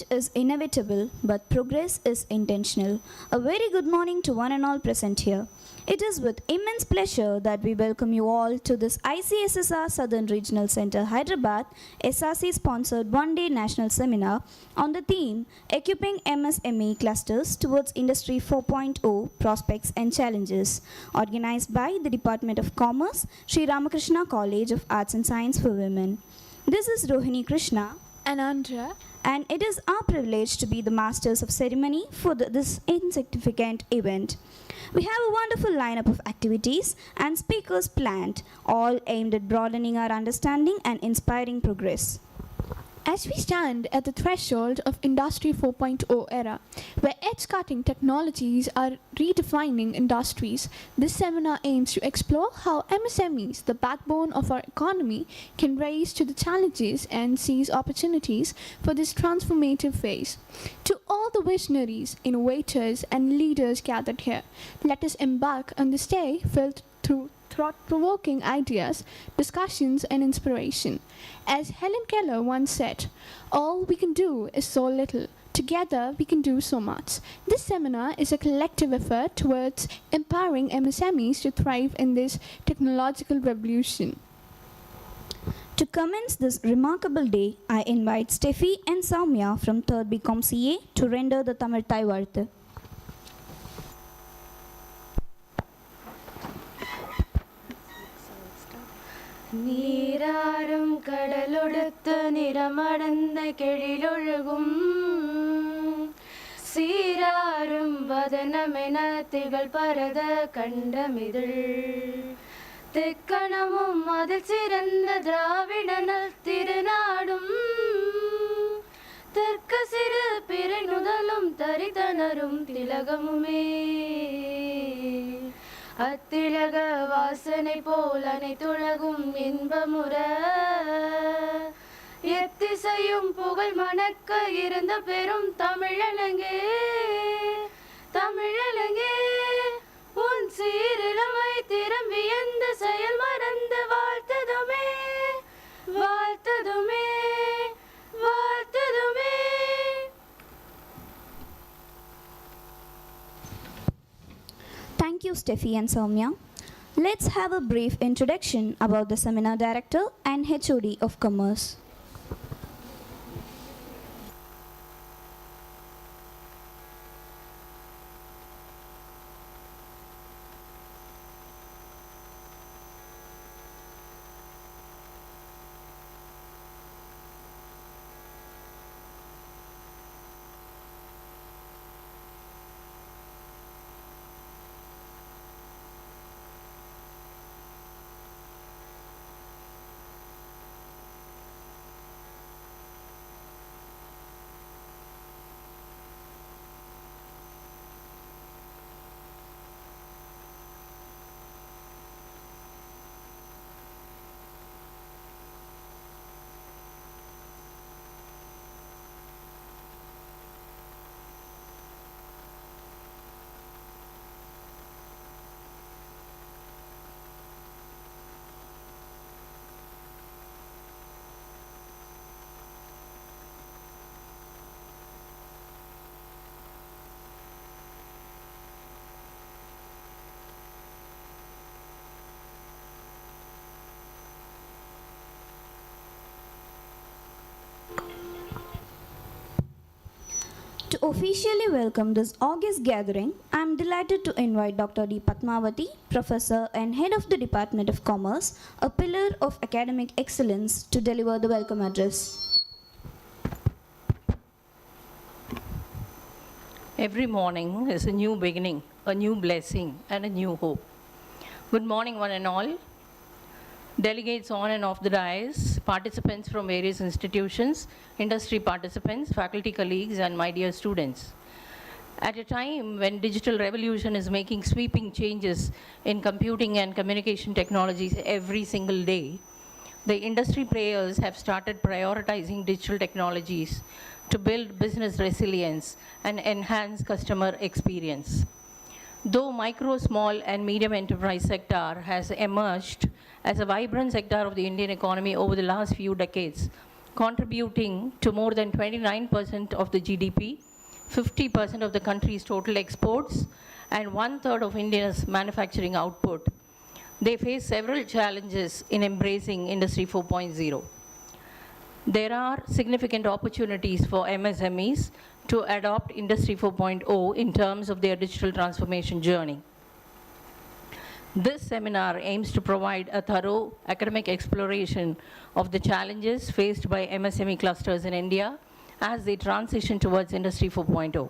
Change is inevitable, but progress is intentional. A very good morning to one and all present here. It is with immense pleasure that we welcome you all to this ICSSR Southern Regional Center Hyderabad SRC sponsored one-day national seminar on the theme Equipping MSME Clusters Towards Industry 4.0 Prospects and Challenges, organized by the Department of Commerce, Sri Ramakrishna College of Arts and Science for Women. This is Rohini Krishna and Andrea, and it is our privilege to be the masters of ceremony for this insignificant event. We have a wonderful lineup of activities and speakers planned, all aimed at broadening our understanding and inspiring progress. As we stand at the threshold of Industry 4.0 era, where edge-cutting technologies are redefining industries, this seminar aims to explore how MSMEs, the backbone of our economy, can rise to the challenges and seize opportunities for this transformative phase. To all the visionaries, innovators, and leaders gathered here, let us embark on this day filled through thought-provoking ideas, discussions, and inspiration. As Helen Keller once said, all we can do is so little. Together, we can do so much. This seminar is a collective effort towards empowering MSMEs to thrive in this technological revolution. To commence this remarkable day, I invite Steffi and Soumya from 3rd BCom CA to render the Tamil Thai Varthu. நீராறும் கடலொடுத்த நிறமடந்த கெழிலொழுகும் சீராறும் வதனமென திகழ் பரத கண்டமிதழ் தெக்கணமும் அதில் சிறந்த திராவிடனல் திருநாடும் தெற்க சிறு பிறை நுதலும் தரிதனரும் திலகமுமே அத்திலக வாசனை போல் அனைத்துலகும் இன்பமுற எத்திசையும் புகழ் மணக்க இருந்த பெரும் தமிழலங்கே தமிழலங்கே உன் சீரிழமை திரும்பி எந்த செயல் மறந்து வாழ்த்ததுமே வாழ்த்ததுமே வாழ்த்ததுமே. Thank you, Steffi and Soumya. Let's have a brief introduction about the seminar director and HOD of Commerce. To officially welcome this August gathering, I am delighted to invite Dr. D. Padmavati, Professor and Head of the Department of Commerce, a pillar of academic excellence, to deliver the welcome address. Every morning is a new beginning, a new blessing, and a new hope. Good morning, one and all. Delegates on and off the dais, participants from various institutions, industry participants, faculty colleagues, and my dear students. At a time when digital revolution is making sweeping changes in computing and communication technologies every single day, the industry players have started prioritizing digital technologies to build business resilience and enhance customer experience. Though micro, small, and medium enterprise sector has emerged as a vibrant sector of the Indian economy over the last few decades, contributing to more than 29% of the GDP, 50% of the country's total exports, and one-third of India's manufacturing output. They face several challenges in embracing Industry 4.0. There are significant opportunities for MSMEs to adopt Industry 4.0 in terms of their digital transformation journey. This seminar aims to provide a thorough academic exploration of the challenges faced by MSME clusters in India as they transition towards Industry 4.0.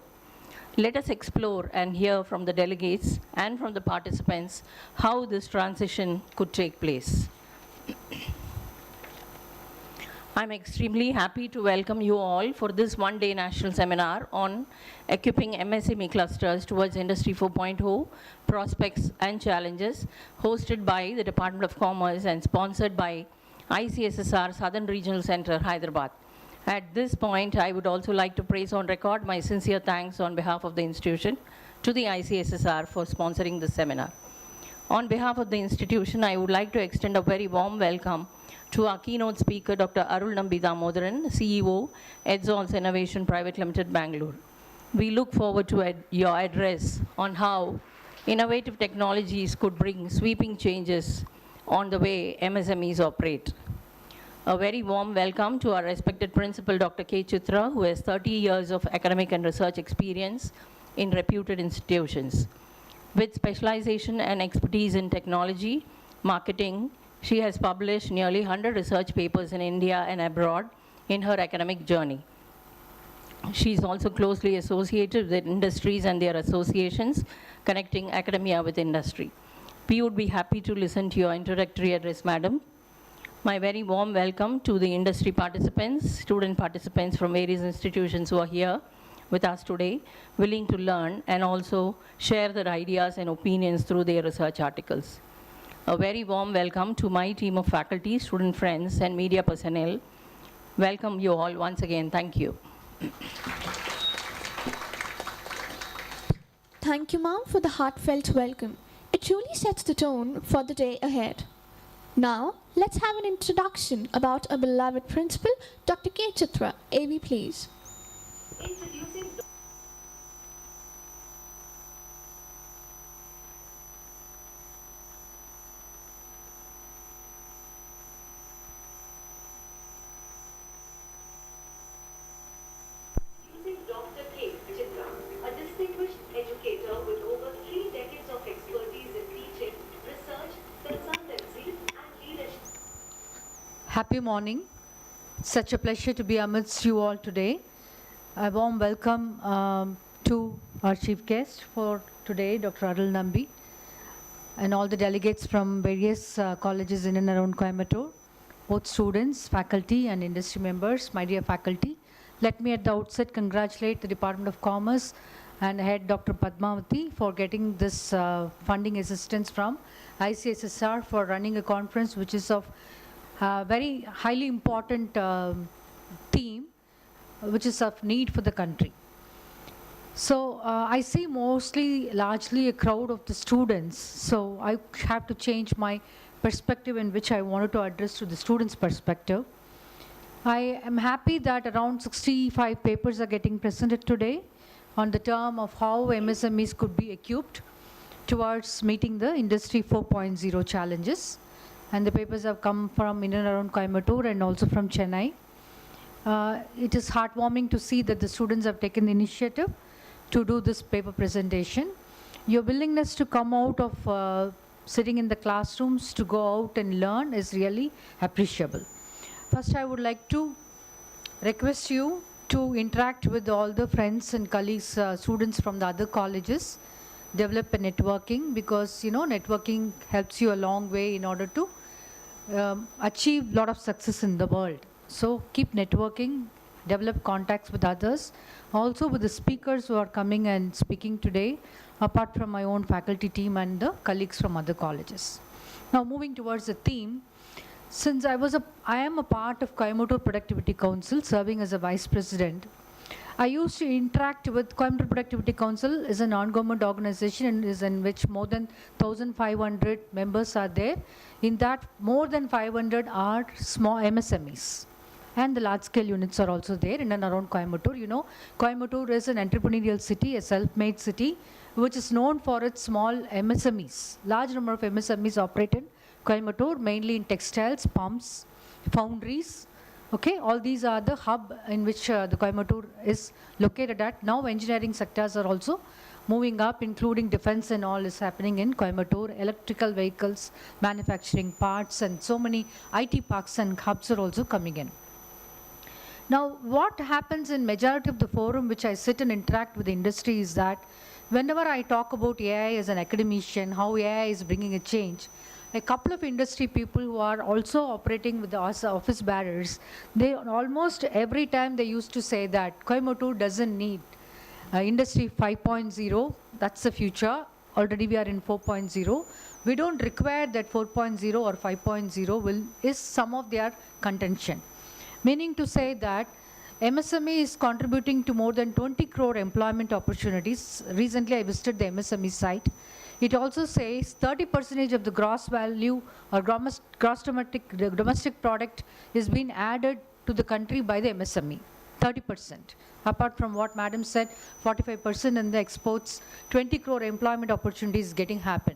Let us explore and hear from the delegates and from the participants how this transition could take place. I'm extremely happy to welcome you all for this one-day national seminar on equipping MSME clusters towards Industry 4.0 prospects and challenges, hosted by the Department of Commerce and sponsored by ICSSR Southern Regional Center, Hyderabad. At this point, I would also like to place on record my sincere thanks on behalf of the institution to the ICSSR for sponsoring this seminar. On behalf of the institution, I would like to extend a very warm welcome to our keynote speaker, Dr. Arul Nambi Damodaran, CEO, Edzons Innovation Private Limited, Bangalore. We look forward to your address on how innovative technologies could bring sweeping changes on the way MSMEs operate. A very warm welcome to our respected principal, Dr. K. Chitra, who has 30 years of academic and research experience in reputed institutions. With specialization and expertise in technology, marketing, she has published nearly 100 research papers in India and abroad in her academic journey. She is also closely associated with industries and their associations, connecting academia with industry. We would be happy to listen to your introductory address, Madam. My very warm welcome to the industry participants, student participants from various institutions who are here with us today, willing to learn and also share their ideas and opinions through their research articles. A very warm welcome to my team of faculty, student friends, and media personnel. Welcome you all once again. Thank you. Thank you, ma'am, for the heartfelt welcome. It truly sets the tone for the day ahead. Now, let's have an introduction about our beloved principal, Dr. K. Chitra. AV, please. Dr. K. Chitra, a distinguished educator with over 3 decades of expertise in teaching, research, consultancy, and leadership. Happy morning. It's such a pleasure to be amidst you all today. A warm welcome to our chief guest for today, Dr. Arul Nambi, and all the delegates from various colleges in and around Coimbatore, both students, faculty, and industry members. My dear faculty, let me at the outset congratulate the Department of Commerce and head Dr. Padmavati for getting this funding assistance from ICSSR for running a conference which is of very highly important theme, which is of need for the country. So I see largely a crowd of the students, so I have to change my perspective in which I wanted to address to the students' perspective. I am happy that around 65 papers are getting presented today on the term of how MSMEs could be equipped towards meeting the Industry 4.0 challenges. And the papers have come from in and around Coimbatore and also from Chennai. It is heartwarming to see that the students have taken the initiative to do this paper presentation. Your willingness to come out of sitting in the classrooms to go out and learn is really appreciable. First, I would like to request you to interact with all the friends and colleagues, students from the other colleges, develop a networking, because networking helps you a long way in order to achieve a lot of success in the world. So keep networking, develop contacts with others, also with the speakers who are coming and speaking today, apart from my own faculty team and the colleagues from other colleges. Now moving towards the theme, since I am a part of Coimbatore Productivity Council, serving as a vice president, I used to interact with Coimbatore Productivity Council is a non-government organization and is in which more than 1,500 members are there. In that, more than 500 are small MSMEs. and the large-scale units are also there in and around Coimbatore. You know, Coimbatore is an entrepreneurial city, a self-made city, which is known for its small MSMEs. Large number of MSMEs operate in Coimbatore, mainly in textiles, pumps, foundries. Okay, all these are the hub in which the Coimbatore is located at. Now engineering sectors are also moving up, including defense and all is happening in Coimbatore. Electrical vehicles, manufacturing parts, and so many IT parks and hubs are also coming in. Now, what happens in majority of the forum which I sit and interact with the industry is that whenever I talk about AI as an academician, how AI is bringing a change, a couple of industry people who are also operating with the office bearers, they almost every time they used to say that Coimbatore doesn't need industry 5.0, that's the future. Already we are in 4.0. We don't require that 4.0 or 5.0 is some of their contention. Meaning to say that MSME is contributing to more than 20 crore employment opportunities. Recently I visited the MSME site. It also says 30% of the gross value or gross domestic product is being added to the country by the MSME. 30%. Apart from what Madam said, 45% in the exports, 20 crore employment opportunities getting happen.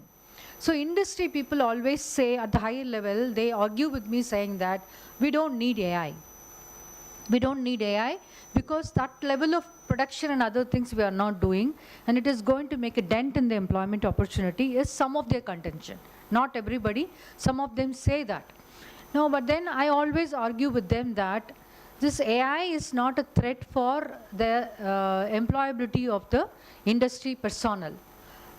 So industry people always say at the higher level, they argue with me saying that we don't need AI. We don't need AI because that level of production and other things we are not doing, and it is going to make a dent in the employment opportunity is some of their contention. Not everybody, some of them say that. No, but then I always argue with them that this AI is not a threat for the employability of the industry personnel.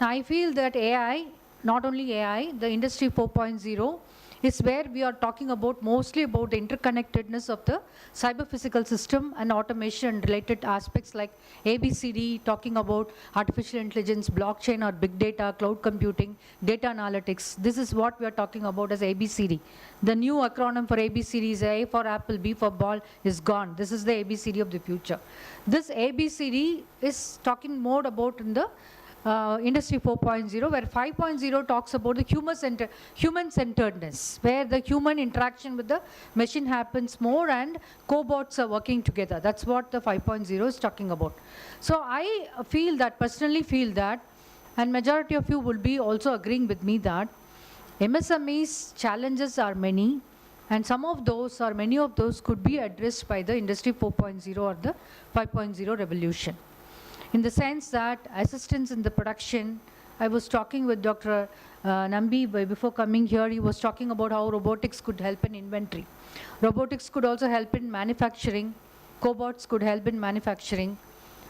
Now I feel that AI, not only AI, the industry 4.0 is where we are talking about mostly about the interconnectedness of the cyber-physical system and automation and related aspects like ABCD, talking about artificial intelligence, blockchain or big data, cloud computing, data analytics. This is what we are talking about as ABCD. The new acronym for ABCD is A for apple, B for ball is gone. This is the ABCD of the future. This ABCD is talking more about in the Industry 4.0, where 5.0 talks about the human-centeredness, where the human interaction with the machine happens more and cobots are working together. That's what the 5.0 is talking about. So I feel that, personally feel that, and majority of you will be also agreeing with me that MSME's challenges are many, and some of those or many of those could be addressed by the Industry 4.0 or the 5.0 revolution. In the sense that assistance in the production, I was talking with Dr. Nambi before coming here, he was talking about how robotics could help in inventory. Robotics could also help in manufacturing. Cobots could help in manufacturing.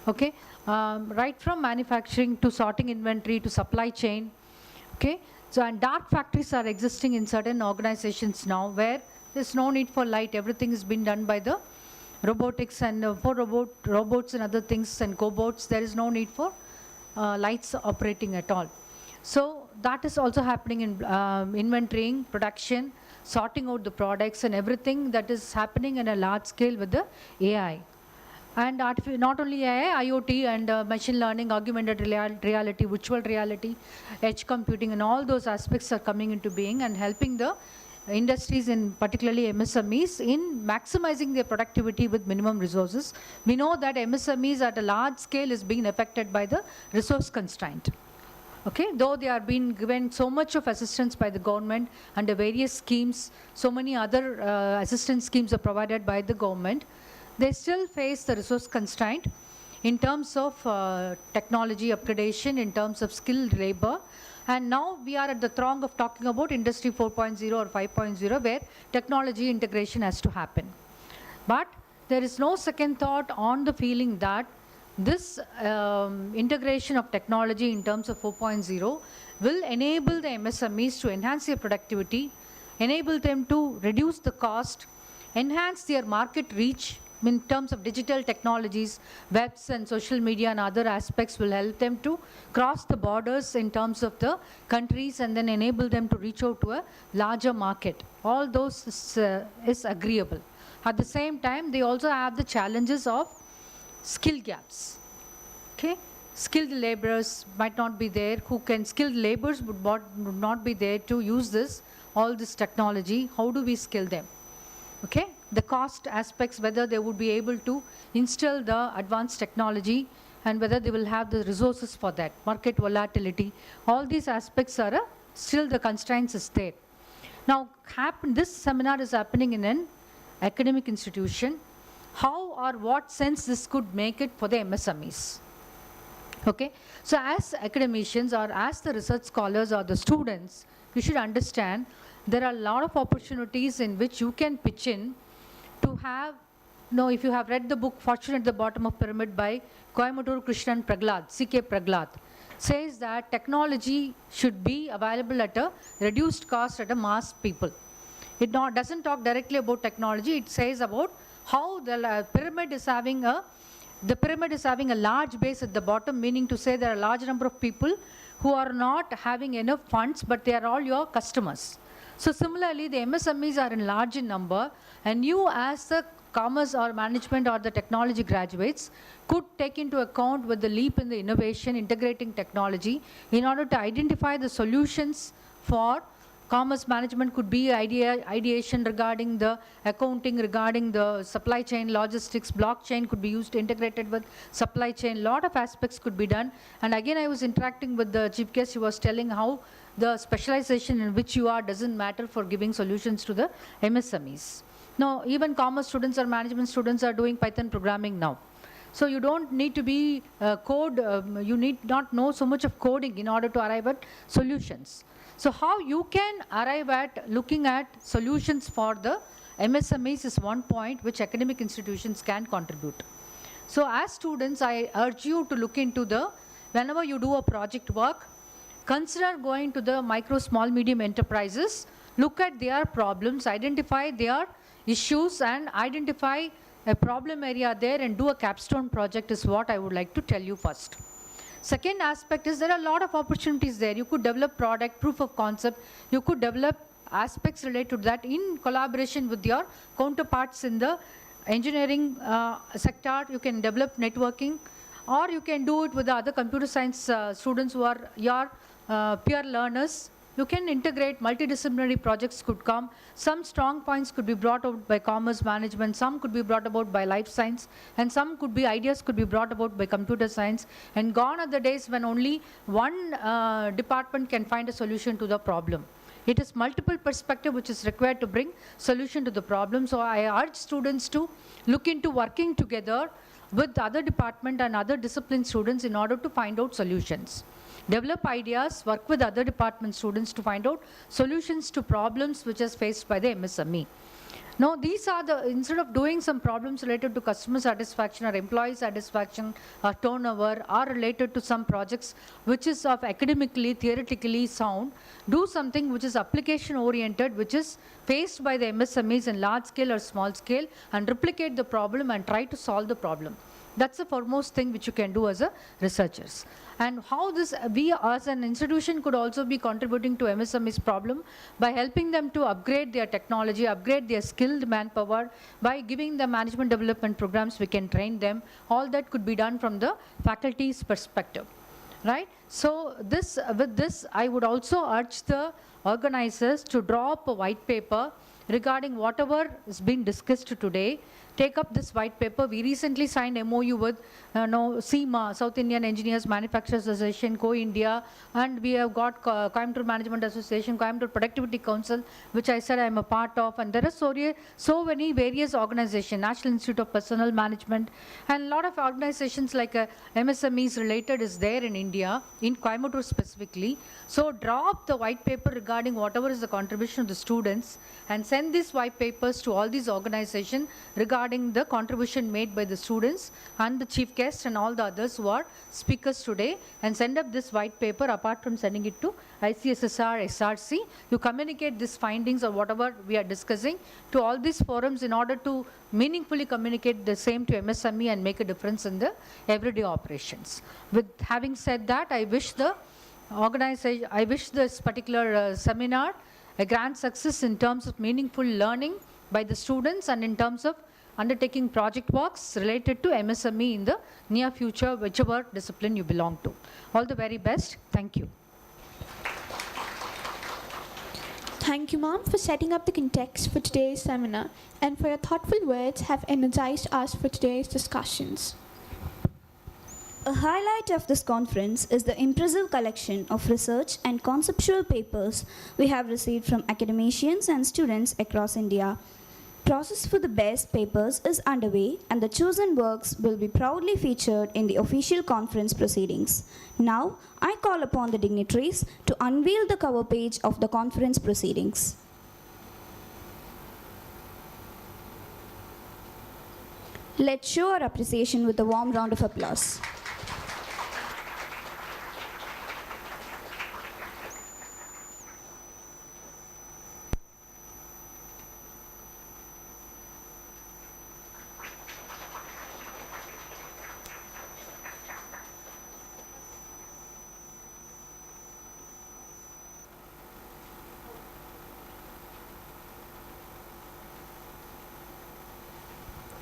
Okay, right from manufacturing to sorting inventory to supply chain. Okay, so and dark factories are existing in certain organizations now where there's no need for light, everything is being done by the robotics, and for robots and other things and cobots, there is no need for lights operating at all. So that is also happening in inventorying, production, sorting out the products and everything that is happening in a large scale with the AI. And not only AI, IoT and machine learning, augmented reality, virtual reality, edge computing, and all those aspects are coming into being and helping the industries, in particularly MSMEs, in maximizing their productivity with minimum resources. We know that MSMEs at a large scale is being affected by the resource constraint. Okay, though they are being given so much of assistance by the government under various schemes, so many other assistance schemes are provided by the government, they still face the resource constraint in terms of technology upgradation, in terms of skilled labor. And now we are at the throng of talking about Industry 4.0 or 5.0, where technology integration has to happen. But there is no second thought on the feeling that this integration of technology in terms of 4.0 will enable the MSMEs to enhance their productivity, enable them to reduce the cost, enhance their market reach in terms of digital technologies, webs and social media and other aspects will help them to cross the borders in terms of the countries and then enable them to reach out to a larger market. All those is agreeable. At the same time, they also have the challenges of skill gaps. Okay, skilled laborers might not be there, skilled laborers would not be there to use all this technology. How do we skill them? Okay, the cost aspects, whether they would be able to install the advanced technology and whether they will have the resources for that, market volatility, all these aspects are still the constraints is there. Now, this seminar is happening in an academic institution. How or what sense this could make it for the MSMEs? Okay, so as academicians or as the research scholars or the students, you should understand there are a lot of opportunities in which you can pitch in to have, if you have read the book Fortune at the Bottom of Pyramid by Coimbatore, Krishna and Praglad, C.K. Praglad, says that technology should be available at a reduced cost at a mass people. It doesn't talk directly about technology, it says about how the pyramid is having a large base at the bottom, meaning to say there are a large number of people who are not having enough funds, but they are all your customers. So similarly, the MSMEs are in large in number, and you as the commerce or management or the technology graduates could take into account with the leap in the innovation, integrating technology in order to identify the solutions for commerce management. Could be ideation regarding the accounting, regarding the supply chain, logistics, blockchain could be used integrated with supply chain. Lot of aspects could be done. And again, I was interacting with the chief guest. He was telling how the specialization in which you are doesn't matter for giving solutions to the MSMEs. Now, even commerce students or management students are doing Python programming now. So you don't need to be you need not know so much of coding in order to arrive at solutions. So how you can arrive at looking at solutions for the MSMEs is one point which academic institutions can contribute. So as students, I urge you to look into whenever you do a project work, consider going to the micro, small, medium enterprises, look at their problems, identify their issues and identify a problem area there and do a capstone project is what I would like to tell you first. Second aspect is there are a lot of opportunities there. You could develop product, proof of concept. You could develop aspects related to that in collaboration with your counterparts in the engineering sector. You can develop networking, or you can do it with the other computer science students who are your peer learners. You can integrate multidisciplinary projects could come. Some strong points could be brought out by commerce management, some could be brought about by life science, and some could be ideas could be brought about by computer science. And gone are the days when only one department can find a solution to the problem. It is multiple perspective which is required to bring solution to the problem. So I urge students to look into working together with the other department and other discipline students in order to find out solutions. Develop ideas, work with other department students to find out solutions to problems which is faced by the MSME. Now, these are instead of doing some problems related to customer satisfaction or employee satisfaction or turnover or related to some projects which is of academically, theoretically sound, do something which is application oriented, which is faced by the MSMEs in large scale or small scale, and replicate the problem and try to solve the problem. That's the foremost thing which you can do as a researchers. And how we as an institution could also be contributing to MSME's problem by helping them to upgrade their technology, upgrade their skilled manpower. By giving the management development programs, we can train them. All that could be done from the faculty's perspective, right? So with this, I would also urge the organizers to draw up a white paper regarding whatever is being discussed today. Take up this white paper. We recently signed MOU with SEMA, South Indian Engineers Manufacturers Association, Co-India, and we have got Coimbatore Management Association, Coimbatore Productivity Council, which I said I am a part of, and there are so many various organizations, National Institute of Personnel Management, and a lot of organizations like MSMEs related is there in India, in Coimbatore specifically. So draw up the white paper regarding whatever is the contribution of the students and send these white papers to all these organizations regarding the contribution made by the students and the chief guest and all the others who are speakers today, and send up this white paper apart from sending it to ICSSR, SRC. You communicate these findings or whatever we are discussing to all these forums in order to meaningfully communicate the same to MSME and make a difference in the everyday operations. With having said that, I wish this particular seminar a grand success in terms of meaningful learning by the students and in terms of undertaking project works related to MSME in the near future, whichever discipline you belong to. All the very best. Thank you. Thank you, Mom, for setting up the context for today's seminar and for your thoughtful words have energized us for today's discussions. A highlight of this conference is the impressive collection of research and conceptual papers we have received from academicians and students across India. Process for the best papers is underway and the chosen works will be proudly featured in the official conference proceedings. Now, I call upon the dignitaries to unveil the cover page of the conference proceedings. Let's show our appreciation with a warm round of applause.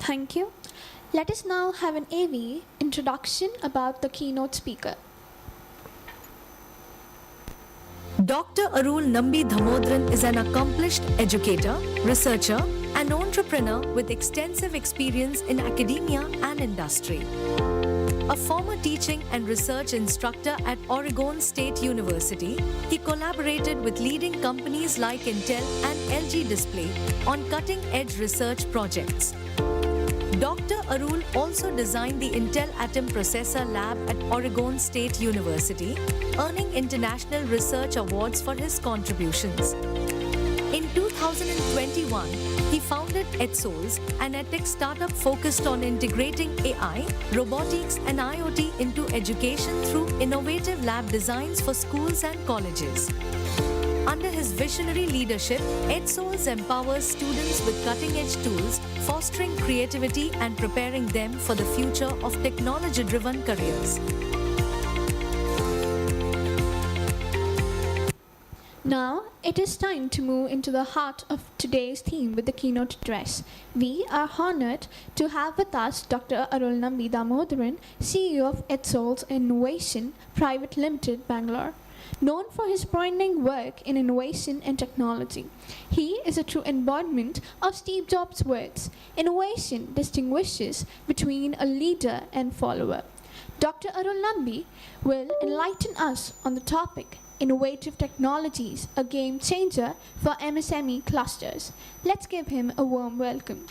Thank you. Let us now have an AV introduction about the keynote speaker. Dr. Arul Nambi Dhamodran is an accomplished educator, researcher, and entrepreneur with extensive experience in academia and industry. A former teaching and research instructor at Oregon State University, he collaborated with leading companies like Intel and LG Display on cutting-edge research projects. Dr. Arul also designed the Intel Atom Processor Lab at Oregon State University, earning international research awards for his contributions. In 2021, he founded EdSouls, an edtech startup focused on integrating AI, robotics, and IoT into education through innovative lab designs for schools and colleges. Under his visionary leadership, EdSouls empowers students with cutting-edge tools, fostering creativity and preparing them for the future of technology-driven careers. Now, it is time to move into the heart of today's theme with the keynote address. We are honored to have with us Dr. Arul Nambi Dhamodran, CEO of EdSouls Innovation Private Limited, Bangalore. Known for his pioneering work in innovation and technology, he is a true embodiment of Steve Jobs' words, "Innovation distinguishes between a leader and follower." Dr. Arul Nambi will enlighten us on the topic, Innovative Technologies, a game changer for MSME clusters. Let's give him a warm welcome.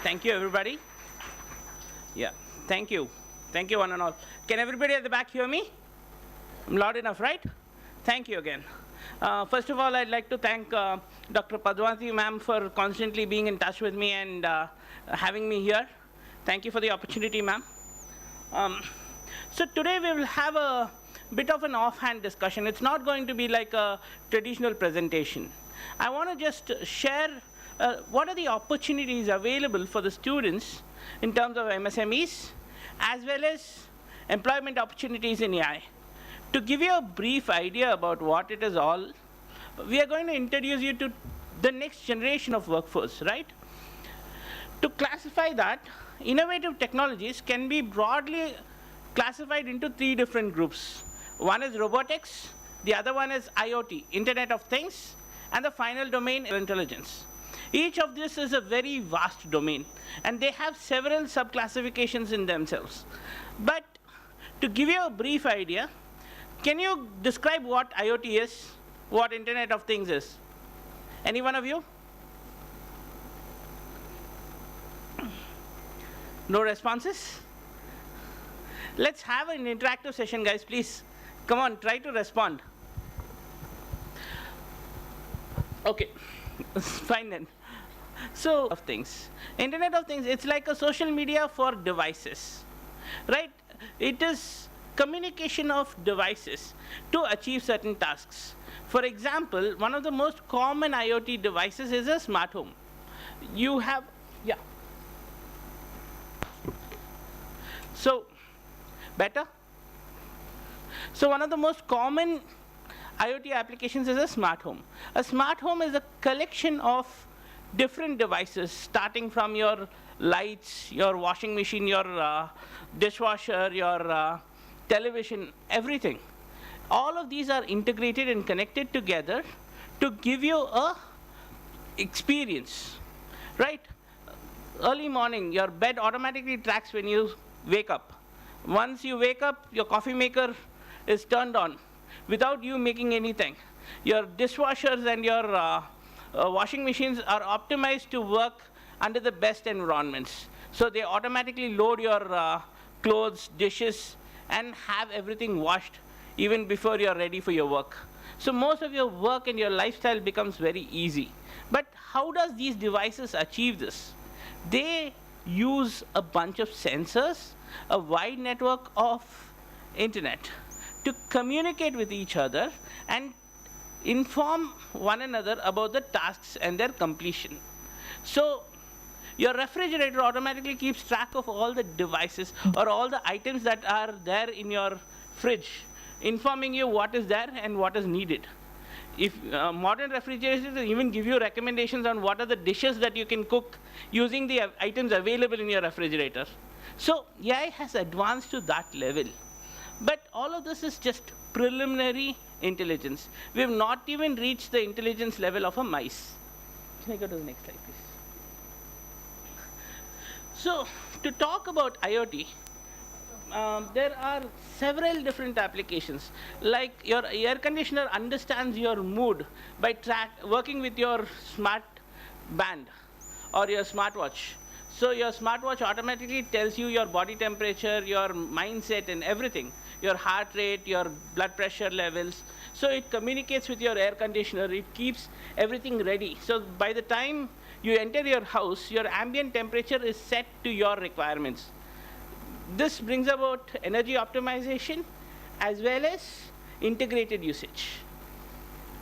Thank you, everybody. Yeah, thank you. Thank you, one and all. Can everybody at the back hear me? I'm loud enough, right? Thank you again. First of all, I'd like to thank Dr. Padwanti ma'am for constantly being in touch with me and having me here. Thank you for the opportunity, ma'am. So today we will have a bit of an offhand discussion. It's not going to be like a traditional presentation. I want to just share what are the opportunities available for the students in terms of MSMEs, as well as employment opportunities in AI. To give you a brief idea about what it is all, we are going to introduce you to the next generation of workforce, right? To classify that, innovative technologies can be broadly classified into three different groups. One is robotics, the other one is IoT, Internet of Things, and the final domain is intelligence. Each of this is a very vast domain, and they have several sub-classifications in themselves. But to give you a brief idea, can you describe what IoT is, what Internet of Things is? Any one of you? No responses? Let's have an interactive session, guys, please. Come on, try to respond. Okay, fine then. So, of things. Internet of Things, it's like a social media for devices, right? It is communication of devices to achieve certain tasks. For example, one of the most common IoT devices is a smart home. You have, yeah. So, better? So one of the most common IoT applications is a smart home. A smart home is a collection of different devices, starting from your lights, your washing machine, your dishwasher, your television, everything. All of these are integrated and connected together to give you a experience, right? Early morning, your bed automatically tracks when you wake up. Once you wake up, your coffee maker is turned on without you making anything. Your dishwashers and your washing machines are optimized to work under the best environments. So they automatically load your clothes, dishes, and have everything washed even before you're ready for your work. So most of your work and your lifestyle becomes very easy. But how does these devices achieve this? They use a bunch of sensors, a wide network of internet to communicate with each other and inform one another about the tasks and their completion. So your refrigerator automatically keeps track of all the devices or all the items that are there in your fridge, informing you what is there and what is needed. If modern refrigerators even give you recommendations on what are the dishes that you can cook using the items available in your refrigerator. So AI has advanced to that level. But all of this is just preliminary intelligence. We have not even reached the intelligence level of a mice. Can I go to the next slide, please? So to talk about IoT, there are several different applications. Like your air conditioner understands your mood by working with your smart band or your smartwatch. So your smartwatch automatically tells you your body temperature, your mindset, and everything. Your heart rate, your blood pressure levels. So it communicates with your air conditioner. It keeps everything ready. So by the time you enter your house, your ambient temperature is set to your requirements. This brings about energy optimization as well as integrated usage.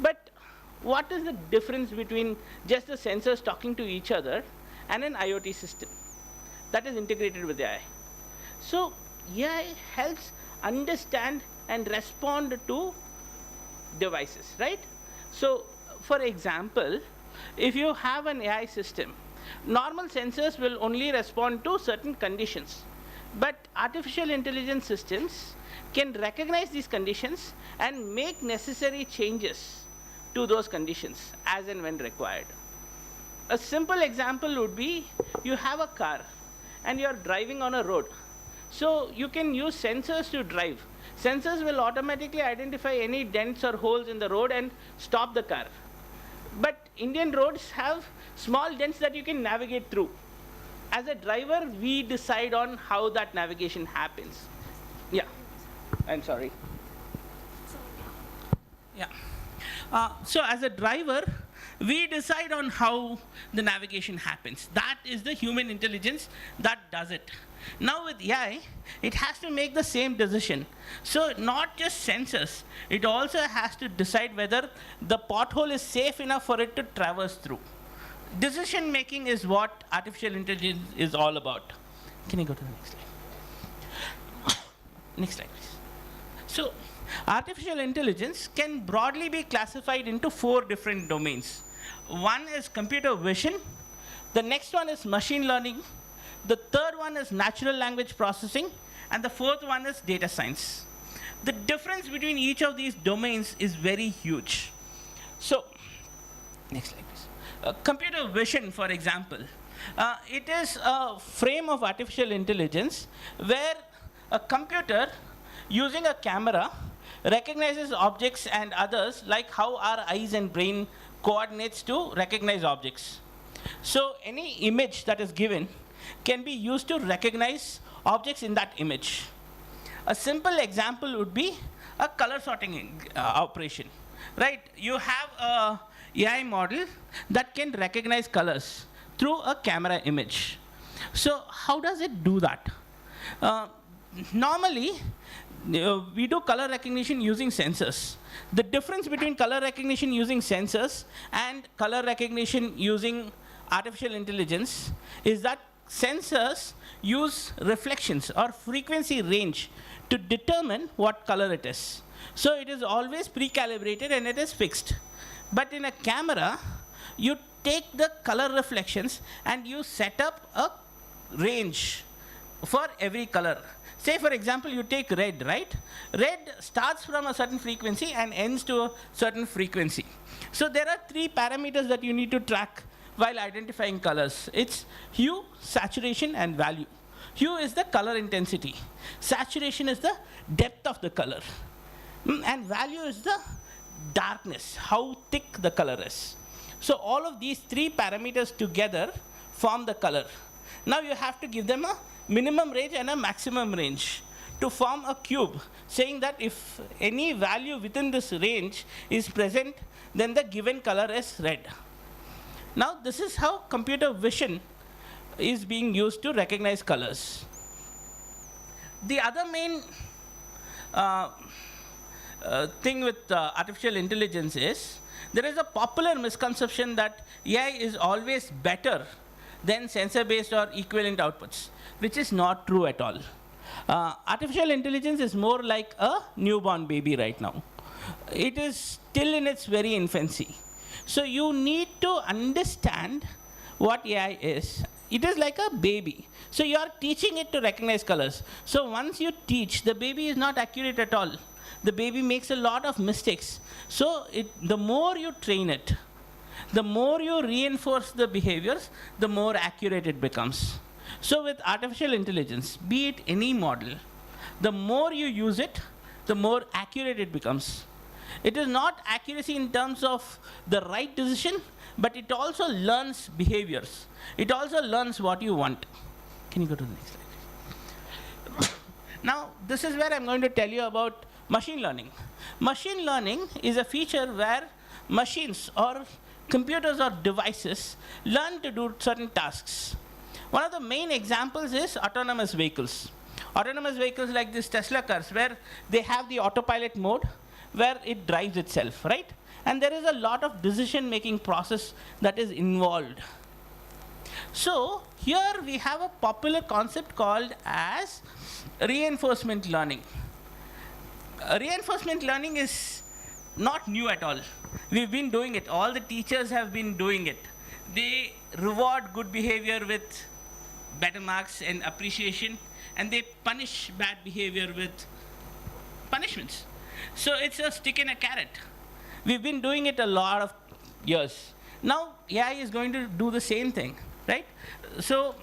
But what is the difference between just the sensors talking to each other and an IoT system that is integrated with AI? So AI helps understand and respond to devices, right? So for example, if you have an AI system, normal sensors will only respond to certain conditions. But artificial intelligence systems can recognize these conditions and make necessary changes to those conditions as and when required. A simple example would be you have a car and you're driving on a road. So you can use sensors to drive. Sensors will automatically identify any dents or holes in the road and stop the car. But Indian roads have small dents that you can navigate through. As a driver, we decide on how that navigation happens. Yeah, I'm sorry. Yeah. So as a driver, we decide on how the navigation happens. That is the human intelligence that does it. Now with AI, it has to make the same decision. So not just sensors, it also has to decide whether the pothole is safe enough for it to traverse through. Decision making is what artificial intelligence is all about. Can you go to the next slide? Next slide, please. So artificial intelligence can broadly be classified into 4 different domains. One is computer vision. The next one is machine learning. The third one is natural language processing. And the fourth one is data science. The difference between each of these domains is very huge. So, next slide, please. Computer vision, for example, it is a frame of artificial intelligence where a computer using a camera recognizes objects and others, like how our eyes and brain coordinates to recognize objects. So any image that is given can be used to recognize objects in that image. A simple example would be a color sorting operation, right? You have a AI model that can recognize colors through a camera image. So how does it do that? Normally, we do color recognition using sensors. The difference between color recognition using sensors and color recognition using artificial intelligence is that sensors use reflections or frequency range to determine what color it is. So it is always pre-calibrated and it is fixed. But in a camera, you take the color reflections and you set up a range for every color. Say, for example, you take red, right? Red starts from a certain frequency and ends to a certain frequency. So there are 3 parameters that you need to track while identifying colors. It's hue, saturation, and value. Hue is the color intensity. Saturation is the depth of the color. And value is the darkness, how thick the color is. So all of these 3 parameters together form the color. Now you have to give them a minimum range and a maximum range to form a cube, saying that if any value within this range is present, then the given color is red. Now this is how computer vision is being used to recognize colors. The other main thing with artificial intelligence is there is a popular misconception that AI is always better than sensor-based or equivalent outputs, which is not true at all. Artificial intelligence is more like a newborn baby right now. It is still in its very infancy. So you need to understand what AI is. It is like a baby. So you are teaching it to recognize colors. So once you teach, the baby is not accurate at all. The baby makes a lot of mistakes. So the more you train it, the more you reinforce the behaviors, the more accurate it becomes. So with artificial intelligence, be it any model, the more you use it, the more accurate it becomes. It is not accuracy in terms of the right decision, but it also learns behaviors. It also learns what you want. Can you go to the next slide? Now, this is where I'm going to tell you about machine learning. Machine learning is a feature where machines or computers or devices learn to do certain tasks. One of the main examples is autonomous vehicles. Autonomous vehicles like these Tesla cars, where they have the autopilot mode, where it drives itself, right? And there is a lot of decision-making process that is involved. So here we have a popular concept called as reinforcement learning. Reinforcement learning is not new at all. We've been doing it. All the teachers have been doing it. They reward good behavior with better marks and appreciation, and they punish bad behavior with punishments. So it's a stick and a carrot. We've been doing it a lot of years. Now AI is going to do the same thing, right? So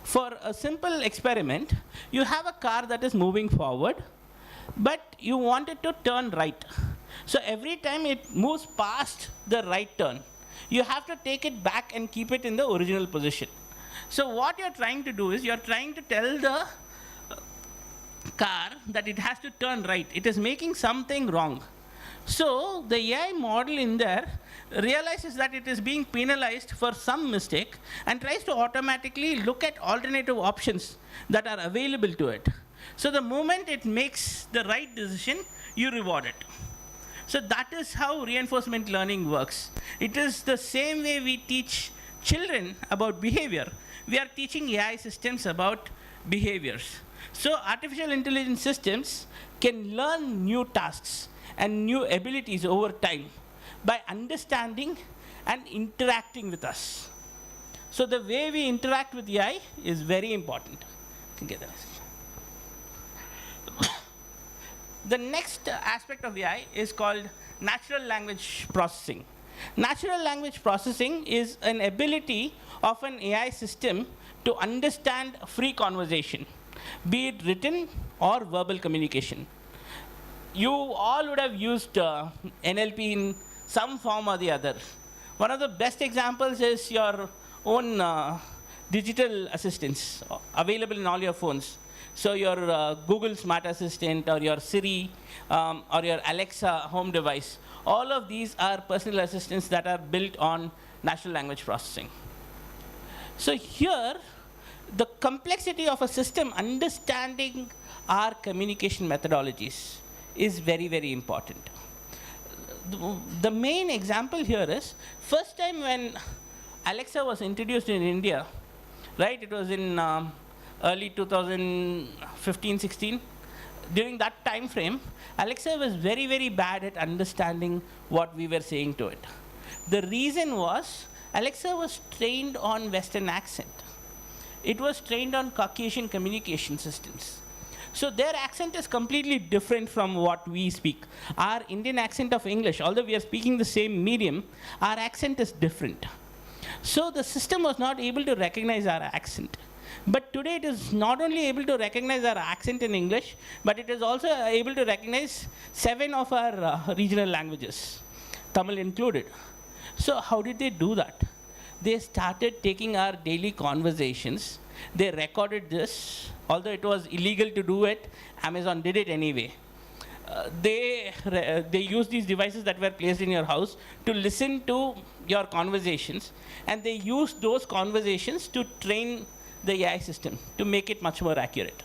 for a simple experiment, you have a car that is moving forward, but you want it to turn right. So every time it moves past the right turn, you have to take it back and keep it in the original position. So what you're trying to do is you're trying to tell the car that it has to turn right. It is making something wrong. So the AI model in there realizes that it is being penalized for some mistake and tries to automatically look at alternative options that are available to it. So the moment it makes the right decision, you reward it. So that is how reinforcement learning works. It is the same way we teach children about behavior. We are teaching AI systems about behaviors. So artificial intelligence systems can learn new tasks and new abilities over time by understanding and interacting with us. So the way we interact with AI is very important. Together. The next aspect of AI is called natural language processing. Natural language processing is an ability of an AI system to understand free conversation, be it written or verbal communication. You all would have used NLP in some form or the other. One of the best examples is your own digital assistants available in all your phones. So your Google Smart Assistant or your Siri or your Alexa home device, all of these are personal assistants that are built on natural language processing. So here, the complexity of a system understanding our communication methodologies is very, very important. The main example here is, first time when Alexa was introduced in India, right? It was in early 2015-16. During that time frame, Alexa was very, very bad at understanding what we were saying to it. The reason was, Alexa was trained on Western accent. It was trained on Caucasian communication systems. So their accent is completely different from what we speak. Our Indian accent of English, although we are speaking the same medium, our accent is different. So the system was not able to recognize our accent. But today it is not only able to recognize our accent in English, but it is also able to recognize 7 of our regional languages, Tamil included. So how did they do that? They started taking our daily conversations. They recorded this. Although it was illegal to do it, Amazon did it anyway. They used these devices that were placed in your house to listen to your conversations, and they used those conversations to train the AI system to make it much more accurate.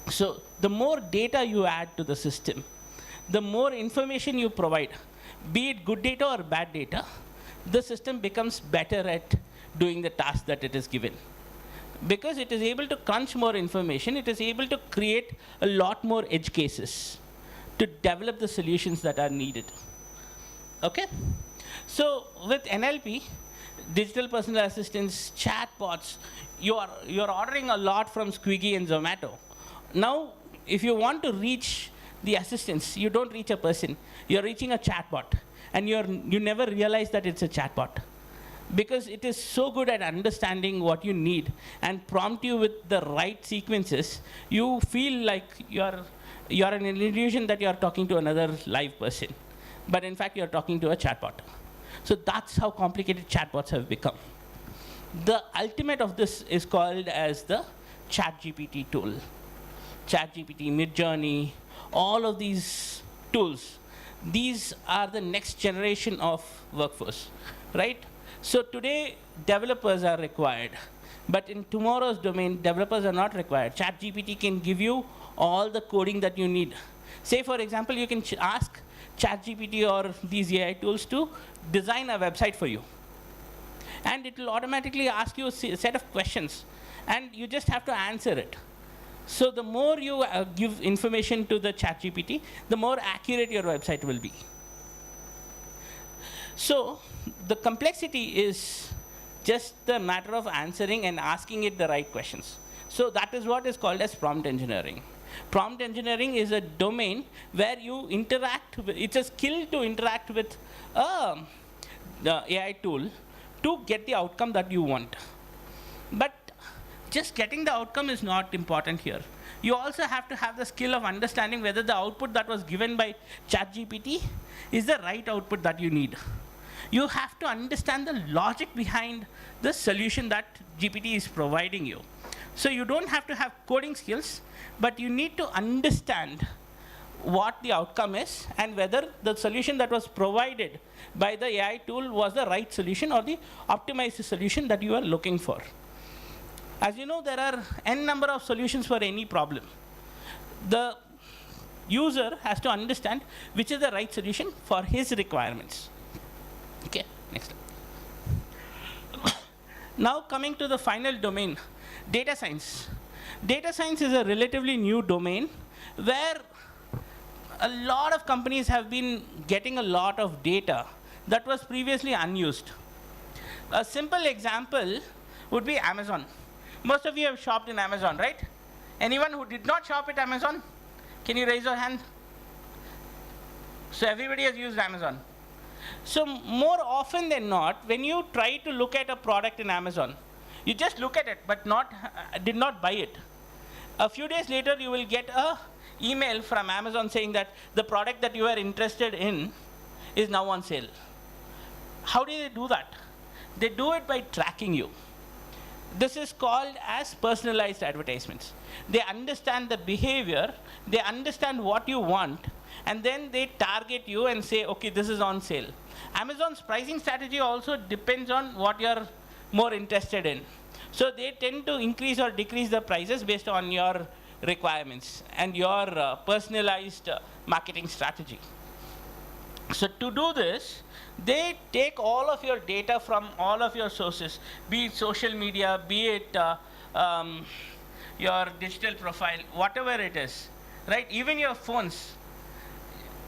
So the more data you add to the system, the more information you provide, be it good data or bad data, the system becomes better at doing the task that it is given. Because it is able to crunch more information, it is able to create a lot more edge cases to develop the solutions that are needed. Okay? So with NLP, digital personal assistants, chatbots, you're ordering a lot from Swiggy and Zomato. Now, if you want to reach the assistants, you don't reach a person, you're reaching a chatbot, and you never realize that it's a chatbot. Because it is so good at understanding what you need and prompt you with the right sequences, you feel like you're an illusion that you're talking to another live person. But in fact, you're talking to a chatbot. So that's how complicated chatbots have become. The ultimate of this is called as the ChatGPT tool. ChatGPT, Midjourney, all of these tools, these are the next generation of workforce, right? So today, developers are required. But in tomorrow's domain, developers are not required. ChatGPT can give you all the coding that you need. Say, for example, you can ask ChatGPT or these AI tools to design a website for you. And it will automatically ask you a set of questions. And you just have to answer it. So the more you give information to the ChatGPT, the more accurate your website will be. So the complexity is just the matter of answering and asking it the right questions. So that is what is called as prompt engineering. Prompt engineering is a domain where you interact with, it's a skill to interact with the AI tool to get the outcome that you want. But just getting the outcome is not important here. You also have to have the skill of understanding whether the output that was given by ChatGPT is the right output that you need. You have to understand the logic behind the solution that GPT is providing you. So you don't have to have coding skills, but you need to understand what the outcome is and whether the solution that was provided by the AI tool was the right solution or the optimized solution that you are looking for. As you know, there are n number of solutions for any problem. The user has to understand which is the right solution for his requirements. Okay, next. Now coming to the final domain, data science. Data science is a relatively new domain where a lot of companies have been getting a lot of data that was previously unused. A simple example would be Amazon. Most of you have shopped in Amazon, right? Anyone who did not shop at Amazon? Can you raise your hand? So everybody has used Amazon. So more often than not, when you try to look at a product in Amazon, you just look at it, but did not buy it. A few days later, you will get an email from Amazon saying that the product that you are interested in is now on sale. How do they do that? They do it by tracking you. This is called as personalized advertisements. They understand the behavior, they understand what you want, and then they target you and say, okay, this is on sale. Amazon's pricing strategy also depends on what you're more interested in. So they tend to increase or decrease the prices based on your requirements and your personalized marketing strategy. So to do this, they take all of your data from all of your sources, be it social media, be it your digital profile, whatever it is, right? Even your phones.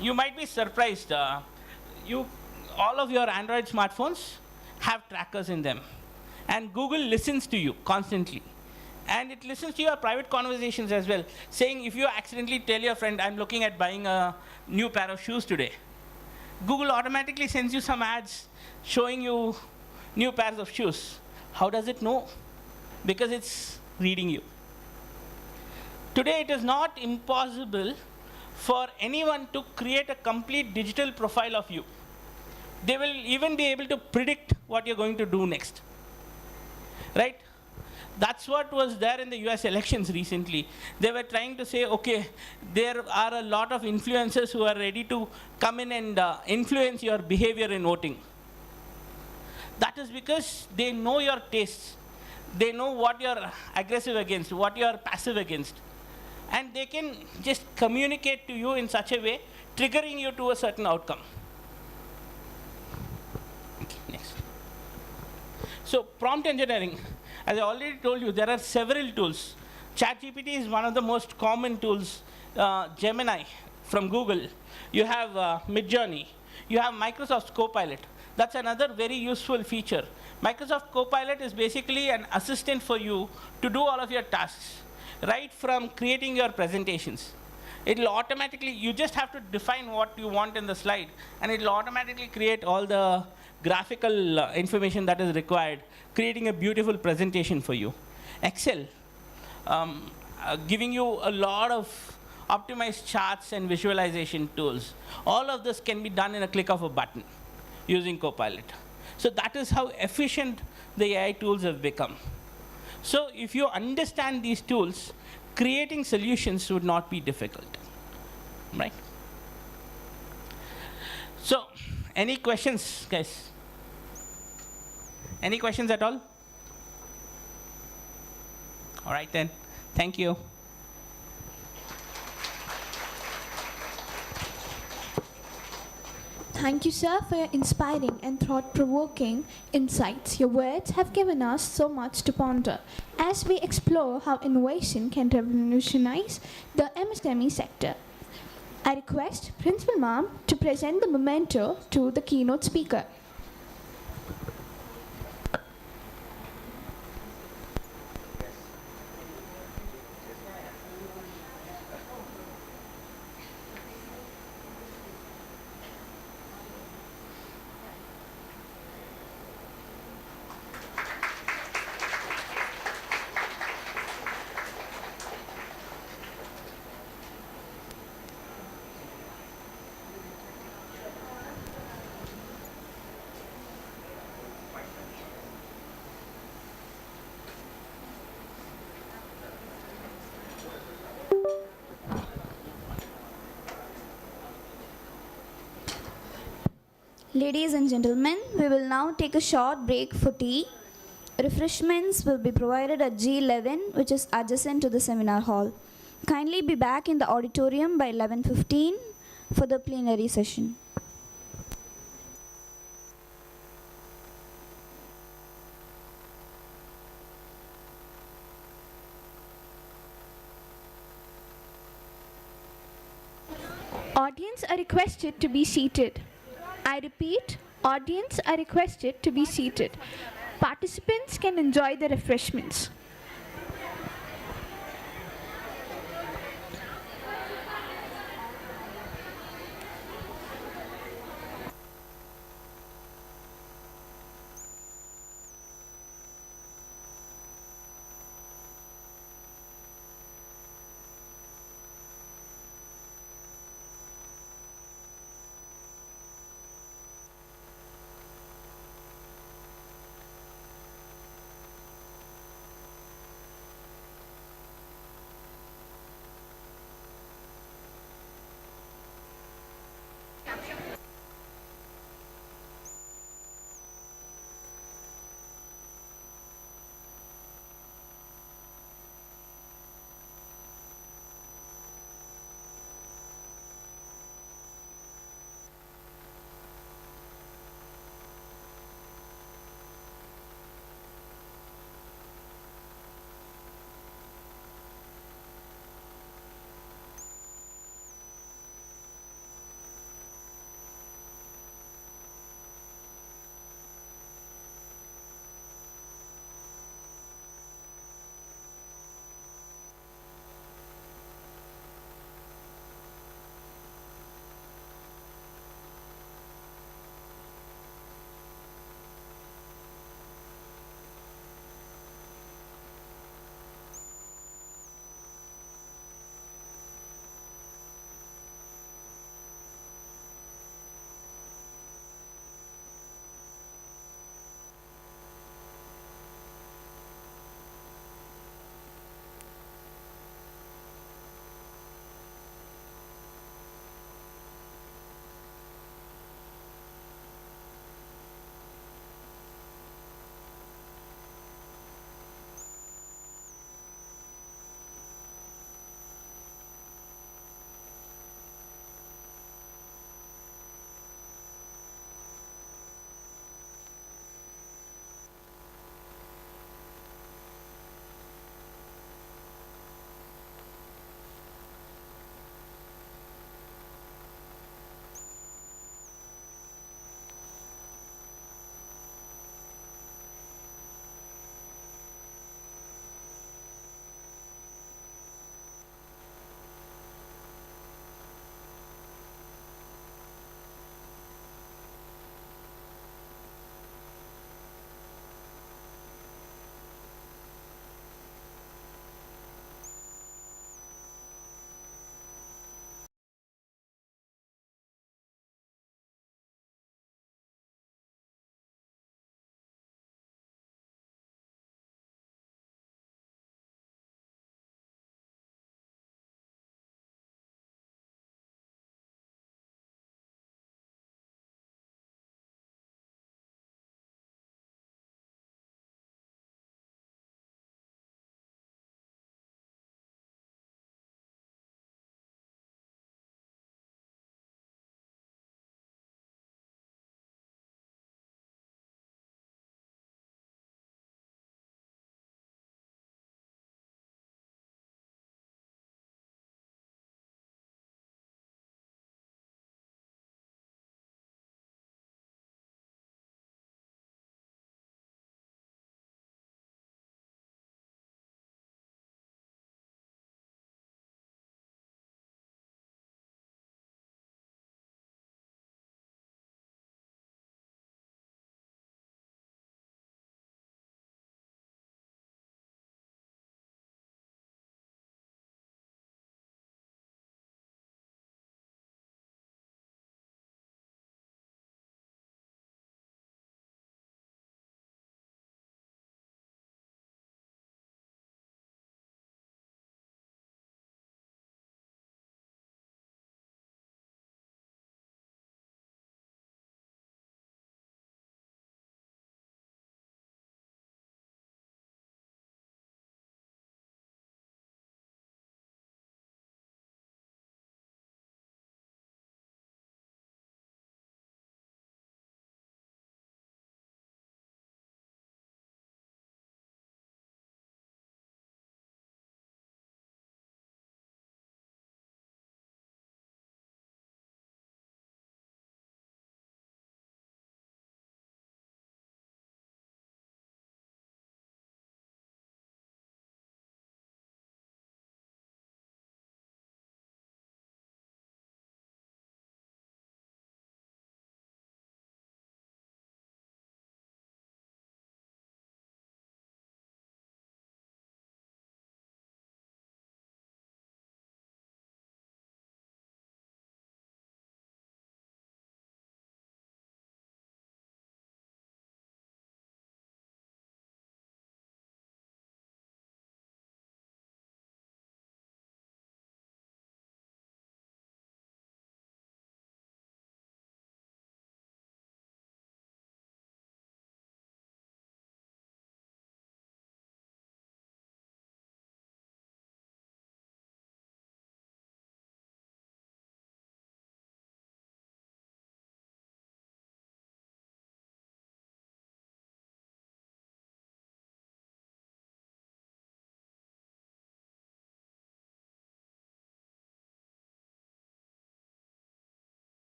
You might be surprised. All of your Android smartphones have trackers in them. And Google listens to you constantly. And it listens to your private conversations as well, saying if you accidentally tell your friend, I'm looking at buying a new pair of shoes today, Google automatically sends you some ads showing you new pairs of shoes. How does it know? Because it's reading you. Today, it is not impossible for anyone to create a complete digital profile of you. They will even be able to predict what you're going to do next. Right? That's what was there in the US elections recently. They were trying to say, okay, there are a lot of influencers who are ready to come in and influence your behavior in voting. That is because they know your tastes. They know what you're aggressive against, what you're passive against. And they can just communicate to you in such a way, triggering you to a certain outcome. Okay, next. So prompt engineering, as I already told you, there are several tools. ChatGPT is one of the most common tools. Gemini from Google. You have Midjourney. You have Microsoft Copilot. That's another very useful feature. Microsoft Copilot is basically an assistant for you to do all of your tasks, right from creating your presentations. It'll automatically, you just have to define what you want in the slide, and it'll automatically create all the graphical information that is required, creating a beautiful presentation for you. Excel, giving you a lot of optimized charts and visualization tools. All of this can be done in a click of a button using Copilot. So that is how efficient the AI tools have become. So if you understand these tools, creating solutions would not be difficult, right? So any questions, guys? Any questions at all? All right then, thank you. Thank you, sir, for your inspiring and thought-provoking insights. Your words have given us so much to ponder as we explore how innovation can revolutionize the MSME sector. I request Principal Ma'am to present the memento to the keynote speaker. Ladies and gentlemen, we will now take a short break for tea. Refreshments will be provided at G11, which is adjacent to the seminar hall. Kindly be back in the auditorium by 11:15 for the plenary session. Audience are requested to be seated. I repeat, audience are requested to be seated. Participants can enjoy the refreshments.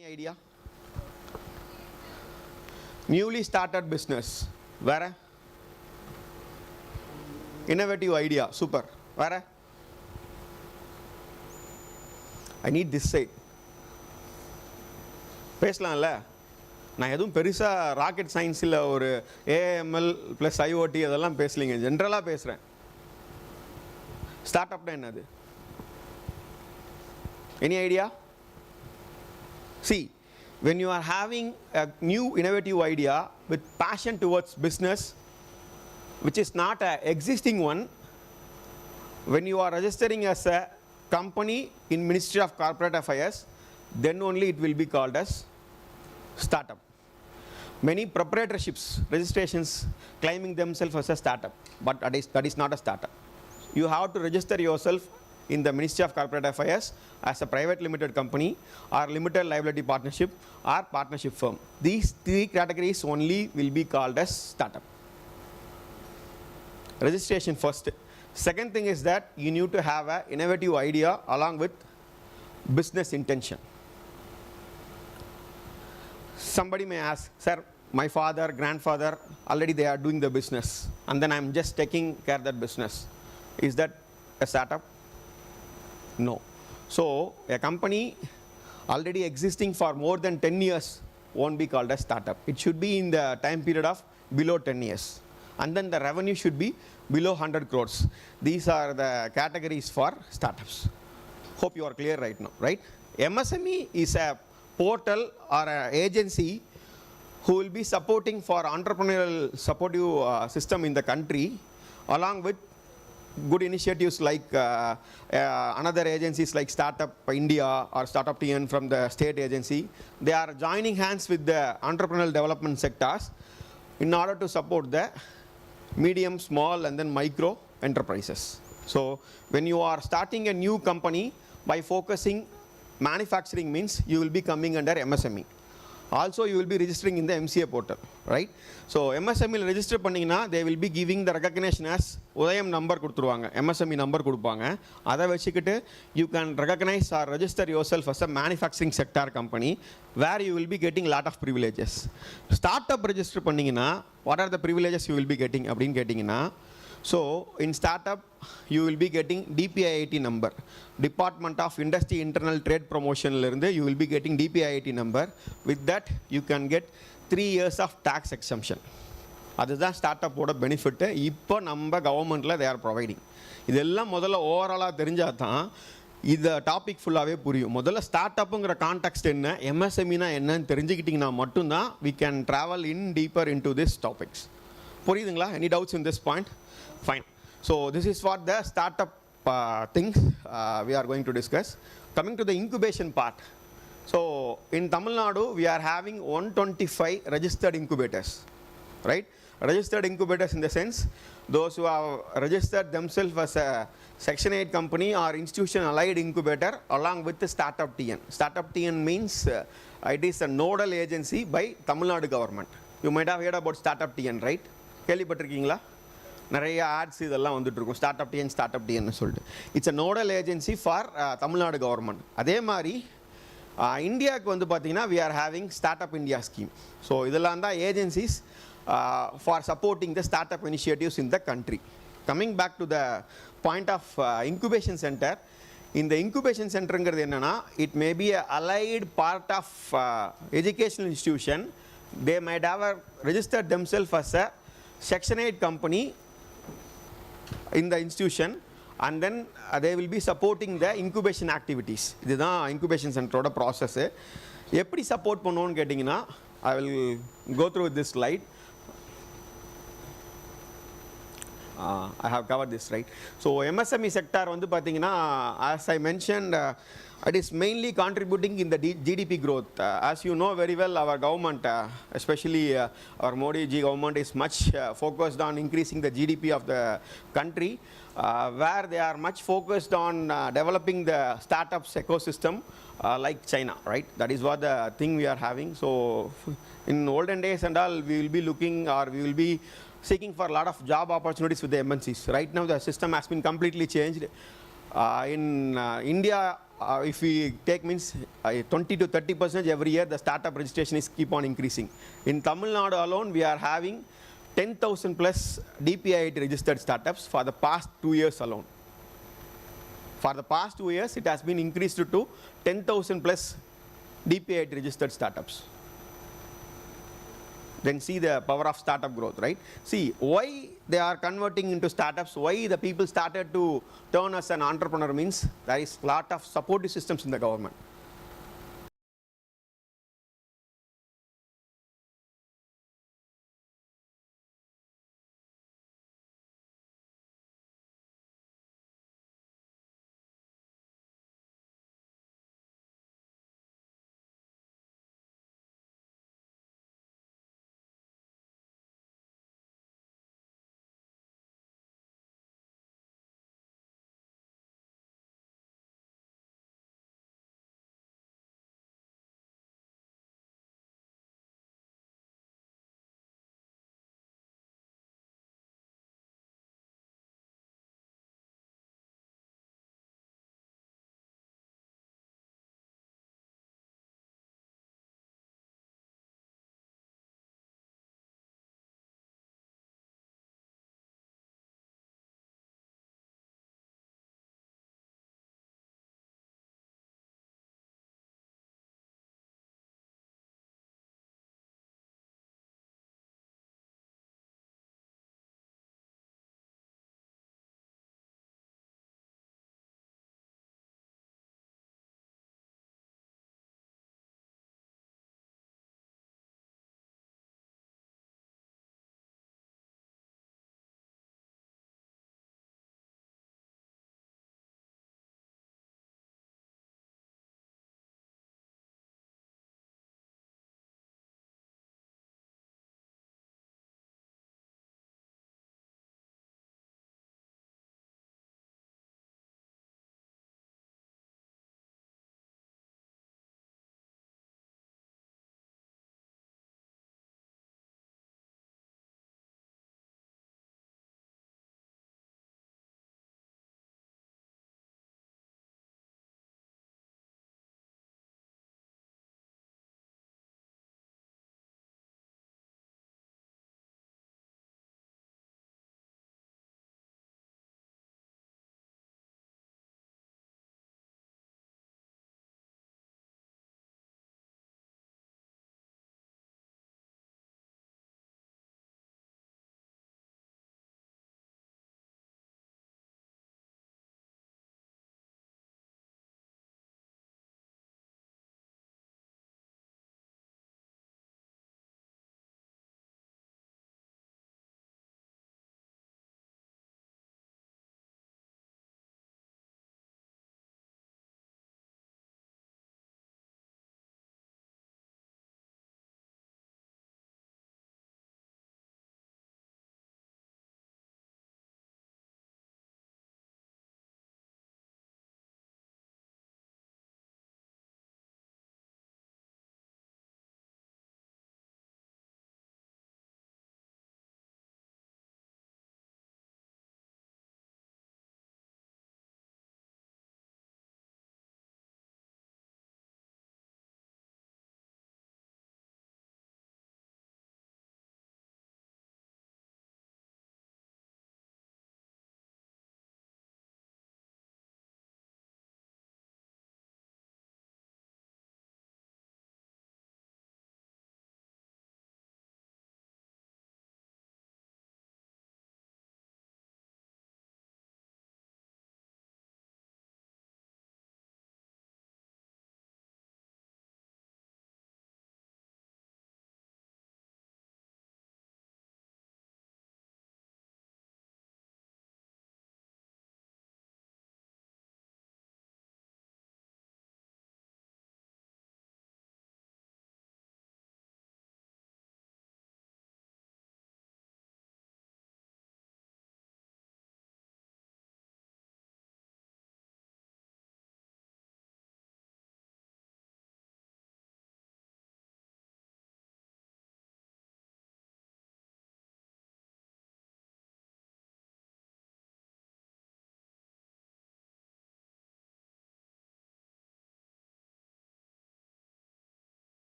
Any idea? Newly started business. Where? Innovative idea. Super. Where? I need this side. பேசலாம்ல, நான் எதுவும் பெருசாக rocket சயின்ஸில் ஒரு AML plus IoT அதெல்லாம் பேசலைங்க, ஜென்ரலாக பேசுகிறேன். Start அப்னா என்னது? Any idea? See, when you are having a new innovative idea with passion towards business, which is not an existing one, when you are registering as a company in Ministry of Corporate Affairs, then only it will be called as startup. Many proprietorships, registrations claiming themselves as a startup, but that is not a startup. You have to register yourself in the Ministry of Corporate Affairs as a private limited company or limited liability partnership or partnership firm. These three categories only will be called as startup. Registration first. Second thing is that you need to have an innovative idea along with business intention. Somebody may ask, sir, my father, grandfather, already they are doing the business and then I'm just taking care of that business. Is that a startup? No. So a company already existing for more than 10 years won't be called a startup. It should be in the time period of below 10 years. And then the revenue should be below 100 crores. These are the categories for startups. Hope you are clear right now, right? MSME is a portal or an agency who will be supporting for entrepreneurial supportive system in the country, along with good initiatives like another agencies like Startup India or Startup TN from the state agency. They are joining hands with the entrepreneurial development sectors in order to support the medium, small and then micro enterprises. So when you are starting a new company, by focusing manufacturing means you will be coming under MSME. Also you will be registering in the MCA portal, right? So MSME ல register பண்ணீங்கன்னா they will be giving the recognition as உதயம் number கொடுத்துருவாங்க, MSME number கொடுப்பாங்க. அதை வச்சுக்கிட்டு you can recognize or register yourself as a manufacturing sector company where you will be getting lot of privileges. Startup register பண்ணீங்கன்னா what are the privileges you will be getting அப்படின்னு கேட்டிங்கன்னா, so in startup you will be getting DPIIT number, Department of Industry Internal Trade Promotion ல இருந்து you will be getting DPIIT number. With that you can get 3 years of tax exemption. அதுதான் start ஓட benefit. இப்போ நம்ம கவர்மெண்ட்டில் they are providing. இதெல்லாம் முதல்ல ஓவராலாக தெரிஞ்சால் தான் இந்த டாபிக் ஃபுல்லாகவே புரியும். முதல்ல ஸ்டார்ட் அப்புங்கிற கான்டெக்ட் என்ன, எம்எஸ்எம்இனா என்னன்னு தெரிஞ்சுக்கிட்டிங்கன்னா மட்டும்தான் we can travel in deeper into this topics. புரியுதுங்களா? Any doubts in this point? Fine. So this is what the startup things we are going to discuss. Coming to the incubation part. So in Tamil Nadu we are having 125 registered incubators, right? Registered incubators in the sense those who have registered themselves as a Section 8 company or institution allied incubator along with the Startup TN. Startup TN means it is a nodal agency by Tamil Nadu government. You might have heard about Startup TN, right? கேள்விப்பட்டிருக்கீங்களா? நிறைய ads இதெல்லாம் வந்துட்டு இருக்கும், startup TN சொல்லிட்டு. It's a nodal agency for Tamil Nadu government. அதே மாதிரி இந்தியாவுக்கு வந்து பார்த்தீங்கன்னா we are having startup India scheme. So இதெல்லாம் தான் agencies for supporting the startup initiatives in the country. Coming back to the point of incubation centre. இந்த incubation சென்டருங்கிறது என்னென்னா, it may be a allied part of educational institution. They might have registered themselves as a Section 8 company in the institution and then they will be supporting the incubation activities. இதுதான் incubation centரோட process. எப்படி support பண்ணுவோன்னு கேட்டிங்கன்னா, I will go through this slide. I have covered this, right? So MSME sector வந்து பார்த்தீங்கன்னா, as I mentioned, it is mainly contributing in the GDP growth. As you know very well, our government, especially our Modi ji government, is much focused on increasing the GDP of the country, where they are much focused on developing the startups ecosystem like China, right? That is what the thing we are having. So in olden days and all, we will be looking or we will be seeking for a lot of job opportunities with the MNCs. Right now the system has been completely changed. In India if we take means 20 to 30% every year, the startup registration is keep on increasing. In Tamil Nadu alone, we are having 10,000 plus DPIIT registered startups for the past 2 years alone. For the past 2 years, it has been increased to 10,000 plus DPIIT registered startups. Then see the power of startup growth, right? See why they are converting into startups, why the people started to turn as an entrepreneur means there is a lot of supportive systems in the government.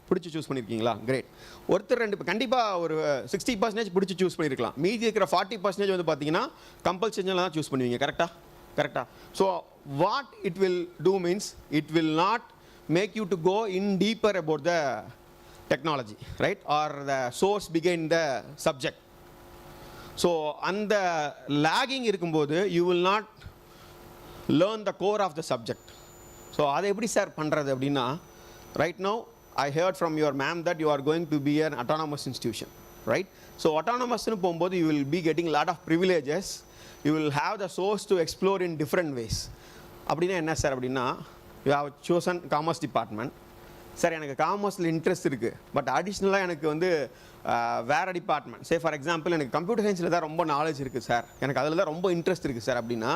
பிடிச்சி choose பண்ணியிருக்கீங்களா? Great. ஒருத்தர் ரெண்டு கண்டிப்பாக ஒரு 60% பிடிச்சி choose பண்ணியிருக்கலாம். மீதி இருக்கிற 40% வந்து பார்த்தீங்கன்னா கம்பல்சரியில் தான் சூஸ் பண்ணுவீங்க. கரெக்டாக. So what it will do means it will not make you to go in deeper about the technology, right, are the source பிகைன் த சப்ஜெக்ட். ஸோ அந்த லேகிங் இருக்கும்போது you will not learn the core of the subject. So அதை எப்படி sir பண்ணுறது அப்படின்னா, right now I heard from your ma'am that you are going to be an autonomous institution, right? So autonomous nu pogumbodhu you will be getting a lot of privileges. You will have the source to explore in different ways. Appadina enna sir appadina, you have chosen commerce department. Sir enakku commerce la interest irukku, but additional ah enakku vandu vera department, say for example enakku computer science la da romba knowledge irukku sir, enakku adula da romba interest irukku sir appadina,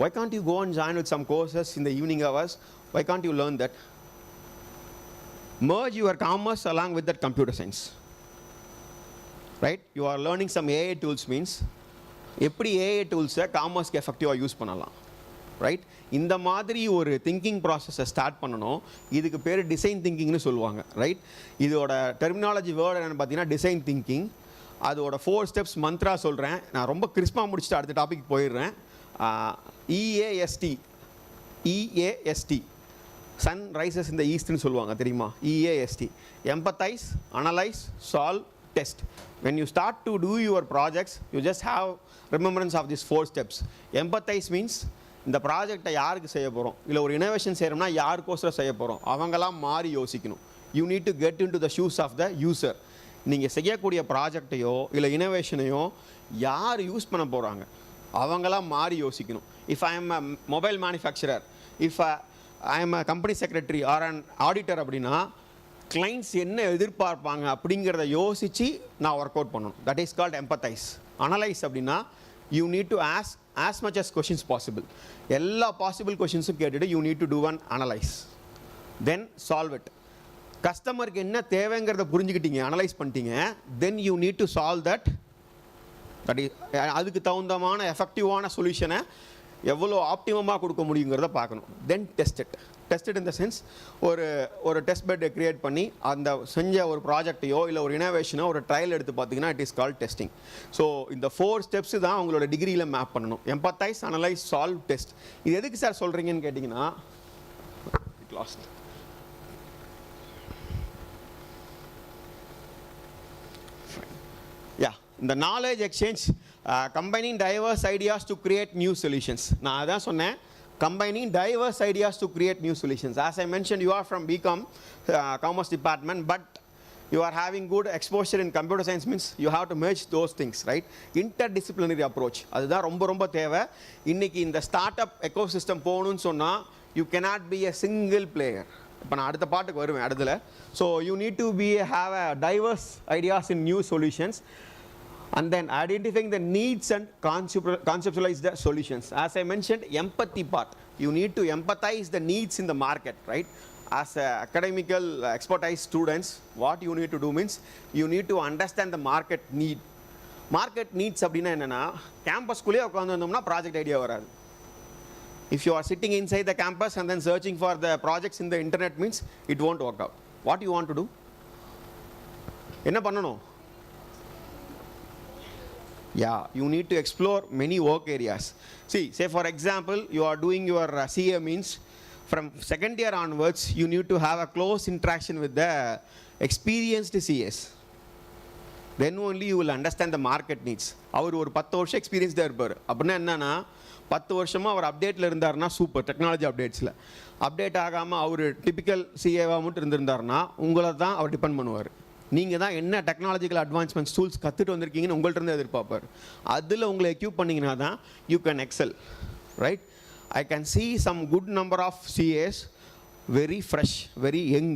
why can't you go and join with some courses in the evening hours? Why can't you learn that? Merge your commerce along with that computer science, right? You are learning some AI tools means எப்படி AI tools காமர்ஸ்க்கு எஃபெக்டிவாக use பண்ணலாம், right? இந்த மாதிரி ஒரு thinking ப்ராசஸை start பண்ணணும். இதுக்கு பேர் டிசைன் திங்கிங்னு சொல்லுவாங்க, ரைட்? இதோட டெர்மினாலஜி வேர்டு என்னென்னு பார்த்தீங்கன்னா டிசைன் திங்கிங். அதோட 4 ஸ்டெப்ஸ் மந்த்ரா சொல்கிறேன். நான் ரொம்ப கிறிஸ்பாக முடிச்சுட்டு அடுத்த டாபிக் போயிடுறேன். EAST, சன் ரைசஸ் இந்த ஈஸ்ட்னு சொல்லுவாங்க, தெரியுமா? EAST, empathise, analyse, solve, test. when you start to do your projects you just have remembrance of these 4 steps. empathize means இந்த ப்ராஜெக்டை யாருக்கு செய்ய போகிறோம், இல்லை ஒரு இனோவேஷன் செய்கிறோம்னா யாருக்கோசரம் செய்ய போகிறோம், அவங்களாம் மாறி யோசிக்கணும். You need to get into the shoes of the user. நீங்கள் செய்யக்கூடிய ப்ராஜெக்டையோ இல்லை இனோவேஷனையோ யார் யூஸ் பண்ண போகிறாங்க, அவங்களாம் மாறி யோசிக்கணும். If I am a mobile manufacturer, if I am a company secretary or an auditor அப்படின்னா கிளைண்ட்ஸ் என்ன எதிர்பார்ப்பாங்க அப்படிங்கிறத யோசித்து நான் ஒர்க் அவுட் பண்ணணும். That is called empathise. Analyse அப்படின்னா you need to ask as much as questions possible. எல்லா possible கொஷின்ஸும் கேட்டுட்டு you need to do an analyse. Then solve it. கஸ்டமருக்கு என்ன தேவைங்கிறத புரிஞ்சுக்கிட்டீங்க, அனலைஸ் பண்ணிட்டீங்க. Then you need to solve that. அதுக்கு தகுந்தமான எஃபெக்டிவான சொல்யூஷனை எவ்வளோ ஆப்டிமமாக கொடுக்க முடியுங்கிறத பார்க்கணும். Then test it. Test in the sense ஒரு டெஸ்ட் பெட்டை க்ரியேட் பண்ணி அந்த செஞ்ச ஒரு ப்ராஜெக்டையோ இல்லை ஒரு இனோவேஷனோ ஒரு ட்ரையல் எடுத்து பார்த்தீங்கன்னா it is called testing. So இந்த 4 ஸ்டெப்ஸு தான் உங்களோட டிகிரியில் மேப் பண்ணணும். Empathise, analyse, solve, test. இது எதுக்கு சார் சொல்கிறீங்கன்னு கேட்டிங்கன்னா, லாஸ்ட் இந்த knowledge exchange, combining divorce ideas to create new solutions. நான் அதான் சொன்னேன், combining diverse ideas to create new solutions. As I mentioned, you are from BCom, Commerce Department, but you are having good exposure in computer science means you have to merge those things, right? Interdisciplinary approach. அதுதான் ரொம்ப ரொம்ப தேவை. இன்னைக்கு இந்த start up ecosystem போகணும்னு சொன்னால் you cannot be a single player. இப்போ நான் அடுத்த பாட்டுக்கு வருவேன் அடுத்துல. So you need to have a diverse ideas in new solutions. And then identifying the needs and conceptualize the solutions. As I mentioned, empathy part. You need to empathize the needs in the market, right? As academical expertise students, what you need to do means you need to understand the market need. Market needs அப்படின்னா என்னன்னா, கேம்பஸ்குள்ளேயே உட்காந்துருந்தோம்னா project idea வராது. If you are sitting inside the campus and then searching for the projects in the internet means it won't work out. What you want to do? என்ன பண்ணணும்? Yeah, you need to explore many work areas. See, say for example, you are doing your CA means from second year onwards, you need to have a close interaction with the experienced CAs. Then only you will understand the market needs. அவர் ஒரு 10 வருஷம் எக்ஸ்பீரியன்ஸ்டாக இருப்பார். அப்படின்னா என்னன்னா 10 வருஷமாக அவர் அப்டேட்டில் இருந்தாருன்னா super, technology அப்டேட்ஸில் update ஆகாமல் அவர் typical சிஏவாக மட்டும் இருந்திருந்தாருன்னா உங்களை தான் அவர் டிபெண்ட் பண்ணுவார். நீங்கள் தான் என்ன டெக்னாலஜிக்கல் அட்வான்ஸ்மெண்ட்ஸ் டூல்ஸ் கற்றுட்டு வந்திருக்கீங்கன்னு உங்கள்கிட்ட இருந்து எதிர்பார்ப்பார். அதில் உங்களை எக்யூப் பண்ணிங்கன்னா தான் you can excel, right? I can see some good number of CAs very fresh, very young,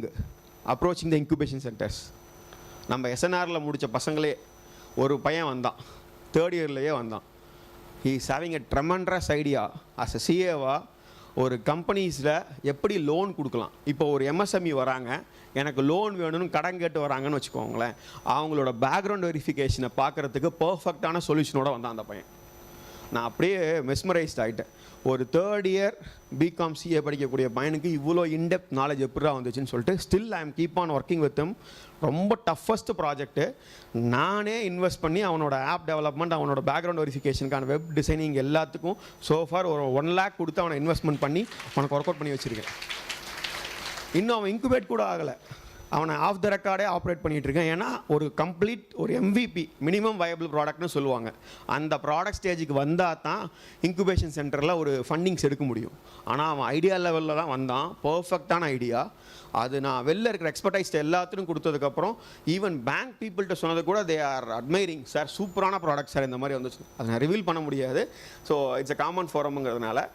approaching the incubation centers. நம்ம SNRல முடித்த பசங்களே ஒரு பையன் வந்தான், 3rd இயர்லேயே வந்தான். he is having a tremendous idea as a CAவா ஒரு கம்பெனிஸில் எப்படி லோன் கொடுக்கலாம். இப்போ ஒரு MSME வராங்க, எனக்கு லோன் வேணும்னு கடன் கேட்டு வராங்கன்னு வச்சுக்கோங்களேன். அவங்களோட பேக்ரவுண்ட் வெரிஃபிகேஷனை பார்க்குறதுக்கு பர்ஃபெக்டான சொல்யூஷனோட வந்தான் அந்த பையன். நான் அப்படியே மெஸ்மரைஸ்ட் ஆகிட்டேன். ஒரு தேர்ட் இயர் பிகாம் சிஏ படிக்கக்கூடிய பையனுக்கு இவ்வளோ இன்டெப்த் நாலேஜ் எப்படா வந்துச்சுன்னு சொல்லிட்டு still I am keep on working with him. ரொம்ப டஃபஸ்ட் ப்ராஜெக்ட்டு. நானே இன்வெஸ்ட் பண்ணி அவனோட ஆப் டெவலப்மெண்ட், அவனோட பேக்ரவுண்ட் வெரிஃபிகேஷனுக்கான வெப் டிசைனிங் எல்லாத்துக்கும் சோஃபார் ஒரு 1 lakh கொடுத்து அவனை இன்வெஸ்ட்மெண்ட் பண்ணி அவனுக்கு ஒர்க் அவுட் பண்ணி வச்சுருக்கேன். இன்னும் அவன் இன்குபேட் கூட ஆகலை. அவனை ஆஃப் த ரெக்கார்டே ஆப்ரேட் பண்ணிகிட்டு இருக்கேன். ஏன்னா ஒரு கம்ப்ளீட் ஒரு MVP மினிமம் வயபிள் ப்ராடக்ட்னு சொல்லுவாங்க. அந்த ப்ராடக்ட் ஸ்டேஜுக்கு வந்தால் தான் இன்குபேஷன் சென்டரில் ஒரு ஃபண்டிங்ஸ் எடுக்க முடியும். ஆனால் அவன் ஐடியா லெவலில் தான் வந்தான். பர்ஃபெக்டான ஐடியா. அது நான் வெளில இருக்கிற எக்ஸ்பர்டைஸ்ட் எல்லாத்துக்கும் கொடுத்ததுக்கப்புறம் ஈவன் பேங்க் பீப்புள்கிட்ட சொன்னது கூட தே ஆர் அட்மைரிங். சார் சூப்பரான ப்ராடக்ட் சார், இந்த மாதிரி வந்துச்சு. அதை நான் ரிவீல் பண்ண முடியாது. ஸோ இட்ஸ் அ காமன் ஃபோரம்ங்கிறதுனால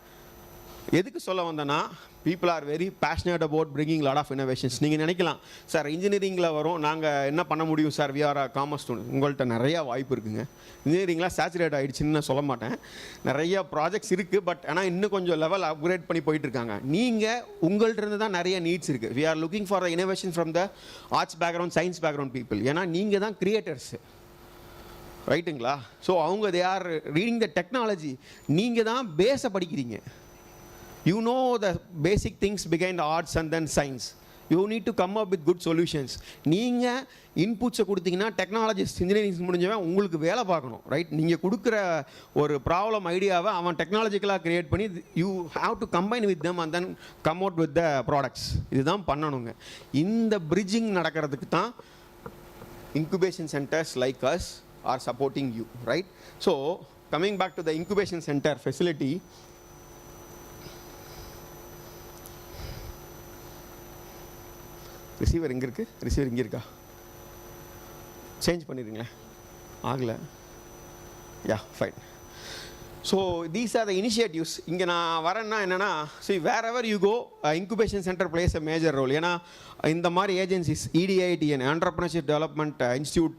எதுக்கு சொல்ல வந்தேன்னா, people are very passionate about bringing lot of innovations. நீங்கள் நினைக்கலாம் சார் இன்ஜினியரிங்கில் வரும், நாங்கள் என்ன பண்ண முடியும் sir, we are a commerce student. உங்கள்கிட்ட நிறையா வாய்ப்பு இருக்குங்க. இன்ஜினியரிங்லாம் சேச்சுரேட் ஆகிடுச்சுன்னு நான் சொல்ல மாட்டேன். நிறைய ப்ராஜெக்ட்ஸ் இருக்குது. பட் ஆனால் இன்னும் கொஞ்சம் லெவல் அப்கிரேட் பண்ணி போயிட்டுருக்காங்க. நீங்கள் உங்கள்கிட்ட இருந்து தான் நிறைய நீட்ஸ் இருக்குது. We are looking for the innovation from the arts background, science background people. ஏன்னா நீங்கள் தான் கிரியேட்டர்ஸு, ரைட்டுங்களா? ஸோ அவங்க they are reading the technology. நீங்கள் தான் பேஸை படிக்கிறீங்க. You know the basic things behind the arts and then science. You need to come up with good solutions. நீங்கள் இன்புட்ஸை கொடுத்தீங்கன்னா டெக்னாலஜிஸ்ட் இன்ஜினியரிங் முடிஞ்சவன் உங்களுக்கு வேலை பார்க்கணும், ரைட்? நீங்கள் கொடுக்குற ஒரு ப்ராப்ளம் ஐடியாவை அவன் டெக்னாலஜிக்கலாக க்ரியேட் பண்ணி you have to combine with them and then come out with the products. இதுதான் பண்ணணுங்க. இந்த பிரிட்ஜிங் நடக்கிறதுக்கு தான் incubation centres like us are supporting you, right? So coming back to the incubation centre facility, receiver எங்கே இருக்குது? Receiver இங்கே இருக்கா? Change பண்ணிடுங்களேன். ஆகலை. Ya fine. So these are the initiatives. இங்கே நான் வரேன்னா என்னென்னா, so wherever you go incubation centre place a major role. ஏன்னா இந்த மாதிரி agencies EDITN entrepreneurship development institute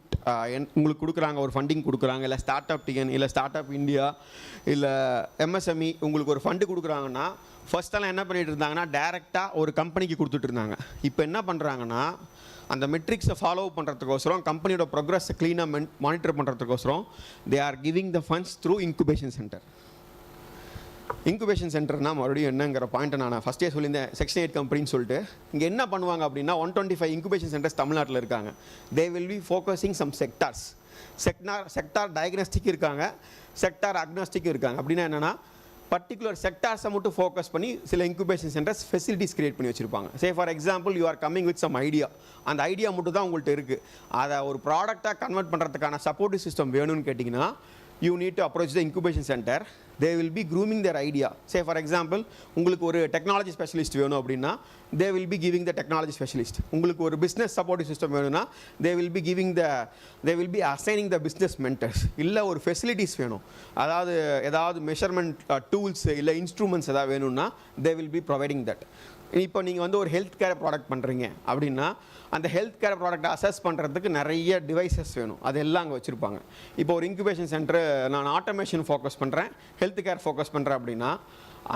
உங்களுக்கு கொடுக்குறாங்க, ஒரு ஃபண்டிங் கொடுக்குறாங்க. இல்லை ஸ்டார்ட் அப் TN, இல்லை ஸ்டார்ட் அப் இந்தியா, இல்லை MSME உங்களுக்கு ஒரு ஃபண்டு கொடுக்குறாங்கன்னா, ஃபர்ஸ்டெல்லாம் என்ன பண்ணிகிட்டு இருந்தாங்கன்னா டேரெக்டாக ஒரு கம்பெனிக்கு கொடுத்துட்டு இருந்தாங்க. இப்போ என்ன பண்ணுறாங்கன்னா, அந்த மெட்ரிக்ஸை ஃபாலோ பண்ணுறதுக்கோசரம், கம்பெனியோட ப்ரோக்ரஸை க்ளீனாக மானிட்டர் பண்ணுறதுக்கோசரம் they are giving the funds through incubation centre. Incubation சென்டர்னால் மறுபடியும் என்னங்கிற பாயிண்ட்டை நான் ஃபஸ்ட்டே சொல்லியிருந்தேன். செக்ஷன் 8 கம்பெனின்னு சொல்லிட்டு இங்கே என்ன பண்ணுவாங்க அப்படின்னா, 125 இன்குபேஷன் சென்டர்ஸ் தமிழ்நாட்டில் இருக்காங்க. They will be focusing some sectors. Sector diagnostic இருக்காங்க, செக்டார் அக்னாஸ்டிக் இருக்காங்க. அப்படின்னா என்னென்னா, பர்டிகுலர் செக்டார்ஸை மட்டும் ஃபோக்கஸ் பண்ணி சில இன்குபேஷன் சென்டர்ஸ் ஃபெசிலிட்டிஸ் கிரியேட் பண்ணி வச்சுருப்பாங்க. Say for example you are coming with some idea. அந்த ஐடியா மட்டும் தான் உங்கள்கிட்ட இருக்குது. அதை ஒரு ப்ராடக்டாக கன்வெர்ட் பண்ணுறதுக்கான சப்போர்ட்டிவ் சிஸ்டம் வேணும்னு கேட்டிங்கன்னா, you need to approach the incubation center. They will be grooming their idea. Say for example, உங்களுக்கு ஒரு டெக்னாலஜி ஸ்பெஷலிஸ்ட் வேணும் அப்படின்னா they will be giving the technology specialist. உங்களுக்கு ஒரு பிஸ்னஸ் சப்போர்ட்டிவ் சிஸ்டம் வேணும்னா they will be assigning the business mentors. இல்லை ஒரு facilities வேணும், அதாவது ஏதாவது மெஷர்மெண்ட் டூல்ஸ் இல்லை இன்ஸ்ட்ருமெண்ட்ஸ் ஏதாவது வேணும்னா they will be providing that. இப்போ நீங்கள் வந்து ஒரு ஹெல்த் கேர் ப்ராடக்ட் பண்ணுறீங்க அப்படின்னா, அந்த ஹெல்த் கேர் ப்ராடக்ட்டை அசஸ் பண்ணுறதுக்கு நிறைய டிவைசஸ் வேணும். அதெல்லாம் அங்கே வச்சுருப்பாங்க. இப்போ ஒரு இன்குபேஷன் சென்டர் நான் ஆட்டோமேஷன் ஃபோக்கஸ் பண்ணுறேன், ஹெல்த் கேர் ஃபோக்கஸ் பண்ணுறேன் அப்படின்னா,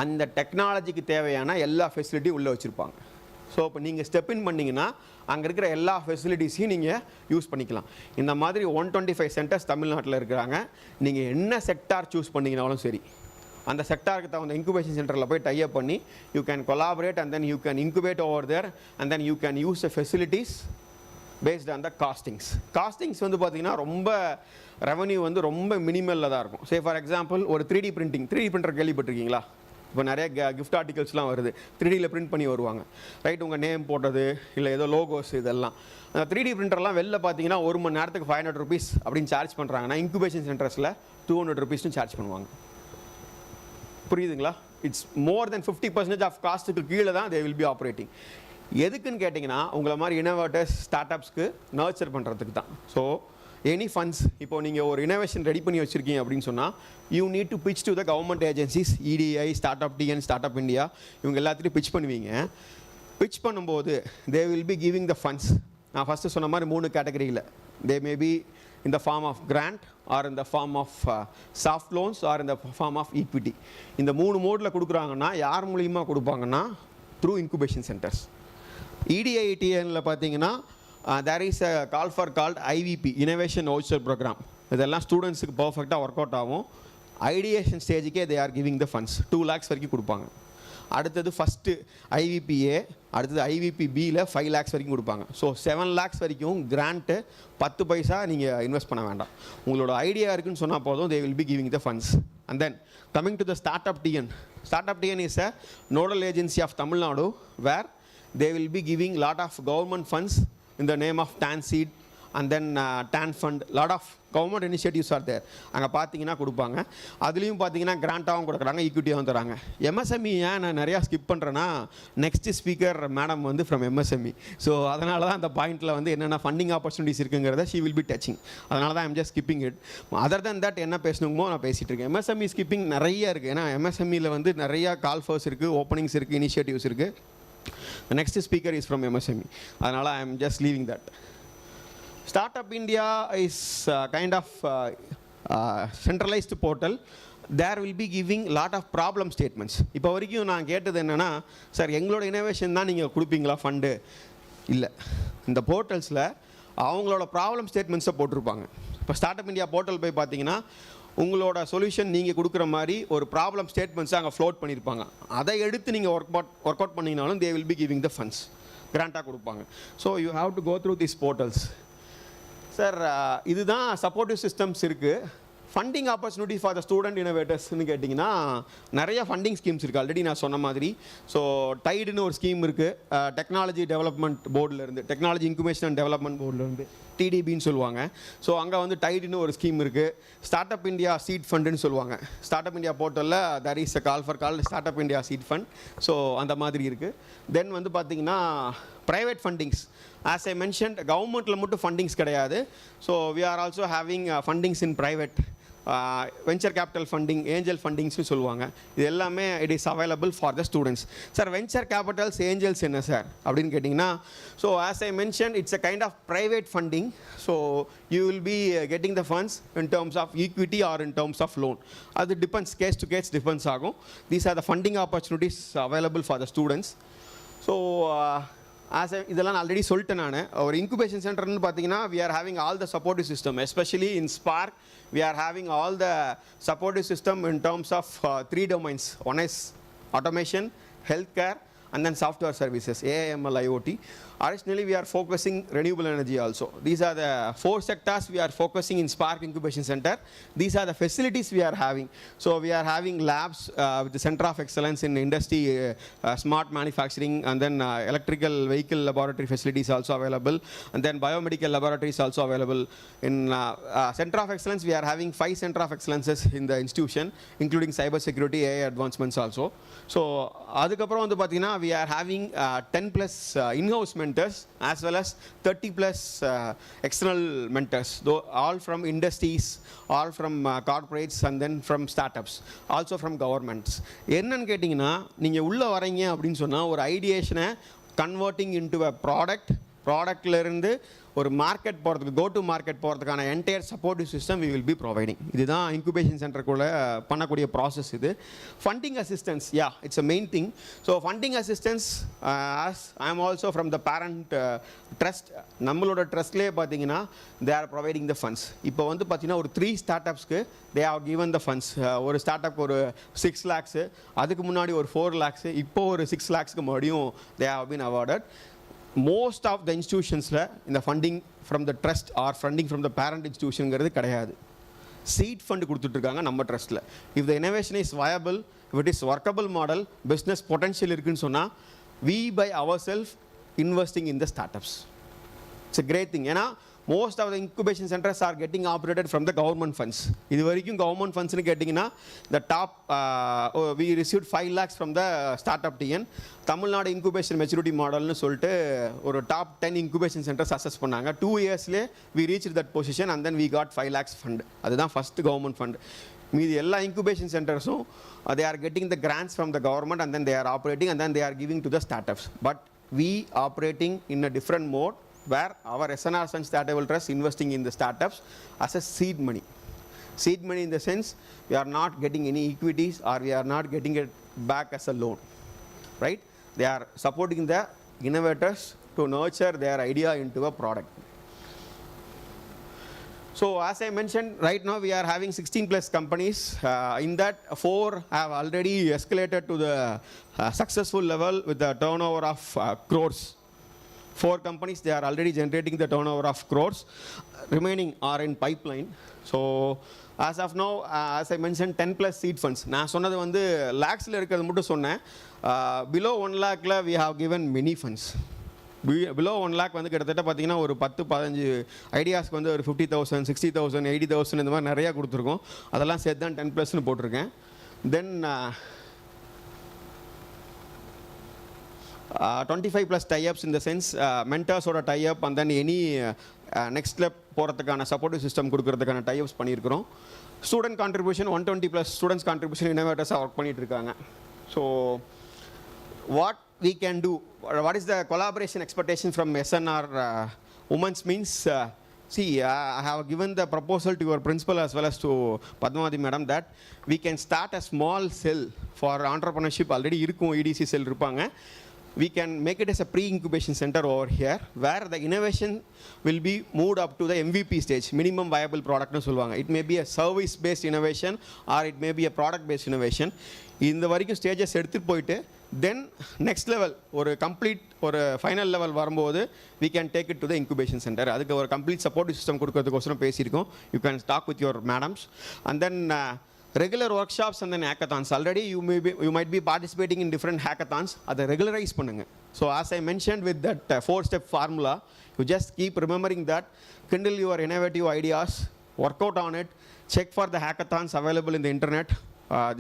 அந்த டெக்னாலஜிக்கு தேவையான எல்லா ஃபெசிலிட்டியும் உள்ளே வச்சுருப்பாங்க. ஸோ இப்போ நீங்கள் ஸ்டெப் இன் பண்ணிங்கன்னா அங்கே இருக்கிற எல்லா ஃபெசிலிட்டிஸையும் நீங்கள் யூஸ் பண்ணிக்கலாம். இந்த மாதிரி 125 சென்டர்ஸ் தமிழ்நாட்டில் இருக்கிறாங்க. நீங்கள் என்ன செக்டார் சூஸ் பண்ணிங்கனாலும் சரி, அந்த செக்டாருக்கு தகுந்த இன்குபேஷன் சென்டரில் போய் டைப் பண்ணி you can collaborate and then you can incubate over there and then you can use the facilities based on the costings வந்து பார்த்திங்கன்னா ரொம்ப ரெவன்யூ வந்து ரொம்ப மினிமலில் தான் இருக்கும். சே ஃபார் எக்ஸாம்பிள் ஒரு 3D பிரிண்டர் கேள்விப்பட்டிருக்கீங்களா? இப்போ நிறைய கிஃப்ட் ஆர்டிகல்ஸ்லாம் வருது, 3Dயில் பிரிண்ட் பண்ணி வருவாங்க, ரைட்? உங்கள் நேம் போட்டது இல்லை ஏதோ லோகோஸ் இதெல்லாம். அந்த 3D பிரிண்டர்லாம் வெளில பார்த்தீங்கன்னா 1 மணி நேரத்துக்கு 500 rupees அப்படின்னு சார்ஜ் பண்ணுறாங்கன்னா, இன்குபேஷன் சென்டர்ஸில் 200 rupeesனு சார்ஜ் பண்ணுவாங்க. புரியுதுங்களா? இட்ஸ் மோர் தென் 50% ஆஃப் காஸ்ட்டுக்கு கீழே தான் தே வில் பி ஆப்ரேட்டிங். எதுக்குன்னு கேட்டிங்கன்னா, உங்களை மாதிரி இனோவேட்டர்ஸ் ஸ்டார்ட் அப்ஸ்க்கு நர்ச்சர் பண்ணுறதுக்கு தான். ஸோ எனி ஃபண்ட்ஸ், இப்போ நீங்கள் ஒரு இனோவேஷன் ரெடி பண்ணி வச்சுருக்கீங்க அப்படின்னு சொன்னால், you need to pitch to the government agencies, EDI, start up TN, start up India, இவங்க எல்லாத்தையும் பிச் பண்ணுவீங்க. பிச் பண்ணும்போது they will be giving the funds. நான் ஃபஸ்ட்டு சொன்ன மாதிரி 3 கேட்டகரியில், they may be in the form of grant or in the form of soft loans or in the form of equity. இந்த 3 மோடில் கொடுக்குறாங்கன்னா யார் மூலியமாக கொடுப்பாங்கன்னா த்ரூ இன்குபேஷன் சென்டர்ஸ். EDITNல பார்த்தீங்கன்னா there is a call for called IVP, Innovation Voucher Program. இதெல்லாம் ஸ்டூடெண்ட்ஸுக்கு பர்ஃபெக்டாக work out ஆகும். ஐடியேஷன் ஸ்டேஜுக்கே they are giving the funds 2 lakhs வரைக்கும் கொடுப்பாங்க. அடுத்தது ஃபஸ்ட்டு IVPA, அடுத்தது IVPBயில் 5 lakhs வரைக்கும் கொடுப்பாங்க. ஸோ 7 lakhs வரைக்கும் கிராண்ட்டு 10 பைசா நீங்கள் இன்வெஸ்ட் பண்ண வேண்டாம். உங்களோட ஐடியா இருக்குன்னு சொன்னால் போதும், தே will be giving the funds. And then coming to the startup TN. Startup TN is a nodal agency of Tamil Nadu where they will be giving lot of government funds in the name of TAN seed and then TAN fund. Lot of government initiatives are there. அங்கே பார்த்தீங்கன்னா கொடுப்பாங்க. அதுலேயும் பார்த்தீங்கன்னா கிராண்டாகவும் கொடுக்குறாங்க, ஈக்விட்டியாகவும் தராங்க. MSME ஏன் நான் நிறையா ஸ்கிப் பண்ணுறேன்னா, நெக்ஸ்ட் ஸ்பீக்கர் மேடம் வந்து ஃப்ரம் MSME. ஸோ அதனால தான் அந்த பாயிண்ட்டில் வந்து என்னென்ன ஃபண்டிங் ஆப்பர்ச்சுனிட்டிஸ் இருக்குங்கிறத ஷி வில் பி டச்சிங். அதனால தான் I'm just skipping it. Other then that என்ன பேசணுமோ நான் பேசிகிட்டு இருக்கேன். MSME ஸ்கிப்பிங் நிறைய இருக்குது. ஏன்னா MSMEயில் வந்து நிறையா கால் ஃபர்ஸ் இருக்குது, ஓப்பனிங்ஸ் இருக்குது, இனிஷியேட்டிவ்ஸ் இருக்குது. Next speaker is from MSME. அதனால் I am just leaving that. Startup India is kind of centralized portal. There will be giving lot of problem statements. இப்போ வரைக்கும் நான் கேட்டது என்னென்னா, சார் எங்களோட இனோவேஷன் தான் நீங்கள் கொடுப்பீங்களா ஃபண்டு? இல்லை, இந்த போர்ட்டல்ஸில் அவங்களோட ப்ராப்ளம் ஸ்டேட்மெண்ட்ஸை போட்டிருப்பாங்க. இப்போ ஸ்டார்ட்அப் இந்தியா போர்ட்டல் போய் பார்த்தீங்கன்னா உங்களோட சொல்யூஷன் நீங்கள் கொடுக்குற மாதிரி ஒரு ப்ராப்ளம் ஸ்டேட்மெண்ட்ஸை அங்கே ஃப்ளோட் பண்ணியிருப்பாங்க. அதை எடுத்து நீங்கள் ஒர்க் அவுட் பண்ணிங்கனாலும் they will be giving the funds, கிராண்டாக கொடுப்பாங்க. So you have to go through this portals. Sir இதுதான் சப்போர்ட்டிவ் சிஸ்டம்ஸ் இருக்குது. Funding opportunity for the student இனோவேட்டர்ஸ்னு கேட்டிங்கன்னா நிறைய ஃபண்டிங் ஸ்கீம்ஸ் இருக்குது. ஆல்ரெடி நான் சொன்ன மாதிரி. ஸோ டைடுன்னு ஒரு ஸ்கீம் இருக்குது, டெக்னாலஜி டெவலப்மெண்ட் போர்டிலேருந்து, டெக்னாலஜி இன்குபேஷன் அண்ட் டெவலப்மெண்ட் போர்டிலேருந்து, TDBன்னு சொல்லுவாங்க. ஸோ அங்கே வந்து டைடுன்னு ஒரு ஸ்கீம் இருக்குது. ஸ்டார்ட் அப் இந்தியா சீட் ஃபண்டுன்னு சொல்லுவாங்க. ஸ்டார்ட் அப் இந்தியா போர்ட்டலில் there is a call for call start up India seed fund. So அந்த மாதிரி இருக்குது. தென் வந்து பார்த்திங்கன்னா private fundings. As I mentioned, கவர்மெண்ட்டில் மட்டும் ஃபண்டிங்ஸ் கிடையாது. So we are also having fundings in private. Venture capital funding, angel ஃபண்டிங்ஸ்னு சொல்லுவாங்க. இது எல்லாமே it is available for the students. Sir venture capitals, angels என்ன சார் அப்படின்னு கேட்டிங்கன்னா, so as I mention it's a kind of private funding. So you will be getting the funds in terms of equity or in terms of loan. அது depends, case to case depends ஆகும். These are the funding opportunities available for the students. So இதெல்லாம் already சொல்லிட்டேன் நான். ஒரு incubation சென்டர்னு பார்த்தீங்கன்னா we are having all the supportive system, especially in Spark. We are having all the supportive system in terms of 3 domains. One is automation, healthcare, and then software services, AI/ML, IoT. Additionally, we are focusing renewable energy also. These are the 4 sectors we are focusing in Spark Incubation Center. These are the facilities we are having. So we are having labs with the Center of Excellence in Industry, Smart Manufacturing, and then electrical vehicle laboratory facilities also available, and then biomedical laboratories also available. In Center of Excellence, we are having 5 Center of Excellences in the institution, including cyber security, AI advancements also. So adukapram vandu pathina we are having 10 plus in-house mentors as well as 30 plus external mentors, though all from industries, all from corporates, and then from startups, also from governments. என்னன்னு கேட்டிங்கன்னா, நீங்கள் உள்ளே வரீங்க அப்படின்னு சொன்னால் ஒரு ஐடியேஷனை converting into அ ப்ராடக்ட்லேருந்து ஒரு market போகிறதுக்கு, கோ டு மார்க்கெட் போகிறதுக்கான entire supportive system we will be providing. இதுதான் இன்குபேஷன் சென்டருக்குள்ளே பண்ணக்கூடிய ப்ராசஸ் இது. Funding assistance, yeah it's a main thing. So funding assistance, as I am also from the parent trust, நம்மளோட ட்ரஸ்ட்லேயே பார்த்தீங்கன்னா they are providing the funds. இப்போ வந்து பார்த்தீங்கன்னா ஒரு 3 ஸ்டார்ட்-அப்ஸ்க்கு they have given the funds. ஒரு ஸ்டார்ட் அப் ஒரு 6 lakhs, அதுக்கு முன்னாடி ஒரு 4 lakhs, இப்போ ஒரு 6 lakhsக்கு மறுபடியும் they have been awarded. Most of the இன்ஸ்டிடியூஷன்ஸில் இந்த funding from the trust or funding from the parent இன்ஸ்டிடியூஷனுங்கிறது கிடையாது. சீட் ஃபண்டு கொடுத்துட்ருக்காங்க நம்ம ட்ரஸ்ட்டில். If the innovation is viable, if it is workable model, business potential இருக்குன்னு சொன்னால் we by ourselves investing in the startups. It's a great thing. ஏன்னா most of the incubation centers are getting operated from the government funds. இது வரைக்கும் government fundsனு கேட்டிங்கன்னா the top we received 5 lakhs from the startup TN. Tamil Nadu incubation maturity மாடல்னு சொல்லிட்டு ஒரு top 10 incubation centres assess பண்ணாங்க. 2 yearsலேயே we reached that position and then we got 5 lakhs fund. அதுதான் first government fund. மீதி எல்லா incubation சென்டர்ஸும் they are getting the grants from the government and then they are operating and then they are giving to the startups. But we operating in a different mode where our SNR Sons Charitable Trust investing in the startups as a seed money. Seed money in the sense we are not getting any equities or we are not getting it back as a loan, right? They are supporting the innovators to nurture their idea into a product. So as I mentioned, right now we are having 16 plus companies. In that, 4 have already escalated to the successful level with the turnover of crores. 4 companies, they are already generating the turnover of crores. Remaining are in pipeline. So as of now, as I mentioned, 10 plus seed funds. நான் சொன்னது வந்து lakhsல இருக்கிறது மட்டும் சொன்னேன். Below 1 lakhல we have given many funds. Below 1 lakh வந்து கிட்டத்தட்ட பார்த்தீங்கன்னா ஒரு 10-15 ஐடியாஸ்க்கு வந்து ஒரு 50,000, 60,000, 80,000 இந்த மாதிரி நிறையா கொடுத்துருக்கோம். அதெல்லாம் சேர்த்து தான் 10 ப்ளஸ்னு போட்டிருக்கேன். Then 25 plus tie-ups in the sense mentors-ஓட tie-up and then any next step போகிறதுக்கான சப்போர்ட்டிவ் சிஸ்டம் கொடுக்கறதுக்கான tie-ups பண்ணியிருக்கிறோம். Student contribution 120 plus students contribution இன்னோவேட்டர்ஸாக ஒர்க் பண்ணிட்டு இருக்காங்க. So what we can do, what is the collaboration expectation from SNR Women's means, see, I have given the proposal to your principal as well as to Padmavati madam that we can start a small cell for entrepreneurship. Already irukkum EDC cell irupanga. We can make it as a pre-incubation center over here where the innovation will be moved up to the MVP stage, minimum viable product nu solvanga. It may be a service based innovation or it may be a product based innovation. இந்த வரைக்கும் stages எடுத்துகிட்டு போயிட்டு then next level ஒரு complete ஒரு final level வரும்போது we can take it to the incubation center. அதுக்கு ஒரு complete supportive system கொடுக்கறதுக்கோசரம் பேசியிருக்கோம். You can talk with your madams and then regular workshops and then hackathons. Already you might be participating in different hackathons. அதை regularize பண்ணுங்க. So as I mentioned with that 4-step formula, you just keep remembering that, kindle your innovative ideas, work out on it, check for the hackathons available in the internet.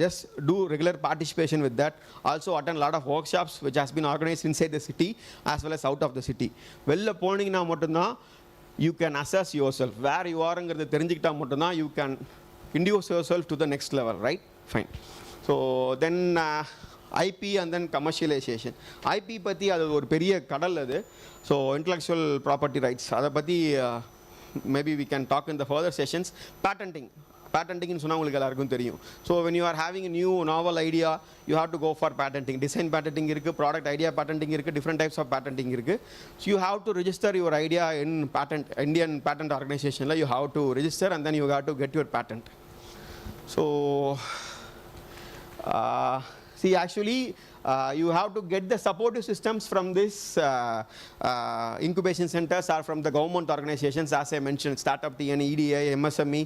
Just do regular participation with that. Also attend a lot of workshops which has been organized inside the city as well as out of the city. வெளில போனீங்கன்னா மட்டும்தான் you can assess yourself. where you are-ங்கிறது தெரிஞ்சுக்கிட்டா மட்டும்தான் you can induce yourself to the next level, right? Fine. So then IP and then commercialization. IP பற்றி அது ஒரு பெரிய கடல் அது. So intellectual property rights, அதை பற்றி maybe we can talk in the further sessions. Patenting. பேட்டன்டிங்னு சொன்னால் உங்களுக்கு எல்லாருக்கும் தெரியும். So when you are having new novel idea you have to go for patenting. Design patenting இருக்குது, ப்ராடக்ட் ஐடியா பேட்டன்டிங் இருக்குது, different types of patenting இருக்குது. So you have to register your idea in patent, Indian patent ஆர்கனைசேஷனில் you have to register and then you have to get your patent. So see, actually you have to get the supportive systems from this incubation centers or from the government organizations. As I mentioned, startup TN, EDA, MSME.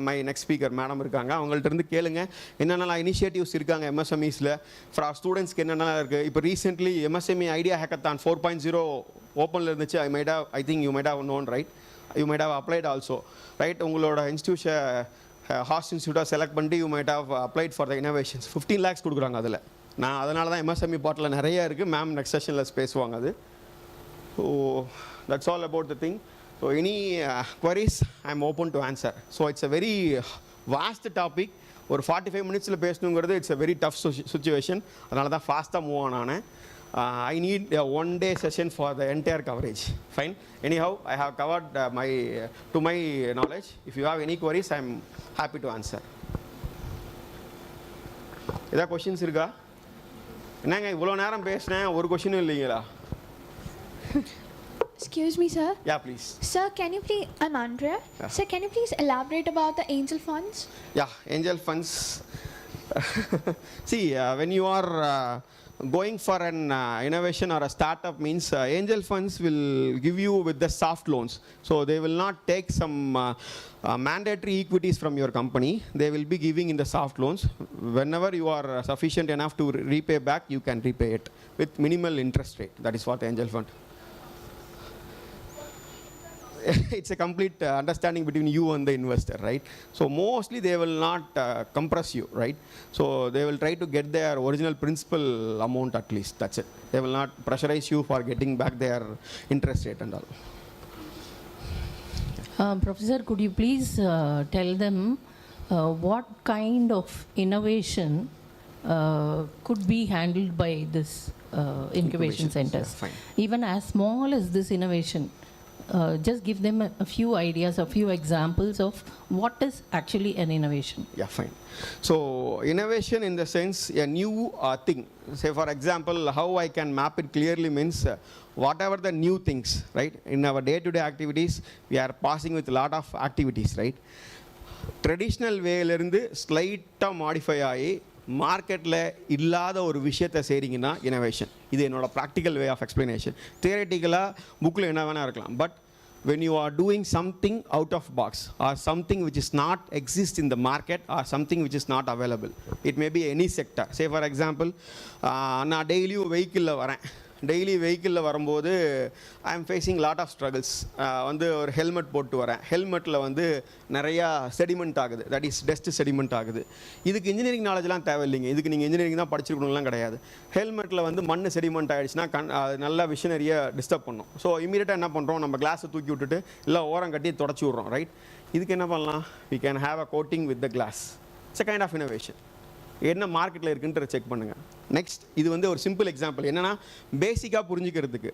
My next speaker madam இருக்காங்க, அவங்கள்ட்ட இருந்து கேளுங்க என்னென்னலாம் initiatives இருக்காங்க MSMEஸ்ல for R ஸ்டூடெண்ட்ஸ்க்கு என்னென்னலாம் இருக்குது. இப்போ ரீசென்ட்லி MSME ஐடியா ஹேக்கத்தான் 4.0 ஓப்பனில் இருந்துச்சு. I think you might have known, right? You might have applied also, right? உங்களோட இன்ஸ்டியூஷன் ஹாஸ்ட் இன்ஸ்டியூட்டாக செலக்ட் பண்ணிட்டு you might have applied for the innovations. 15 lakhs கொடுக்குறாங்க அதில். நான் அதனால தான் MSME போர்ட்டலில் நிறைய இருக்குது. மேம் நெக்ஸ்ட் செஷனில் பேசுவாங்க அது. So that's all about the thing. So any queries I am open to answer. So it's a very vast topic. ஒரு 45 minutes பேசணுங்கிறது it's a very tough situation. அதனால தான் ஃபாஸ்ட்டாக மூவ் ஆனானேன். I need a 1-day session for the entire coverage. Fine. Anyhow, I have covered to my knowledge. If you have any queries, I am happy to answer. Is there questions இருக்கா? என்னங்க இவ்வளோ நேரம் பேசினேன், ஒரு கொஸ்டினும் இல்லைங்களா? Excuse me, sir. Yeah, please. Sir, can you please, I'm Andrea. Yeah. Sir, can you please elaborate about the angel funds? Yeah, angel funds. See, when you are going for an innovation or a startup means angel funds will give you with the soft loans. So they will not take some mandatory equities from your company. They will be giving in the soft loans. Whenever you are sufficient enough to repay back, you can repay it with minimal interest rate. That is what angel fund. It's a complete understanding between you and the investor, right? So mostly they will not compress you, right? So they will try to get their original principal amount at least. That's it. They will not pressurize you for getting back their interest rate and all. Professor, could you please tell them what kind of innovation could be handled by this incubation centers? Yeah, fine. Even as small as this innovation, just give them a few ideas, a few examples of what is actually an innovation. Yeah, fine. So innovation in the sense a new thing. Say for example, how I can map it clearly means whatever the new things, right? In our day-to-day activities, we are passing with a lot of activities, right? Traditional வேலேருந்து ஸ்லைட்டாக modify ஆகி மார்க்கெட்டில் இல்லாத ஒரு விஷயத்தை செய்கிறீங்கன்னா innovation. இது என்னோட ப்ராக்டிக்கல் வே ஆஃப் எக்ஸ்ப்ளனேஷன். தியரட்டிக்கலாக புக்கில் என்ன வேணால் இருக்கலாம், but when you are doing something out of box or something which is not exist in the market or something which is not available, it may be any sector. Say for example, நான் டெய்லியும் வெஹிக்கிளில் வரேன். Daily வெஹிக்கிளில் வரும்போது I am facing lot of struggles. வந்து ஒரு helmet போட்டு வரேன். ஹெல்மெட்டில் வந்து நிறையா செடிமெண்ட் ஆகுது, தட் இஸ் டஸ்ட் செடிமெண்ட் ஆகுது. இதுக்கு இன்ஜினியரிங் நாலேஜ்லாம் தேவையில்லைங்க. இதுக்கு நீங்கள் இன்ஜினியரிங் தான் படிச்சிருக்கணும்லாம் கிடையாது. ஹெல்மெட்டில் வந்து மண் செடிமெண்ட் ஆகிடுச்சுன்னா நல்லா விஷனரியை டிஸ்டர்ப் பண்ணும். ஸோ இமீடியட்டாக என்ன பண்ணுறோம், நம்ம கிளாஸை தூக்கி விட்டுட்டு இல்லை ஓரம் கட்டி தொடச்சி விட்றோம், ரைட்? இதுக்கு என்ன பண்ணலாம், we can have a coating with the glass. It's a kind of innovation. என்ன மார்க்கெட்டில் இருக்குன்ற செக் பண்ணுங்கள். நெக்ஸ்ட், இது வந்து ஒரு சிம்பிள் எக்ஸாம்பிள், என்னென்னா பேசிக்காக புரிஞ்சுக்கிறதுக்கு.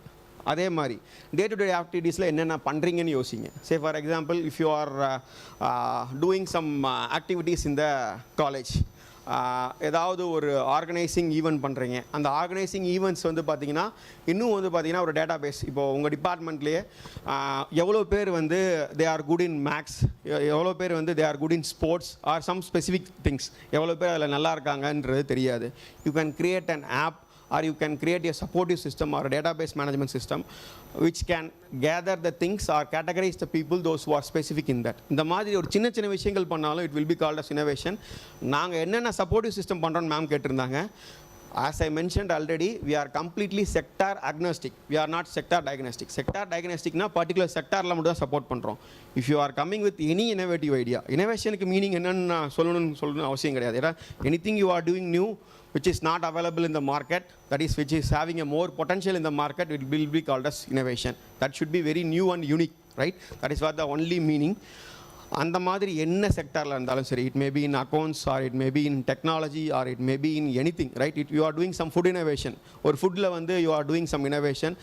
அதே மாதிரி டே டு டே ஆக்டிவிட்டீஸில் என்னென்ன பண்ணுறீங்கன்னு யோசிங்க. Say for example, if you are doing some activities in the college, ஏதாவது ஒரு ஆர்கனைசிங் ஈவெண்ட் பண்ணுறீங்க. அந்த ஆர்கனைசிங் ஈவெண்ட்ஸ் வந்து பார்த்திங்கன்னா இன்னும் வந்து பார்த்திங்கன்னா ஒரு டேட்டா பேஸ். இப்போது உங்கள் டிபார்ட்மெண்ட்லேயே எவ்வளோ பேர் வந்து they are good in maths, எவ்வளோ பேர் வந்து they are good in sports or some specific things, எவ்வளோ பேர் அதில் நல்லா இருக்காங்கன்றது தெரியாது. You can create an app or you can create a supportive system or a database management system which can gather the things or categorize the people those who are specific in that. இந்த மாதிரி ஒரு சின்ன சின்ன விஷயங்கள் பண்ணாலும் it will be called as innovation. நாங்கள் என்னென்ன supportive system பண்ணுறோன்னு மேம் கேட்டிருந்தாங்க. As I mentioned already, we are completely sector agnostic. We are not sector diagnostic. Sector diagnostic na particular sector la மட்டும் தான் சப்போர்ட் பண்ணுறோம். If you are coming with any innovative idea, innovationக்கு meaning என்னன்னு சொல்லணும்னு அவசியம் கிடையாது. ஏன்னா anything you are doing new which is not available in the market, that is which is having a more potential in the market, it will be called as innovation. That should be very new and unique, right? That is what the only meaning. அந்த மாதிரி என்ன செக்டாரில் இருந்தாலும் சரி, it may be in accounts or it may be in technology or it may be in anything, right? You are doing some food innovation. ஒரு ஃபுட்டில் வந்து you are doing some innovation.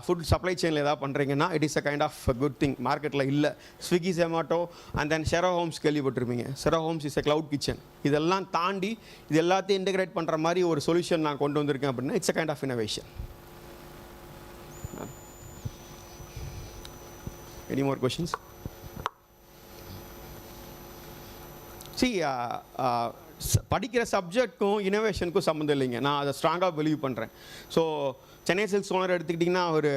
Food supply செயினில் ஏதாவது பண்ணுறீங்கன்னா it is a kind of good thing. மார்க்கெட்டில் இல்லை. Swiggy, Zomato and then Shero Homes கேள்விப்பட்டிருப்பீங்க. Shero Homes is a cloud kitchen. இதெல்லாம் தாண்டி இது எல்லாத்தையும் இன்டெகிரேட் பண்ணுற மாதிரி ஒரு சொல்யூஷன் நான் கொண்டு வந்திருக்கேன் அப்படின்னா it's a kind of innovation. Any more questions? படிக்கிற சப்ஜெக்ட்க்கும் இனோவேஷனுக்கும் சம்மந்தம் இல்லைங்க. நான் அதை ஸ்ட்ராங்காக பிலீவ் பண்ணுறேன். ஸோ சென்னை சில்க்ஸ் ஓனர் எடுத்துக்கிட்டிங்கன்னா அவர்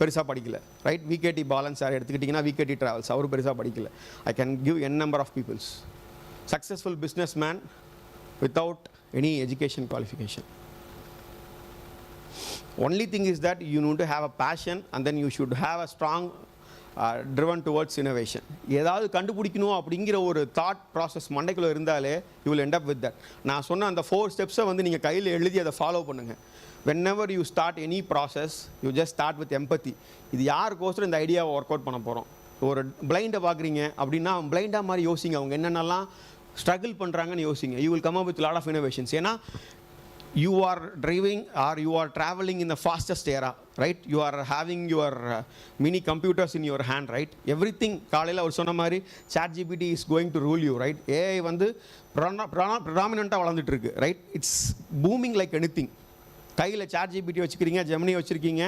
பெருசாக படிக்கல, ரைட்? விகேடி பாலன் சார் எடுத்துக்கிட்டிங்கன்னா விகேடி ட்ராவல்ஸ், அவர் பெருசாக படிக்கல. I can give n number of peoples. Successful business man without any education qualification. Only thing is that you need to have a passion and then you should have a strong driven towards innovation. ஏதாவது கண்டுபிடிக்கணும் அப்படிங்கிற ஒரு thought process மண்டைக்குள்ளே இருந்தாலே you will end up with that. நான் சொன்ன அந்த 4 ஸ்டெப்ஸை வந்து நீங்கள் கையில் எழுதி அதை ஃபாலோ பண்ணுங்கள். whenever you start any process, you just start with empathy. இது யாருக்கோசரம் இந்த ஐடியாவை ஒர்க் அவுட் பண்ண போகிறோம். ஒரு பிளைண்டை பார்க்குறீங்க அப்படின்னா பிளைண்டாக மாதிரி யோசிங்க. அவங்க என்னென்னலாம் ஸ்ட்ரகிள் பண்ணுறாங்கன்னு யோசிங்க. you will come up with a lot of innovations. ஏன்னா you are driving or you are traveling in the fastest era, right? You are having your mini computers in your hand, right? Everything காலையில் அவர் சொன்ன மாதிரி ChatGPT is going to rule you, right? AI வந்து ப்ரடாமினண்ட்டாக வளர்ந்துட்டு இருக்கு, right? It's booming like anything. கையில் ChatGPT வச்சுக்கிறீங்க, ஜெமினி வச்சுருக்கீங்க,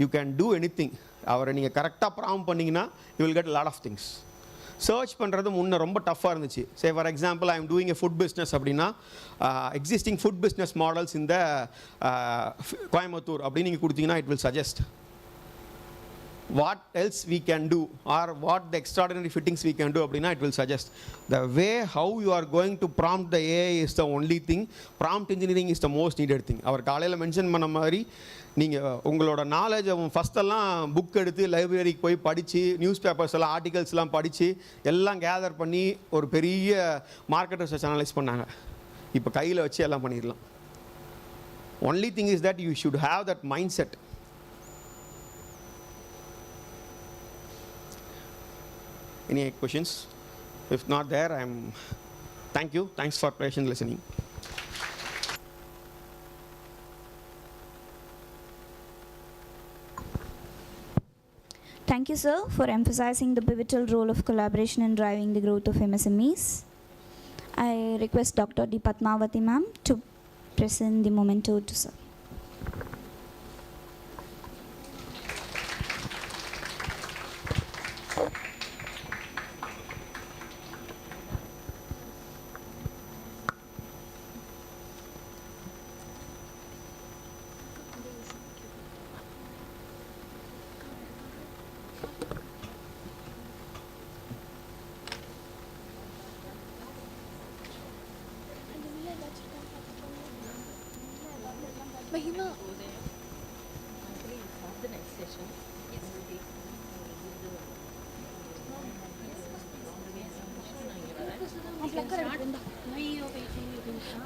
you can do anything. அவரை நீங்கள் கரெக்டாக ப்ராம்ப்ட் பண்ணிங்கன்னா you will get lot of things. Search பண்ணுறது முன்னே ரொம்ப டஃப்பாக இருந்துச்சு. Say for example, I am doing a food business அப்படின்னா எக்ஸிஸ்டிங் ஃபுட் பிஸ்னஸ் மாடல்ஸ் இந்த கோயம்புத்தூர் அப்படின்னு நீங்கள் கொடுத்தீங்கன்னா it will suggest what else we can do or what the extraordinary fittings we can do அப்படின்னா it will suggest. The way how you are going to prompt the AI is the only thing. Prompt engineering is the most needed thing. அவர் காலையில் mention பண்ண மாதிரி நீங்கள் உங்களோட knowledge ஃபஸ்ட்டெல்லாம் book எடுத்து லைப்ரரிக்கு போய் படித்து நியூஸ் பேப்பர்ஸ் எல்லாம் ஆர்டிகல்ஸ்லாம் படித்து எல்லாம் கேதர் பண்ணி ஒரு பெரிய மார்க்கெட் ரிசர்ச் அனலைஸ் பண்ணாங்க. இப்போ கையில் வச்சு எல்லாம் பண்ணிடலாம். Only thing is that you should have that mind set. Any questions? If not there, thank you. Thanks for patient listening. Thank you, sir, for emphasizing the pivotal role of collaboration in driving the growth of MSMEs. I request Dr. D. Padmavati ma'am to present the memento to sir.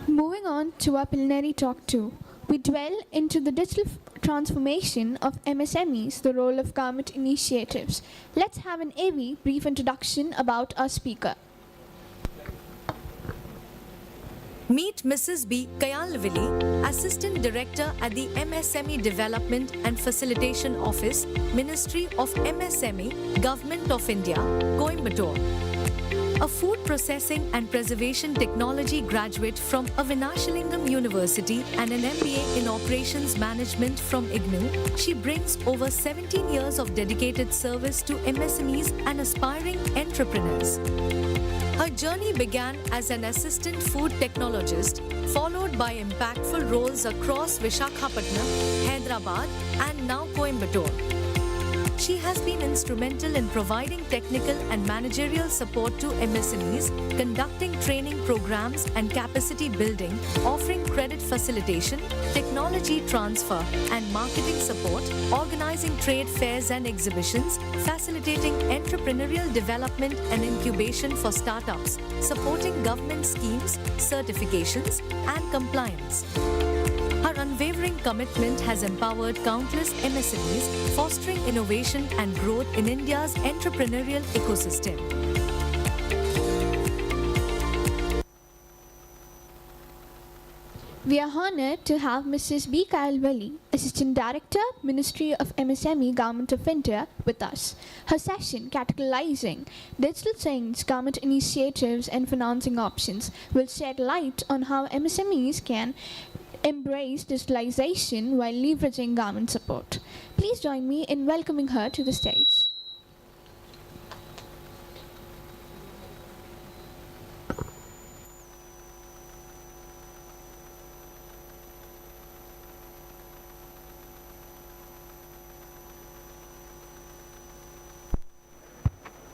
Moving on to our plenary talk 2, we dwell into the digital transformation of MSMEs, the role of government initiatives. Let's have an AV brief introduction about our speaker. Meet Mrs. B. Kayalvili, Assistant Director at the MSME Development and Facilitation Office, Ministry of MSME, Government of India, Coimbatore. A food processing and preservation technology graduate from Avinashalingam University and an MBA in operations management from IGNOU, she brings over 17 years of dedicated service to MSMEs and aspiring entrepreneurs. Her journey began as an assistant food technologist, followed by impactful roles across Visakhapatnam, Hyderabad, and now Coimbatore. She has been instrumental in providing technical and managerial support to MSMEs, conducting training programs and capacity building, offering credit facilitation, technology transfer and marketing support, organizing trade fairs and exhibitions, facilitating entrepreneurial development and incubation for startups, supporting government schemes, certifications, and compliance. Her unwavering commitment has empowered countless MSMEs, fostering innovation and growth in India's entrepreneurial ecosystem. We are honored to have Mrs. B. Kayalvili, Assistant Director, Ministry of MSME, Government of India, with us. Her session, Categorizing Digital Change, Government Initiatives and Financing Options, will shed light on how MSMEs can embrace digitalization while leveraging government support. Please join me in welcoming her to the stage.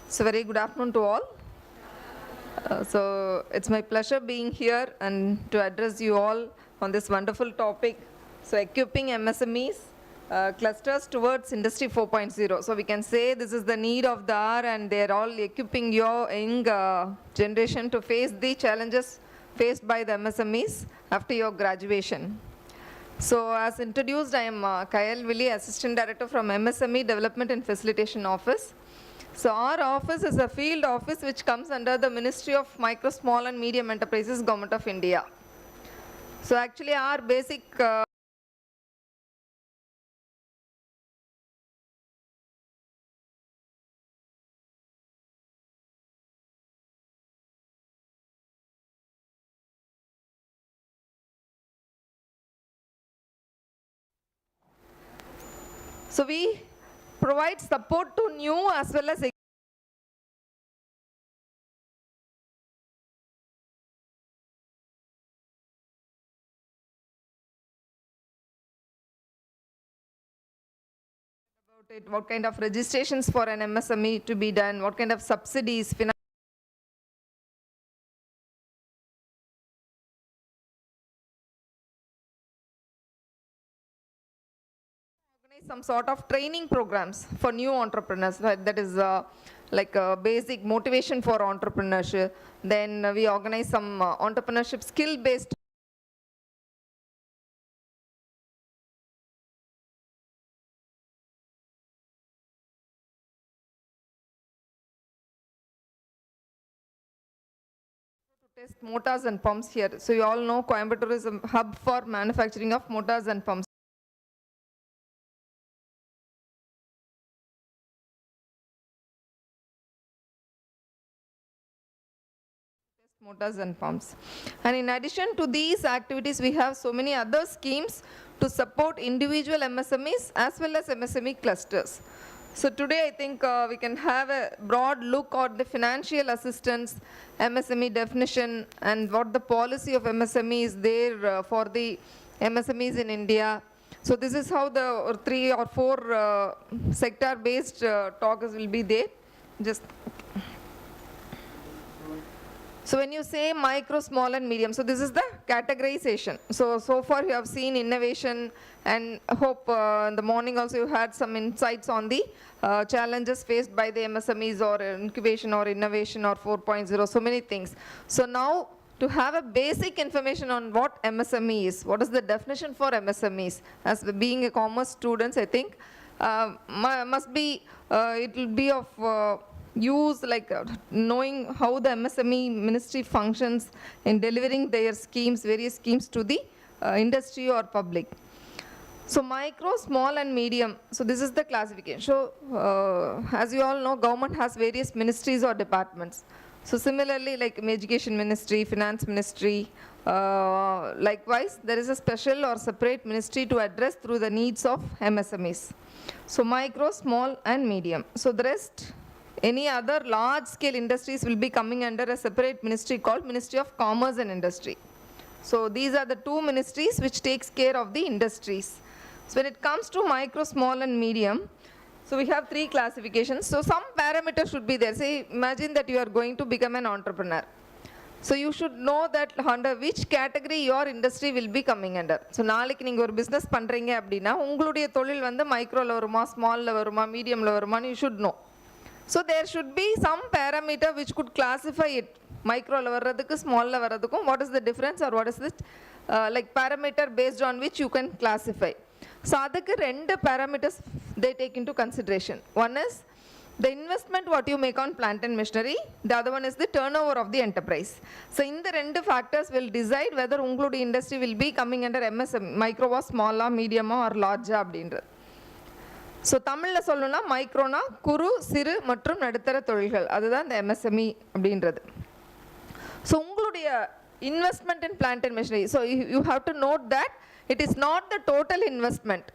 So very good afternoon to all. So it's my pleasure being here and to address you all on this wonderful topic. So equipping MSMEs clusters towards Industry 4.0. So we can say this is the need of the hour, and they're all equipping your young generation to face the challenges faced by the MSMEs after your graduation. So as introduced, I am Kayalvili, Assistant Director from MSME Development and Facilitation Office. So our office is a field office which comes under the Ministry of Micro, Small and Medium Enterprises, Government of India. So actually our basic so we provide support to new as well as what kind of registrations for an MSME to be done, what kind of subsidies, organize some sort of training programs for new entrepreneurs. That is like a basic motivation for entrepreneurship. Then we organize some entrepreneurship skill-based test motors and pumps here. So you all know Coimbatore is a hub for manufacturing of motors and pumps. motors and pumps. And in addition to these activities, we have so many other schemes to support individual MSMEs as well as MSME clusters. So today I think we can have a broad look at the financial assistance, MSME definition, and what the policy of MSME is there for the MSMEs in India. So this is how the 3 or 4 sector-based talks will be there. Just so when you say micro, small and medium, so this is the categorization. So far you have seen innovation, and I hope in the morning also you had some insights on the challenges faced by the MSMEs or incubation or innovation or 4.0, so many things. So now to have a basic information on what MSME is, what is the definition for MSMEs, as being a commerce students, I think must be, it will be of use, like knowing how the MSME ministry functions in delivering their schemes, various schemes to the industry or public. So micro, small and medium, so this is the classification. So as you all know, government has various ministries or departments. So similarly, like education ministry, finance ministry, likewise there is a special or separate ministry to address through the needs of MSMEs. So micro, small and medium. So the rest, any other large scale industries will be coming under a separate ministry called Ministry of Commerce and Industry. So these are the 2 ministries which takes care of the industries. So when it comes to micro, small and medium, so we have 3 classifications. So some parameters should be there. Say, imagine that you are going to become an entrepreneur. So you should know that under which category your industry will be coming under. So நாளைக்கு நீங்க ஒரு business பண்றீங்க அப்படினா உங்களுடைய தொழில் வந்து மைக்ரோல வருமா, ஸ்மால்ல வருமா, மீடியம்ல வருமான்னு you should know. So there should be some parameter which could classify it. Micro la varadhukku, small la varadhukkum, what is the difference, or what is this like parameter based on which you can classify. So adukku 2 parameters they take into consideration. One is the investment what you make on plant and machinery, the other one is the turnover of the enterprise. So in the 2 factors will decide whether ungaludi industry will be coming under MSME, micro or small or medium or large அப்படின்றது. So தமிழில் சொல்லணும்னா மைக்ரோனா குறு, சிறு மற்றும் நடுத்தர தொழில்கள், அதுதான் இந்த MSME அப்படின்றது. ஸோ உங்களுடைய investment in plant and machinery, so you have to note that it is not the total investment.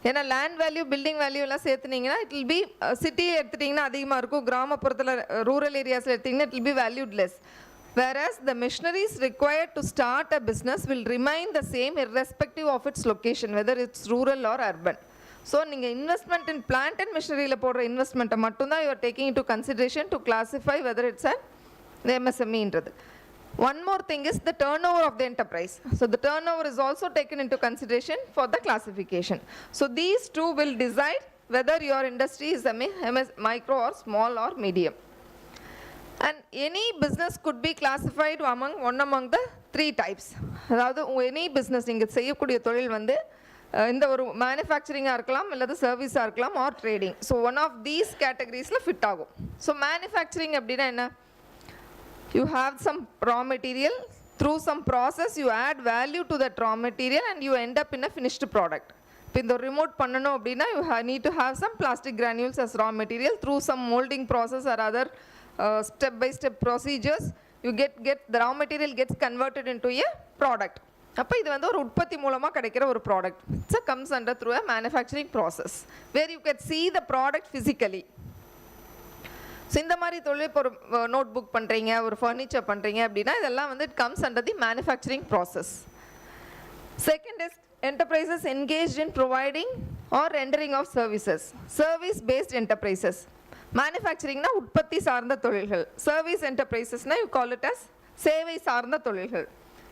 ஏன்னா லேண்ட் வேல்யூ, பில்டிங் வேல்யூ எல்லாம் சேர்த்துனீங்கன்னா இட் வில் பி, சிட்டியில் எடுத்துட்டிங்கன்னா அதிகமாக இருக்கும், கிராமப்புறத்தில் ரூரல் ஏரியாஸில் எடுத்திங்கன்னா it will B valued less. Whereas the machineries required to start a business will remain the same irrespective of its location, whether it's rural or urban. So நீங்கள் investment in plant and மிஷினரியில் போடுற இன்வெஸ்ட்மெண்ட்டை மட்டும்தான் you are taking into consideration to classify whether it's and MSMEன்றது. One more thing is the turnover of the enterprise. So the turnover is also taken into consideration for the classification. So these 2 will decide whether your industry is micro or small or medium. And any business could be classified among the 3 types. அதாவது any business நீங்கள் செய்யக்கூடிய தொழில் வந்து இந்த ஒரு மேனுஃபேக்சரிங்காக இருக்கலாம், அல்லது சர்வீஸாக இருக்கலாம், or trading. So one of these கேட்டகரிஸில் ஃபிட் ஆகும். ஸோ மேனுஃபேக்சரிங் அப்படின்னா என்ன? You have some raw material, through some process you add value to that raw material and you end up in a finished product. இப்போ இந்த remote பண்ணணும் அப்படின்னா you need to have some plastic granules as raw material, through some moulding process or other step by step procedures you get the raw material gets converted into a product. அப்போ இது வந்து ஒரு உற்பத்தி மூலமாக கிடைக்கிற ஒரு product. It's comes under through a manufacturing process where you can see the product physically. So இந்த மாதிரி தொழில், இப்போ ஒரு நோட் புக் பண்ணுறீங்க, ஒரு ஃபர்னிச்சர் பண்ணுறீங்க அப்படின்னா இதெல்லாம் வந்து it comes under the manufacturing process. Second is enterprises engaged in providing or rendering of services, service based enterprises. மேனுஃபேக்சரிங்னா உற்பத்தி சார்ந்த தொழில்கள், சர்வீஸ் என்டர்பிரைசஸ்னால் யூ கால் இட் அஸ் சேவை சார்ந்த தொழில்கள்.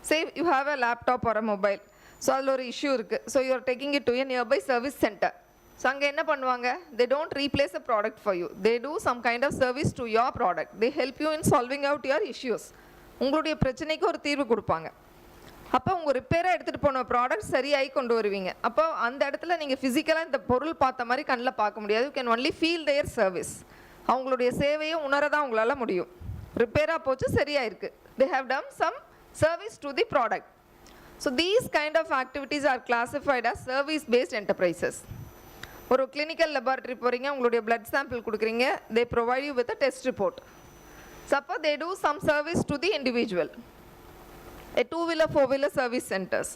Say you have a laptop or a mobile, so அதில் ஒரு இஷ்யூ இருக்குது, so you are taking it to a nearby service centre. So அங்கே என்ன பண்ணுவாங்க? They don't replace a product for you, they do some kind of service to your product, they help you in solving out your issues. உங்களுடைய பிரச்சனைக்கு ஒரு தீர்வு கொடுப்பாங்க. அப்போ உங்கள் ரிப்பேராக எடுத்துகிட்டு போன ப்ராடக்ட் சரியாகி கொண்டு வருவீங்க. அப்போ அந்த இடத்துல நீங்கள் ஃபிசிக்கலாக இந்த பொருள் பார்த்த மாதிரி கண்ணில் பார்க்க முடியாது, you can only feel their service. அவங்களுடைய சேவையை உணரதான் உங்களால் முடியும். ரிப்பேராக போச்சு, சரியாயிருக்கு, they have done some service to the product. So these kind of activities are classified as service based enterprises. ஒரு clinical laboratory போறீங்க, உங்களுடைய blood sample கொடுக்குறீங்க, they provide you with a test report. Suppose they do some service to the individual. A two-wheeler, four-wheeler service centers,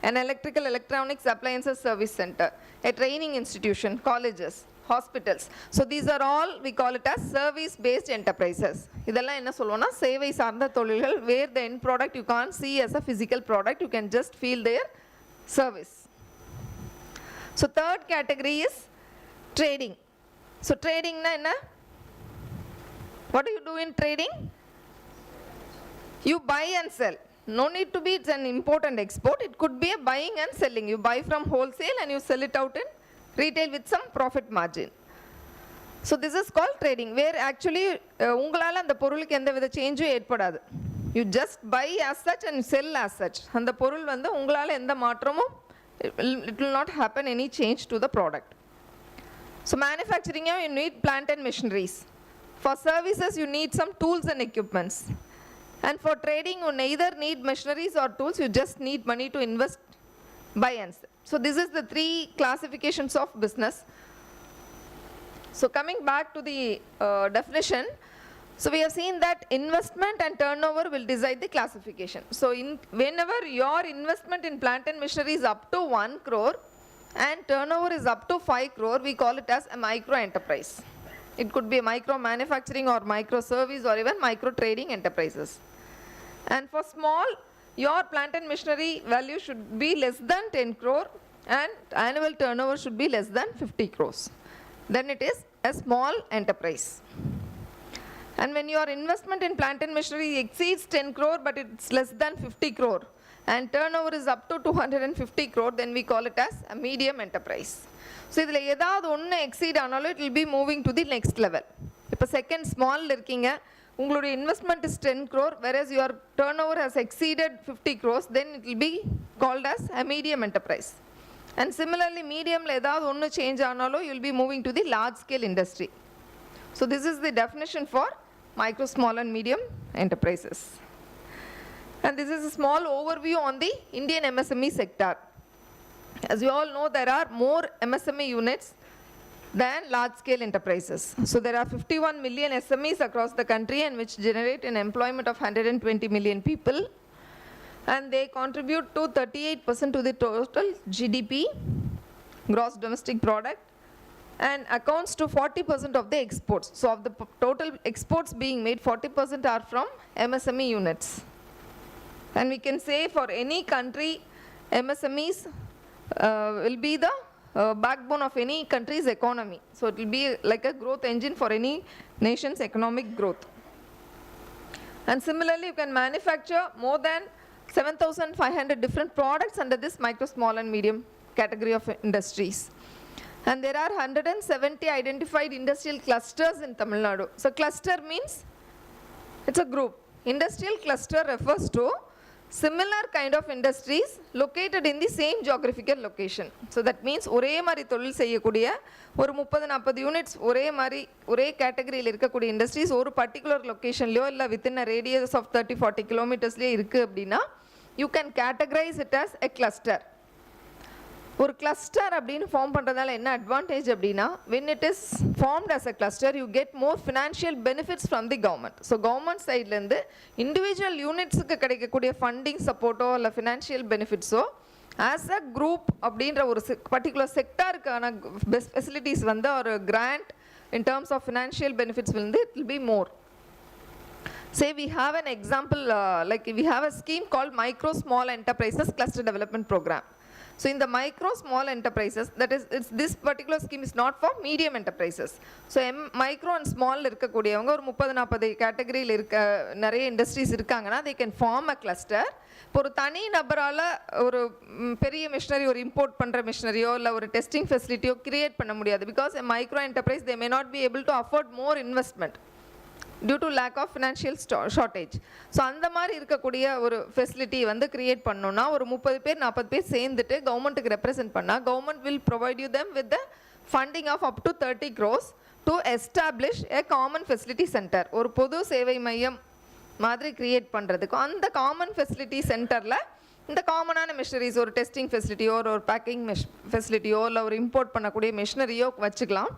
an electrical electronics appliances service center, a training institution, colleges, hospitals. So these are all, we call it as service-based enterprises. இதெல்லாம் என்ன சொல்லுவோம்னா சேவை சார்ந்த தொழில்கள், where the end product you can't see as a physical product, you can just feel their service. So third category is trading. So trading na enna? What do you do in trading? You buy and sell. No need to be it's an import and export. It could be a buying and selling. You buy from wholesale and you sell it out in retail with some profit margin. So this is called trading, where actually உங்களால அந்த பொருளுக்கு எந்த வித சேஞ்சும் ஏற்படாது. You just buy as such and sell as such. அந்த பொருள் வந்து உங்களால எந்த மாற்றமும் it will not happen any change to the product. So manufacturing you need plant and machineries. For services you need some tools and equipments. And for trading you neither need machineries or tools, you just need money to invest, buy and sell. So this is the three classifications of business. So coming back to the definition, so we have seen that investment and turnover will decide the classification. So whenever your investment in plant and machinery is up to 1 crore and turnover is up to 5 crore, we call it as a micro enterprise. It could be a micro manufacturing or micro service or even micro trading enterprises. And for small, your plant and machinery value should be less than 10 crore and annual turnover should be less than 50 crores. Then it is a small enterprise. And when your investment in plant and machinery exceeds 10 crore but it's less than 50 crore and turnover is up to 250 crore, then we call it as a medium enterprise. So இதில் ஏதாவது ஒன்று exceed ஆனாலும் it will be moving to the next level. இப்போ second small இருக்கீங்க, உங்களுடைய investment is 10 crore whereas your turnover has exceeded 50 crores, then it will be called as a medium enterprise. And similarly mediumல ஏதாவது ஒன்று change ஆனாலும் you will be moving to the large scale industry. So this is the definition for micro, small and medium enterprises. And this is a small overview on the Indian MSME sector. As you all know, there are more MSME units than large scale enterprises. So there are 51 million SMEs across the country and which generate an employment of 120 million people. And they contribute to 38% to the total GDP, gross domestic product, and accounts to 40% of the exports. So of the total exports being made, 40% are from MSME units. And we can say for any country, MSMEs will be the backbone of any country's economy. So it will be like a growth engine for any nation's economic growth. And similarly, you can manufacture more than 7,500 different products under this micro, small and medium category of industries. And there are 170 identified industrial clusters in Tamil Nadu. So cluster means it's a group. Industrial cluster refers to similar kind of industries located in the same geographical location. So that means ஒரே மாதிரி தொழில் செய்யக்கூடிய ஒரு 30-40 units ஒரே கேட்டகரியில் இருக்கக்கூடிய industries ஒரு particular லொக்கேஷன்லையோ இல்லை வித்தின் அ ரேடியஸ் ஆஃப் 30-40 கிலோமீட்டர்ஸ்லேயே இருக்குது அப்படின்னா you can categorise it as a cluster. ஒரு கிளஸ்டர் அப்படின்னு ஃபார்ம் பண்ணுறதால என்ன அட்வான்டேஜ் அப்படின்னா when it is formed as a cluster you get more financial benefits from the government. So government சைட்லேருந்து individual யூனிட்ஸுக்கு கிடைக்கக்கூடிய ஃபண்டிங் சப்போர்ட்டோ இல்லை ஃபினான்ஷியல் பெனிஃபிட்ஸோ ஆஸ் அ குரூப் அப்படின்ற ஒரு பர்டிகுலர் செக்டாருக்கான பெஸ்ட் ஃபெசிலிட்டிஸ் வந்து ஒரு grant in terms of financial benefits வந்து it will be more. Say we have an example like we have a scheme called Micro Small Enterprises Cluster Development Program. So in the micro small enterprises, that is this particular scheme is not for medium enterprises. So micro and small இருக்கக்கூடியவங்க ஒரு 30-40 கேட்டகரியில் இருக்க நிறைய industries இருக்காங்கன்னா they can form a cluster. இப்போ ஒரு தனி நபரால் ஒரு பெரிய மிஷினரி ஒரு இம்போர்ட் பண்ணுற மிஷினரியோ இல்லை ஒரு டெஸ்டிங் ஃபெசிலிட்டியோ கிரியேட் பண்ண முடியாது. Because a micro enterprise they may not be able to afford more investment due to lack of financial shortage. So அந்த மாதிரி இருக்கக்கூடிய ஒரு ஃபெசிலிட்டி வந்து கிரியேட் பண்ணோன்னா ஒரு 30 பேர் 40 பேர் சேர்ந்துட்டு கவர்மெண்ட்டுக்கு ரெப்ரசென்ட் பண்ணால் government will provide you them with the funding of up to 30 crores to establish a common facility centre. ஒரு பொது சேவை மையம் மாதிரி கிரியேட் பண்ணுறதுக்கும் அந்த காமன் ஃபெசிலிட்டி சென்டரில் இந்த காமனான மிஷினரிஸ் ஒரு டெஸ்டிங் ஃபெசிலிட்டியோ ஒரு பேக்கிங் ஃபெசிலிட்டியோ இல்லை ஒரு இம்போர்ட் பண்ணக்கூடிய மிஷினரியோ வச்சுக்கலாம்.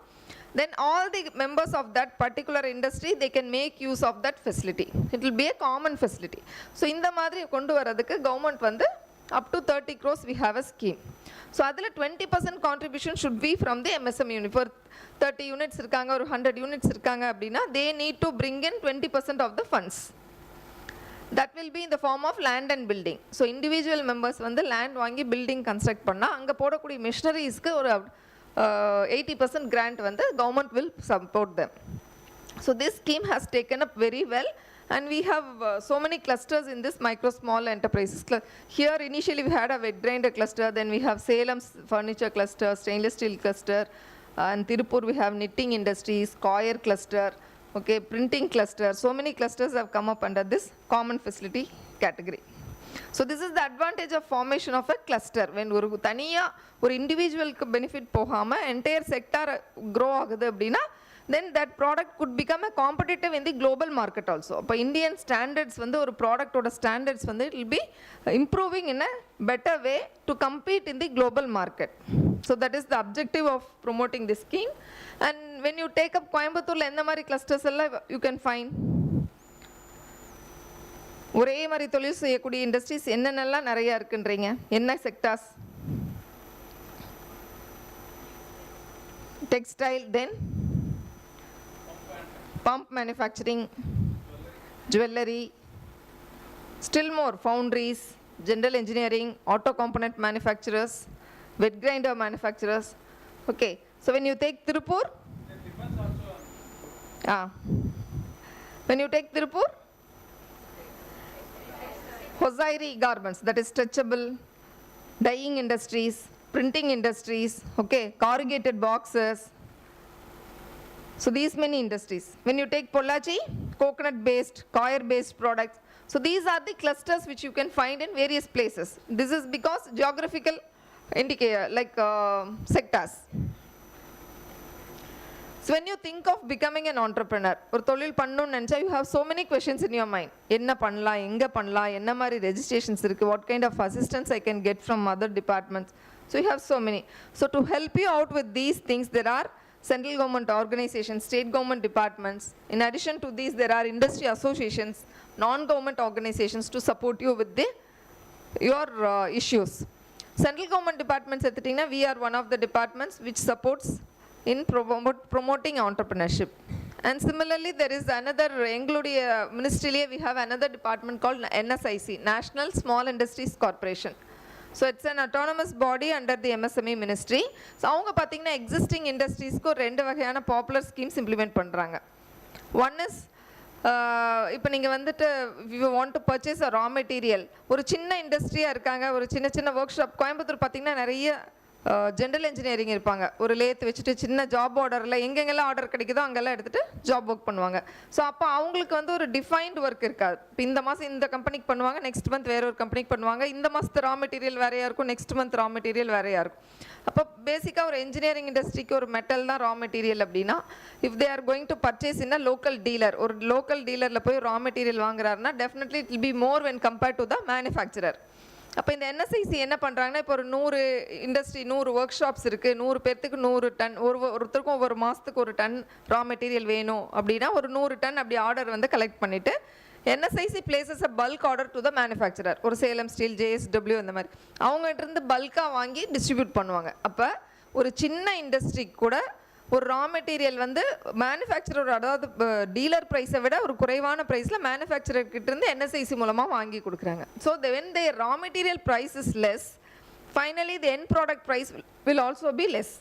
then all the members of that particular industry, they can make use of that facility. It will be a common facility. So இந்த மாதிரி கொண்டு வரதுக்கு government வந்து up to 30 crores we have a scheme. So அதில் 20% contribution should be from the MSME unit. For 30 units இருக்காங்க, ஒரு 100 units இருக்காங்க அப்படின்னா they need to bring in 20% of the funds. That will be in the form of land and building. So individual members வந்து land வாங்கி building construct பண்ணா அங்கே போடக்கூடிய machineries-க்கு ஒரு 80% grant வந்து government will support them. So this scheme has taken up very well, and we have so many clusters in this micro small enterprises. Here initially we had a wet grinder cluster, then we have Salem's furniture cluster, stainless steel cluster, and Tirupur we have knitting industries, coir cluster, okay, printing cluster. So many clusters have come up under this common facility category. So this is the advantage of formation of a cluster. When ஒரு தனியா ஒரு இண்டிவிஜுவலுக்கு benefit போகாம entire sector grow ஆகுது அப்படின்னா then that product could become a competitive in the global market also. அப்போ Indian standards வந்து ஒரு ப்ராடக்டோட standards வந்து it will be improving in a better way to compete in the global market. So that is the objective of promoting this scheme. And when you take up Coimbatore எந்த மாதிரி clusters எல்லாம் you can find ஒரே மாதிரி தொழில் செய்யக்கூடிய industries என்னென்னலாம் நிறையா இருக்குன்றீங்க? என்ன sectors? Textile, then pump manufacturing, jewellery, still more foundries, general engineering, auto component manufacturers, wet grinder manufacturers. Okay, so when you take Tiruppur, when you take Tirupur, hosiery garments, that is stretchable, dyeing industries, printing industries, okay, corrugated boxes. So these many industries. When you take Pollachi, coconut based, coir based products. So these are the clusters which you can find in various places. This is because geographical indicator, like sectors. So when you think of becoming an entrepreneur, ஒரு தொழில் பண்ணணும்னு நினைச்சா you have so many questions in your mind. என்ன பண்ணலாம், எங்க பண்ணலாம், என்ன மாதிரி registrations இருக்கு, what kind of assistance I can get from other departments. So you have so many. So to help you out with these things, there are central government organizations, state government departments. In addition to these, there are industry associations, non-government organizations to support you with your issues. Central government departments, we are one of the departments which supports in promoting entrepreneurship. And similarly, there is another ministry, we have another department called NSIC, National Small Industries Corporation. So it's an autonomous body under the MSME ministry. So avanga pathina existing industries ko rendu vagayana popular schemes implement பண்றாங்க. One is இப்போ நீங்கள் வந்துட்டு you want to purchase a raw material, ஒரு சின்ன இண்டஸ்ட்ரியாக இருக்காங்க, ஒரு சின்ன சின்ன ஒர்க் ஷாப். கோயம்புத்தூர் பார்த்திங்கன்னா நிறைய ஜென்ரல் இன்ஜினியரிங் இருப்பாங்க. ஒரு லேத் வச்சுட்டு சின்ன ஜாப் ஆர்டரில் எங்கெங்கெல்லாம் ஆர்டர் கிடைக்குதோ அங்கெல்லாம் எடுத்துகிட்டு ஜாப் ஒர்க் பண்ணுவாங்க. ஸோ அப்போ அவங்களுக்கு வந்து ஒரு டிஃபைன்டு ஒர்க் இருக்காது. இப்போ இந்த மாதம் இந்த கம்பெனிக்கு பண்ணுவாங்க, நெக்ஸ்ட் மந்த் வேற ஒரு கம்பெனிக்கு பண்ணுவாங்க. இந்த மாதத்து ரா மெட்டீரியல் வேறையாக இருக்கும், நெக்ஸ்ட் மந்த் ரா மெட்டீரியல் வேறையாக இருக்கும். அப்போ பேசிக்காக ஒரு இன்ஜினியரிங் இண்டஸ்ட்ரிக்கு ஒரு மெட்டல் தான் ரா மெட்டீரியல் அப்படின்னா, if they are going to purchase in a local dealer, ஒரு லோக்கல் டீலரில் போய் ரா மெட்டீரியல் வாங்குறாருன்னா definitely it will be more when compared to the manufacturer. அப்போ இந்த NSIC என்ன பண்ணுறாங்கன்னா, இப்போ ஒரு 100 இண்டஸ்ட்ரி 100 ஒர்க் ஷாப்ஸ் இருக்குது, 100 பேர்த்துக்கு 100 டன், ஒருத்தருக்கும் ஒவ்வொரு மாதத்துக்கு ஒரு டன் ரா மெட்டீரியல் வேணும் அப்படின்னா ஒரு 100 டன் அப்படி ஆர்டர் வந்து கலெக்ட் பண்ணிவிட்டு NSIC places a bulk order to the manufacturer. ஒரு சேலம் ஸ்டீல், JSW இந்த மாதிரி அவங்ககிட்ட இருந்து பல்காக வாங்கி டிஸ்ட்ரிபியூட் பண்ணுவாங்க. அப்போ ஒரு சின்ன இண்டஸ்ட்ரிக்கு கூட ஒரு ரா மெட்டீரியல் வந்து மேனுஃபேக்சரர், அதாவது டீலர் ப்ரைஸை விட ஒரு குறைவான ப்ரைஸில் மேனுஃபேக்சரர்கிட்ட இருந்து NSIC மூலமாக வாங்கி கொடுக்குறாங்க. So when the raw material price is less, finally the end product price will also be less.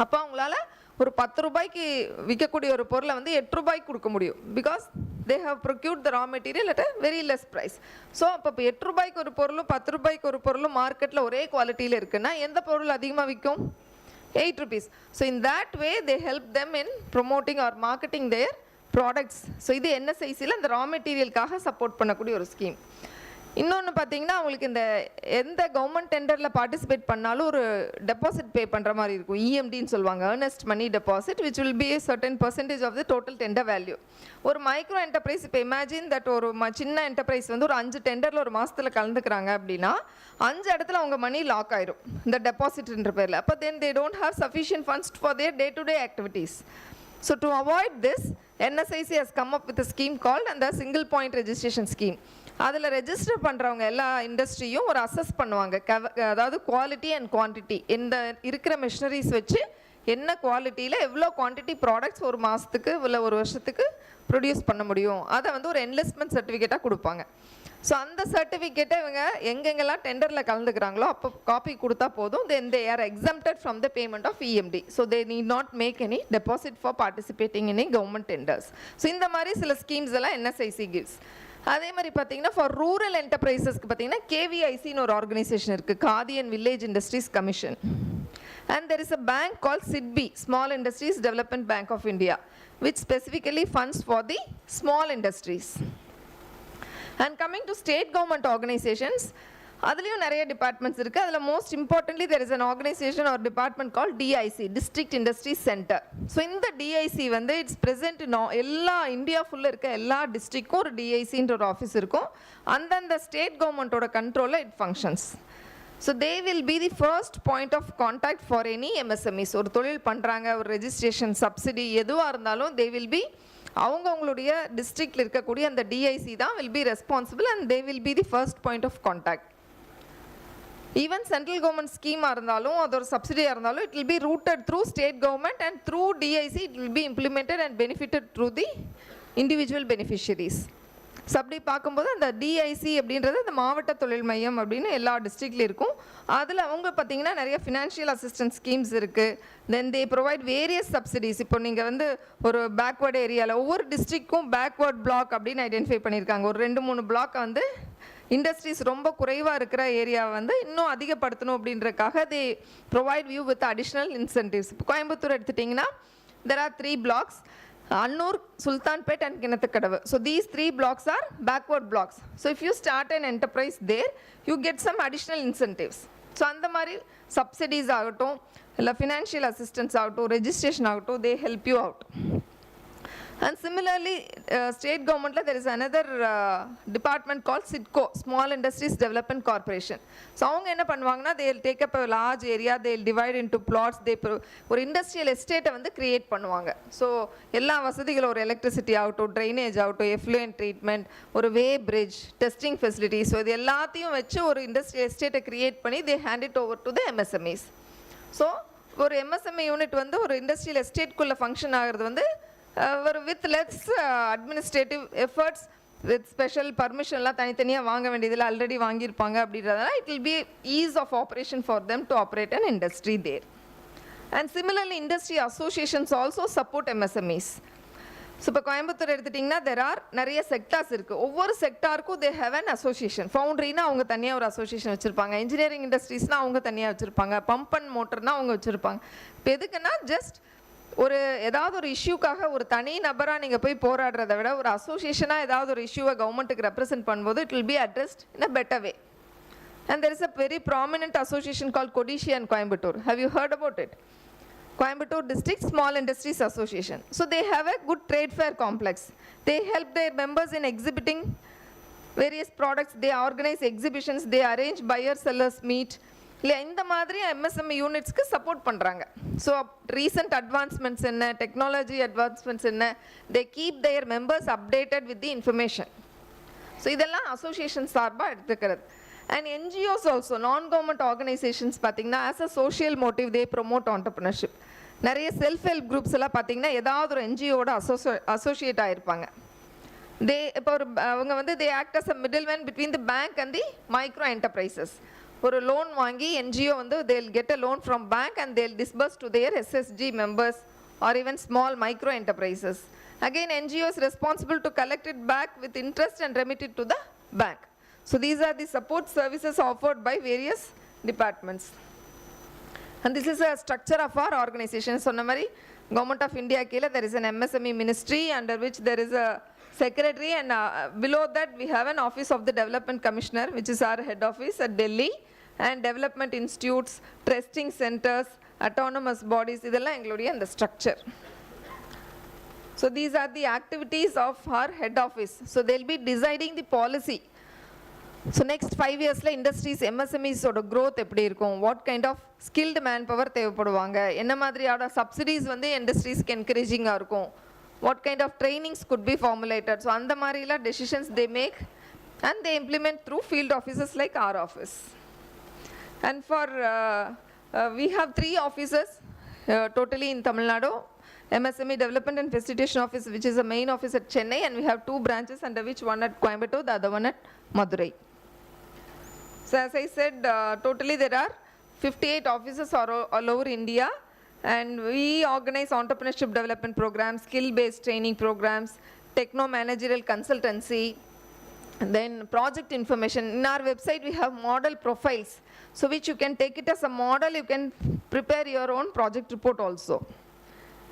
அப்போ அவங்களால ஒரு 10 ரூபாய்க்கு விற்கக்கூடிய ஒரு பொருளை வந்து 8 ரூபாய்க்கு கொடுக்க முடியும். Because they have procured the raw material at a very less price. So அப்போ 8 ரூபாய்க்கு ஒரு பொருளும் 10 ரூபாய்க்கு ஒரு பொருளும் மார்க்கெட்டில் ஒரே குவாலிட்டியில் இருக்குன்னா எந்த பொருள் அதிகமாக விற்கும்? 8 rupees. So in that way they help them in promoting or marketing their products. So இது NSICல அந்த raw materialக்காக சப்போர்ட் பண்ணக்கூடிய ஒரு ஸ்கீம். இன்னொன்று பார்த்தீங்கன்னா அவங்களுக்கு இந்த எந்த கவர்மெண்ட் டெண்டரில் பார்ட்டிசிபேட் பண்ணாலும் ஒரு டெபாசிட் பே பண்ணுற மாதிரி இருக்கும், இஎம்டின்னு சொல்லுவாங்க, earnest money deposit, which will be certain percentage of the total tender value. ஒரு மைக்ரோ என்டர்பிரைஸ் இப்போ இமேஜின் தட் ஒரு சின்ன என்டர்பிரைஸ் வந்து ஒரு 5 டெண்டரில் ஒரு மாதத்தில் கலந்துக்கிறாங்க அப்படின்னா 5 இடத்துல அவங்க மணி லாக் ஆயிரும் இந்த டெபாசிட்ன்ற பேரில். அப்போ then they don't have sufficient funds for their day to day activities. So to avoid this, NSIC has come up with a scheme called and the single point registration scheme. அதில் register பண்ணுறவங்க எல்லா இண்டஸ்ட்ரியும் ஒரு assess பண்ணுவாங்க, அதாவது quality and quantity, இந்த இருக்கிற machineries வச்சு என்ன குவாலிட்டியில் எவ்வளோ குவான்டிட்டி ப்ராடக்ட்ஸ் ஒரு மாதத்துக்கு இல்லை ஒரு வருஷத்துக்கு ப்ரொடியூஸ் பண்ண முடியும், அதை வந்து ஒரு என்லிஸ்ட்மெண்ட் சர்டிஃபிகேட்டாக கொடுப்பாங்க. ஸோ அந்த சர்டிஃபிகேட்டை இவங்க எங்கெங்கெல்லாம் டெண்டரில் கலந்துக்கிறாங்களோ அப்போ காப்பி கொடுத்தா போதும். Then they are exempted from the payment of EMD. So they need not make any deposit for participating in government tenders. So இந்த மாதிரி சில ஸ்கீம்ஸ் எல்லாம் என்எஸ்ஐசி கிவ்ஸ். அதே மாதிரி பார்த்தீங்கன்னா ஃபார் ரூரல் என்டர்பிரைசஸ்க்கு பார்த்தீங்கன்னா கேவிஐசின்னு ஒரு ஆர்கனைசேஷன் இருக்குது, khadi and village industries commission. And there is a bank called SIDBI, Small Industries Development Bank of India, which specifically funds for the small industries. And coming to state government organizations, அதுலேயும் நிறைய departments இருக்குது. அதில் most importantly there is an organisation R department call DIC, district industry centre. So இந்த DIC வந்து it's present எல்லா India ஃபுல்லாக இருக்க எல்லா டிஸ்ட்ரிக்டும் ஒரு டிஐசின்ற ஒரு ஆஃபீஸ் இருக்கும். அந்தந்த ஸ்டேட் கவர்மெண்ட்டோட கண்ட்ரோலில் it functions. So they will be the first point of contact for any MSMEs. ஒரு தொழில் பண்ணுறாங்க, ஒரு ரெஜிஸ்ட்ரேஷன், சப்சிடி எதுவாக இருந்தாலும் தே வில் பி அவங்கவுங்களுடைய டிஸ்ட்ரிக்டில் இருக்கக்கூடிய அந்த டிஐசி தான் will be responsible and they will be the first point of contact. Even central government ஸ்கீமாக இருந்தாலும் அது ஒரு சப்சிடியாக இருந்தாலும் it will be routed through state government and through DIC it will be implemented and benefited through the individual beneficiaries. So அப்படி பார்க்கும்போது அந்த DIC அப்படின்றது அந்த மாவட்ட தொழில் மையம் அப்படின்னு எல்லா டிஸ்ட்ரிக்ட்லேயும் இருக்கும். அதில் அவங்க பார்த்திங்கன்னா நிறைய ஃபினான்ஷியல் அசிஸ்டன்ஸ் ஸ்கீம்ஸ் இருக்குது. தென் தே ப்ரொவைட் வேரியஸ் சப்சிடிஸ். இப்போ நீங்கள் வந்து ஒரு பேக்வேர்டு ஏரியாவில் ஒவ்வொரு டிஸ்ட்ரிக்ட்க்கும் பேக்வேர்ட் பிளாக் அப்படின்னு ஐடென்டிஃபை பண்ணியிருக்காங்க. ஒரு 2-3 பிளாக்கை வந்து இண்டஸ்ட்ரீஸ் ரொம்ப குறைவாக இருக்கிற ஏரியாவை வந்து இன்னும் அதிகப்படுத்தணும் அப்படின்றதுக்காக தே provide you with additional incentives. இப்போ கோயம்புத்தூர் எடுத்துட்டிங்கன்னா there are 3 blocks, Annur, Sultanpet and Kinathakkadavu. So these 3 blocks are backward blocks. So if you start an enterprise there, you get some additional incentives. So அந்த மாதிரி subsidies ஆகட்டும் இல்லை financial assistance ஆகட்டும் registration ஆகட்டும் they help you out. And similarly, state government there is another department called SIDCO, Small Industries Development Corporation. So அவங்க என்ன பண்ணுவாங்கன்னா they will take up a large area, they will divide into plots, they ஒரு industrial estate வந்து create பண்ணுவாங்க. So எல்லா வசதிகளும் ஒரு electricity ஆகட்டும், drainage ஆகட்டும், effluent treatment, ஒரு way bridge, testing facilities, so இது எல்லாத்தையும் வச்சு ஒரு industrial estate create பண்ணி they hand it over to the MSMEs. So ஒரு MSME unit வந்து ஒரு industrial estate குள்ள function ஆகிறது வந்து with less administrative efforts, with special permissionலாம் தனித்தனியாக வாங்க வேண்டியதில் ஆல்ரெடி வாங்கியிருப்பாங்க அப்படின்றதுனால it will be ease of operation for them to operate an industry there. And similarly, industry associations also support MSMEs. So இப்போ கோயம்புத்தூர் எடுத்துட்டிங்கன்னா there are நிறைய sectors இருக்குது. ஒவ்வொரு செக்டாருக்கும் they have an association. ஃபவுண்ட்ரினா அவங்க தனியாக ஒரு அசோசியேஷன் வச்சுருப்பாங்க, இன்ஜினியரிங் இண்டஸ்ட்ரீஸ்னால் அவங்க தனியாக வச்சுருப்பாங்க, பம்ப் அண்ட் மோட்டர்னால் அவங்க வச்சுருப்பாங்க. இப்போ எதுக்குன்னா ஜஸ்ட் ஒரு ஏதாவது ஒரு இஷ்யூக்காக ஒரு தனி நபராக நீங்கள் போய் போராடுறதை விட ஒரு அசோசியேஷனாக ஏதாவது ஒரு இஷ்யூவை கவர்மெண்ட்டுக்கு ரெப்ரசென்ட் பண்ணும்போது it will be addressed in a better way. And there is a very prominent association call CODISSIA in Coimbatore. How you heard about it? Coimbatore District Small Industries Association. So they have a good trade fair complex. They help their members in exhibiting various products. They organize exhibitions. They arrange buyer-sellers meet. இல்லை இந்த மாதிரி MSME யூனிட்ஸ்க்கு support பண்ணுறாங்க. So recent advancements என்ன, technology advancements என்ன, they keep there members updated with the information. So இதெல்லாம் association சார்பாக எடுத்துக்கிறது. And NGOs also, நான் கவர்மெண்ட் ஆர்கனைசேஷன்ஸ் பார்த்திங்கன்னா as a social motive they promote entrepreneurship. நிறைய செல்ஃப் ஹெல்ப் குரூப்ஸ் எல்லாம் பார்த்திங்கன்னா ஏதாவது ஒரு என்ஜிஓட அசோசியேட் ஆகிருப்பாங்க. தே இப்போ ஒரு அவங்க வந்து they act as a middle man between the bank and the micro enterprises. ஒரு லோன் வாங்கி என்ஜிஓ வந்து they will get a loan from bank and they will disburse to their SSG members or even small micro enterprises. Again, NGO is responsible to collect it back with interest and remit it to the bank. So these are the support services offered by various departments. And this is a structure of our organization. சொன்ன மாதிரி Government of India கீழே there is an MSME ministry under which there is a secretary, and below that we have an office of the development commissioner, which is our head office at Delhi, and development institutes, testing centers, autonomous bodies, idella including and the structure. So these are the activities of our head office. So they'll be deciding the policy. So next 5 years la industries MSMEs oda growth eppadi irukum, what kind of skilled manpower thevapaduvanga, enna madriyana subsidies வந்து industries ku encouraging ah irukum, what kind of trainings could be formulated. So andha marila decisions they make and they implement through field offices like our office. And for we have 3 offices totally in Tamil Nadu. MSME Development and Facilitation Office, which is the main office at Chennai, and we have 2 branches, under which one at Coimbatore, the other one at Madurai. So as I said, totally there are 58 offices all over India, and we organize entrepreneurship development programs, skill-based training programs, techno-managerial consultancy, and then project information. In our website, we have model profiles, so which you can take it as a model, you can prepare your own project report also.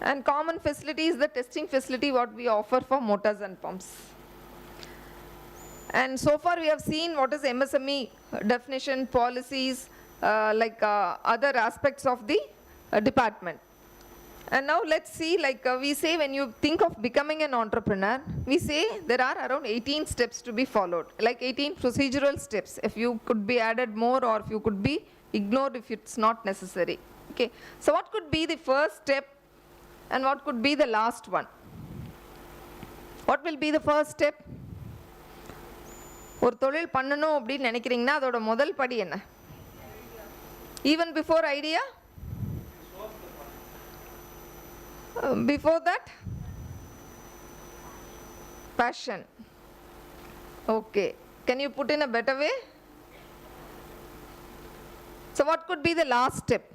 And common facility is the testing facility what we offer for motors and pumps. And so far we have seen what is MSME definition, policies, other aspects of the department. And now let's see, we say when you think of becoming an entrepreneur, we say there are around 18 steps to be followed, like 18 procedural steps. If you could be added more, or if you could be ignored if it's not necessary. Okay. So what could be the first step and what could be the last one? What will be the first step? ஒரு தொழில் பண்ணணும் அப்படின்னு நினைக்கிறீங்கன்னா அதோட முதல் படி என்ன? Even before idea? Before that? Passion. Okay. Can you put in a better way? So what could be the last step?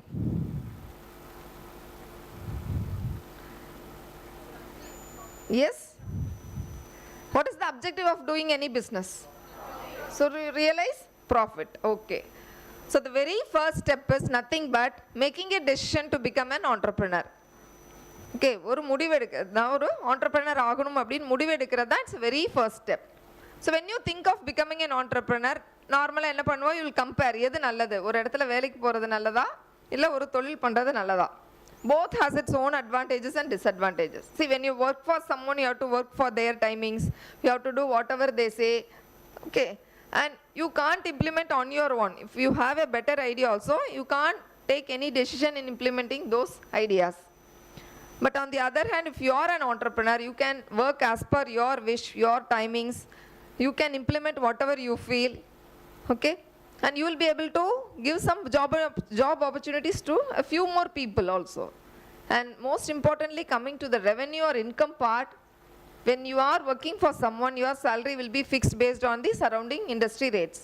Yes? What is the objective of doing any business? So realize profit. Okay. So the very first step is nothing but making a decision to become an entrepreneur. Okay, ஒரு முடிவு எடுக்க, நான் ஒரு entrepreneur ஆகணும் அப்படின்னு முடிவு எடுக்கிறது தான் it's very first step. So when you think of becoming an entrepreneur, நார்மலாக என்ன பண்ணுவோம், you will compare எது நல்லது, ஒரு இடத்துல வேலைக்கு போகிறது நல்லதா இல்லை ஒரு தொழில் பண்ணுறது நல்லதா. Both has its own advantages and disadvantages. See, when you work for someone, you have to work for their timings, you have to do whatever they say, okay, and you can't implement on your own. If you have a better idea also, you can't take any decision in implementing those ideas. But on the other hand, if you are an entrepreneur, you can work as per your wish, your timings, you can implement whatever you feel, okay, and you will be able to give some job opportunities to a few more people also. And most importantly, coming to the revenue or income part, when you are working for someone, your salary will be fixed based on the surrounding industry rates.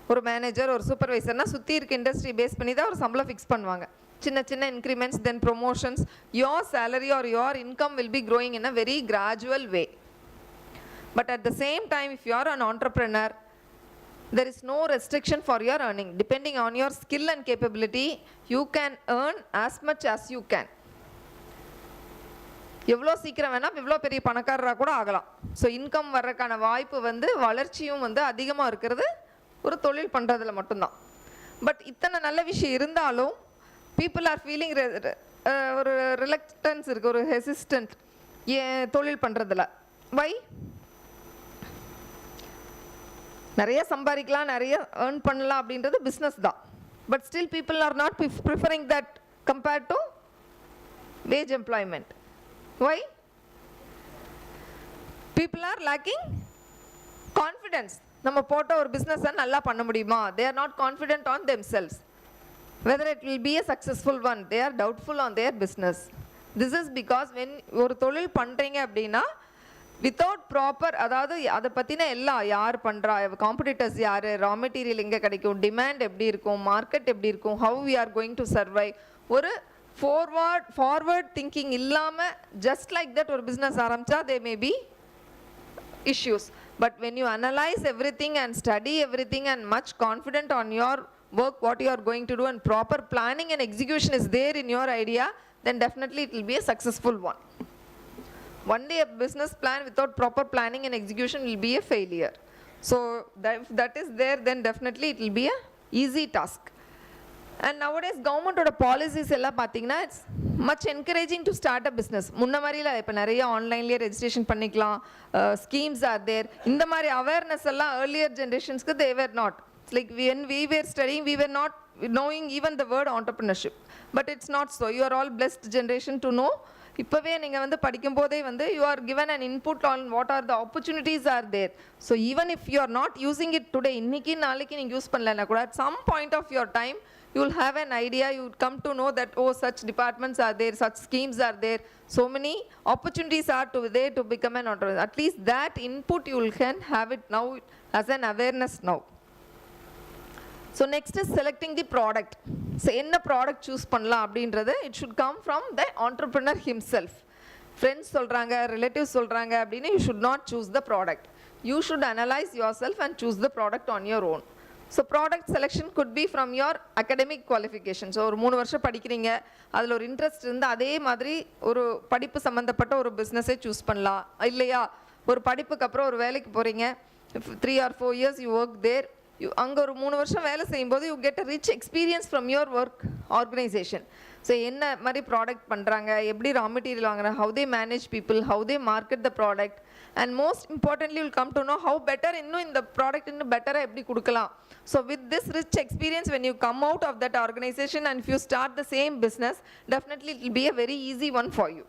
ஒரு manager ஒரு சூப்பர்வைசர்னா சுற்றி இருக்க industry base பண்ணி தான் ஒரு சம்பளம் fix பண்ணுவாங்க. சின்ன சின்ன increments, then promotions, your salary or your income will be growing in a very gradual way. But at the same time, if you are an entrepreneur, there is no restriction for your earning. Depending on your skill and capability, you can earn as much as you can. எவ்வளோ சீக்கிரம் வேணால் எவ்வளோ பெரிய பணக்காரராக கூட ஆகலாம். So income வர்றதுக்கான வாய்ப்பு வந்து வளர்ச்சியும் வந்து அதிகமாக இருக்கிறது ஒரு தொழில் பண்ணுறதுல மட்டும்தான். பட் இத்தனை நல்ல விஷயம் இருந்தாலும் பீப்புள் ஆர் ஃபீலிங் ஒரு ரிலக்டன்ஸ் இருக்குது, ஒரு ஹெசிஸ்டன்ட் தொழில் பண்ணுறதுல. வை? நிறைய சம்பாதிக்கலாம், நிறைய ஏர்ன் பண்ணலாம் அப்படின்றது பிஸ்னஸ் தான். But still people are not preferring that compared to wage employment. Why? People are lacking confidence. நம்ம போட்ட ஒரு பிஸ்னஸை நல்லா பண்ண முடியுமா? They are not confident on themselves. Whether it will be a successful one, they are doubtful on their business. This is because when ஒரு தொழில் பண்ணுறீங்க அப்படின்னா வித்தவுட் ப்ராப்பர், அதாவது அதை பற்றின எல்லாம் யார் பண்ணுறா, காம்படிட்டர்ஸ் யார், ரா மெட்டீரியல் எங்கே கிடைக்கும், டிமாண்ட் எப்படி இருக்கும், மார்க்கெட் எப்படி இருக்கும், how we are going to survive, ஒரு forward thinking இல்லாமல் just like that ஒரு பிஸ்னஸ் ஆரம்பித்தா there may be issues. But when you analyze everything and study everything and much confident on your work, what you are going to do, and proper planning and execution is there in your idea, then definitely it will be a successful one. Only a business plan without proper planning and execution will be a failure. So if that is there, then definitely it will be a easy task. And nowadays government oda policies ella pathina it's much encouraging to start a business. Munna mari la ipa nariya online la registration pannikalam, schemes are there. Indha mari awareness ella earlier generations ku they were not. It's like when we were studying, we were not knowing even the word entrepreneurship. But it's not so. You are all blessed generation to know. இப்போவே நீங்கள் வந்து படிக்கும்போதே வந்து you are given an input on what are the opportunities are there. So even if you are not using it today, இன்னைக்கு நாளைக்கு நீங்கள் use பண்ணலன்னா கூட at some point of your time you will have an idea, you will come to know that oh such departments are there, such schemes are there, so many opportunities are there to become an entrepreneur. At least that input you can have it now as an awareness now. So next is selecting the product. So என்ன product choose பண்ணலாம் அப்படின்றது it should come from the entrepreneur himself. Friends சொல்றாங்க, relatives சொல்றாங்க அப்படின்னு you should not choose the product. You should analyze yourself and choose the product on your own. So product selection could be from your academic qualifications. So ஒரு 3 வருஷம் படிக்கிறீங்க, அதில் ஒரு interest இருந்து அதே மாதிரி ஒரு படிப்பு சம்மந்தப்பட்ட ஒரு பிஸ்னஸே சூஸ் பண்ணலாம். இல்லையா ஒரு படிப்புக்கு அப்புறம் ஒரு வேலைக்கு போகிறீங்க, 3 or 4 years you work there, அங்கே ஒரு 3 வருஷம் வேலை செய்யும்போது you get a rich experience from your work organisation. So என்ன மாதிரி ப்ராடக்ட் பண்ணுறாங்க, எப்படி ரா மெட்டீரியல் வாங்குறாங்க, how they manage people, how they market the product, and most importantly will come to know how better இன்னும் இந்த product இன்னும் பெட்டராக எப்படி கொடுக்கலாம். So with this rich experience when you come out of that organisation and if you start the same business, definitely it will be a very easy one for you.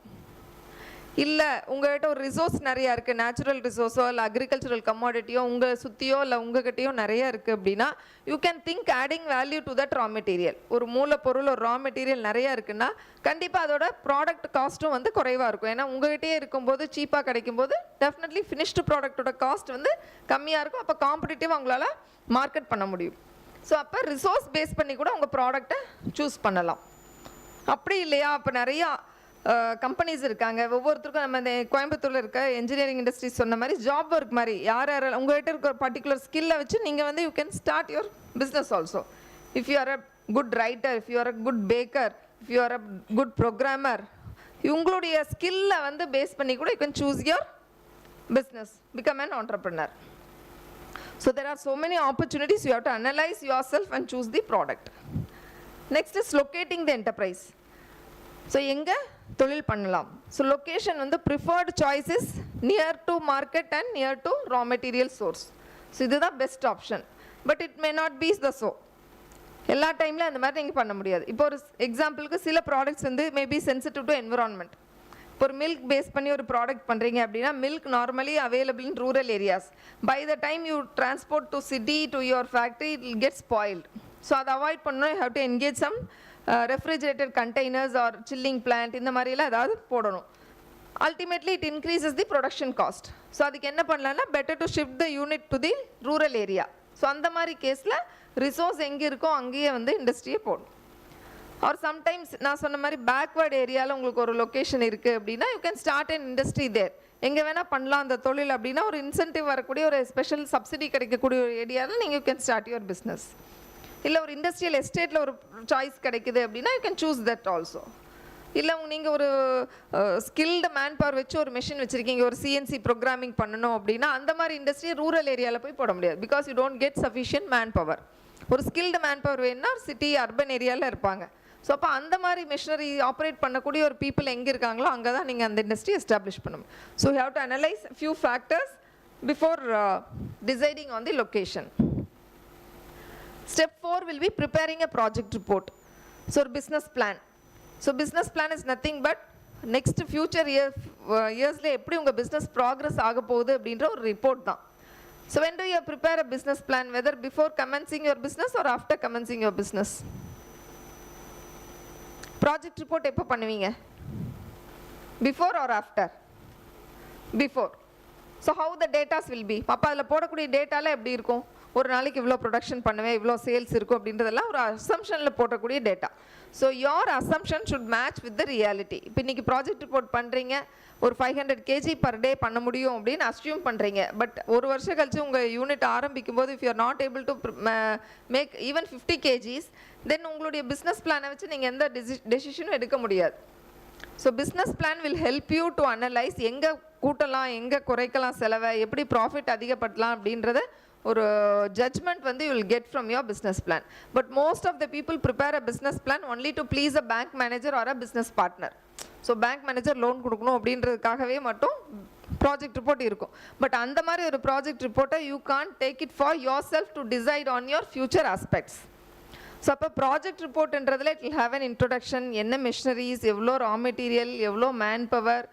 இல்லை உங்கள்கிட்ட ஒரு resource நிறையா இருக்குது, natural ரிசோர்ஸோ இல்லை agricultural கமாடிட்டியோ உங்கள் சுற்றியோ இல்லை உங்கள்கிட்டயோ நிறையா இருக்குது அப்படின்னா you can think adding value to that raw material. ஒரு மூலப்பொருள் ஒரு ரா மெட்டீரியல் நிறையா இருக்குன்னா கண்டிப்பாக அதோட ப்ராடக்ட் காஸ்ட்டும் வந்து குறைவாக இருக்கும். ஏன்னா உங்கள்கிட்டயே இருக்கும்போது சீப்பாக கிடைக்கும்போது டெஃபினெட்லி ஃபினிஷ்டு ப்ராடக்டோட காஸ்ட் வந்து கம்மியாக இருக்கும். அப்போ காம்படிட்டிவாக உங்களால் மார்க்கெட் பண்ண முடியும். ஸோ அப்போ ரிசோர்ஸ் பேஸ் பண்ணி கூட உங்கள் ப்ராடக்டை சூஸ் பண்ணலாம். அப்படி இல்லையா அப்போ நிறையா கம்பெனிஸ் இருக்காங்க. ஒவ்வொருத்தருக்கும் நம்ம இந்த கோயம்புத்தூரில் இருக்க என்ஜினியரிங் இண்டஸ்ட்ரீஸ் சொன்ன மாதிரி ஜாப் ஒர்க் மாதிரி யார் யார் உங்கள்கிட்ட இருக்க ஒரு பர்டிகுலர் ஸ்கில்லை வச்சு நீங்கள் வந்து you can start your business also. If you R a good writer, if you R a good Baker, if you R a good programmer, உங்களுடைய ஸ்கில்லை வந்து பேஸ் பண்ணி கூட you can choose your business, become an entrepreneur. So there are so many opportunities. You have to analyze yourself and choose the product. Next is locating the enterprise. So எங்கே தொழில் பண்ணலாம். So location வந்து preferred choices near to market and near to raw material source. So இதுதான் best option. But it may not be the so எல்லா டைம்லையும் அந்த மாதிரி நீங்கள் பண்ண முடியாது. இப்போ ஒரு எக்ஸாம்பிளுக்கு சில ப்ராடக்ட்ஸ் வந்து மேபி சென்சிட்டிவ் டு என்விரான்மெண்ட். இப்போ ஒரு மில்க் பேஸ் பண்ணி ஒரு ப்ராடக்ட் பண்ணுறீங்க அப்படின்னா milk normally available in rural areas. By the time you transport to city to your factory it will get spoiled. So அதை அவாய்ட் பண்ணணும். You have to engage some refrigerated containers or chilling plant இந்த மாதிரிலாம் ஏதாவது போடணும். Ultimately it increases the production cost. So அதுக்கு என்ன பண்ணலாம்னா better to shift the unit to the rural area. So அந்த மாதிரி கேஸில் ரிசோர்ஸ் எங்கே இருக்கோ அங்கேயே வந்து இண்டஸ்ட்ரியை போடணும். ஆர் சம்டைம்ஸ் நான் சொன்ன மாதிரி பேக்வேர்டு ஏரியாவில் உங்களுக்கு ஒரு லொக்கேஷன் இருக்குது அப்படின்னா you can start an industry there. எங்கே வேணால் பண்ணலாம் அந்த தொழில் அப்படின்னா ஒரு இன்சென்டிவ் வரக்கூடிய ஒரு ஸ்பெஷல் சப்சிடி கிடைக்கக்கூடிய ஒரு ஏரியாவில் நீங்கள் you can start your business. இல்லை ஒரு இண்டஸ்ட்ரியல் எஸ்டேட்டில் ஒரு சாய்ஸ் கிடைக்குது அப்படின்னா you can choose that also. இல்லை நீங்கள் ஒரு ஸ்கில்டு மேன் பவர் வச்சு ஒரு மெஷின் வச்சுருக்கீங்க, ஒரு சிஎன்சி ப்ரோக்ராமிங் பண்ணணும் அப்படின்னா அந்த மாதிரி இண்டஸ்ட்ரியை ரூரல் ஏரியாவில் போய் போட முடியாது. Because you don't get sufficient man power. ஒரு ஸ்கில்டு மேன் பவர் வேணுன்னா ஒரு சிட்டி அர்பன் ஏரியாவில் இருப்பாங்க. ஸோ அப்போ அந்த மாதிரி மிஷினரி ஆப்ரேட் பண்ணக்கூடிய ஒரு பீப்புள் எங்கே இருக்காங்களோ அங்கே தான் நீங்கள் அந்த இண்டஸ்ட்ரி எஸ்டாப்ளிஷ் பண்ணணும். So you have to analyse few factors before deciding on the location. Step 4 will be preparing a project report. So business plan. So business plan is nothing but next future yearsல எப்படி உங்க business progress ஆக போகுது அப்படின்ற ஒரு report தான். So when do you prepare a business plan, whether before commencing your business or after commencing your business? Project report எப்போ பண்ணுவீங்க? Before or after? Before. So how the data will be? அப்போ அதில் போடக்கூடிய டேட்டாலாம் எப்படி இருக்கும்? ஒரு நாளைக்கு இவ்வளோ ப்ரொடக்ஷன் பண்ணுவேன், இவ்வளோ சேல்ஸ் இருக்கும் அப்படின்றதெல்லாம் ஒரு அசம்ஷனில் போடக்கூடிய data. So your assumption should match with the reality. இப்போ இன்றைக்கி ப்ராஜெக்ட் ரிப்போர்ட் பண்ணுறீங்க, ஒரு 500 kg பர் டே பண்ண முடியும் அப்படின்னு அஸ்யூம் பண்ணுறீங்க. பட் ஒரு வருஷம் கழிச்சு உங்கள் யூனிட் ஆரம்பிக்கும் போது if you are not able to make even 50 kgs then உங்களுடைய பிஸ்னஸ் பிளானை வச்சு நீங்கள் எந்த டெசிஷனும் எடுக்க முடியாது. So business plan will help you to analyse எங்கே கூட்டலாம், எங்கே குறைக்கலாம் செலவை, எப்படி ப்ராஃபிட் அதிகப்படுத்தலாம் அப்படின்றத ஒரு ஜட்ஜ்மெண்ட் வந்து you will get from your business plan. But most of the people prepare a business plan only to please a bank manager or a business partner. So bank manager loan கொடுக்கணும் அப்படின்றதுக்காகவே மட்டும் project report இருக்கும். But அந்த மாதிரி ஒரு project ரிப்போர்ட்டை you can take it for yourself to decide on your future aspects. So அப்போ project ரிப்போர்ட்ன்றதில் it will have an introduction, என்ன மிஷினரிஸ், எவ்வளோ ரா மெட்டீரியல், எவ்வளோ மேன் பவர்,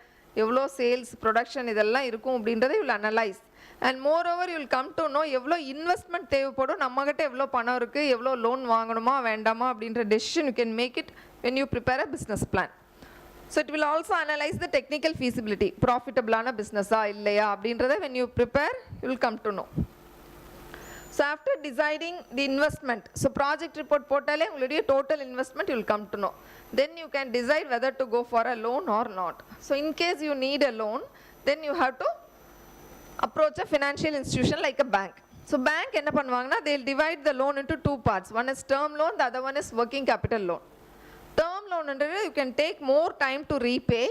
எவ்வளோ சேல்ஸ், ப்ரொடக்ஷன் இதெல்லாம் இருக்கும் அப்படின்றத you will analyse. And moreover you will come to know எவ்வளோ இன்வெஸ்ட்மெண்ட் தேவைப்படும், நம்மகிட்ட எவ்வளோ பணம் இருக்குது, எவ்வளோ லோன் வாங்கணுமா வேண்டாமா அப்படின்ற decision you can make it when you prepare a business plan. So it will also analyze the technical feasibility, profitable business illaya அப்படின்றத when you prepare you will come to know. So after deciding the investment, so project report போட்டாலே உங்களுடைய total investment you will come to know. Then you can decide whether to go for a loan or not. So in case you need a loan, then you have to approach a financial institution like a bank. So bank என்ன பண்ணுவாங்கன்னா they will divide the loan into two parts. One is term loan, the other one is working capital loan. Term loan you can take more time to repay,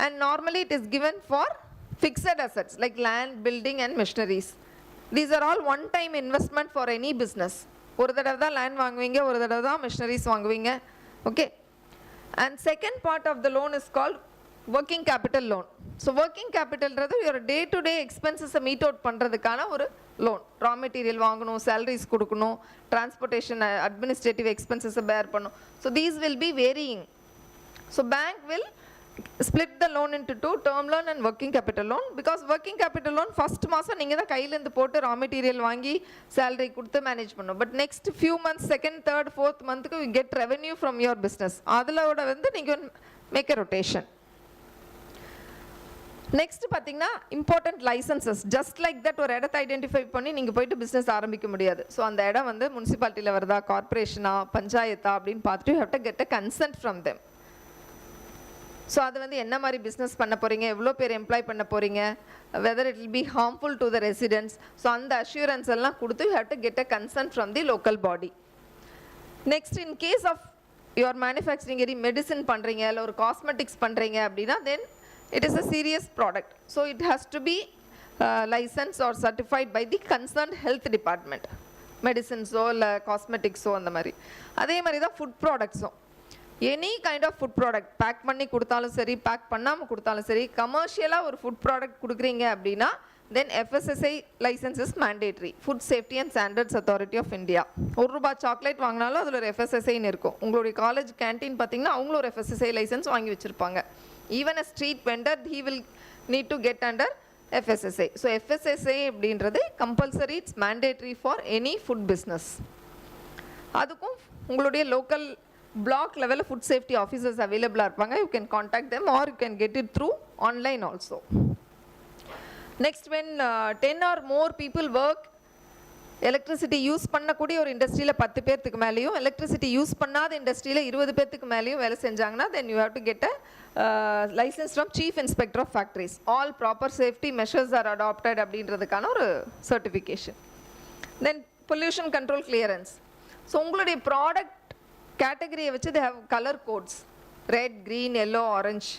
and normally it is given for fixed assets like land, building and machineries. These are all one time investment for any business. ஒரு தடவை தான் land வாங்குவீங்க, ஒரு தடவை தான் machineries வாங்குவீங்க. Okay. And second part of the loan is called working capital loan. So working capital your day to day expenses meet out பண்றதுக்கான ஒரு loan. Raw material வாங்கணும், salaries கொடுக்கணும், transportation, administrative expenses bear பண்ணணும். So these will be varying. So bank will split the loan into two, term loan and working capital loan. Because working capital loan first மாசம் நீங்க தான் கையில இருந்து போட்டு raw material வாங்கி salary கொடுத்து manage பண்ணணும். But next few months, second, third, fourth month you get revenue from your business. அதுலோட வந்து நீங்க make a rotation. நெக்ஸ்ட் பார்த்தீங்கன்னா important licences. Just like that ஒரு இடத்தை ஐடென்டிஃபை பண்ணி நீங்கள் போயிட்டு பிஸ்னஸ் ஆரம்பிக்க முடியாது. ஸோ அந்த இடம் வந்து முனிசிபாலிட்டியில் வருதா, கார்பரேஷனா, பஞ்சாயத்தா அப்படின்னு பார்த்துட்டு you have to get a consent from them. So அது வந்து என்ன மாதிரி பிஸ்னஸ் பண்ண போகிறீங்க, எவ்வளோ பேர் எம்ப்ளாய் பண்ண போகிறீங்க, whether it will be harmful to the residents. So அந்த அஷ்யூரன்ஸ் எல்லாம் கொடுத்து you have to get a consent from the local body. Next in case of your manufacturing எரி மெடிசன் பண்ணுறீங்க, இல்லை ஒரு காஸ்மெட்டிக்ஸ் பண்ணுறீங்க அப்படின்னா தென் it is a serious product. So it has to be licensed or certified by the concerned health department. Medicines or cosmetics and the mari. அதே மாதிரி தான் food ப்ராடக்ட்ஸும். Any kind of food product pack பண்ணி கொடுத்தாலும் சரி, back பண்ணாமல் கொடுத்தாலும் சரி, கமர்ஷியலாக ஒரு ஃபுட் ப்ராடக்ட் கொடுக்குறீங்க அப்படின்னா then FSSAI licence is mandatory. Food safety and standards authority of India. ₹1 chocolate வாங்கினாலும் அதில் ஒரு FSSAIன்னு இருக்கும். உங்களுடைய காலேஜ் கேன்டீன் பார்த்தீங்கன்னா அவங்களும் ஒரு FSSAI லைசன்ஸ் வாங்கி வச்சுருப்பாங்க. Even a street vendor, he will need to get under FSSAI. So FSSAI அப்படின்றது compulsory, it's mandatory for any food business. அதுக்கும் உங்களுடைய local block level food safety officers available இருப்பாங்க. You can contact them or you can get it through online also. Next, when 10 or more people work, electricity use பண்ணக்கூடிய ஒரு இண்டஸ்ட்ரியில் 10 பேர்த்துக்கு மேலேயும், electricity use பண்ணாத இண்டஸ்ட்ரியில் 20 பேர்த்துக்கு மேலேயும் வேலை செஞ்சாங்கன்னா then you have to get a licence from chief inspector of factories. All proper safety measures are adopted அப்படின்றதுக்கான ஒரு certification. Then pollution control clearance. So உங்களுடைய ப்ராடக்ட் கேட்டகரியை வச்சு they have colour codes, red, green, yellow, orange.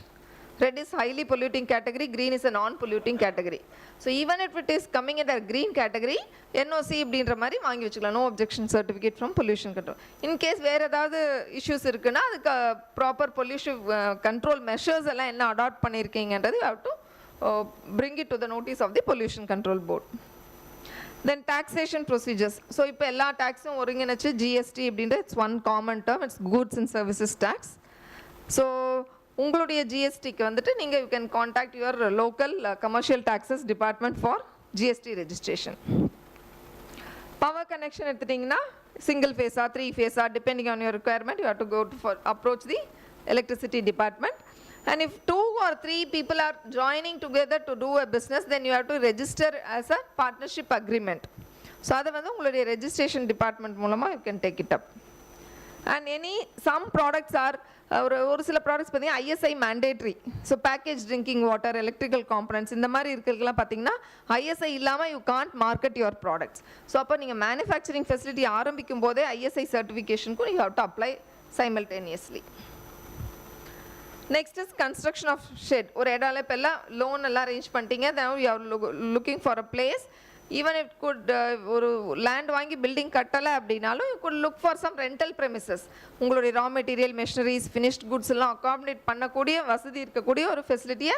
Red is highly polluting category, green is a non-polluting category. So even if it is coming in a green category, NOC அப்படின்ற மாதிரி வாங்கி வச்சுக்கலாம், no objection certificate from pollution control. In case வேறு ஏதாவது issues இருக்குன்னா அதுக்கு proper pollution control measures எல்லாம் என்ன adopt பண்ணியிருக்கீங்கன்றது you have to bring it to the notice of the pollution control board. Then taxation procedures. So இப்போ எல்லா taxும் ஒருங்கிணைச்சு GST அப்படின்றது it's one common term, it's goods and services tax. So உங்களுடைய ஜிஎஸ்டிக்கு வந்துட்டு நீங்கள் you can contact your local commercial taxes department for GST registration. Power connection எடுத்துட்டிங்கன்னா single ஃபேஸா, 3 ஃபேஸா, depending on your requirement you have to go to for approach the electricity department. And if 2 or 3 people are joining together to do a business, then you have to register as a partnership agreement. So அதை வந்து உங்களுடைய registration department மூலமாக you can take it up. And some products are ஒரு சில products பார்த்தீங்கன்னா ISI mandatory. So package drinking water, electrical components இந்த மாதிரி இருக்கிறதுலாம் பார்த்தீங்கன்னா ISI இல்லாமல் you can't market your products. So அப்போ நீங்கள் மேனுஃபேக்சரிங் ஃபெசிலிட்டி ஆரம்பிக்கும் போதே ISI சர்டிஃபிகேஷனுக்கும் you have to apply simultaneously. Next is construction of shed. ஒரு இடம் இப்ப எல்லாம் loan எல்லாம் arrange பண்ணிட்டீங்க. Now you are looking for a place. Even if could ஒரு land வாங்கி building கட்டல அப்படினாலும் you could look for some rental premises. உங்களுடைய raw material, machineries, finished goods எல்லாம் accommodate பண்ணக்கூடிய வசதி இருக்கக்கூடிய ஒரு facility-ய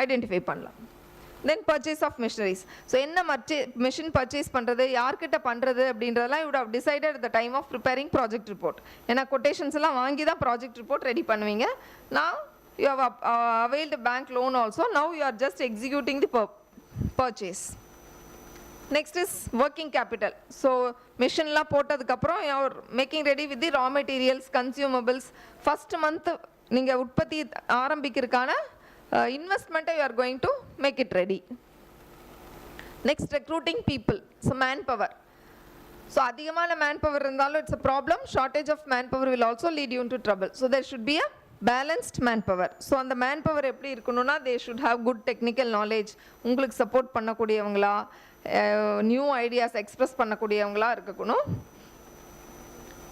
identify பண்ணலாம். Then purchase of machineries. So என்ன machine purchase பண்றது, யார்கிட்ட பண்றது அப்படின்றதெல்லாம் you would have decided at the time of preparing project report. ஏன்னா quotations எல்லாம் வாங்கி தான் project report ready பண்ணுவீங்க. Now you have availed a bank loan also. Now you are just executing the purchase. Next is working capital. So machine எல்லாம் போட்டதுக்கு அப்புறம் you are making ready with the raw materials, consumables. First month நீங்க உற்பத்தி ஆரம்பிக்கிறதுக்கான investment you are going to make it ready. Next, recruiting people. So manpower. So அதிகமான manpower இருந்தாலும் it's a problem. Shortage of manpower will also lead you into trouble. So there should be a balanced manpower. So அந்த manpower எப்படி இருக்கணும்னா they should have good technical knowledge. உங்களுக்கு support பண்ணக்கூடியவங்களா, new ideas express பண்ணக்கூடியவங்களா இருக்கணும்.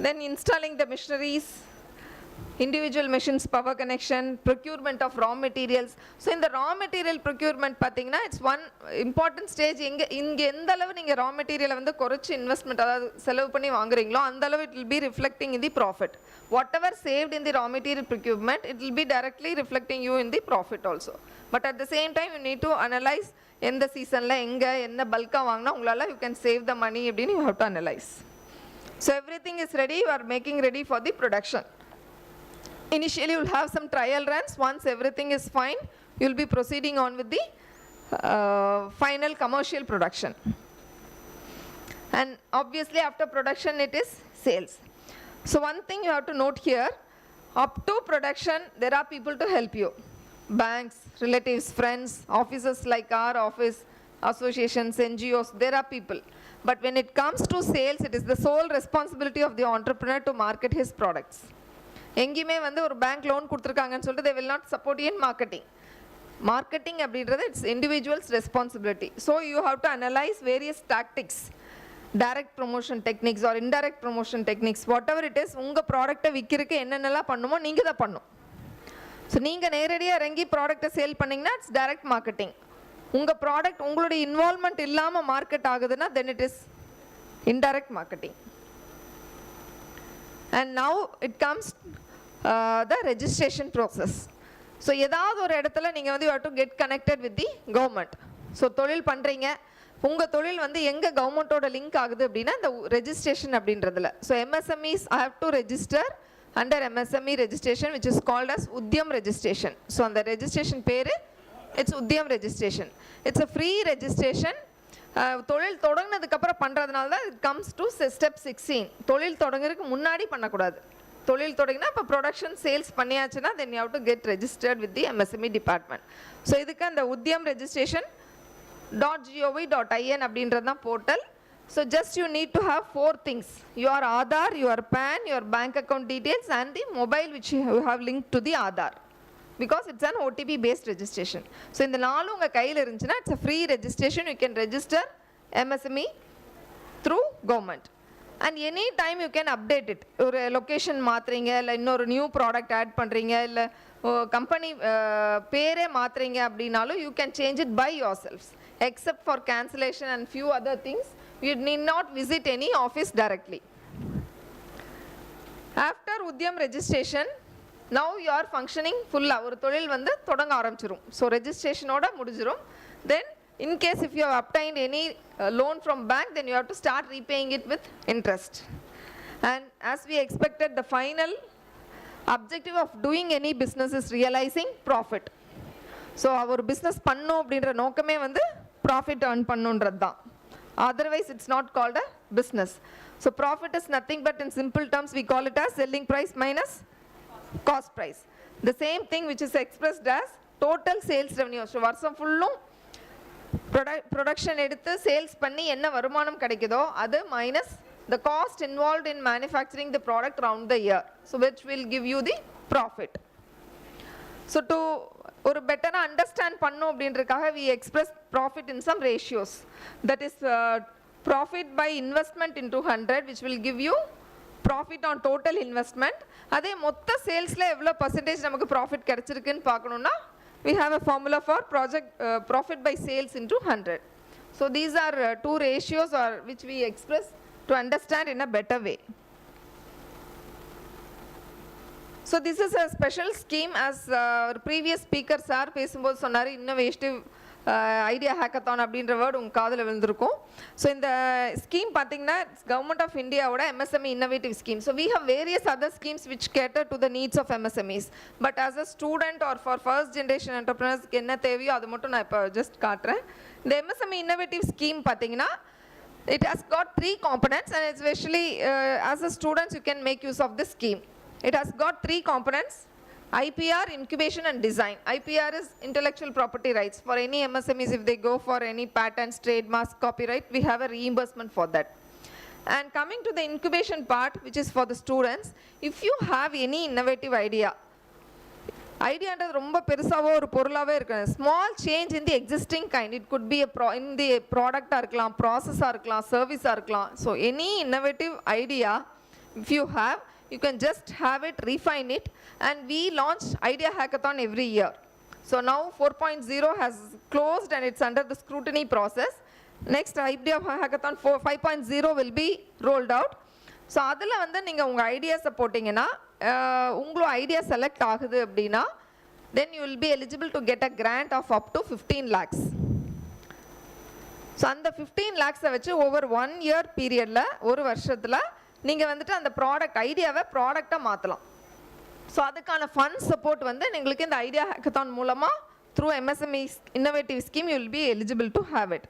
Then installing the machineries, individual machines, power connection, procurement of raw materials. So in the raw material procurement pathina, it's one important stage. இங்க எந்த அளவு நீங்க raw material வந்து குறைச்சு investment அதாவது செலவு பண்ணி வாங்குறீங்களோ அந்த அளவு it will be reflecting in the profit. Whatever saved in the raw material procurement, it will be directly reflecting you in the profit also. But at the same time you need to analyze எந்த சீசன்ல எங்க என்ன பல்கா வாங்குனா உங்களால you can save the money அப்படினு you have to analyze. So everything is ready, you are making ready for the production. Initially you will have some trial runs. Once everything is fine, you will be proceeding on with the final commercial production. And obviously after production it is sales. So one thing you have to note here, up to production there are people to help you. Banks, relatives, friends, offices like our office, associations, NGOs, there are people. But when it comes to sales, it is the sole responsibility of the entrepreneur to market his products. எங்கேயுமே வந்து ஒரு bank loan கொடுத்துருக்காங்கன்னு சொல்லிட்டு they will not support you in marketing. Marketing அப்படின்றது it's individual's responsibility. So you have to analyze various tactics, direct promotion techniques or indirect promotion techniques, whatever it is. உங்க ப்ராடக்ட்டை விற்கிறதுக்கு என்னென்னலாம் பண்ணுமோ நீங்க தான் பண்ணணும். ஸோ நீங்க நேரடியாக இறங்கி ப்ராடக்ட்டை சேல் பண்ணீங்கன்னா it's direct marketing. உங்க ப்ராடக்ட் உங்களுடைய இன்வால்வ்மெண்ட் இல்லாமல் மார்க்கெட் ஆகுதுன்னா then it is indirect marketing. And now it comes the registration process. So ஏதாவது ஒரு இடத்துல நீங்க வந்து you have to get connected with the government. So தொழில் பண்றீங்க, உங்க தொழில் வந்து எங்க கவர்மெண்டோட லிங்க் ஆகுது அப்படின்னா இந்த ரெஜிஸ்ட்ரேஷன் அப்படின்றதுல. So MSMEs have to register under MSME registration which is called as Udyam registration. So அந்த registration பேரு it's Udyam registration. It's a free registration. தொழில் தொடங்கினதுக்கு அப்புறம் பண்றதுனால தான் it comes to step 16. தொழில் தொடங்குறதுக்கு முன்னாடி பண்ணக்கூடாது. தொழில் தொடங்கினா இப்போ ப்ரொடக்ஷன் சேல்ஸ் பண்ணியாச்சுன்னா then you have to get registered with the MSME department. So இதுக்கு அந்த உத்தியம் ரெஜிஸ்ட்ரேஷன் .gov.in அப்படின்றது தான் portal. So just you need to have 4 things: your Aadhaar, your PAN, your bank account details and the mobile which you have linked to the Aadhaar. Because it's an OTP based registration. So இந்த நாலு உங்க கையில் இருந்துச்சுன்னா it's a free registration. You can register MSME through government. And any time you can update it. ஒரு location மாத்துறீங்க, இல்லை இன்னொரு new product add பண்ணுறீங்க, இல்லை கம்பெனி பேரே மாத்துறீங்க அப்படின்னாலும் you can change it by yourselves. Except for cancellation and few other things, you need not visit any office directly. After Udyam registration, now you are functioning full-ஆ. ஒரு தொழில் வந்து தொடங்க ஆரம்பிச்சிரும். So registrationோட முடிஞ்சிரும். Then in case if you have obtained any loan from bank, then you have to start repaying it with interest. And as we expected, the final objective of doing any business is realizing profit. So our business பண்ணோம் அப்படின்ற நோக்கமே வந்து profit earn பண்ணுன்றது தான். Otherwise it's not called a business. So profit is nothing but in simple terms we call it as selling price minus cost price. The same thing which is expressed as total sales revenue. So வருஷம் ஃபுல்லும் production எடுத்து sales பண்ணி என்ன வருமானம் கிடைக்குதோ அது minus the cost involved in manufacturing the product around the year, so which will give you the profit. So to ஒரு better understand பண்ணோம் அப்படின்றதுக்காக we express profit in some ratios. That is profit by investment into 100 which will give you profit on total investment. அதே மொத்த சேல்ஸில் எவ்வளோ percentage நமக்கு profit கிடச்சிருக்குன்னு பார்க்கணுன்னா we have a formula for project profit by sales into 100. So these are two ratios or which we express to understand in a better way. So this is a special scheme as previous speaker sir பேசும்போது சொன்னார் innovative idea hackathon அப்படின்ற word உங்கள் காதில் விழுந்திருக்கும். So இந்த scheme பார்த்தீங்கன்னா government of இந்தியாவோட MSME innovative scheme. So we have various other schemes which cater to the needs of MSMEs. But as a student or for first generation என்டர்பிரினர்ஸ்க்கு என்ன தேவையோ அது மட்டும் நான் இப்போ ஜஸ்ட் காட்டுறேன். இந்த MSME இன்னோவேட்டிவ் ஸ்கீம் பார்த்தீங்கன்னா it has got 3 components and especially as a students you can make use of this scheme. It has got 3 components: IPR, incubation and design. IPR is intellectual property rights. For any MSMEs, if they go for any patents, trademarks, copyright, we have a reimbursement for that. And coming to the incubation part, which is for the students, if you have any innovative idea, ஐடியான்றது ரொம்ப பெருசாவோ ஒரு பொருளாகவே இருக்கணும். Small change in the existing kind, it could be in the ப்ராடக்டாக இருக்கலாம், ப்ராசஸாக இருக்கலாம், சர்வீஸாக இருக்கலாம். So any innovative idea if you have, you can just have it, refine it, and we launch idea hackathon every year. So now 4.0 has closed and it's under the scrutiny process. Next idea hackathon 5.0 will be rolled out. So அதில் வந்து நீங்கள் உங்கள் ஐடியாஸை போட்டிங்கன்னா உங்களோட idea select ஆகுது அப்படின்னா then you will be eligible to get a grant of up to 15 lakhs. So அந்த 15 lakhs வச்சு ஓவர் 1 year பீரியடில் ஒரு வருஷத்தில் நீங்கள் வந்துட்டு அந்த ப்ராடக்ட் ஐடியாவை ப்ராடக்டாக மாற்றலாம். ஸோ அதுக்கான ஃபண்ட் சப்போர்ட் வந்து எங்களுக்கு இந்த ஐடியா ஹேக்கத்தான் மூலமாக through MSME innovative scheme you will be eligible to have it.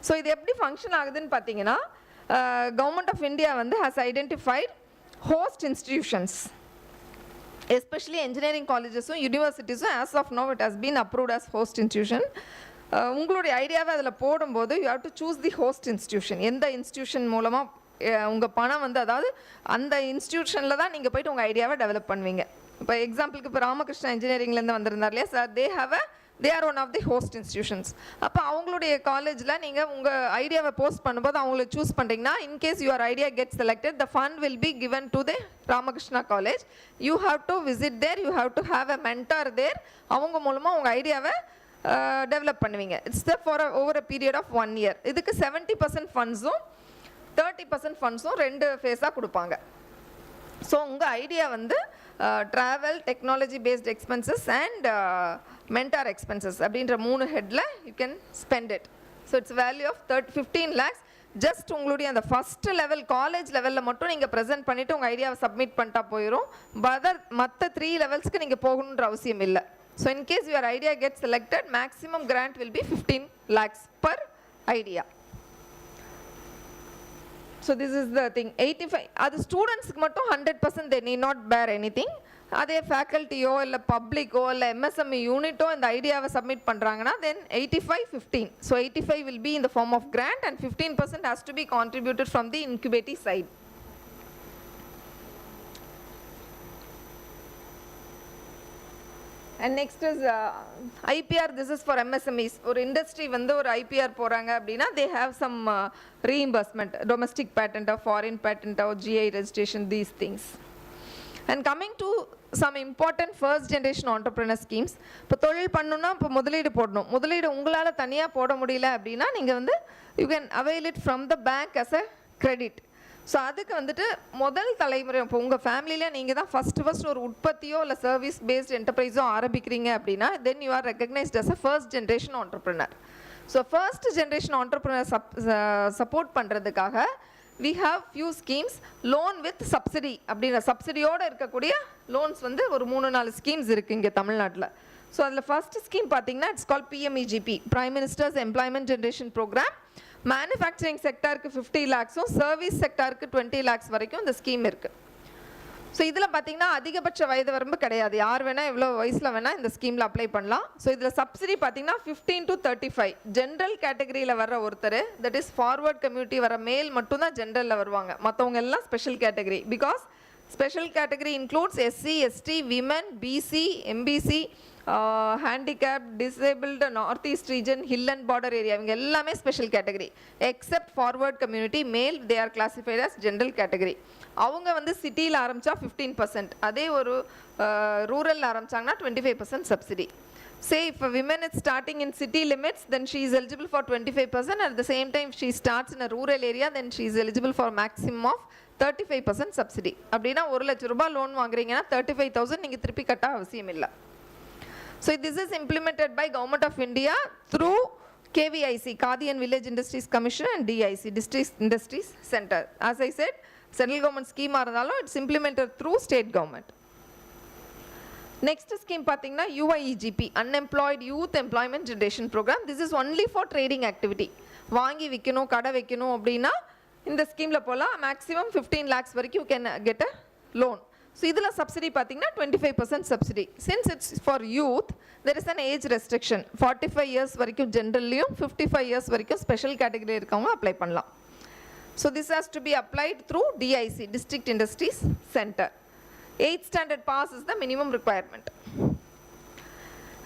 So இது எப்படி ஃபங்க்ஷன் ஆகுதுன்னு பார்த்தீங்கன்னா கவர்மெண்ட் ஆஃப் இந்தியா வந்து has identified host institutions, especially engineering காலேஜஸும் யூனிவர்சிட்டிஸும் as of now it has been approved as host institution. உங்களுடைய ஐடியாவை அதில் போடும்போது you have to choose the host institution. எந்த இன்ஸ்டிடியூஷன் மூலமாக உங்கள் பணம் வந்து அதாவது அந்த இன்ஸ்டிடியூஷனில் தான் நீங்கள் போய்ட்டு உங்கள் ஐடியாவை டெவலப் பண்ணுவீங்க. இப்போ எக்ஸாம்பிளுக்கு இப்போ ராமகிருஷ்ணா இன்ஜினியரிங்லேருந்து வந்திருந்தார் இல்லையா sir, they are one of the host institutions. அப்போ அவங்களுடைய காலேஜில் நீங்கள் உங்கள் ஐடியாவை போஸ்ட் பண்ணும்போது அவங்களை சூஸ் பண்ணுறீங்கன்னா in case your idea get selected the fund will be given to the Ramakrishna college. You have to visit there, you have to have a mentor there. அவங்க மூலமாக உங்கள் ஐடியாவை டெவலப் பண்ணுவீங்க. It's for over a period of 1 year. இதுக்கு 70% ஃபண்ட்ஸும் 30% ஃபண்ட்ஸும் 2 ஃபேஸாக கொடுப்பாங்க. So உங்கள் idea வந்து travel, technology based expenses and mentor expenses அப்படின்ற 3 ஹெட்டில் you can spend it. So it's value of 15 lakhs. Just உங்களுடைய அந்த ஃபஸ்ட்டு லெவல் காலேஜ் லெவலில் மட்டும் நீங்கள் ப்ரெசென்ட் பண்ணிவிட்டு உங்கள் ஐடியாவை சப்மிட் பண்ணிட்டா போயிடும். மற்ற 3 லெவல்ஸ்க்கு நீங்கள் போகணுன்ற அவசியம் இல்லை. So in case your idea get selected maximum grant will be 15 lakhs per idea. So this is the thing. 85 அது ஸ்டூடெண்ட்ஸ்க்கு மட்டும் 100% they need not bear anything. அதே ஃபேக்கல்ட்டியோ இல்லை பப்ளிக்கோ இல்லை MSME யூனிட்டோ இந்த ஐடியாவை சப்மிட் பண்ணுறாங்கன்னா then 85-15. So 85 will be in the form of grant and 15% has to be contributed from the incubating side. And next is IPR. This is for MSMEs. ஒரு industry வந்து ஒரு IPR போகிறாங்க அப்படின்னா they have some reimbursement, domestic patent or foreign patent or GI registration, these things. And coming to some important first generation entrepreneur schemes. இப்போ தொழில் பண்ணணும்னா இப்போ முதலீடு போடணும். முதலீடு உங்களால் தனியாக போட முடியல அப்படின்னா நீங்கள் வந்து you can avail it from the bank as a credit. So அதுக்கு வந்துட்டு முதல் தலைமுறை இப்போ உங்கள் ஃபேமிலியில் நீங்கள் தான் ஃபஸ்ட்டு ஒரு உற்பத்தியோ இல்லை சர்வீஸ் பேஸ்ட் என்டர்பிரைஸோ ஆரம்பிக்கிறீங்க அப்படின்னா then you are recognised as a first generation entrepreneur. So first generation entrepreneur support பண்ணுறதுக்காக we have few schemes. Loan with subsidy அப்படின்ற சப்சிடியோடு இருக்கக்கூடிய லோன்ஸ் வந்து ஒரு 3-4 ஸ்கீம்ஸ் இருக்குது இங்கே தமிழ்நாட்டில். ஸோ அதில் ஃபர்ஸ்ட் ஸ்கீம் பார்த்தீங்கன்னா it's call PMEGP, Prime Minister's Employment Generation Program. Manufacturing செக்டாருக்கு 50 lakhsம் சர்வீஸ் செக்டாருக்கு 20 lakhs வரைக்கும் இந்த ஸ்கீம் இருக்குது. ஸோ இதில் பார்த்தீங்கன்னா அதிகபட்ச வயது வரம்பு கிடையாது, யார் வேணால் எவ்வளோ வயசில் வேணால் இந்த ஸ்கீமில் அப்ளை பண்ணலாம். ஸோ இதில் சப்சிடி பார்த்தீங்கன்னா 15 to 35. ஜென்ரல் கேட்டகரியில் வர்ற ஒருத்தர், தட் இஸ் ஃபார்வர்ட் கம்யூனிட்டி வர மேல் மட்டும்தான் ஜென்ரலில் வருவாங்க, மற்றவங்க எல்லாம் special category. Because special category includes SC, ST, women, BC, MBC, handicapped, disabled, northeast region, hill and border area, இவங்க எல்லாமே special category. Except forward community male, they are classified as general category. அவங்க வந்து சிட்டியில் ஆரம்பித்தா 15%, அதே ஒரு ரூரலில் ஆரம்பித்தாங்கன்னா 25% subsidy. Say if a woman is starting in city limits, then she is eligible for 25%. At the same time, if she starts in a rural area, then she is eligible for maximum of 35% subsidy. அப்படின்னா 1 லட்சம் ரூபாய் loan வாங்குறீங்கன்னா 35,000 நீங்கள் திருப்பி கட்ட அவசியம் இல்லை. So this is implemented by Government of India through KVIC, Khadi and Village Industries Commission, and DIC, District Industries Center. As I said, central government scheme இருந்தாலும் it's implemented through state government. Next scheme பார்த்தீங்கன்னா UIEGP, Unemployed Youth Employment Generation Program. This is only for trading activity. வாங்கி விற்கணும், கடை வைக்கணும் அப்படின்னா இந்த ஸ்கீமில் போகலாம். மேக்ஸிமம் 15 lakhs வரைக்கும் you can get a loan. So இதில் சப்சிடி பார்த்தீங்கன்னா 25% subsidy. Since it's for youth, there is an age restriction. 45 years வரைக்கும் ஜென்ரல்லையும் 55 years வரைக்கும் ஸ்பெஷல் கேட்டகரி இருக்கவங்க அப்ளை பண்ணலாம். So this has to be applied through DIC, District Industries Center. 8th standard pass is the minimum requirement.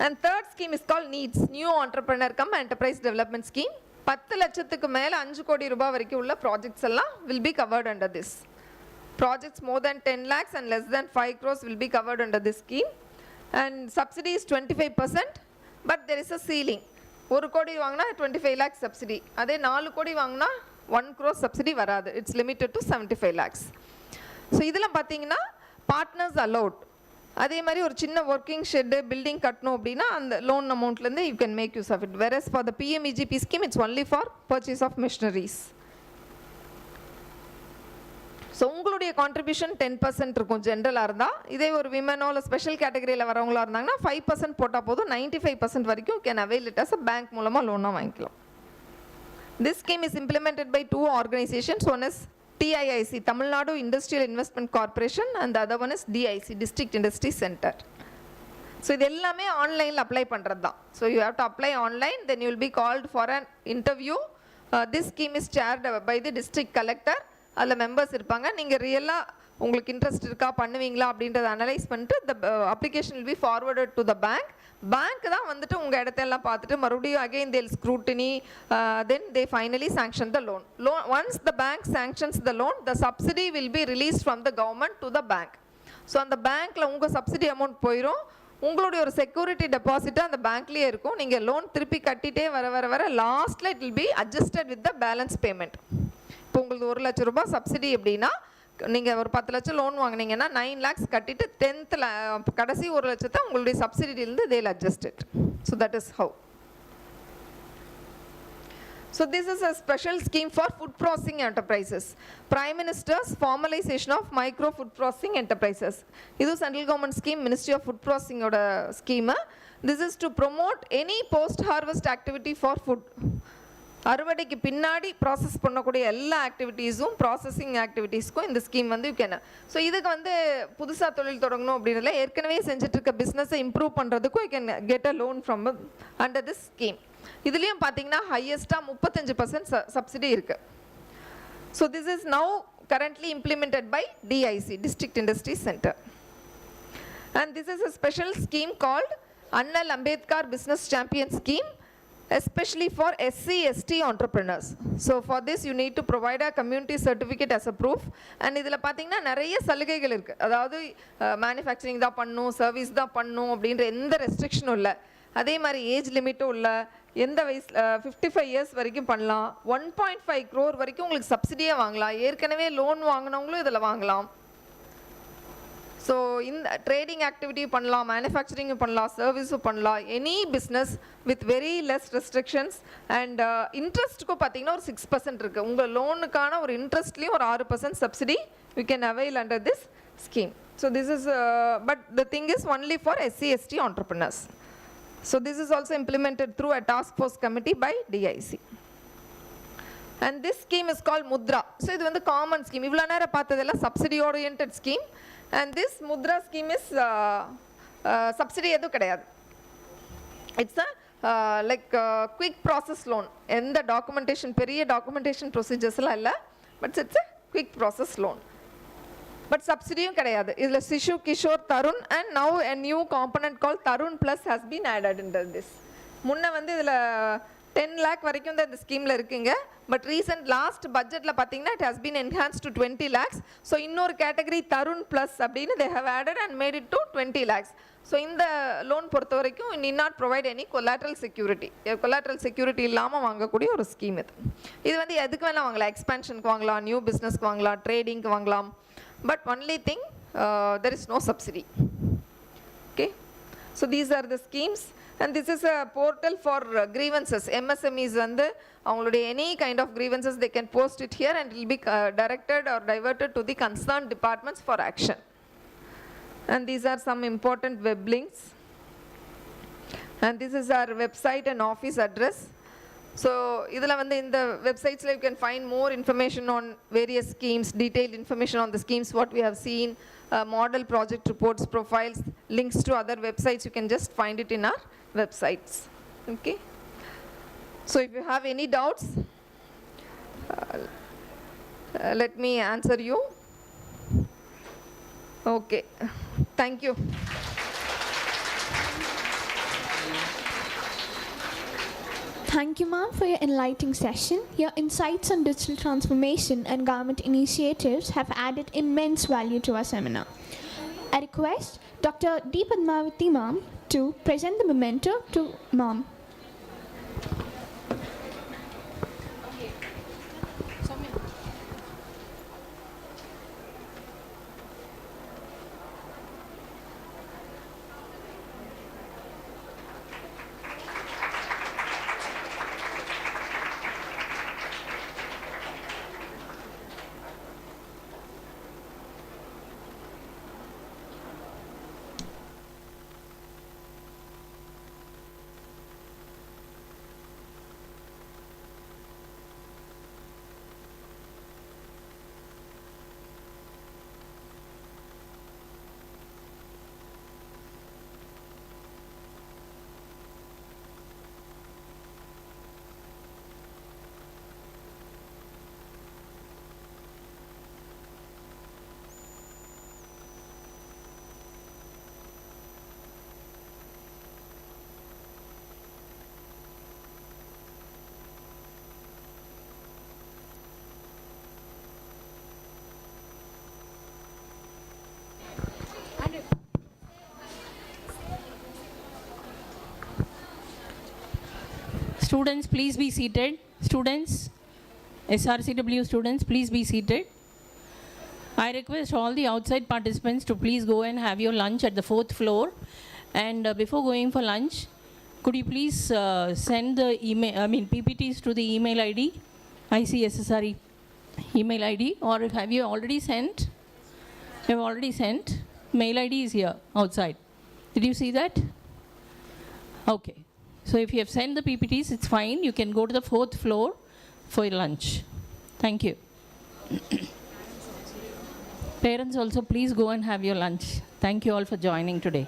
And third scheme is called NEEDS, New Entrepreneur Cum Enterprise Development Scheme. 10 லட்சத்துக்கு மேலே 5 கோடி ரூபாய் வரைக்கும் உள்ள projects எல்லாம் will be covered under this. Projects more than 10 lakhs and less than 5 crores will be covered under this scheme. And subsidy is 25%, but there is a ceiling. 1 கோடி வாங்கினா 25 lakhs subsidy. அதே 4 கோடி வாங்கினா 1 crore subsidy வராது. It's limited to 75 lakhs. So இதில் பார்த்தீங்கன்னா partners allowed. அதே மாதிரி ஒரு சின்ன ஒர்க்கிங் ஷெட்டு பில்டிங் கட்டணும் அப்படின்னா அந்த லோன் அமௌண்ட்லேருந்து you can make use of it. Whereas for the PMEGP scheme it's only for purchase of machineries. So உங்களுடைய கான்ட்ரிபியூஷன் 10% இருக்கும் ஜென்ரலாக இருந்தால். இதே ஒரு விமனோ இல்லை ஸ்பெஷல் கேட்டகரியில் வரவங்களா இருந்தாங்கன்னா 5% போட்டால் போதும். 95% வரைக்கும் can avail it as a bank மூலமாக லோனாக வாங்கிக்கலாம். This scheme is implemented by 2 organizations. One is TIIC, Tamil Nadu Industrial Investment Corporation, and the other one is DIC, District Industry Center. So இது எல்லாமே ஆன்லைனில் அப்ளை பண்ணுறது தான். So you have to apply online, then you will be called for an interview. This scheme is chaired by the district collector. அதில் members இருப்பாங்க. நீங்கள் ரியலாக உங்களுக்கு இன்ட்ரெஸ்ட் இருக்கா, பண்ணுவீங்களா அப்படின்றத அனலைஸ் பண்ணிட்டு the application will be forwarded to the bank. Bank தான் வந்துட்டு உங்கள் இடத்தெல்லாம் பார்த்துட்டு மறுபடியும் அகெயின் தேல் scrutiny, then they finally sanction the loan. Once the bank sanctions the loan, the subsidy will be release from the government to the bank. So அந்த பேங்க்கில் உங்கள் சப்சிடி அமௌண்ட் போயிடும். உங்களுடைய ஒரு செக்யூரிட்டி டெபாசிட்டு அந்த பேங்க்லேயே இருக்கும். நீங்கள் லோன் திருப்பி கட்டிகிட்டே வர வர வர லாஸ்ட்டில் it will B adjusted with the balance payment. இப்போ உங்களுக்கு 1 லட்சம் ரூபாய் சப்சிடி அப்படின்னா நீங்கள் ஒரு 10 லட்சம் லோன் வாங்கினீங்கன்னா 9 lakhs கட்டிட்டு 10th கடைசி 1 லட்சத்தை உங்களுடைய சப்சிடியிலிருந்து they'll adjust it. So that is how. So this is a special scheme for food processing enterprises. Prime Minister's formalization of micro food processing enterprises. இது central government scheme, Ministry of Food Processing ஓட scheme. This is to promote any post harvest activity for food. அறுவடைக்கு பின்னாடி process பண்ணக்கூடிய எல்லா ஆக்டிவிட்டீஸும் processing ஆக்டிவிட்டீஸ்க்கும் இந்த scheme வந்து you can. So இதுக்கு வந்து புதுசாக தொழில் தொடங்கணும் அப்படின்றல ஏற்கனவே செஞ்சுட்டு இருக்க பிஸ்னஸை இம்ப்ரூவ் பண்ணுறதுக்கும் you can get a loan from under this scheme. இதுலேயும் பார்த்தீங்கன்னா ஹையஸ்ட்டாக 35% சப்சிடி இருக்குது. So this is now currently implemented by DIC, District Industries Center. And this is a special scheme called Annal Ambedkar Business Champion Scheme, especially for SC/ST entrepreneurs. So for this you need to provide a community certificate as a proof. And இதில் பார்த்தீங்கன்னா நிறைய சலுகைகள் இருக்குது. அதாவது manufacturing தான் பண்ணணும், service தான் பண்ணணும் அப்படின்ற எந்த ரெஸ்ட்ரிக்ஷனும் இல்லை. அதே மாதிரி ஏஜ் லிமிட்டும் இல்லை. எந்த வயசு 55 years வரைக்கும் பண்ணலாம். 1.5 crore வரைக்கும் உங்களுக்கு சப்சிடியாக வாங்கலாம். ஏற்கனவே லோன் வாங்கினவங்களும் இதில் வாங்கலாம். ஸோ இந்த ட்ரேடிங் ஆக்டிவிட்டி பண்ணலாம், மேனுஃபேக்சரிங்கும் பண்ணலாம், சர்வீஸும் பண்ணலாம். Any business with very less restrictions. And இன்ட்ரெஸ்ட்டுக்கும் பார்த்தீங்கன்னா ஒரு 6% இருக்குது. உங்கள் லோனுக்கான ஒரு இன்ட்ரெஸ்ட்லேயும் ஒரு 6% subsidy you can avail under this scheme. So this is but the thing is only for SC/ST entrepreneurs. So this is also implemented through a task force committee by DIC. And this scheme is called Mudra. So இது வந்து common scheme. இவ்வளோ நேரம் பார்த்ததெல்லாம் subsidy orient scheme. And this Mudra scheme is subsidy எதுவும் கிடையாது. It's a like quick process loan. எந்த documentation பெரிய documentation ப்ரொசீஜர்ஸ்லாம் இல்லை. But it's a quick process loan. But subsidy கிடையாது. இதில் Sishu, Kishore, Tarun and now a new component called Tarun Plus has been added into this. முன்ன வந்து இதில் 10 lakh வரைக்கும் தான் இந்த ஸ்கீமில் இருக்குங்க. பட் ரீசெண்ட் லாஸ்ட் பட்ஜெட்டில் பார்த்தீங்கன்னா it has been enhanced to 20 lakhs. So இன்னொரு கேட்டகரி Tarun Plus அப்படின்னு they have added and made it to 20 lakhs. So இந்த லோன் பொறுத்த வரைக்கும் need not provide any collateral security. collateral security இல்லாமல் வாங்கக்கூடிய ஒரு ஸ்கீம் இது. இது வந்து எதுக்கு வேணால் வாங்கலாம், எக்ஸ்பேன்ஷனுக்கு வாங்கலாம், நியூ பிஸ்னஸ்க்கு வாங்கலாம், ட்ரேடிங்க்கு வாங்கலாம். But only thing, there is no subsidy. Okay. So these are the schemes. And this is a portal for grievances. MSMEs வந்து அவங்களுடைய any kind of grievances they can post it here and it will be directed or diverted to the concerned departments for action. And these are some important web links. And this is our website and office address. So இதில் வந்து இந்த websites you can find more information on various schemes, detailed information on the schemes, what we have seen, model project reports, profiles, links to other websites, you can just find it in our websites. Okay. So if you have any doubts, let me answer you. Okay. Thank you. Thank you, ma'am, for your enlightening session. Your insights on digital transformation and government initiatives have added immense value to our seminar. I request Dr. D. Padmavati, ma'am, to present the memento to ma'am. Students, please be seated. Students, SRCW students, please be seated. I request all the outside participants to please go and have your lunch at the 4th floor. And before going for lunch, could you please send the PPTs to the email ID, ICSSR email ID, or have you already sent? You have already sent. Mail ID is here outside. Did you see that? Okay. So if you have sent the PPTs, it's fine. You can go to the 4th floor for your lunch. Thank you. Parents also, please go and have your lunch. Thank you all for joining today.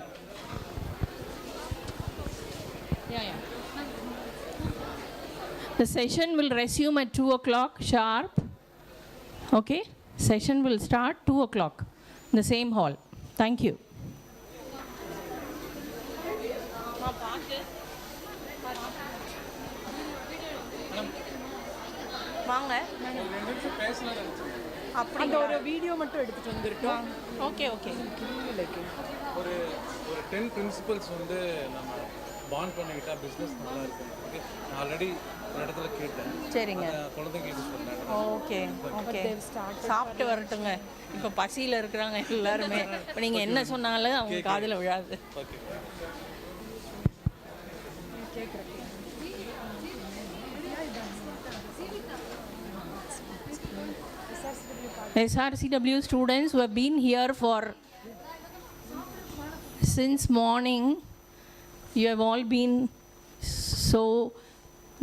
The session will resume at 2 o'clock sharp. Okay? Session will start 2 o'clock in the same hall. Thank you. வாங்க அந்த ஒரு video மட்டும் எடுத்துட்டு வந்துருக்கோம். Okay okay. ஒரு 10 principles வந்து நம்ம bond பண்ணிக்கிட்டா பிஸ்னஸ் நல்லா இருக்கும். ஓகே, நான் ஆல்ரெடி ஒரு இடத்துல கேட்டேன். சரிங்க, குழந்தைங்களுக்கு சொன்னேன். ஓகே ஓகே, சாப்பிட்டு வரட்டுங்க. இப்போ பசியில் இருக்கிறாங்க எல்லாருமே. இப்போ நீங்கள் என்ன சொன்னாலும் அவங்க காதில் விழாது. Okay. SRCW students who have been here for since morning, you have all been so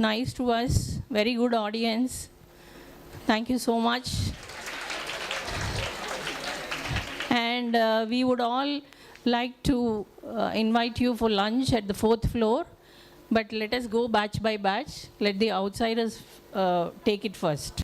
nice to us, very good audience. Thank you so much. And we would all like to invite you for lunch at the 4th floor, but let us go batch by batch. Let the outsiders take it first.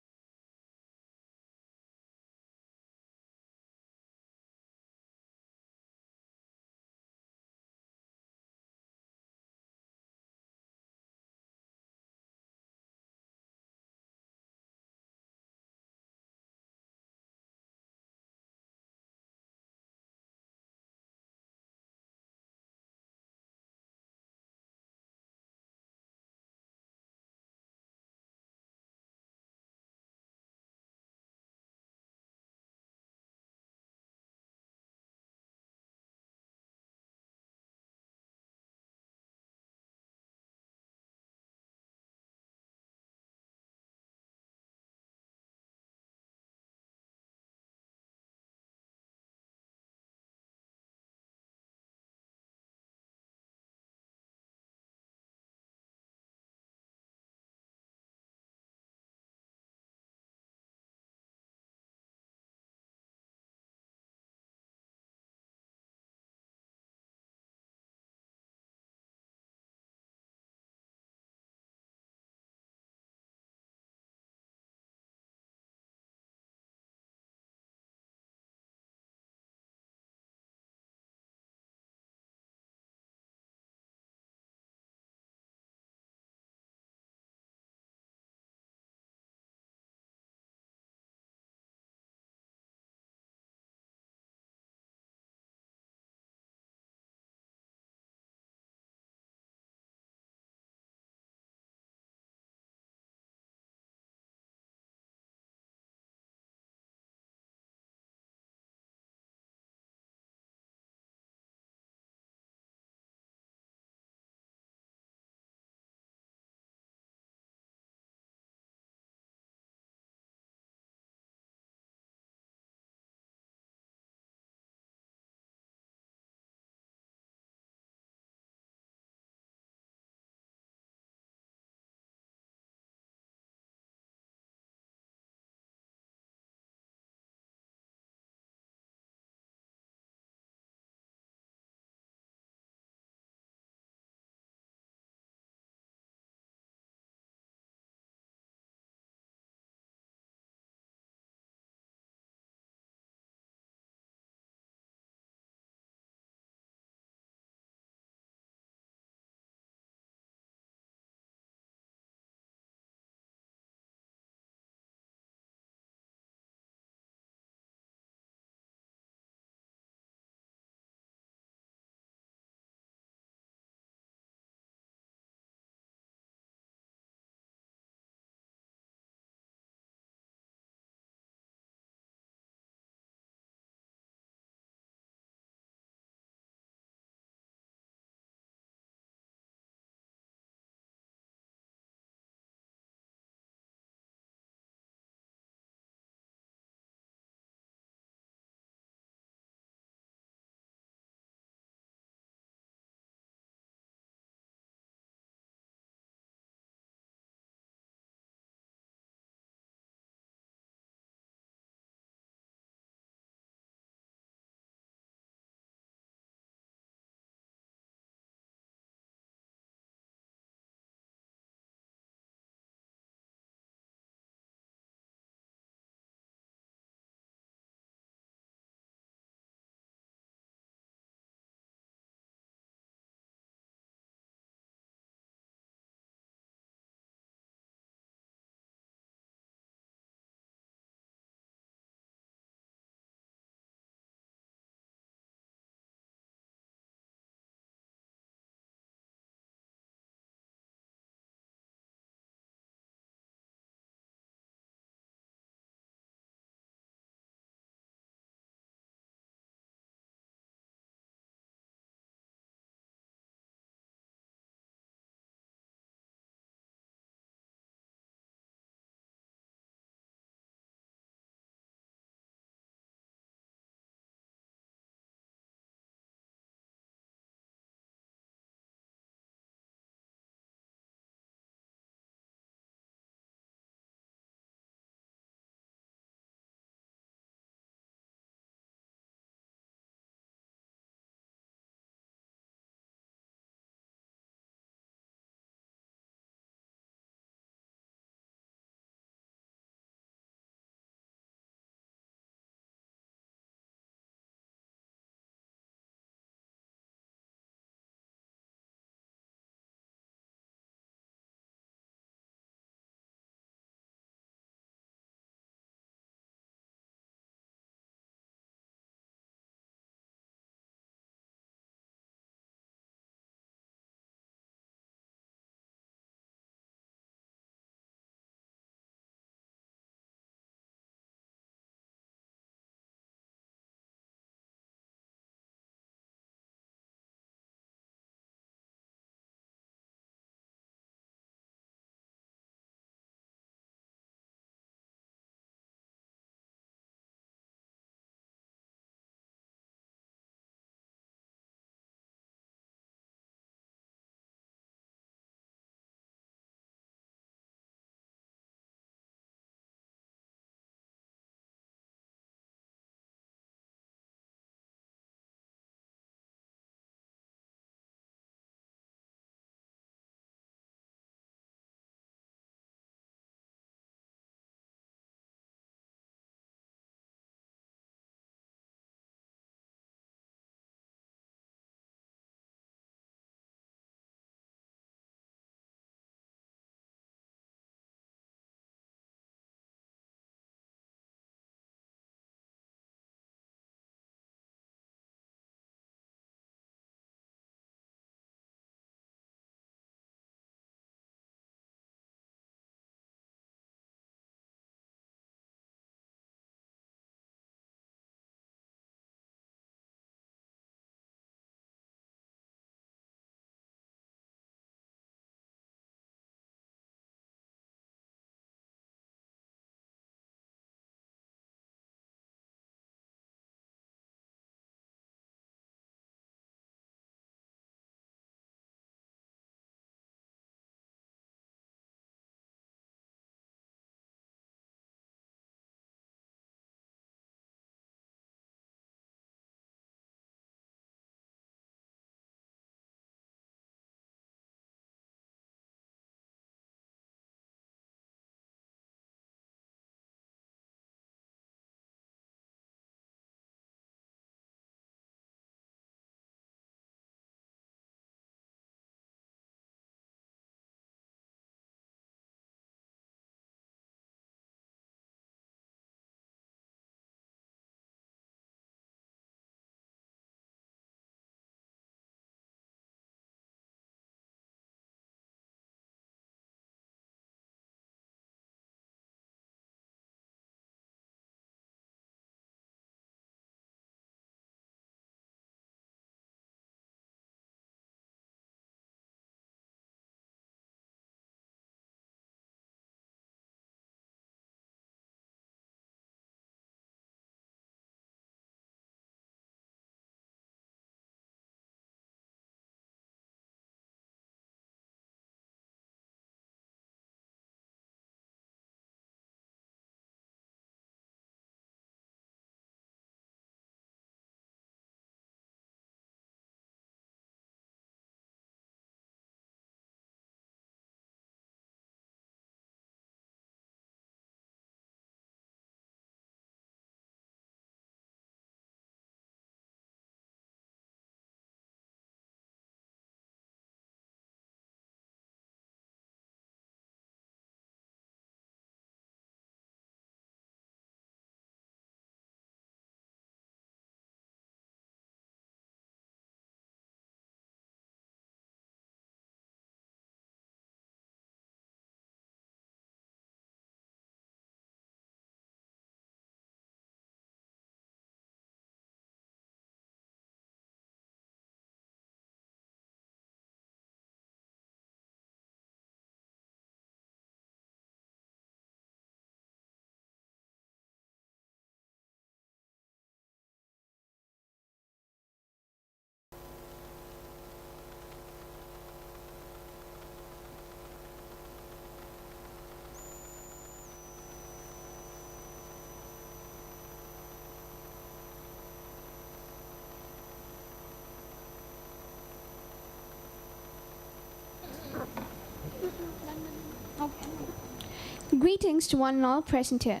Greetings to one and all present here.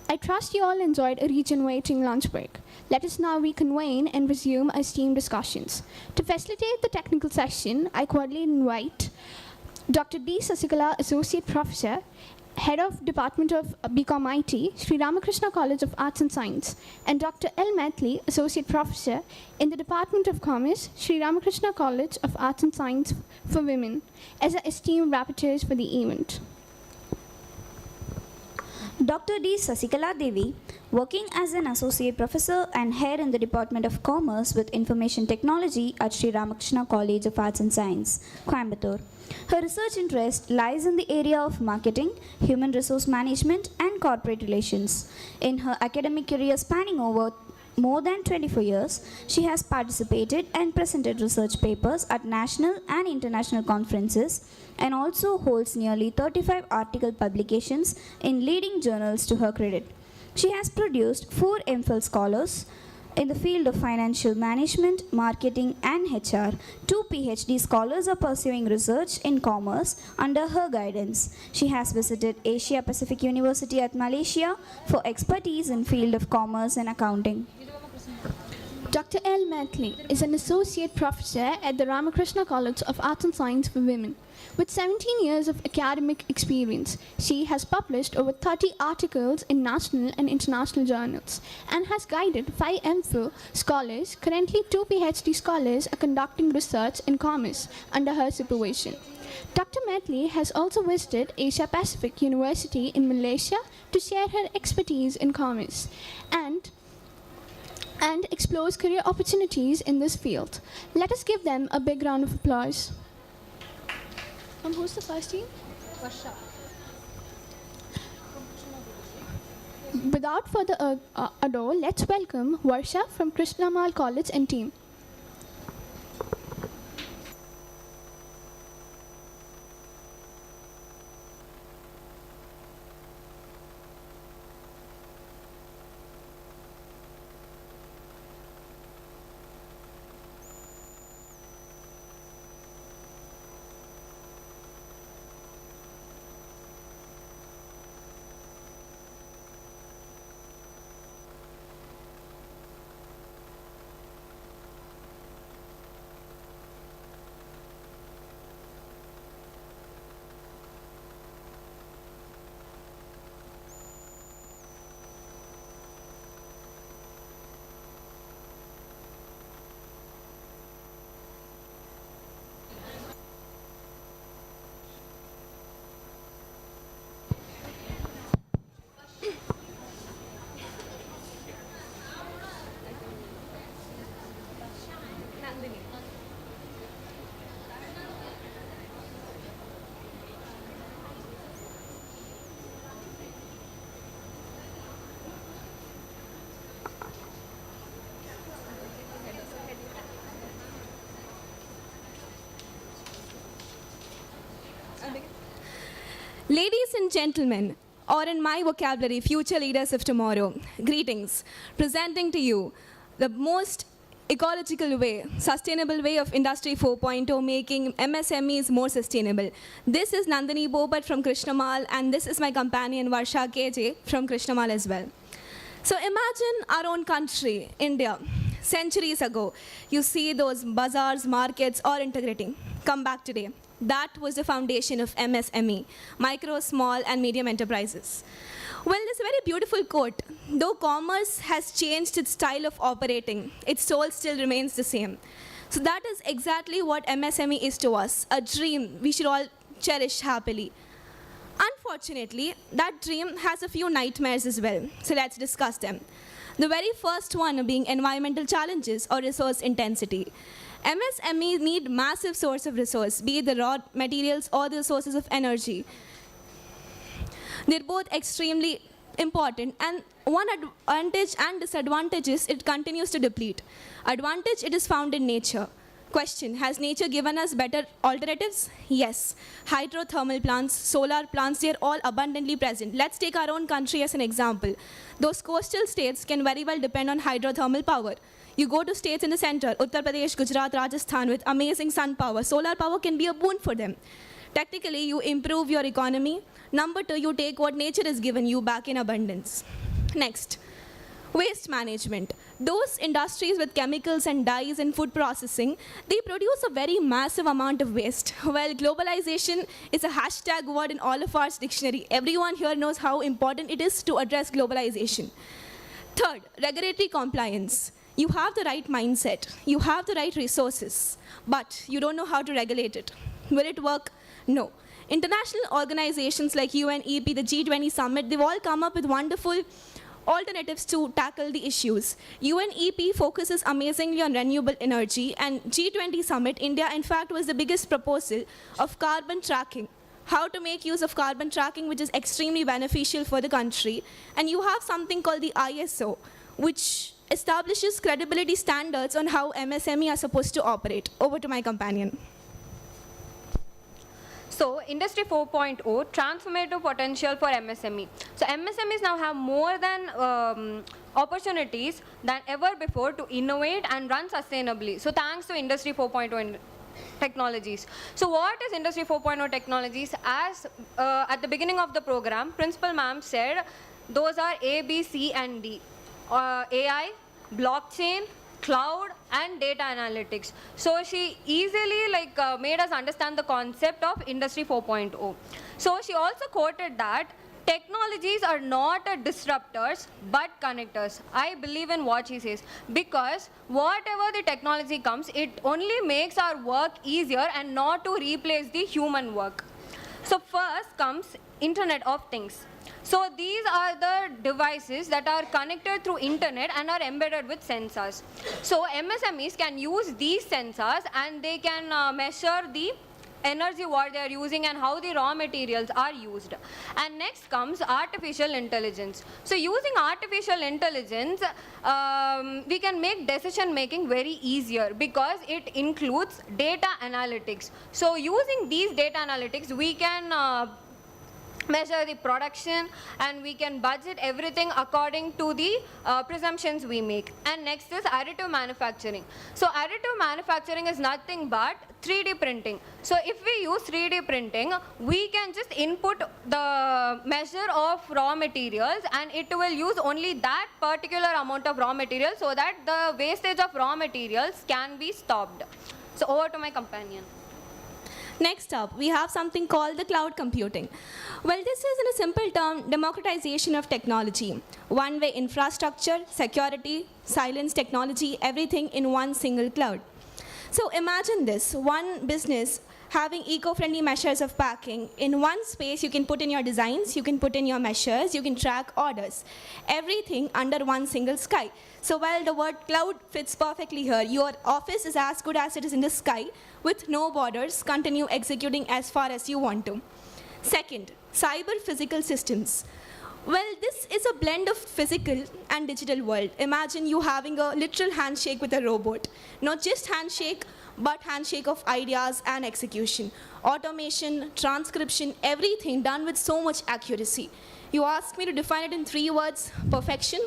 I trust you all enjoyed a regenerating lunch break. Let us now reconvene and resume our esteemed discussions. To facilitate the technical session, I cordially invite Dr. D. Sasikala, Associate Professor, Head of Department of BCom IT, Sri Ramakrishna College of Arts and Science, and Dr. L. Mathli, Associate Professor in the Department of Commerce, Sri Ramakrishna College of Arts and Science for Women, as our esteemed rapporteurs for the event. Dr. D. Sasikala Devi, working as an Associate Professor and Head in the Department of Commerce with Information Technology at Sri Ramakrishna College of Arts and Science, Coimbatore. Her research interest lies in the area of marketing, human resource management, and corporate relations. In her academic career spanning over more than 24 years, she has participated and presented research papers at national and international conferences and also holds nearly 35 article publications in leading journals to her credit. She has produced 4 MPhil scholars in the field of financial management, marketing, and HR. 2 PhD scholars are pursuing research in commerce under her guidance. She has visited Asia Pacific University at Malaysia for expertise in field of commerce and accounting. Dr. L. Mathli is an Associate Professor at the Ramakrishna College of Arts and Science for Women. With 17 years of academic experience, she has published over 30 articles in national and international journals and has guided 5 MPhil scholars. Currently, 2 PhD scholars are conducting research in commerce under her supervision. Dr. Mathli has also visited Asia Pacific University in Malaysia to share her expertise in commerce and explores career opportunities in this field. Let us give them a big round of applause. Who's the first team? Varsha. Without further ado, let's welcome Varsha from Krishnamal College and team. Ladies and gentlemen, or in my vocabulary, future leaders of tomorrow, greetings. Presenting to you the most ecological way, sustainable way of Industry 4.0, making MSMEs more sustainable. This is Nandini Bobat from Krishnamal, and this is my companion Varsha KJ from Krishnamal as well. So imagine our own country, India. Centuries ago, you see those bazaars, markets, all integrating. Come back today. That was the foundation of MSME, micro, small, and medium enterprises. Well, this very beautiful quote. Though commerce has changed its style of operating, its soul still remains the same. So that is exactly what MSME is to us, a dream we should all cherish happily. Unfortunately, that dream has a few nightmares as well. So let's discuss them. The very first one being environmental challenges or resource intensity. MSMEs need massive source of resource, be it the raw materials or the sources of energy. They're both extremely important, and one advantage and disadvantage is it continues to deplete. Advantage, it is found in nature. Question, has nature given us better alternatives? Yes. Hydrothermal plants, solar plants, they're all abundantly present. Let's take our own country as an example. Those coastal states can very well depend on hydrothermal power. You go to states in the center, Uttar Pradesh, Gujarat, Rajasthan, with amazing sun power. Solar power can be a boon for them. Technically, you improve your economy. Number 2, you take what nature has given you back in abundance. Next, waste management. Those industries with chemicals and dyes and food processing, they produce a very massive amount of waste. Well, globalization is a hashtag word in all of our dictionary. Everyone here knows how important it is to address globalization. Third, regulatory compliance. You have the right mindset, you have the right resources, but you don't know how to regulate it. Will it work? No. International organizations like UNEP, the G20 Summit, they've all come up with wonderful alternatives to tackle the issues. UNEP focuses amazingly on renewable energy, and G20 Summit, India in fact was the biggest proposal of carbon tracking. How to make use of carbon tracking, which is extremely beneficial for the country. And you have something called the ISO, which establishes credibility standards on how MSME are supposed to operate. Over to my companion. So, Industry 4.0, transformative potential for MSME. So, MSMEs now have more than opportunities than ever before to innovate and run sustainably. So, thanks to Industry 4.0 technologies. So, what is Industry 4.0 technologies? As at the beginning of the program, Principal Ma'am said, those are A, B, C, and D. AI, blockchain, cloud, and data analytics. So she easily made us understand the concept of Industry 4.0. So she also quoted that technologies are not disruptors but connectors. I believe in what she says, because whatever the technology comes, it only makes our work easier and not to replace the human work. So first comes Internet of Things. So these are the devices that are connected through internet and are embedded with sensors. So MSMEs can use these sensors and they can measure the energy what they are using and how the raw materials are used. And next comes artificial intelligence. So using artificial intelligence, we can make decision making very easier because it includes data analytics. So using these data analytics, we can measure the production and we can budget everything according to the presumptions we make. And next is additive manufacturing. So additive manufacturing is nothing but 3D printing. So if we use 3D printing, we can just input the measure of raw materials and it will use only that particular amount of raw material so that the wastage of raw materials can be stopped. So over to my companion. Next up, we have something called the cloud computing. Well, this is in a simple term, democratization of technology. One-way infrastructure, security, silence technology, everything in one single cloud. So imagine this, one business having eco-friendly measures of packing. In one space, you can put in your designs, you can put in your measures, you can track orders. Everything under one single sky. So while the word cloud fits perfectly here, your office is as good as it is in the sky, with no borders, continue executing as far as you want to. Second, cyber physical systems. Well, this is a blend of physical and digital world. Imagine you having a literal handshake with a robot. Not just handshake, but handshake of ideas and execution. Automation, transcription, everything done with so much accuracy. You asked me to define it in 3 words: perfection,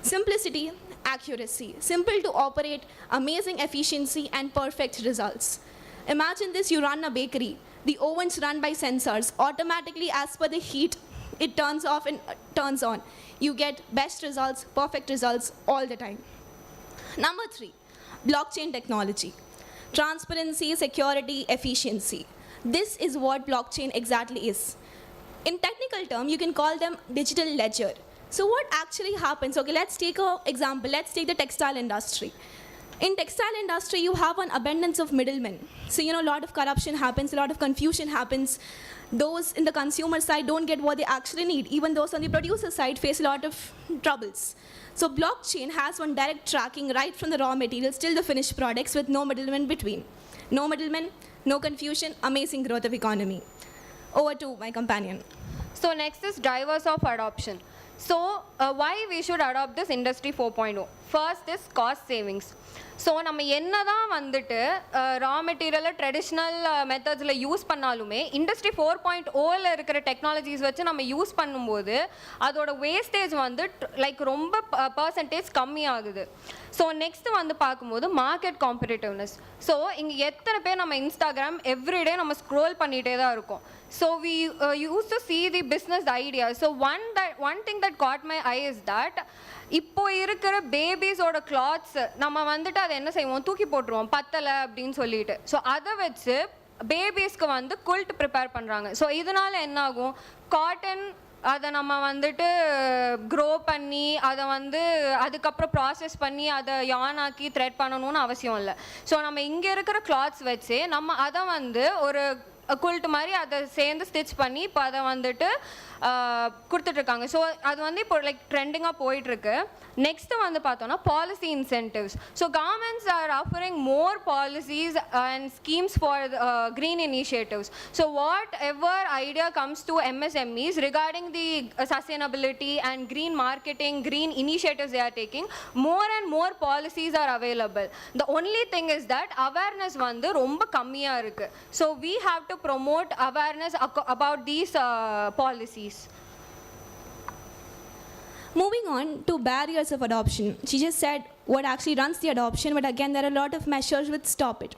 simplicity, accuracy. Simple to operate, amazing efficiency, and perfect results. Imagine this, you run a bakery. The ovens run by sensors. Automatically, as per the heat, it turns off and turns on. You get best results, perfect results all the time. Number 3, blockchain technology. Transparency, security, efficiency. This is what blockchain exactly is. In technical term, you can call them digital ledger. So what actually happens? Okay, let's take an example. Let's take the textile industry. In textile industry, you have an abundance of middlemen. So, a lot of corruption happens, a lot of confusion happens. Those in the consumer side don't get what they actually need. Even those on the producer side face a lot of troubles. So blockchain has one direct tracking right from the raw materials till the finished products with no middlemen between. No middlemen, no confusion, amazing growth of economy. Over to my companion. So next is drivers of adoption. So why we should adopt this Industry 4.0? First is cost savings. So நம்ம என்ன தான் வந்துட்டு ரா மெட்டீரியலை traditional மெத்தட்ஸில் use பண்ணாலுமே industry 4.0ல இருக்கிற technologies வச்சு நம்ம use பண்ணும்போது அதோட வேஸ்டேஜ் வந்து லைக் ரொம்ப பர்சன்டேஜ் கம்மியாகுது. ஸோ நெக்ஸ்ட் வந்து பார்க்கும்போது மார்க்கெட் காம்படிட்டிவ்னஸ். ஸோ இங்கே எத்தனை பேர் நம்ம இன்ஸ்டாகிராம் எவ்ரிடே நம்ம ஸ்க்ரோல் பண்ணிகிட்டே தான் இருக்கோம். So we use to see the business idea. So one thing that caught my eye is that இப்போ இருக்கிற பேபிஸோட கிளாத்ஸ் நம்ம வந்துட்டு அதை என்ன செய்வோம், தூக்கி போட்டுருவோம் பத்தலை அப்படின்னு சொல்லிட்டு. ஸோ அதை வச்சு பேபிஸ்க்கு வந்து குல்ட் ப்ரிப்பேர் பண்ணுறாங்க. ஸோ இதனால என்ன ஆகும், காட்டன் அதை நம்ம வந்துட்டு க்ரோ பண்ணி அதை வந்து அதுக்கப்புறம் ப்ராசஸ் பண்ணி அதை யான் ஆக்கி த்ரெட் பண்ணணும்னு அவசியம் இல்லை. ஸோ நம்ம இங்கே இருக்கிற கிளாத்ஸ் வச்சு நம்ம அதை வந்து ஒரு குல்ட் மாதிரி அதை சேர்ந்து ஸ்டிச் பண்ணி இப்போ அதை வந்துட்டு கொடுத்துட்ருக்காங்க. ஸோ அது வந்து இப்போ லைக் ட்ரெண்டிங்காக போயிட்டுருக்கு. நெக்ஸ்ட்டு வந்து பார்த்தோன்னா policy incentives. So governments R offering more policies and schemes for green initiatives. So whatever idea comes to MSMEs regarding the sustainability and green marketing, green initiatives they are taking, more and more policies are available. The only thing is that awareness வந்து ரொம்ப கம்மியாக இருக்குது. So we have to promote awareness about these policies. Moving on to barriers of adoption. She just said what actually runs the adoption, but again, there are a lot of measures which stop it.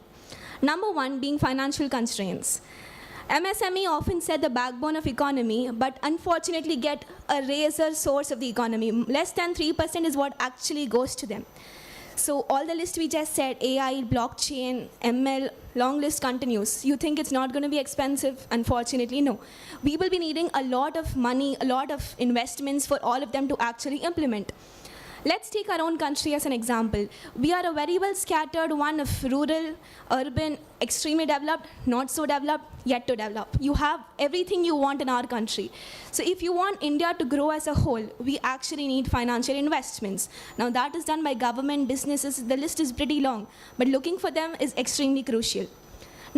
Number one being financial constraints. MSME often said the backbone of economy, but unfortunately get a razor source of the economy. Less than 3% is what actually goes to them. So all the list we just said, AI, blockchain, ML, long list continues. You think it's not going to be expensive? Unfortunately, no. We will be needing a lot of money, a lot of investments for all of them to actually implement. Let's take our own country as an example. We are a very well scattered one of rural, urban, extremely developed, not so developed, yet to develop. You have everything you want in our country. So if you want India to grow as a whole, we actually need financial investments. Now that is done by government, businesses, the list is pretty long, but looking for them is extremely crucial.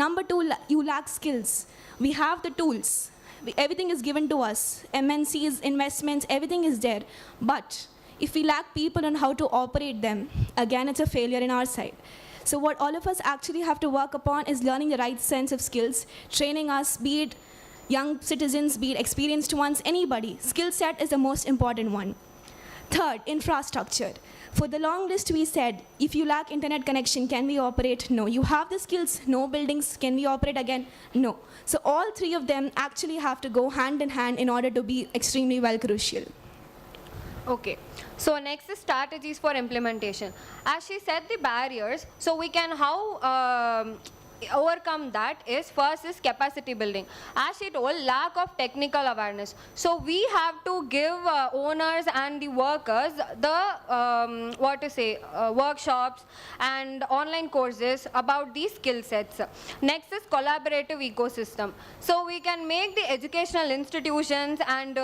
Number two, you lack skills. We have the tools. Everything is given to us. MNCs, investments, everything is there. But if we lack people on how to operate them, again, it's a failure in our side. So what all of us actually have to work upon is learning the right sense of skills, training us, be it young citizens, be it experienced ones, anybody. Skill set is the most important one. Third, infrastructure. For the long list we said, if you lack internet connection, can we operate? No. You have the skills, no buildings, can we operate again? No. So all three of them actually have to go hand in hand in order to be extremely well crucial. Okay, so next is strategies for implementation. As she said the barriers, so we can overcome that is first is capacity building. As she told, lack of technical awareness. So we have to give owners and the workers the workshops and online courses about these skill sets. Next is collaborative ecosystem. So we can make the educational institutions and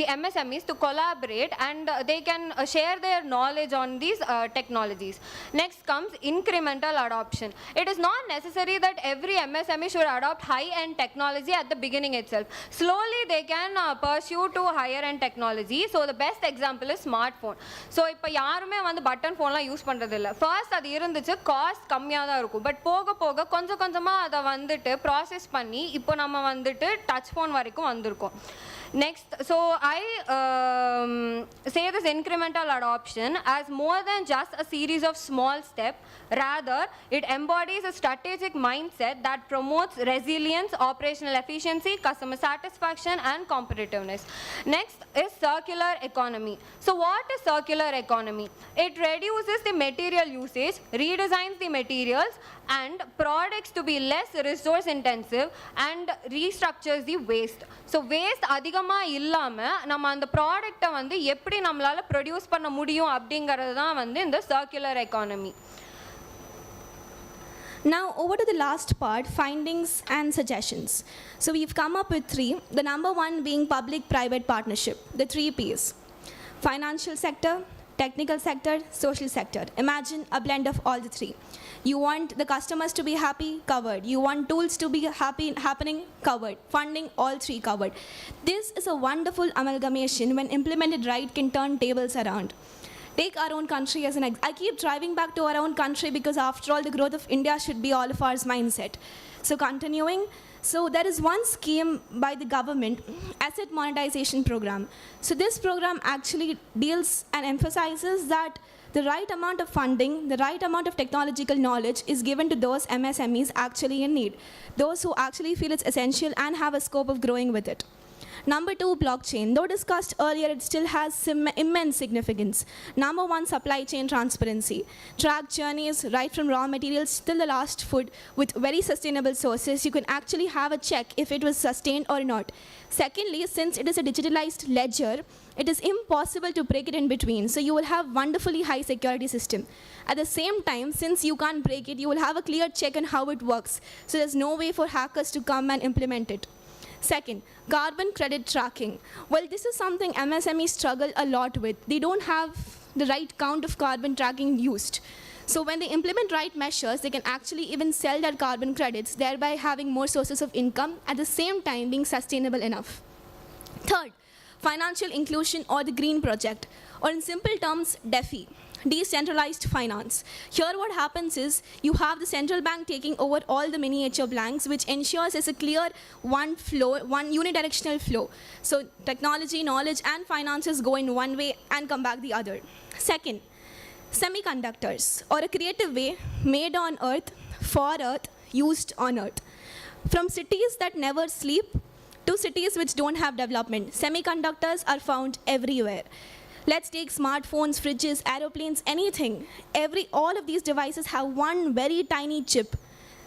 the MSMEs to collaborate and they can share their knowledge on these technologies. Next comes incremental adoption. It is not necessary that every MSME should adopt high-end technology at the beginning itself. Slowly they can pursue to higher-end technology. So the best example is smartphone. So இப்போ யாருமே வந்து button ஃபோன்லாம் use பண்ணுறது இல்லை. First அது இருந்துச்சு, cost கம்மியாக தான் இருக்கும். பட் போக போக கொஞ்சம் கொஞ்சமாக அதை வந்துட்டு ப்ராசஸ் பண்ணி இப்போ நம்ம வந்துட்டு டச் ஃபோன் வரைக்கும் வந்திருக்கோம். Next, so I say this incremental adoption as more than just a series of small steps. Rather, it embodies a strategic mindset that promotes resilience, operational efficiency, customer satisfaction, and competitiveness. Next is circular economy. So what is circular economy? It reduces the material usage, redesigns the materials and products to be less resource intensive and restructures the waste. So waste அதிகமாக இல்லாமல் நம்ம அந்த ப்ராடக்டை வந்து எப்படி நம்மளால் produce பண்ண முடியும் அப்படிங்கிறது தான் வந்து இந்த circular economy. Now over to the last part, findings and suggestions. So we've come up with three. The number one being public-private partnership, the 3 Ps. Financial sector, technical sector, social sector. Imagine a blend of all the three. You want the customers to be happy, covered. You want tools to be happening, covered. Funding, all three covered. This is a wonderful amalgamation when implemented right can turn tables around. Take our own country as I keep driving back to our own country because after all, the growth of India should be all of ours mindset. So continuing, so there is one scheme by the government, asset monetization program. So this program actually deals and emphasizes that the right amount of funding, the right amount of technological knowledge is given to those MSMEs actually in need, those who actually feel it's essential and have a scope of growing with it. Number 2, blockchain. Though discussed earlier, it still has immense significance. Number 1, supply chain transparency. Track journeys right from raw materials till the last food with very sustainable sources. You can actually have a check if it was sustained or not. Secondly, since it is a digitalized ledger, it is impossible to break it in between. So you will have wonderfully high security system. At the same time, since you can't break it, you will have a clear check on how it works. So there's no way for hackers to come and implement it. Second, carbon credit tracking. Well, this is something MSMEs struggle a lot with. They don't have the right count of carbon tracking used. So when they implement right measures, they can actually even sell their carbon credits, thereby having more sources of income, at the same time being sustainable enough. Third, financial inclusion or the green project, or in simple terms, DeFi. Decentralized finance. Here what happens is you have the central bank taking over all the miniature banks, which ensures it's a clear one flow, one unidirectional flow. So technology, knowledge and finances go in one way and come back the other. Second, semiconductors, or a creative way made on earth, for earth, used on earth. From cities that never sleep to cities which don't have development, semiconductors are found everywhere. Let's take smartphones, fridges, aeroplanes, anything. All of these devices have one very tiny chip,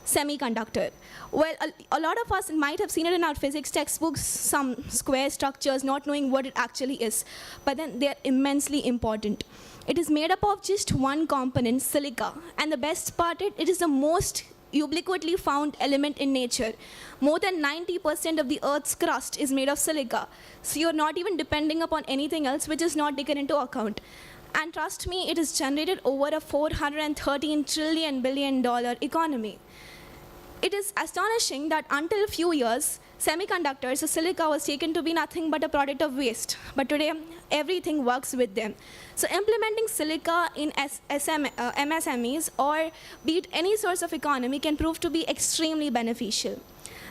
semiconductor. Well, a lot of us might have seen it in our physics textbooks, some square structures, not knowing what it actually is. But then they're immensely important. It is made up of just one component, silica. And the best part, it is the most ubiquitously found element in nature. More than 90% of the Earth's crust is made of silica. So you're not even depending upon anything else, which is not taken into account. And trust me, it is generated over a $413 billion economy. It is astonishing that until a few years, semiconductors, so silica, was taken to be nothing but a product of waste. But today, everything works with them. So implementing silica in MSMEs or be it any source of economy can prove to be extremely beneficial.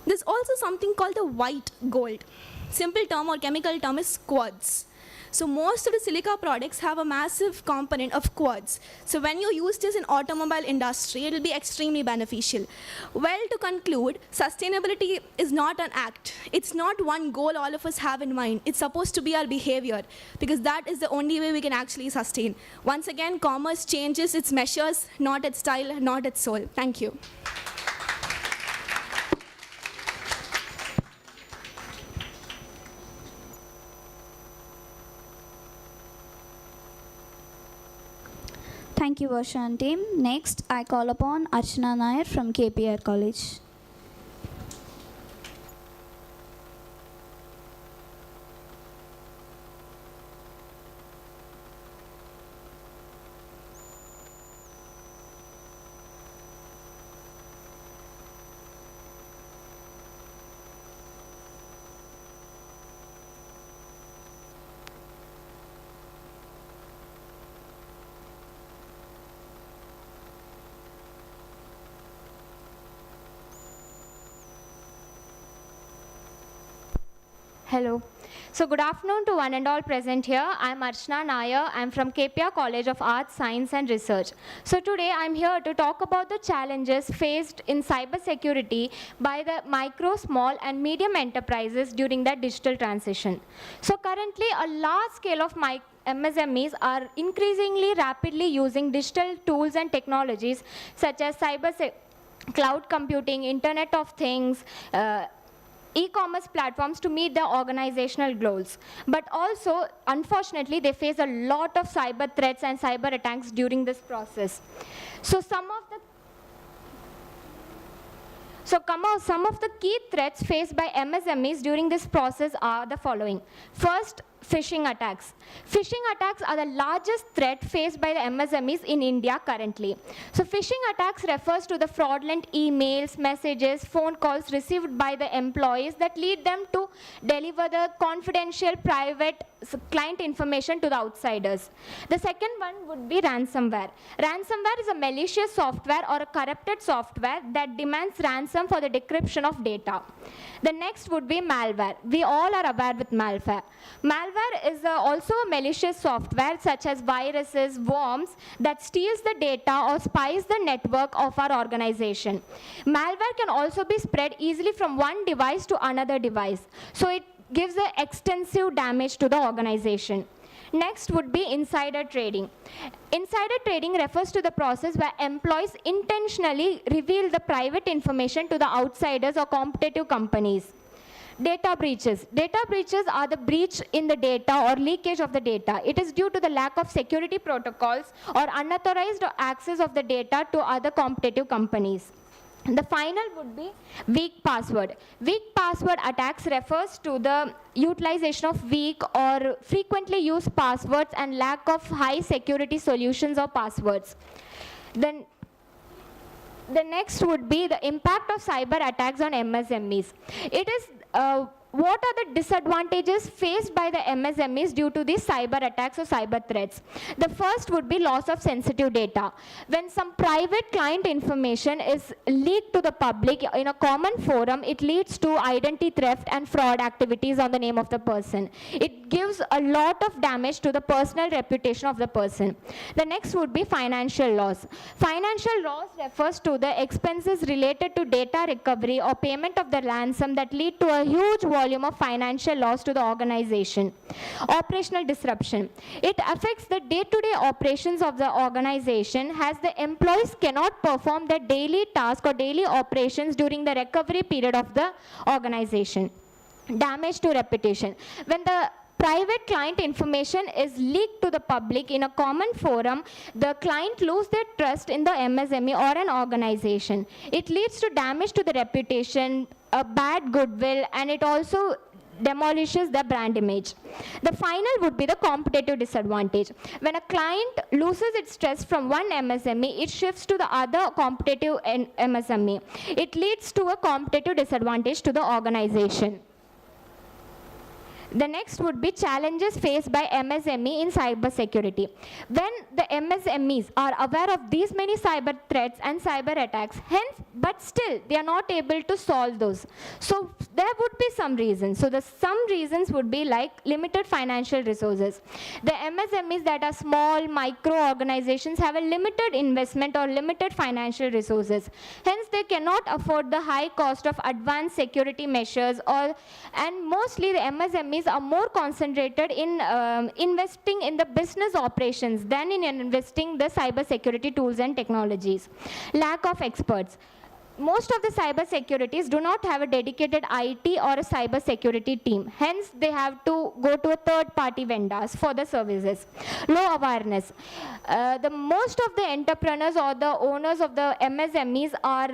There's also something called the white gold. Simple term or chemical term is quartz. So most of the silica products have a massive component of quartz. So when you use this in automobile industry, it will be extremely beneficial. Well, to conclude, sustainability is not an act. It's not one goal all of us have in mind. It's supposed to be our behavior, because that is the only way we can actually sustain. Once again, commerce changes its measures, not its style, not its soul. Thank you. Thank you, Varsha and team. Next, I call upon Archana Nair from KPR College. Hello. So good afternoon to one and all present here. I'm Archana Nair. I'm from KPR College of Arts, Science and Research. So today I'm here to talk about the challenges faced in cybersecurity by the micro, small and medium enterprises during the digital transition. So currently a large scale of MSMEs are increasingly rapidly using digital tools and technologies such as cloud computing, Internet of Things, e-commerce platforms to meet their organizational goals. But also, unfortunately, they face a lot of cyber threats and cyber attacks during this process. So some of the key threats faced by MSMEs during this process are the following. First, phishing attacks. Phishing attacks are the largest threat faced by the MSMEs in India currently. So phishing attacks refers to the fraudulent emails, messages, phone calls received by the employees that lead them to deliver the confidential private client information to the outsiders. The second one would be ransomware. Ransomware is a malicious software or a corrupted software that demands ransom for the decryption of data. The next would be malware. We all are aware with malware. Malware is also a malicious software such as viruses, worms that steals the data or spies the network of our organization. Malware can also be spread easily from one device to another device. So it gives an extensive damage to the organization. Next would be insider trading. Insider trading refers to the process where employees intentionally reveal the private information to the outsiders or competitive companies. Data breaches. Data breaches are the breach in the data or leakage of the data. It is due to the lack of security protocols or unauthorized access of the data to other competitive companies. The final would be weak password. Weak password attacks refers to the utilization of weak or frequently used passwords and lack of high security solutions or passwords. Then the next would be the impact of cyber attacks on MSMEs. It is what are the disadvantages faced by the MSMEs due to these cyber attacks or cyber threats? The first would be loss of sensitive data. When some private client information is leaked to the public in a common forum, it leads to identity theft and fraud activities on the name of the person. It gives a lot of damage to the personal reputation of the person. The next would be financial loss. Financial loss refers to the expenses related to data recovery or payment of the ransom that lead to a huge volume of financial loss to the organization. Operational disruption. It affects the day-to-day operations of the organization as the employees cannot perform their daily task or daily operations during the recovery period of the organization. Damage to reputation. When the private client information is leaked to the public in a common forum, the client loses their trust in the MSME or an organization. It leads to damage to the reputation, a bad goodwill, and it also demolishes the brand image. The final would be the competitive disadvantage. When a client loses its trust from one MSME, it shifts to the other competitive MSME. It leads to a competitive disadvantage to the organization. The next would be challenges faced by MSME in cybersecurity. When the MSMEs are aware of these many cyber threats and cyber attacks, but still they are not able to solve those. So there would be some reasons. So some reasons would be like limited financial resources. The MSMEs that are small, micro organizations have a limited investment or limited financial resources. Hence they cannot afford the high cost of advanced security measures, and mostly the MSMEs are more concentrated in investing in the business operations than in investing the cyber security tools and technologies. Lack of experts. Most of the cyber securities do not have a dedicated IT or a cyber security team. Hence, they have to go to a third-party vendors for the services. Low awareness. The most of the entrepreneurs or the owners of the MSMEs are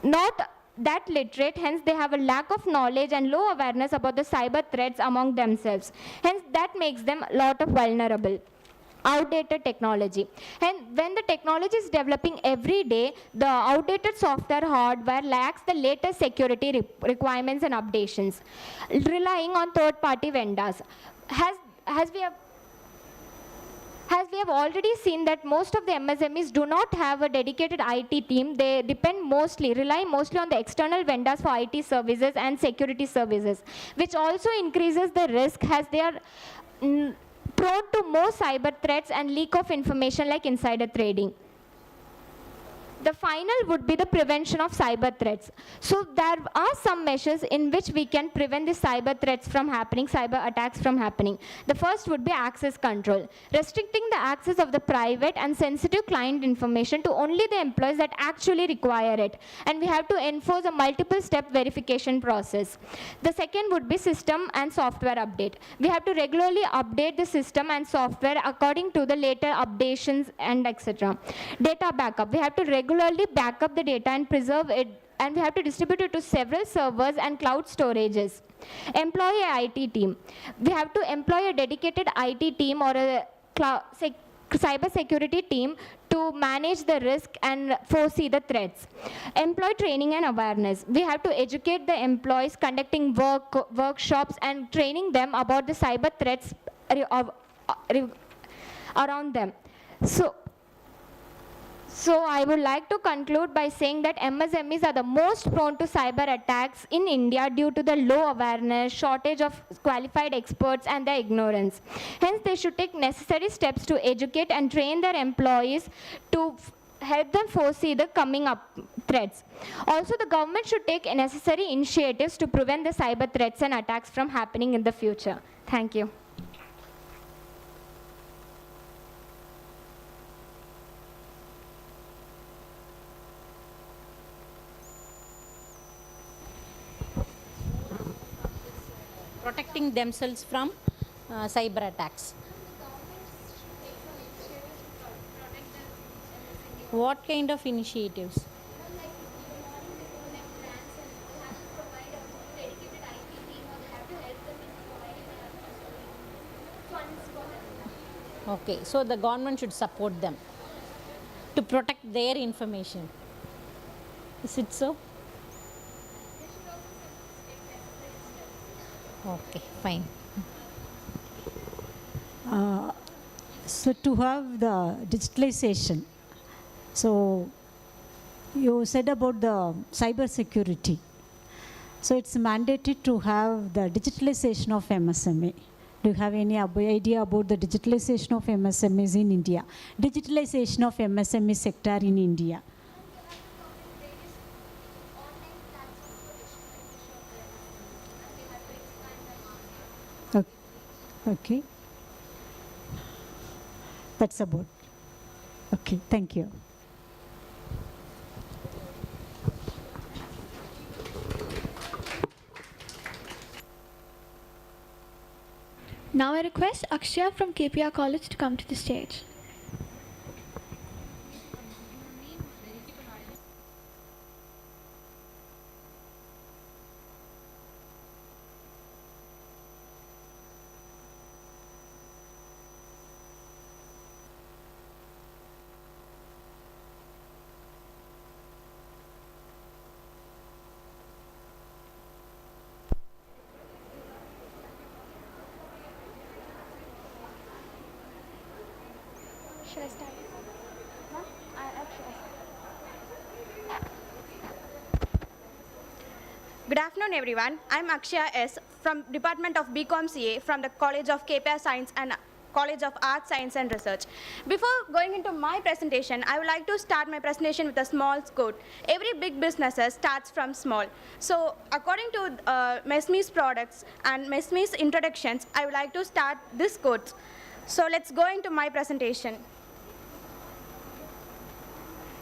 not that literate, hence they have a lack of knowledge and low awareness about the cyber threats among themselves. Hence that makes them a lot of vulnerable. Outdated technology. And when the technology is developing every day, the outdated software hardware lacks the latest security requirements and updations. Relying on third-party vendors. As we have already seen that most of the MSMEs do not have a dedicated IT team. They rely mostly on the external vendors for IT services and security services, which also increases the risk as they are prone to more cyber threats and leak of information like insider trading. The final would be the prevention of cyber threats. So there are some measures in which we can prevent the cyber threats from happening, cyber attacks from happening. The first would be access control, restricting the access of the private and sensitive client information to only the employees that actually require it. And we have to enforce a multiple step verification process. The second would be system and software update. We have to regularly update the system and software according to the later updations and etc. Data backup. We have to regularly regularly back up the data and preserve it, and we have to distribute it to several servers and cloud storages. Employ a IT team. We have to employ a dedicated IT team or a cyber security team to manage the risk and foresee the threats. Employ training and awareness. We have to educate the employees, conducting workshops and training them about the cyber threats around them. So I would like to conclude by saying that MSMEs are the most prone to cyber attacks in India due to the low awareness, shortage of qualified experts, and their ignorance. Hence, they should take necessary steps to educate and train their employees to help them foresee the coming up threats. Also, the government should take necessary initiatives to prevent the cyber threats and attacks from happening in the future. Thank you. Protecting themselves from cyber attacks. What kind of initiatives? Okay, so the government should support them to protect their information. Is it so? Okay, fine. So to have the digitalization, so you said about the cyber security. So it's mandated to have the digitalization of MSME. Do you have any idea about the digitalization of MSMEs in India? Digitalization of MSME sector in India. Okay. That's about. Okay, thank you. Now I request Akshaya from KPR College to come to the stage. Should I start? Good afternoon, everyone. I'm Akshaya S. from Department of BCom CA from the College of KPR Science and College of Arts, Science and Research. Before going into my presentation, I would like to start my presentation with a small quote. Every big business starts from small. So according to MSME's products and MSME's introductions, I would like to start this quote. So let's go into my presentation.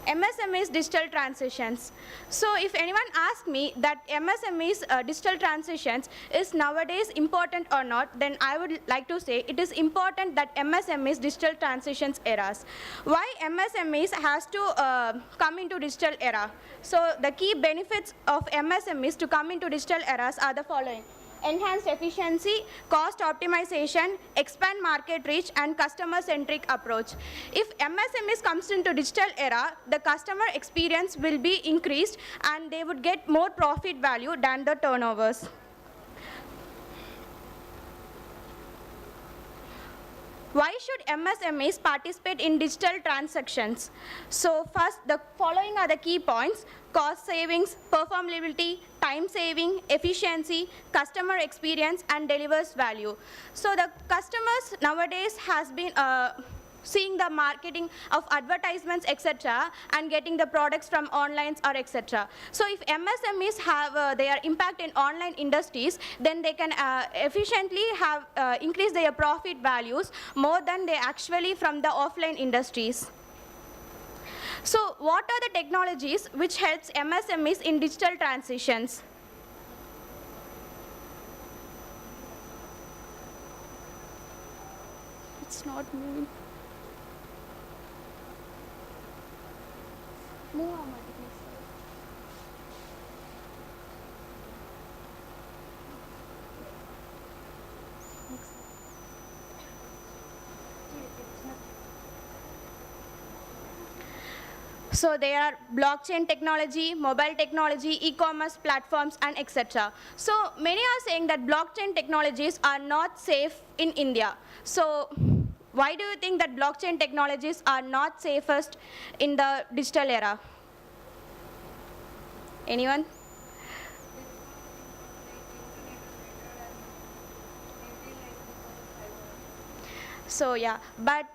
MSME's digital transitions. So if anyone asks me that MSME's digital transitions is nowadays important or not, then I would like to say it is important that MSME's digital transitions eras. Why MSMEs has to come into digital era? So the key benefits of MSMEs to come into digital eras are the following. Enhanced efficiency, cost optimization, expand market reach, and customer-centric approach. If MSMEs comes into digital era, the customer experience will be increased and they would get more profit value than the turnovers. Why should MSMEs participate in digital transactions? So first, the following are the key points: cost savings, performability, time saving, efficiency, customer experience, and delivers value. So the customers nowadays has been seeing the marketing of advertisements, etc., and getting the products from online or etc. So if MSMEs have their impact in online industries, then they can efficiently have increase their profit values more than they actually from the offline industries. So what are the technologies which helps MSMEs in digital transitions? It's not moving. So there are blockchain technology, mobile technology, e-commerce platforms, and etc. So many are saying that blockchain technologies are not safe in India. So why do you think that blockchain technologies are not safest in the digital era? Anyone? So yeah, but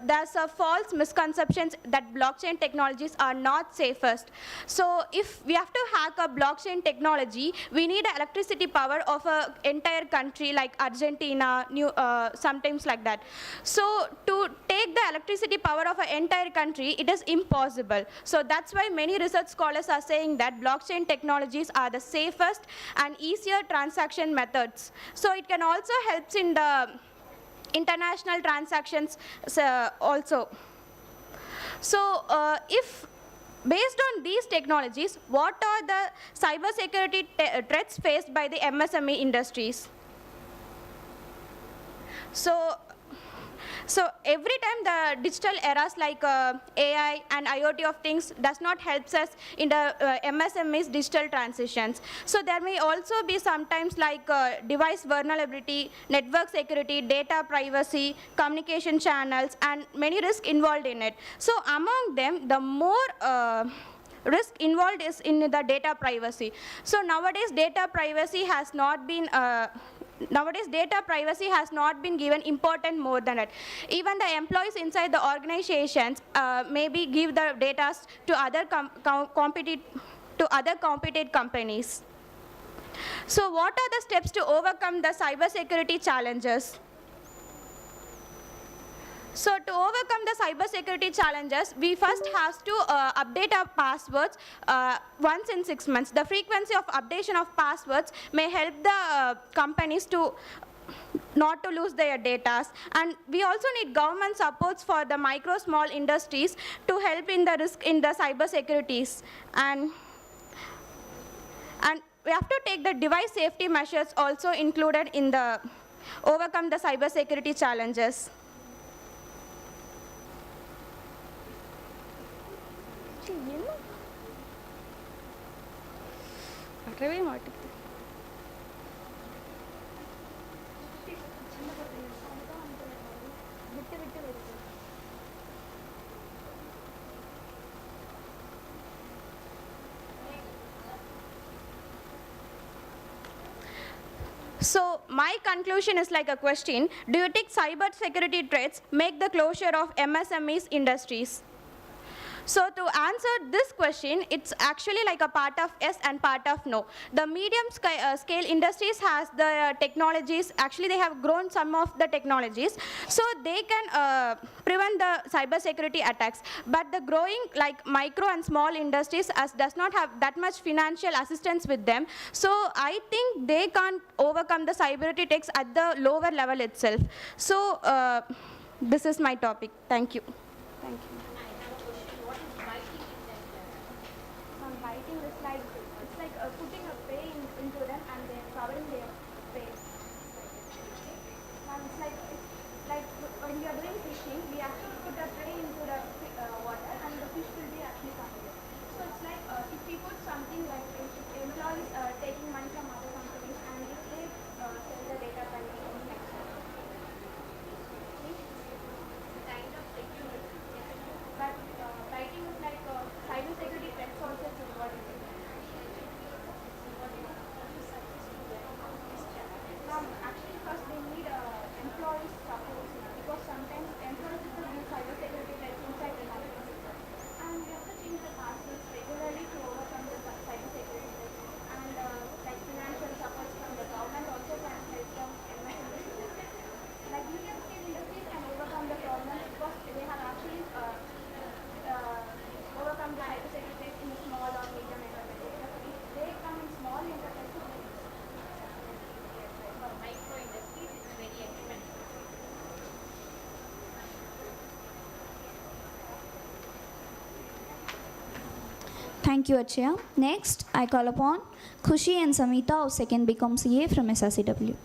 there's a false misconceptions that blockchain technologies are not safest. So if we have to hack a blockchain technology, we need electricity power of an entire country like Argentina, sometimes like that. So to take the electricity power of an entire country, it is impossible. So that's why many research scholars are saying that blockchain technologies are the safest and easier transaction methods. So it can also help in the international transactions also. So if based on these technologies, what are the cybersecurity threats faced by the MSME industries? So every time the digital eras like AI and IoT of things does not help us in the MSME's digital transitions. So there may also be sometimes like device vulnerability, network security, data privacy, communication channels, and many risks involved in it. So among them, the more risk involved is in the data privacy. So nowadays data privacy has not been given important more than it. Even the employees inside the organizations maybe give the data to other competent companies. So what are the steps to overcome the cybersecurity challenges? So to overcome the cybersecurity challenges, we first have to update our passwords once in 6 months. The frequency of updation of passwords may help the companies to not to lose their data. And we also need government supports for the micro small industries to help in the risk in the cybersecurities. And we have to take the device safety measures also included in the overcome the cybersecurity challenges. So my conclusion is like a question: do you think cyber security threats make the closure of MSMEs industries? So to answer this question, it's actually like a part of yes and part of no. The medium scale industries has the technologies, actually they have grown some of the technologies, so they can prevent the cyber security attacks. But the growing like micro and small industries does not have that much financial assistance with them. So I think they can't overcome the cyber attacks at the lower level itself. So this is my topic. Thank you. Thank you. Putting a prey into them and then covering their prey. Now it's like when we are doing fishing, we actually put a prey into the water and the fish will be actually coming. So it's like if we put something like if employees taking money from other companies and if they sell the data by the kind of security. Thank you, Achaya. Next, I call upon Khushi and Samita of 2nd BCom CA from SRCW.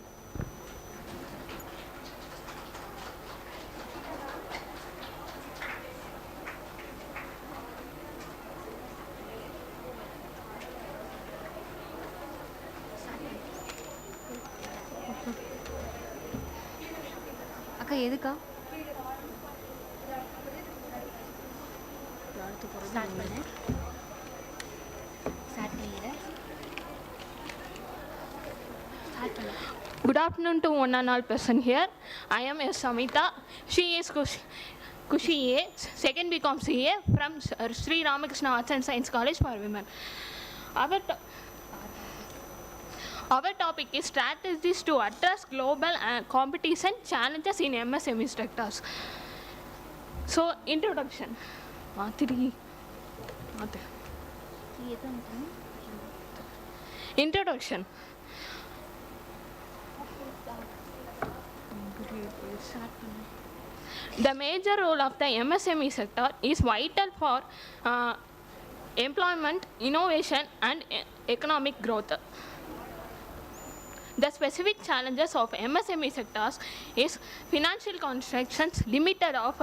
அக்கா எதுக்கா Good afternoon to one and all present here. I am S. Samita. She is Kushi A, 2nd BCom CA from Sri Ramakrishna Arts and Science College for Women. Our topic is strategies to address global competition challenges in MSME sectors. So, introduction. Introduction. The major role of the MSME sector is vital for employment, innovation, and economic growth. The specific challenges of MSME sectors is financial constraints, limited of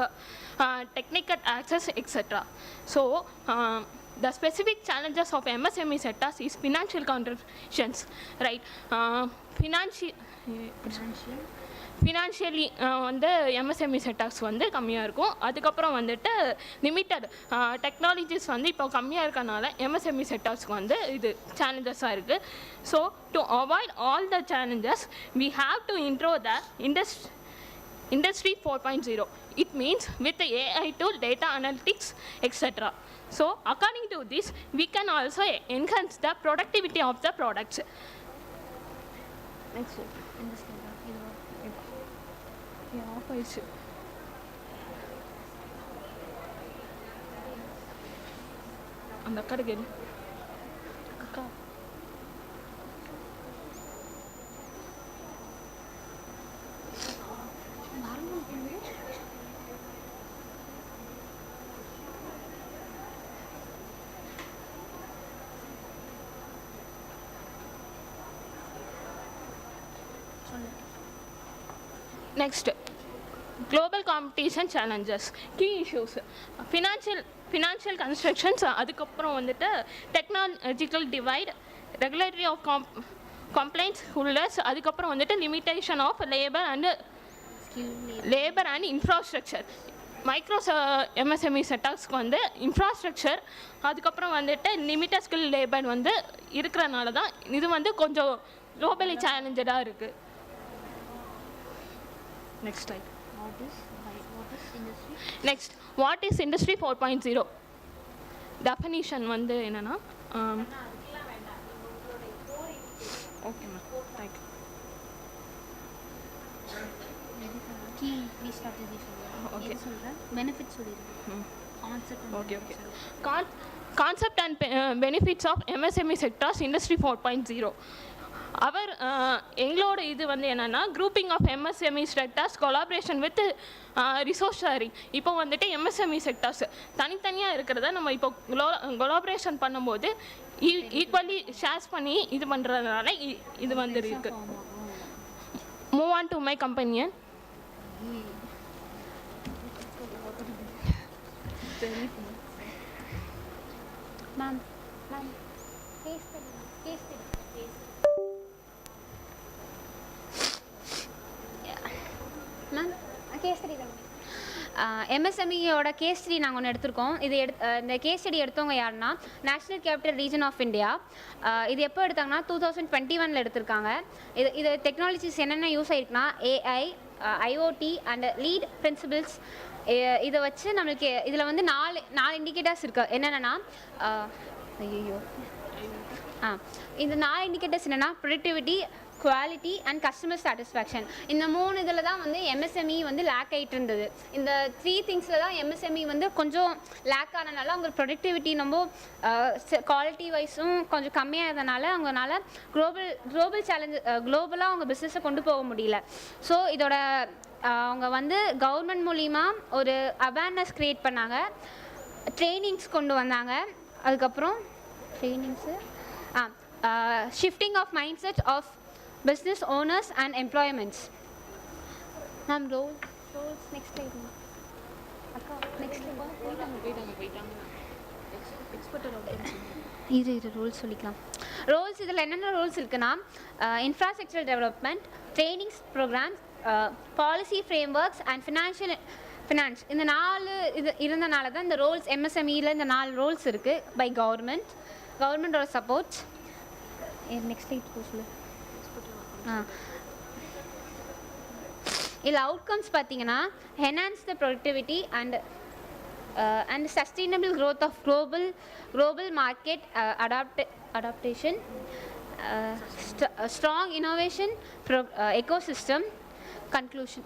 technical access, etc. So, the specific challenges of MSME sectors is financial constraints, right? Financially வந்து MSME sectors வந்து கம்மியாக இருக்கும். அதுக்கப்புறம் வந்துட்டு limited technologies வந்து இப்போ கம்மியாக இருக்கனால எம்எஸ்எம்இ செக்டார்ஸ்க்கு வந்து இது சேலஞ்சஸாக இருக்குது. So to avoid all the challenges we have to intro the Industry 4.0. It means with the AI tool, data analytics, etc. So according to this, we can also enhance the productivity of the products. Next. Off ஆயிடுச்சு. அந்த அக்கா கேளு. அக்கா Next, global competition challenges, key issues, financial constraints, அதுக்கப்புறம் வந்துட்டு technological divide, regulatory of compliance holders, அதுக்கப்புறம் வந்துட்டு limitation of labor and infrastructure. Micro MSME செக்டார்ஸ்க்கு வந்து இன்ஃப்ராஸ்ட்ரக்சர் அதுக்கப்புறம் வந்துட்டு லிமிட்டட் ஸ்கில் லேபர் வந்து இருக்கிறனால தான் இது வந்து கொஞ்சம் குளோபலி சேலஞ்சடாக இருக்குது. Next slide. Next, what is Industry 4.0? Definition வந்து என்னன்னா okay ma'am thank you. Key strategy okay சொல்றேன். பெனிஃபிட்ஸ் சொல்லிருக்கேன். Concept okay concept and benefits of MSME sectors industry 4.0. அவர் எங்களோட இது வந்து என்னென்னா grouping of MSME sectors collaboration with resource sharing. இப்போ வந்துட்டு எம்எஸ்எம்இ செக்டார்ஸ் தனித்தனியாக இருக்கிறத நம்ம இப்போ கொலாபரேஷன் பண்ணும்போது ஈக்குவலி ஷேர்ஸ் பண்ணி இது பண்ணுறதுனால இது வந்து இருக்கு. Move on to my companion. Ma'am எம்எஸ்எம்இயோட கேஸ் ஸ்டடி நாங்கள் ஒன்று எடுத்திருக்கோம். இந்த கேஸ் ஸ்டடி எடுத்தவங்க யாருன்னா national capital region of India. இது எப்போ எடுத்தாங்கன்னா 2021 எடுத்திருக்காங்க. இது டெக்னாலஜிஸ் என்னென்ன யூஸ் ஆகிருக்குன்னா AI, IoT and lead principles. இதை வச்சு நம்மளுக்கு இதில் வந்து நாலு இண்டிகேட்டர்ஸ் இருக்குது. என்னென்னா இந்த 4 இண்டிகேட்டர்ஸ் என்னென்னா productivity, quality and customer satisfaction. இந்த 3 இதில் தான் வந்து எம்எஸ்எம்இ வந்து லேக் ஆகிட்டு இருந்தது. இந்த 3 திங்ஸில் தான் எம்எஸ்எம்இ வந்து கொஞ்சம் லேக் ஆனதுனால அவங்க ப்ரொடக்டிவிட்டி ரொம்ப குவாலிட்டி வைஸும் கொஞ்சம் கம்மியாகிறதுனால அவங்களால குளோபல் சேலஞ்சு குளோபலாக அவங்க பிஸ்னஸை கொண்டு போக முடியல. ஸோ இதோட அவங்க வந்து கவர்மெண்ட் மூலிமா ஒரு அவேர்னஸ் க்ரியேட் பண்ணாங்க, ட்ரைனிங்ஸ் கொண்டு வந்தாங்க. அதுக்கப்புறம் trainings, shifting of mindset of business owners and employments. Ma'am, roles, next slide. Next slide. இது ரூல்ஸ் சொல்லிக்கலாம். ரோல்ஸ் இதில் என்னென்ன ரோல்ஸ் இருக்குன்னா infrastructure development, trainings programmes, policy frameworks and finance. இந்த 4 இது இருந்தனால தான் இந்த ரோல்ஸ் MSMEயில் இந்த 4 ரோல்ஸ் இருக்குது பை கவர்மெண்டோட சப்போர்ட்ஸ். நெக்ஸ்ட் ஸ்லைட் சொல்லு. இதில் அவுட்கம்ஸ் பார்த்தீங்கன்னா enhance the productivity and sustainable growth of global market adaptation, strong innovation ecosystem. Conclusion.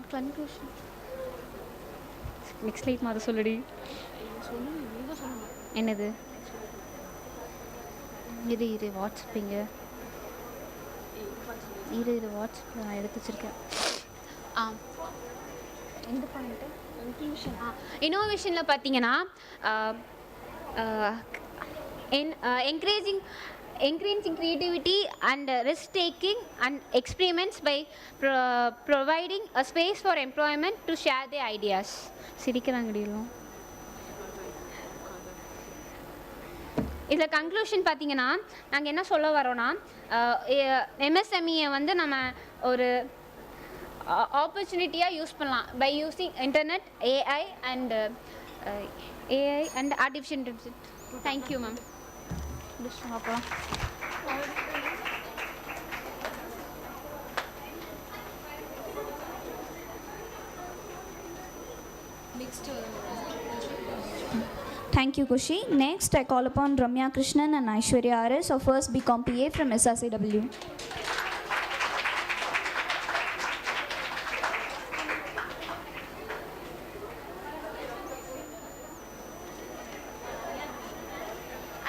Next slide மாத சொல்லுடி. என்னது இது வாட்ஸ்அப்பிங்க இது வாட்ஸ்அப் நான் எடுத்து வச்சிருக்கேன். எந்த பாயிண்ட்டு? இனோவேஷனில் பார்த்தீங்கன்னா encouraging creativity and risk taking and experiments by providing a space for employment to share their ideas. சிரிக்கிறாங்கடியும். இதில் கன்க்ளூஷன் பார்த்தீங்கன்னா நாங்கள் என்ன சொல்ல வரோன்னா MSMEயை வந்து நம்ம ஒரு ஆப்பர்ச்சுனிட்டியாக யூஸ் பண்ணலாம் by using internet, AI and artificial intelligence. Thank you ma'am. அப்புறம் Thank you, Kushi. Next, I call upon Ramakrishna and Aishwarya RS of first BCom PA from SRCW.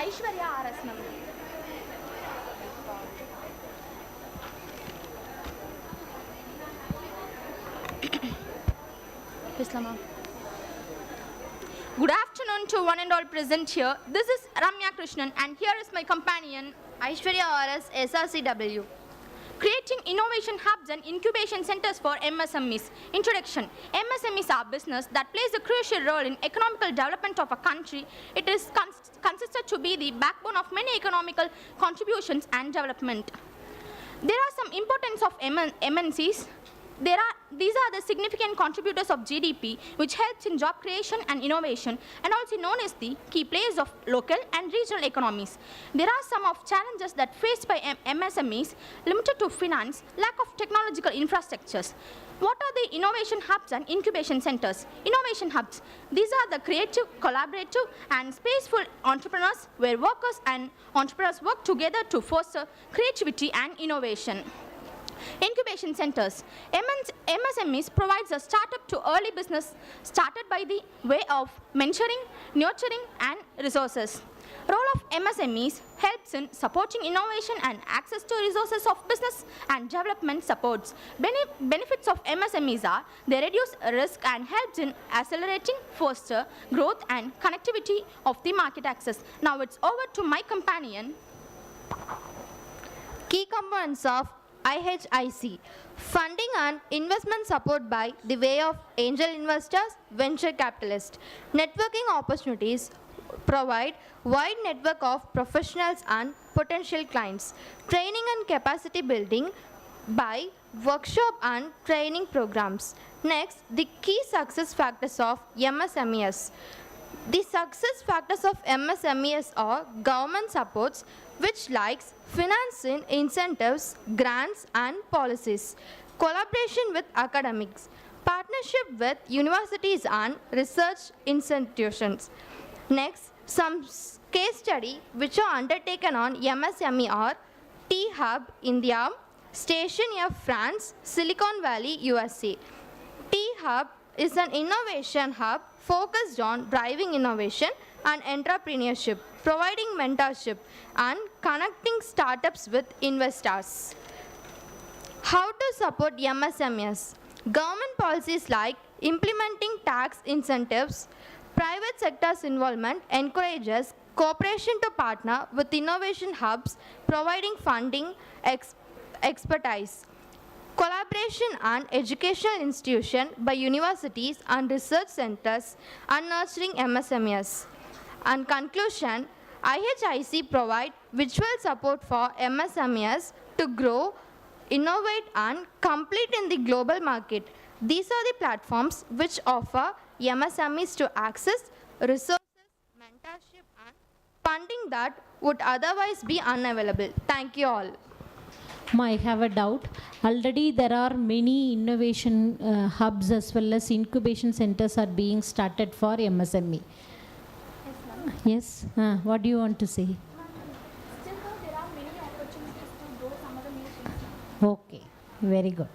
Aishwarya RS ma'am. Good afternoon to one and all present here. This is Ramakrishna and here is my companion Aishwarya RS SRCW. Creating innovation hubs and incubation centers for MSMEs. Introduction. MSMEs are business that plays a crucial role in economical development of a country. It is considered to be the backbone of many economical contributions and development. There are some importance of MNCs. These are the significant contributors of GDP, which helps in job creation and innovation, and also known as the key players of local and regional economies. There are some of challenges that faced by MSMEs, limited to finance, lack of technological infrastructures. What are the innovation hubs and incubation centers? Innovation hubs. These are the creative, collaborative, and spaceful entrepreneurs where workers and entrepreneurs work together to foster creativity and innovation. Incubation centers. MSMEs provides a startup to early business started by the way of mentoring, nurturing, and resources. Role of MSMEs helps in supporting innovation and access to resources of business and development supports. Benefits of MSMEs are they reduce risk and helps in accelerating, foster growth and connectivity of the market access. Now it's over to my companion. Key components of IHIC: funding and investment support by the way of angel investors, venture capitalists. Networking opportunities provide wide network of professionals and potential clients. Training and capacity building by workshop and training programs. Next, the key success factors of MSMEs. The success factors of MSMEs are government supports, which likes financing, incentives, grants and policies. Collaboration with academics. Partnership with universities and research institutions. Next, some case study which are undertaken on MSME are T-Hub India, Station F France, Silicon Valley USA. T-Hub is an innovation hub focused on driving innovation and entrepreneurship, providing mentorship and connecting startups with investors. How to support MSMEs? Government policies like implementing tax incentives, Private sector's involvement encourages cooperation to partner with innovation hubs, providing funding, expertise, collaboration and educational institution by universities and research centers and nurturing MSMEs. And conclusion, IHIC provide visual support for MSMEs to grow, innovate and compete in the global market. These are the platforms which offer MSMEs to access resources, mentorship and funding that would otherwise be unavailable. Thank you all. I have a doubt. Already there are many innovation hubs as well as incubation centers are being started for MSME. Yes, what do you want to say? Still though, there are many opportunities to grow some other new things. Okay, very good.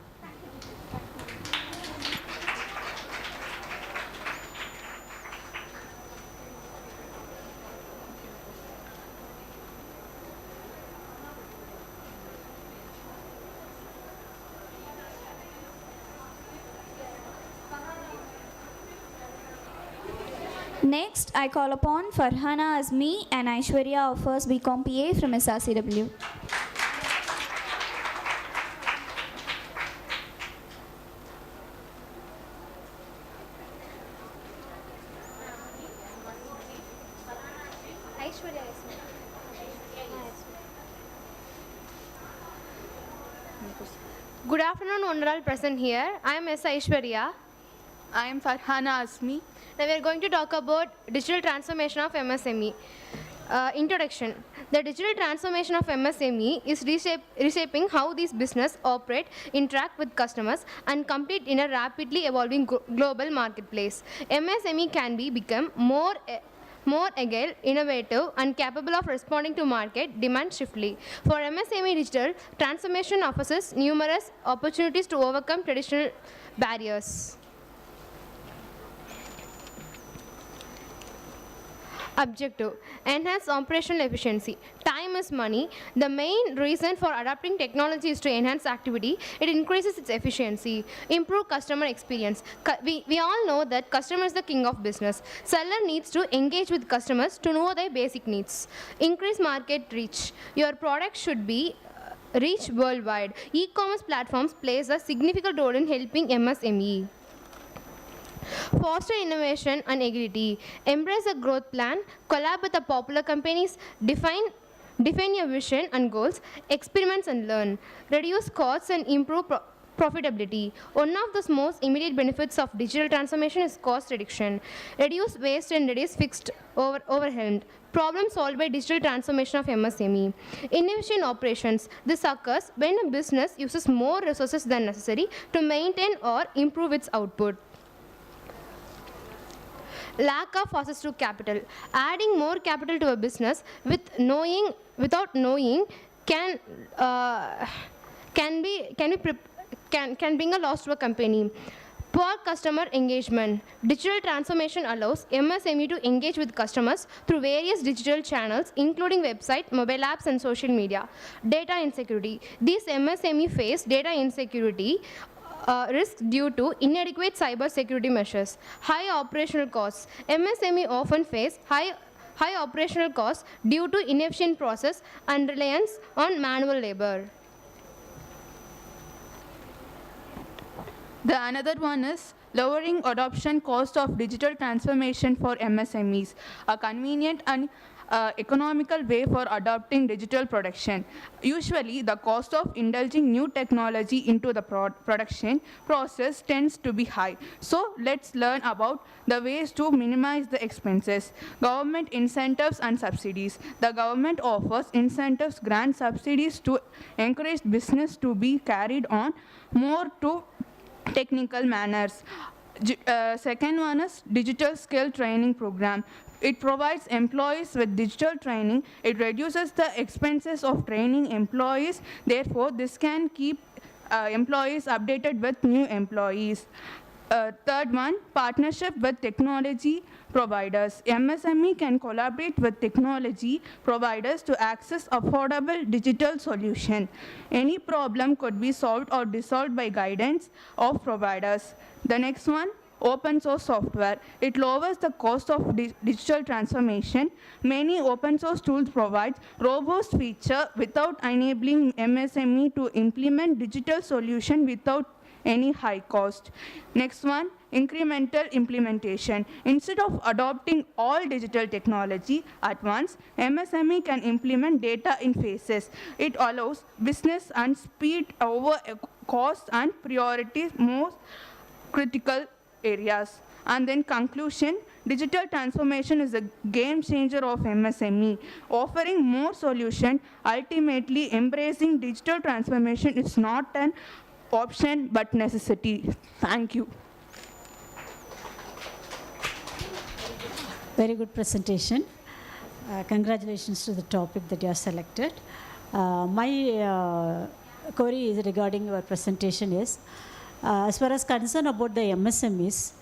Next, I call upon Farhana Azmi and Aishwarya of First BCom PA from SRCW. Good afternoon, one all present here. I am S. Aishwarya. I am Farhana Azmi. Now we are going to talk about digital transformation of MSME. Introduction. The digital transformation of MSME is reshaping how these business operate, interact with customers, and compete in a rapidly evolving global marketplace. MSME can become more agile, innovative, and capable of responding to market demand swiftly. For MSME, digital transformation offers numerous opportunities to overcome traditional barriers. Objective: enhance operational efficiency. Time is money. The main reason for adopting technology is to enhance activity. It increases its efficiency. Improve customer experience. We all know that customer is the king of business. Seller needs to engage with customers to know their basic needs. Increase market reach. Your product should be reached worldwide. E-commerce platforms plays a significant role in helping MSME. Foster innovation and agility. Embrace a growth plan. Collab with the popular companies. Define your vision and goals. Experiments and learn. Reduce costs and improve profitability. One of the most immediate benefits of digital transformation is cost reduction. Reduce waste and reduce fixed overhead. Problem solved by digital transformation of MSME. Innovation operations. This occurs when a business uses more resources than necessary to maintain or improve its output. Lack of access to capital. Adding more capital to a business without knowing can bring a loss to a company. Poor customer engagement. Digital transformation allows MSME to engage with customers through various digital channels, including website, mobile apps, and social media. Data insecurity. These MSME face data insecurity risk due to inadequate cyber security measures. High operational costs. MSME often face high operational costs due to inefficient process and reliance on manual labor. The another one is lowering adoption cost of digital transformation for MSMEs, a convenient and economical way for adopting digital production. Usually, the cost of indulging new technology into the production process tends to be high. So, let's learn about the ways to minimize the expenses. Government incentives and subsidies. The government offers incentives, grant subsidies to encourage business to be carried on more to technical manners. Second one is digital skill training program. It provides employees with digital training. It reduces the expenses of training employees. Therefore, this can keep employees updated with new employees. Third one, partnership with technology providers. MSME can collaborate with technology providers to access affordable digital solution. Any problem could be solved or dissolved by guidance of providers. The next one, open source software. It lowers the cost of digital transformation. Many open source tools provide robust feature without enabling MSME to implement digital solution without any high cost. Next one, incremental implementation. Instead of adopting all digital technology at once, MSME can implement data in phases. It allows business and speed over cost and priority most critical areas. And then conclusion, digital transformation is a game changer of MSME, offering more solution. Ultimately, embracing digital transformation is not an option but necessity. Thank you. Very good presentation. Congratulations to the topic that you have selected. My query is regarding your presentation is, as far as concern about the MSMEs,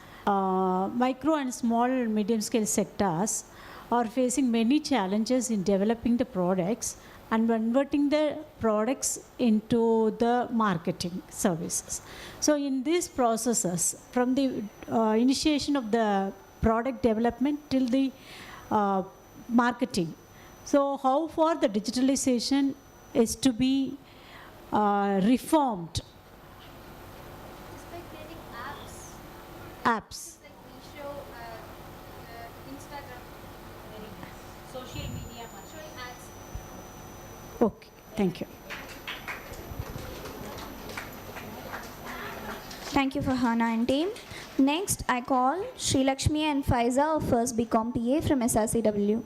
micro and small medium scale sectors are facing many challenges in developing the products and converting the products into the marketing services. So in these processes, from the initiation of the product development till the marketing, so how far the digitalization is to be reformed? Apps. Social media, Okay, thank you. Thank you for Hana and team. Next, I call Sri Lakshmi and Faiza of First BCom PA from SRCW.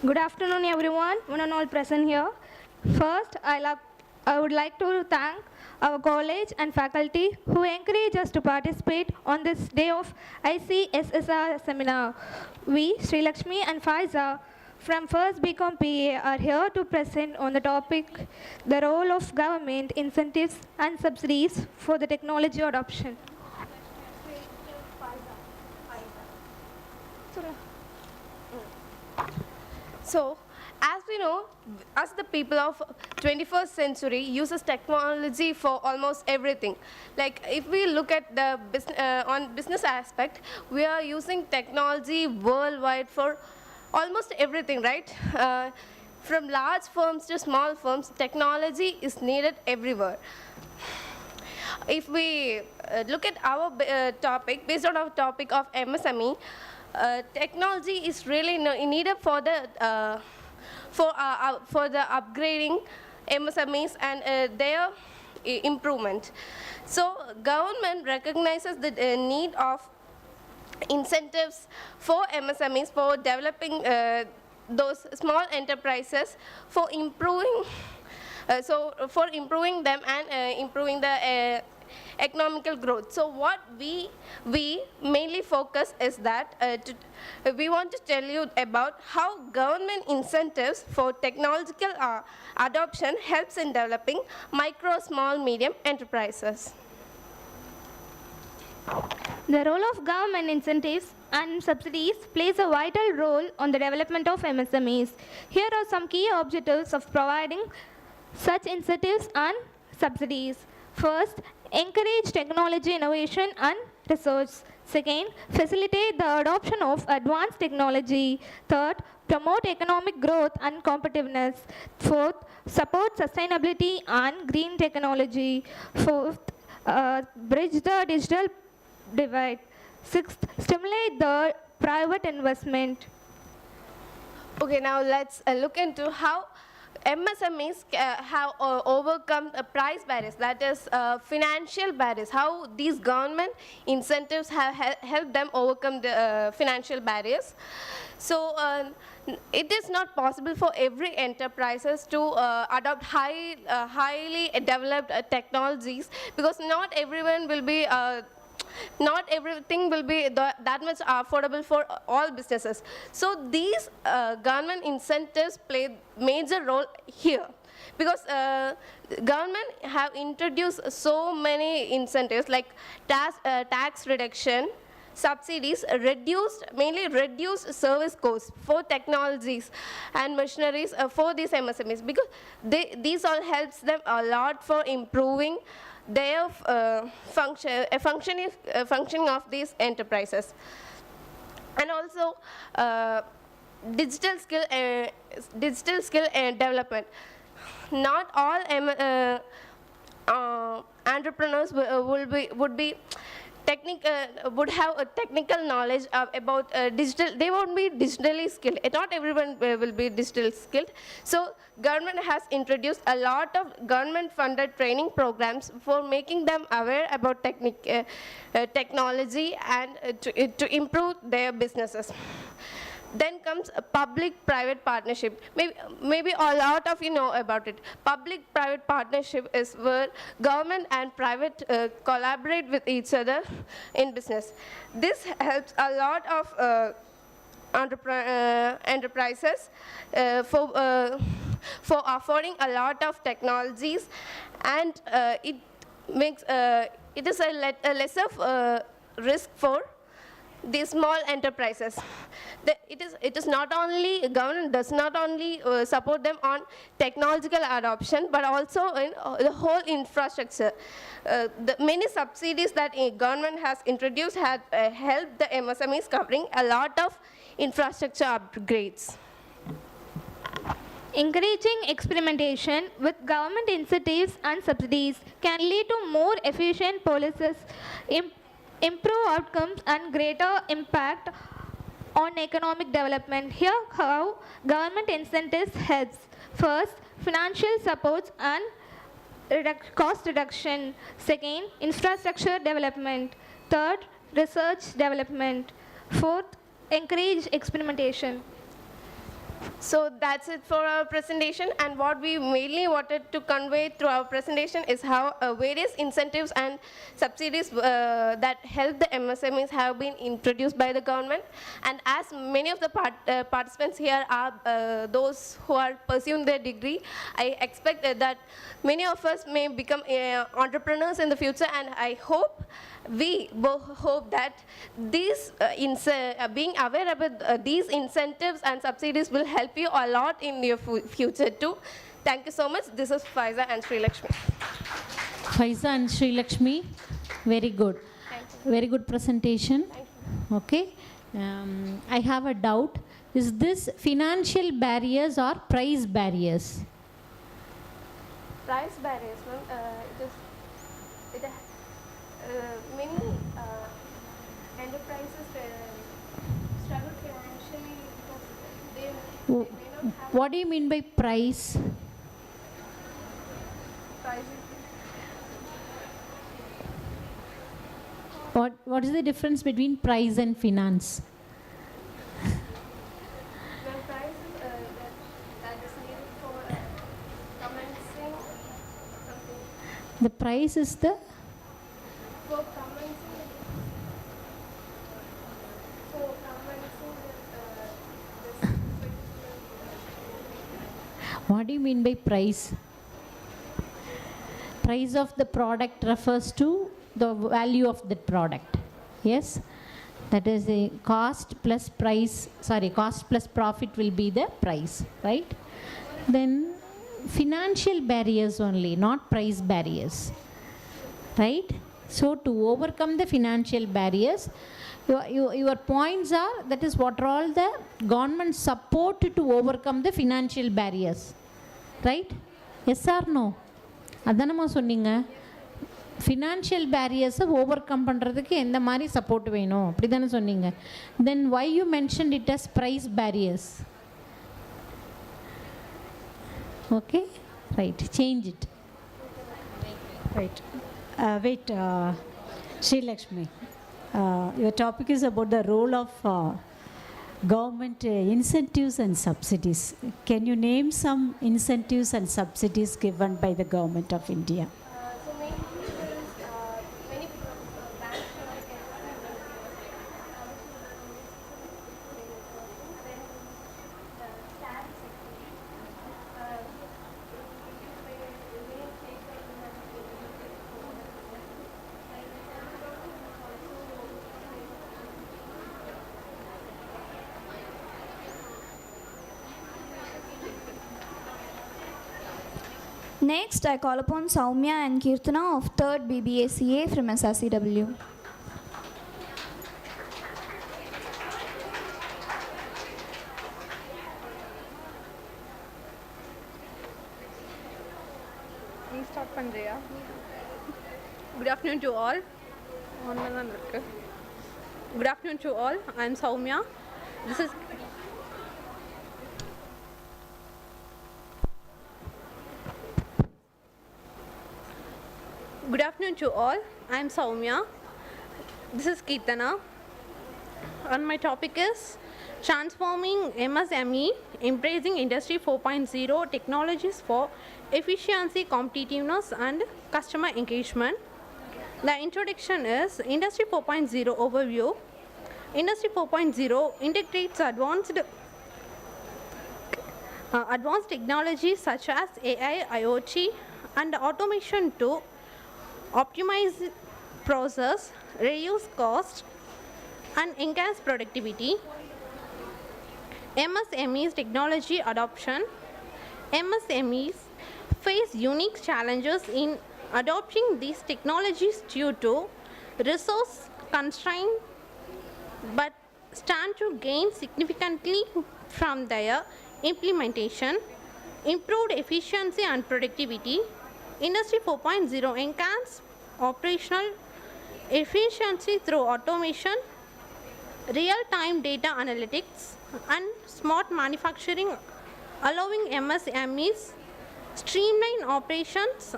Good afternoon, everyone, one and all present here. First, I would like to thank our college and faculty who encourage us to participate on this day of ICSSR seminar. We, Sri Lakshmi and Faiza from First BCom PA are here to present on the topic, the role of government incentives and subsidies for the technology adoption. So, as we know, us the people of 21st century uses technology for almost everything. Like if we look at the on business aspect, we are using technology worldwide for almost everything, right? From large firms to small firms, technology is needed everywhere. If we look at our topic, based on our topic of MSME, technology is really needed for the upgrading MSMEs and their improvement. So government recognizes the need of incentives for MSMEs for developing those small enterprises for improving for improving them and improving the economical growth. So what we mainly focus is that we want to tell you about how government incentives for technological adoption helps in developing micro, small, medium enterprises. The role of government incentives and subsidies plays a vital role on the development of MSMEs. Here are some key objectives of providing such incentives and subsidies. First, encourage technology innovation and research. Second, facilitate the adoption of advanced technology. Third, promote economic growth and competitiveness. Fourth, support sustainability and green technology. Fourth, bridge the digital divide. Sixth, stimulate the private investment. Okay, now let's look into how MSMEs have overcome price barriers, that is financial barriers, how these government incentives have helped them overcome the financial barriers. So it is not possible for every enterprises to adopt highly developed technologies, because not everyone will be not everything will be that much affordable for all businesses. So these government incentives play major role here, because government have introduced so many incentives like tax reduction, subsidies, mainly reduced service costs for technologies and machineries for these MSMEs, because these all helps them a lot for improving their functioning of these enterprises. And also digital skill development. Not all entrepreneurs would have a technical knowledge about digital. They won't be digitally skilled. Not everyone will be digital skilled. So government has introduced a lot of government-funded training programs for making them aware about technology and to improve their businesses. Then comes a public-private partnership. Maybe a lot of you know about it. Public-private partnership is where government and private collaborate with each other in business. This helps a lot of enterprises for affording a lot of technologies, and it makes it is a lesser risk for these small enterprises. It is not only, government does not only support them on technological adoption, but also in the whole infrastructure. The many subsidies that government has introduced have helped the MSMEs covering a lot of infrastructure upgrades. Encouraging experimentation with government incentives and subsidies can lead to more efficient policies, improve outcomes and greater impact on economic development. Here how government incentives helps. First, financial supports and cost reduction. Second, infrastructure development. Third, research development. Fourth, encourage experimentation. So that's it for our presentation, and what we mainly wanted to convey through our presentation is how various incentives and subsidies that help the MSMEs have been introduced by the government. And as many of the participants here are those who are pursuing their degree, I expect that many of us may become entrepreneurs in the future, and I hope we hope that these being aware about these incentives and subsidies will help you a lot in your future too. Thank you so much. This is Faiza and Sri Lakshmi. Faiza and Sri Lakshmi, very good. Very good presentation. Okay. I have a doubt. Is this financial barriers or price barriers? Price barriers, many enterprises struggle financially because they may not have. What do you mean by price? What is the difference between price and finance? The price that is needed for commencing something. The price is the What do you mean by price? Price of the product refers to the value of the product. Yes? That is the cost plus price, cost plus profit will be the price, right? Then financial barriers only, not price barriers, right? So to overcome the financial barriers, your points are, that is what are all the government support to overcome the financial barriers, right? Yes or no? அதானமா சொன்னீங்க financial பேரியர்ஸை over come பண்ணுறதுக்கு எந்த மாதிரி support வேணும் அப்படி தானே சொன்னீங்க. Then why you mention it as price barriers? Okay right, change it. Right. Wait, Sri Lakshmi. Your topic is about the role of government incentives and subsidies. Can you name some incentives and subsidies given by the government of India? So many banks Next, I call upon Soumya and Kirtana of 3rd BBACA from SRCW. Start Pandrea. Good afternoon to all. Good afternoon to all. I am Soumya. This is Good afternoon to all. I am Soumya. This is Kirtana. And my topic is transforming MSME, embracing Industry 4.0 technologies for efficiency, competitiveness, and customer engagement. The introduction is Industry 4.0 overview. Industry 4.0 integrates advanced technologies such as AI, IoT, and automation to optimize process, reduce cost, and enhance productivity. MSMEs technology adoption. MSMEs face unique challenges in adopting these technologies due to resource constraint, but stand to gain significantly from their implementation. Improved efficiency and productivity. Industry 4.0 enhance operational efficiency through automation, real-time data analytics, and smart manufacturing, allowing MSMEs streamline operations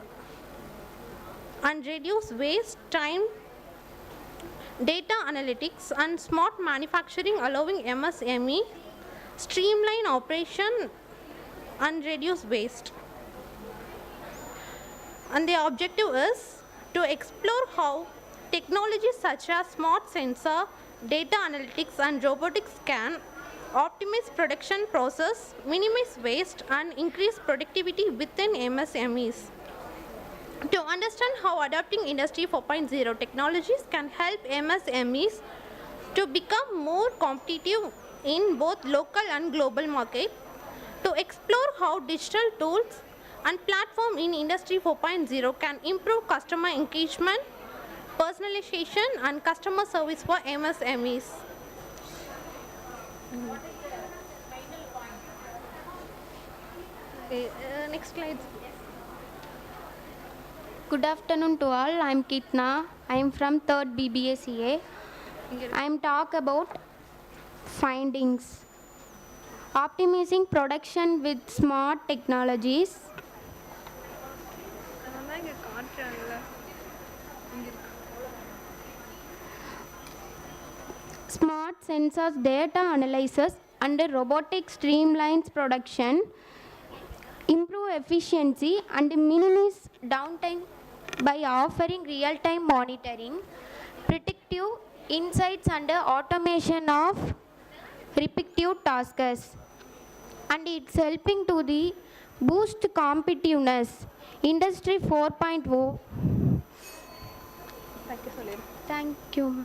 and reduce waste time. Data analytics and smart manufacturing, allowing MSME streamline operation and reduce waste. And the objective is to explore how technologies such as smart sensor, data analytics, and robotics can optimize production process, minimize waste, and increase productivity within MSMEs. To understand how adopting Industry 4.0 technologies can help MSMEs to become more competitive in both local and global market, to explore how digital tools and platform in Industry 4.0 can improve customer engagement, personalization, and customer service for MSMEs. Next slide. Good afternoon to all. I am Kitna. I am from 3rd BBACA. I am talk about findings. Optimizing production with smart technologies. Smart sensors, data analysis, and robotic streamlines production, improve efficiency and minimize downtime by offering real-time monitoring, predictive insights and automation of repetitive tasks. And it's helping to the boost competitiveness. Industry 4.0. Thank you.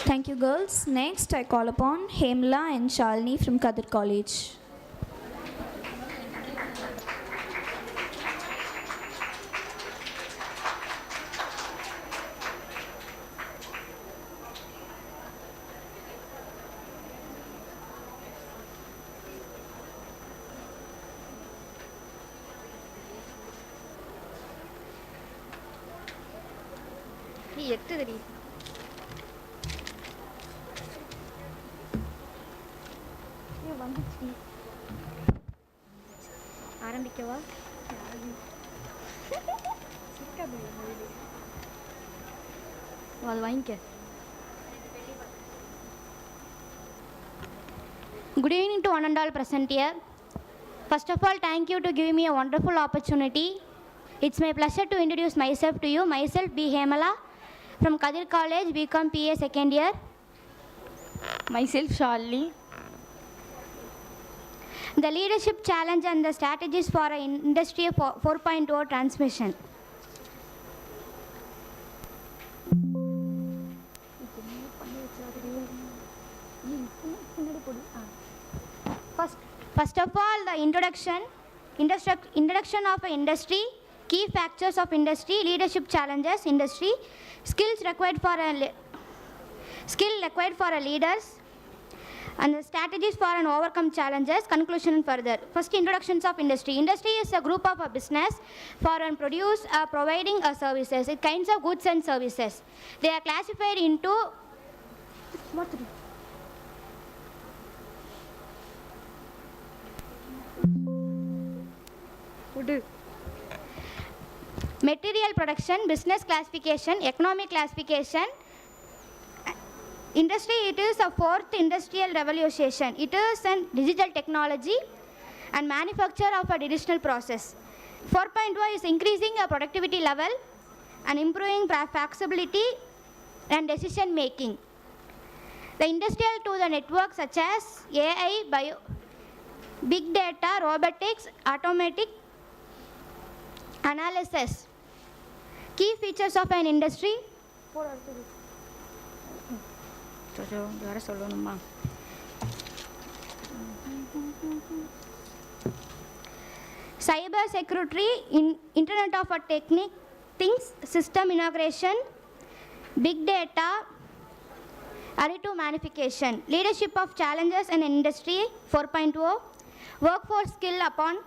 Thank you, girls. Next, I call upon Hemla and Shalini from Kadir College. ஆரம்பிக்கவா? அது வாங்கிக்க. Good evening to one and all present here. First of all, thank you to giving me a wonderful opportunity. It's my pleasure to introduce myself to you. Myself, B. Hemala, from Kadir College, BCom PA second year. Myself, Shalini. The leadership challenge and the strategies for an Industry 4.0 transmission. First, First of all, the introduction of industry, key factors of industry, leadership challenges, industry, skills required for leaders, and the strategies for an overcome challenges, conclusion and further. First, introductions of industry. Industry is a group of a business for and produce providing services. It kinds of goods and services. They are classified into material production, business classification, economic classification. Industry, it is a fourth industrial revolution. It is a digital technology and manufacture of a traditional process. 4.0 is increasing a productivity level and improving flexibility and decision making. The industrial to the network such as AI, big data, robotics, automatic analysis. Key features of an industry. Cyber security, Internet of Things, system integration, big data, additive manufacturing. Leadership of challenges in industry 4.0, workforce skill upon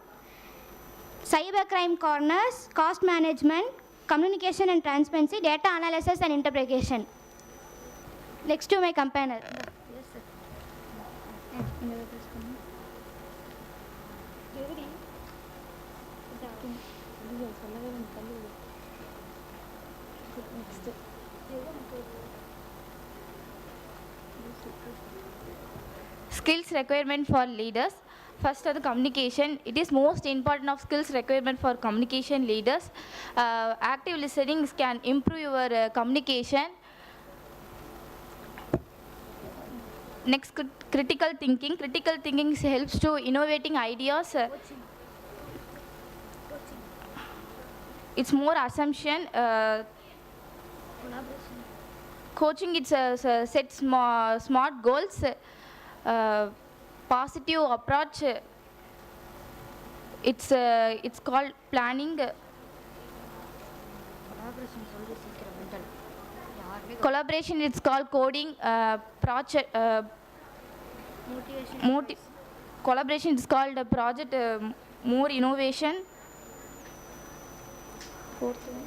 cybercrime corners, cost management, communication and transparency, data analysis and interpretation. Next to my companion. Skills requirement for leaders. First are the communication. It is most important of skills requirement for communication leaders. Active listening can improve your communication. Next, critical thinking. Critical thinking helps to innovating ideas. It's more assumption. Coaching, it's set smart goals. Positive approach. It's called planning. Collaboration, it's called coding. Project. Collaboration is called project. More innovation. Fourth one.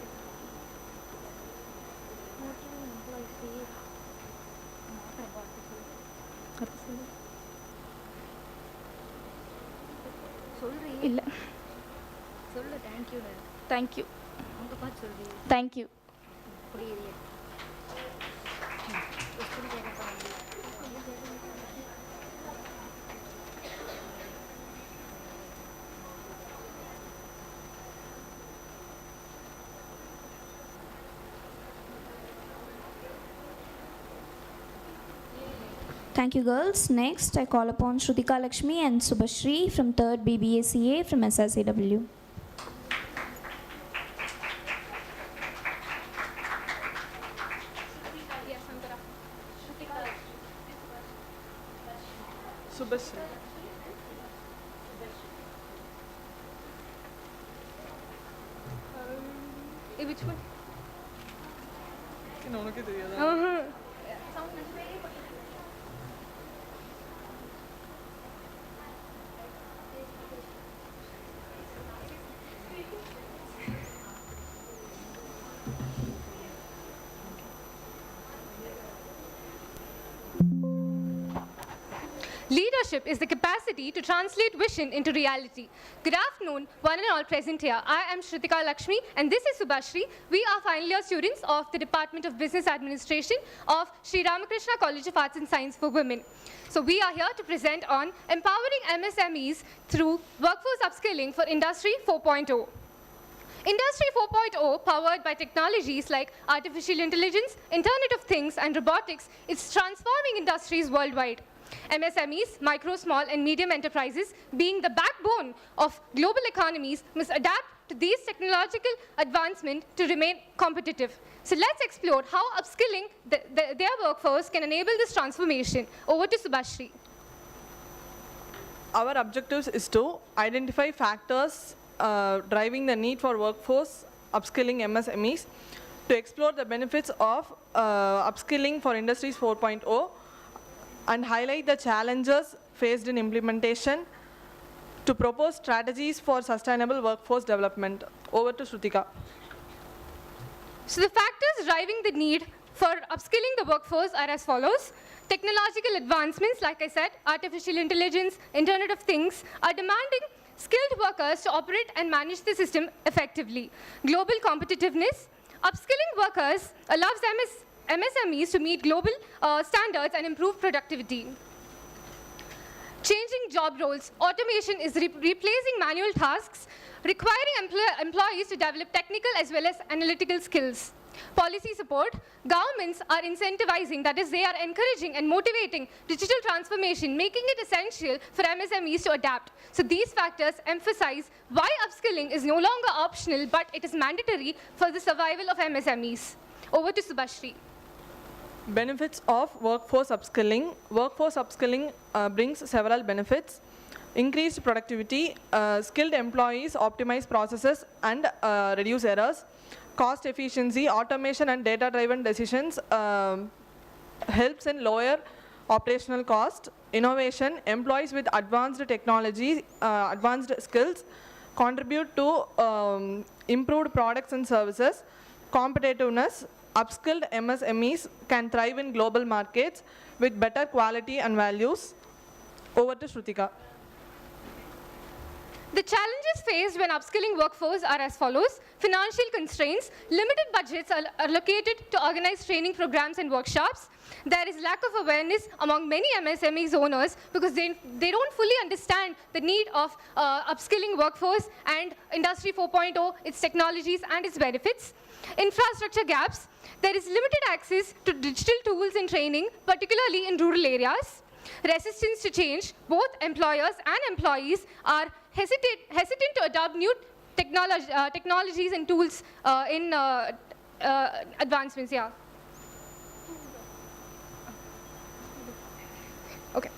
இல்ல சொல்லு thank you thank you அவங்க பார்த்து சொல்லு thank you புரியுது question கேட்க போறாங்க Thank you, girls. Next, I call upon Shrutika Lakshmi and Subhashri from 3rd BBACA from SRCW. Subhashri. Which one? உனக்கே தெரியாதா? Leadership is the capacity to translate vision into reality. Good afternoon, one and all present here. I am Shrutika Lakshmi and this is Subhashri. We are final year students of the Department of Business Administration of Sri Ramakrishna College of Arts and Science for Women. So we are here to present on empowering MSMEs through workforce upskilling for Industry 4.0. Industry 4.0, powered by technologies like artificial intelligence, Internet of Things and robotics, is transforming industries worldwide. MSMEs, micro, small and medium enterprises, being the backbone of global economies, must adapt to these technological advancements to remain competitive. So let's explore how upskilling their workforce can enable this transformation. Over to Subhashri. Our objectives is to identify factors driving the need for workforce upskilling MSMEs, to explore the benefits of upskilling for Industries 4.0 and highlight the challenges faced in implementation, to propose strategies for sustainable workforce development. Over to Shrutika. So the factors driving the need for upskilling the workforce are as follows. Technological advancements, like I said, artificial intelligence, Internet of Things, are demanding skilled workers to operate and manage the system effectively. Global competitiveness, upskilling workers allows MSMEs to meet global standards and improve productivity. Changing job roles, automation is replacing manual tasks, requiring employees to develop technical as well as analytical skills. Policy support, governments are incentivizing, that is, they are encouraging and motivating digital transformation, making it essential for MSMEs to adapt. So these factors emphasize why upskilling is no longer optional, but it is mandatory for the survival of MSMEs. Over to Subhashri. Benefits of workforce upskilling. Workforce upskilling brings several benefits. Increased productivity, skilled employees optimize processes and reduce errors. Cost efficiency, automation and data-driven decisions helps in lower operational cost. Innovation, employees with advanced technology, advanced skills contribute to improved products and services. Competitiveness, upskilled MSMEs can thrive in global markets with better quality and values. Over to Shrutika. The challenges faced when upskilling workforce are as follows. Financial constraints, limited budgets are allocated to organize training programs and workshops. There is lack of awareness among many MSMEs owners because they don't fully understand the need of upskilling workforce and Industry 4.0, its technologies and its benefits. Infrastructure gaps, there is limited access to digital tools and training, particularly in rural areas. Resistance to change, both employers and employees are hesitant to adopt new technologies and tools in advancements. Yeah. Okay.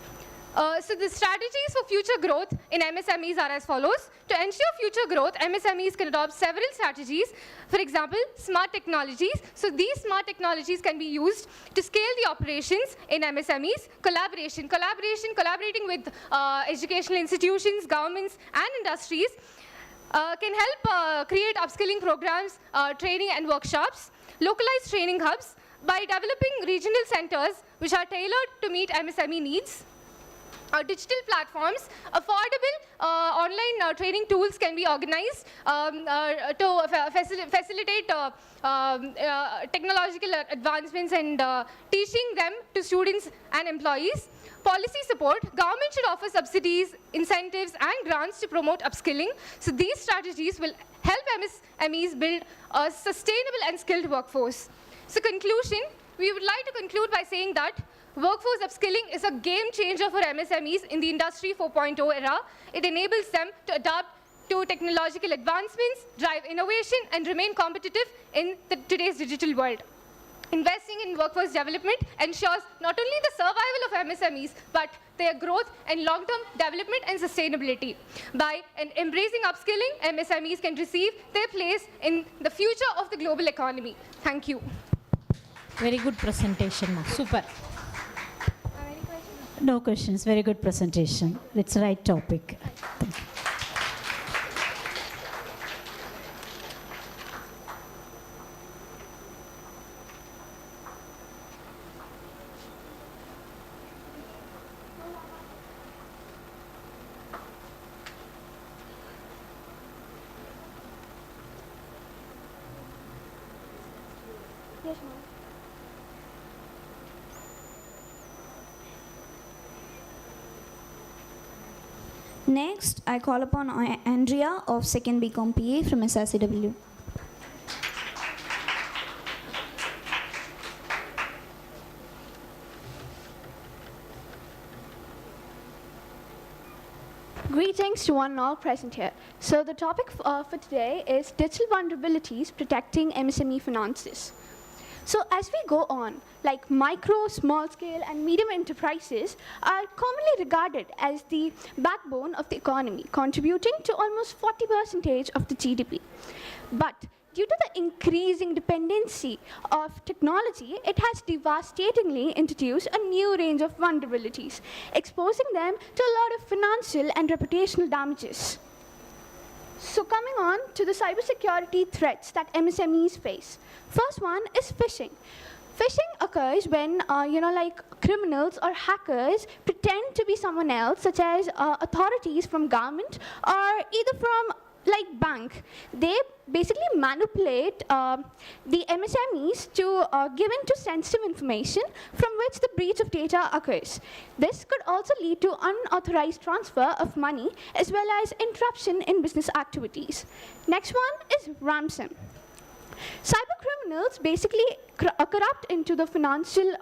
So the strategies for future growth in MSMEs are as follows. To ensure future growth, MSMEs can adopt several strategies. For example, smart technologies. So these smart technologies can be used to scale the operations in MSMEs. Collaborating with educational institutions, governments, and industries can help create upskilling programs, training and workshops. Localized training hubs by developing regional centers which are tailored to meet MSME needs. Digital platforms, affordable online training tools can be organized to facilitate technological advancements and teaching them to students and employees. Policy support, government should offer subsidies, incentives and grants to promote upskilling. So these strategies will help MSMEs build a sustainable and skilled workforce. So conclusion, we would like to conclude by saying that workforce upskilling is a game changer for MSMEs in the Industry 4.0 era. It enables them to adapt to technological advancements, drive innovation, and remain competitive in today's digital world. Investing in workforce development ensures not only the survival of MSMEs, but their growth and long-term development and sustainability. By embracing upskilling, MSMEs can receive their place in the future of the global economy. Thank you. Very good presentation, ma. Super. No questions. Very good presentation. It's the right topic. Thank you. Yes, ma'am. Next, I call upon Andrea of 2nd BCom PA from SRCW. Greetings to one and all present here. So the topic for today is digital vulnerabilities protecting MSME finances. So as we go on, like micro, small scale and medium enterprises are commonly regarded as the backbone of the economy, contributing to almost 40% of the GDP. But due to the increasing dependency of technology, it has devastatingly introduced a new range of vulnerabilities, exposing them to a lot of financial and reputational damages. So coming on to the cybersecurity threats that MSMEs face. First one is phishing. Phishing occurs when, criminals or hackers pretend to be someone else, such as authorities from government or either from bank. They basically manipulate the MSMEs to give into sensitive information from which the breach of data occurs. This could also lead to unauthorized transfer of money as well as interruption in business activities. Next one is ransom. Cyber criminals basically corrupt into the financial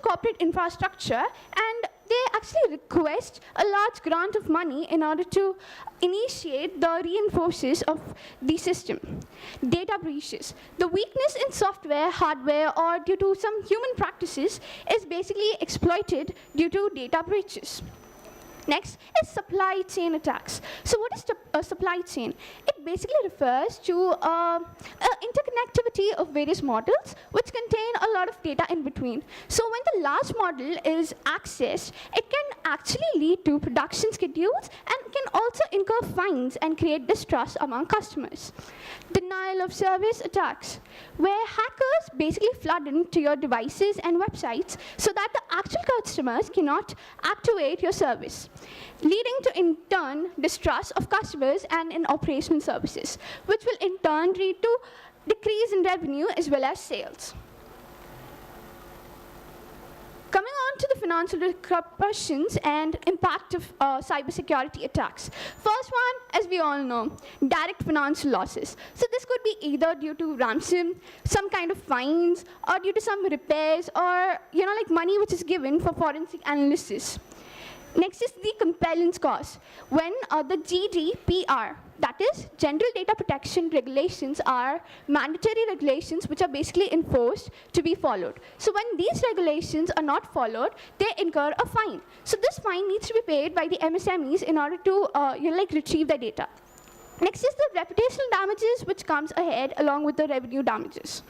corporate infrastructure, and they actually request a large grant of money in order to initiate the reinforces of the system. Data breaches. The weakness in software, hardware, or due to some human practices is basically exploited due to data breaches. Next is supply chain attacks. So what is a supply chain? It basically refers to interconnectivity of various models which contain a lot of data in between. So when the large model is accessed, it can actually lead to production schedules and can also incur fines and create distrust among customers. Denial of service attacks, where hackers basically flood into your devices and websites so that the actual customers cannot activate your service, leading to, in turn, distrust of customers and in operational services, which will in turn lead to decrease in revenue as well as sales. Coming on to the financial repercussions and impact of cybersecurity attacks. First one, as we all know, direct financial losses. So this could be either due to ransom, some kind of fines, or due to some repairs, or money which is given for forensic analysis. Next is the compliance cost. When the GDPR, that is General Data Protection Regulations, are mandatory regulations which are basically enforced to be followed. So when these regulations are not followed, they incur a fine. So this fine needs to be paid by the MSMEs in order to retrieve the data. Next is the reputational damages, which comes ahead along with the revenue damages.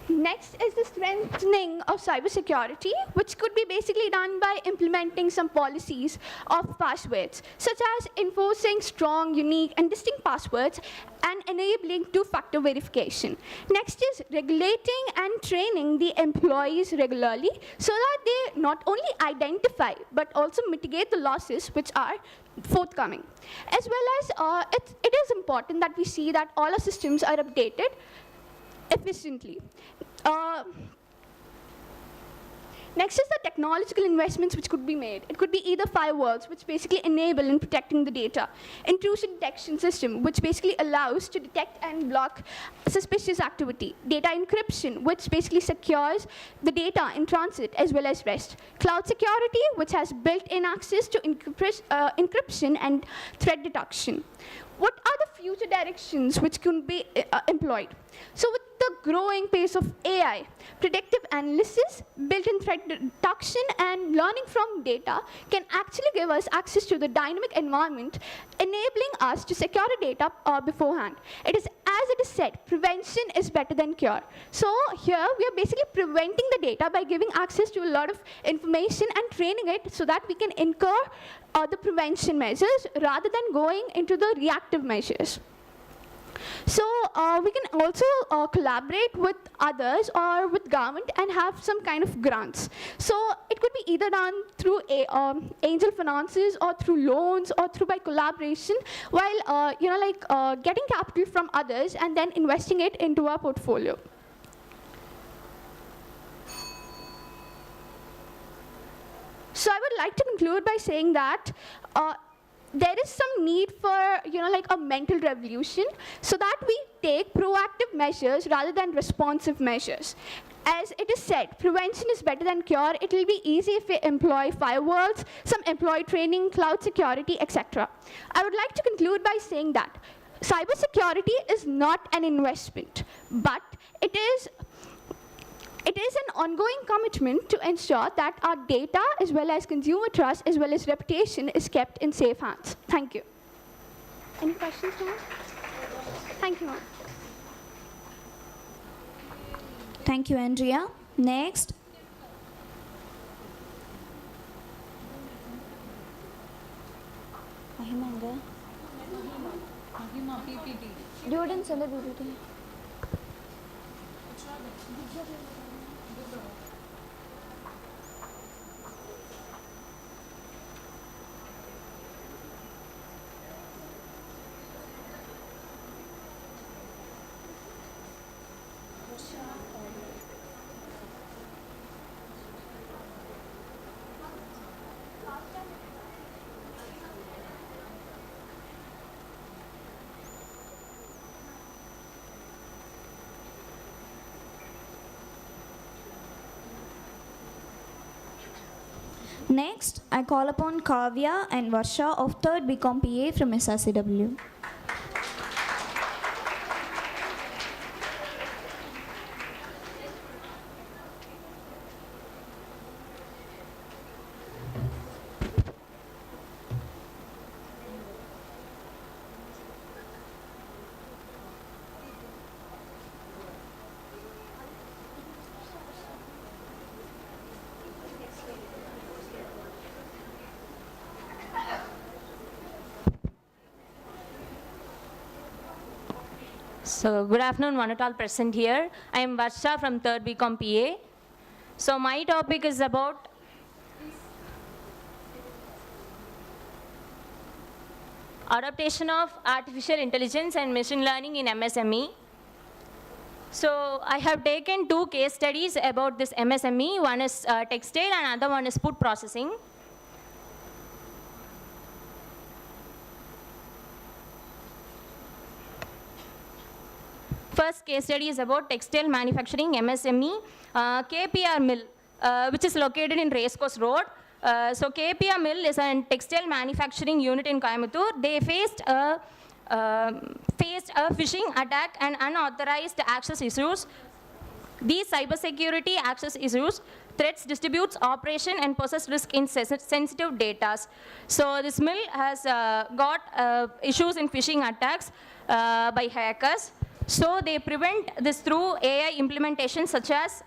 Next is the strengthening of cybersecurity, which could be basically done by implementing some policies of passwords, such as enforcing strong, unique, and distinct passwords and enabling two-factor verification. Next is regulating and training the employees regularly so that they not only identify but also mitigate the losses which are forthcoming. As well as it is important that we see that all our systems are updated efficiently. Next is the technological investments which could be made. It could be either firewalls, which basically enable in protecting the data, intrusion detection system, which basically allows to detect and block suspicious activity, data encryption, which basically secures the data in transit as well as rest, cloud security, which has built-in access to encryption and threat detection. What are the future directions which can be employed? So with the growing pace of AI, predictive analysis, built-in threat detection, and learning from data can actually give us access to the dynamic environment, enabling us to secure the data beforehand. It is, as it is said, prevention is better than cure. So here we are basically preventing the data by giving access to a lot of information and training it so that we can incur the prevention measures rather than going into the reactive measures. So we can also collaborate with others or with government and have some kind of grants. So it could be either done through angel finances or through loans or through by collaboration, while getting capital from others and then investing it into our portfolio. So I would like to conclude by saying that there is some need for, like a mental revolution, so that we take proactive measures rather than responsive measures. As it is said, prevention is better than cure. It will be easy if we employ firewalls, some employee training, cloud security, etc. I would like to conclude by saying that cybersecurity is not an investment, but it is an ongoing commitment to ensure that our data, as well as consumer trust, as well as reputation, is kept in safe hands. Thank you. Any questions, ma'am? Thank you, ma'am. Thank you, Andrea. Next. Students and the PPT. Next, I call upon Kavya and Varsha of 3rd BCom PA from SRCW. So good afternoon, one and all present here. I am Varsha from 3rd BCom PA. So my topic is about adaptation of artificial intelligence and machine learning in MSME. So I have taken 2 case studies about this MSME. One is textile and another one is food processing. First case study is about textile manufacturing MSME, KPR mill, which is located in Racecourse Road. So KPR mill is a textile manufacturing unit in Coimbatore. They faced a phishing attack and unauthorized access issues. These cybersecurity access issues, threats, disputes, operation, and poses risk in sensitive data. So this mill has got issues in phishing attacks by hackers. So they prevent this through AI implementation such as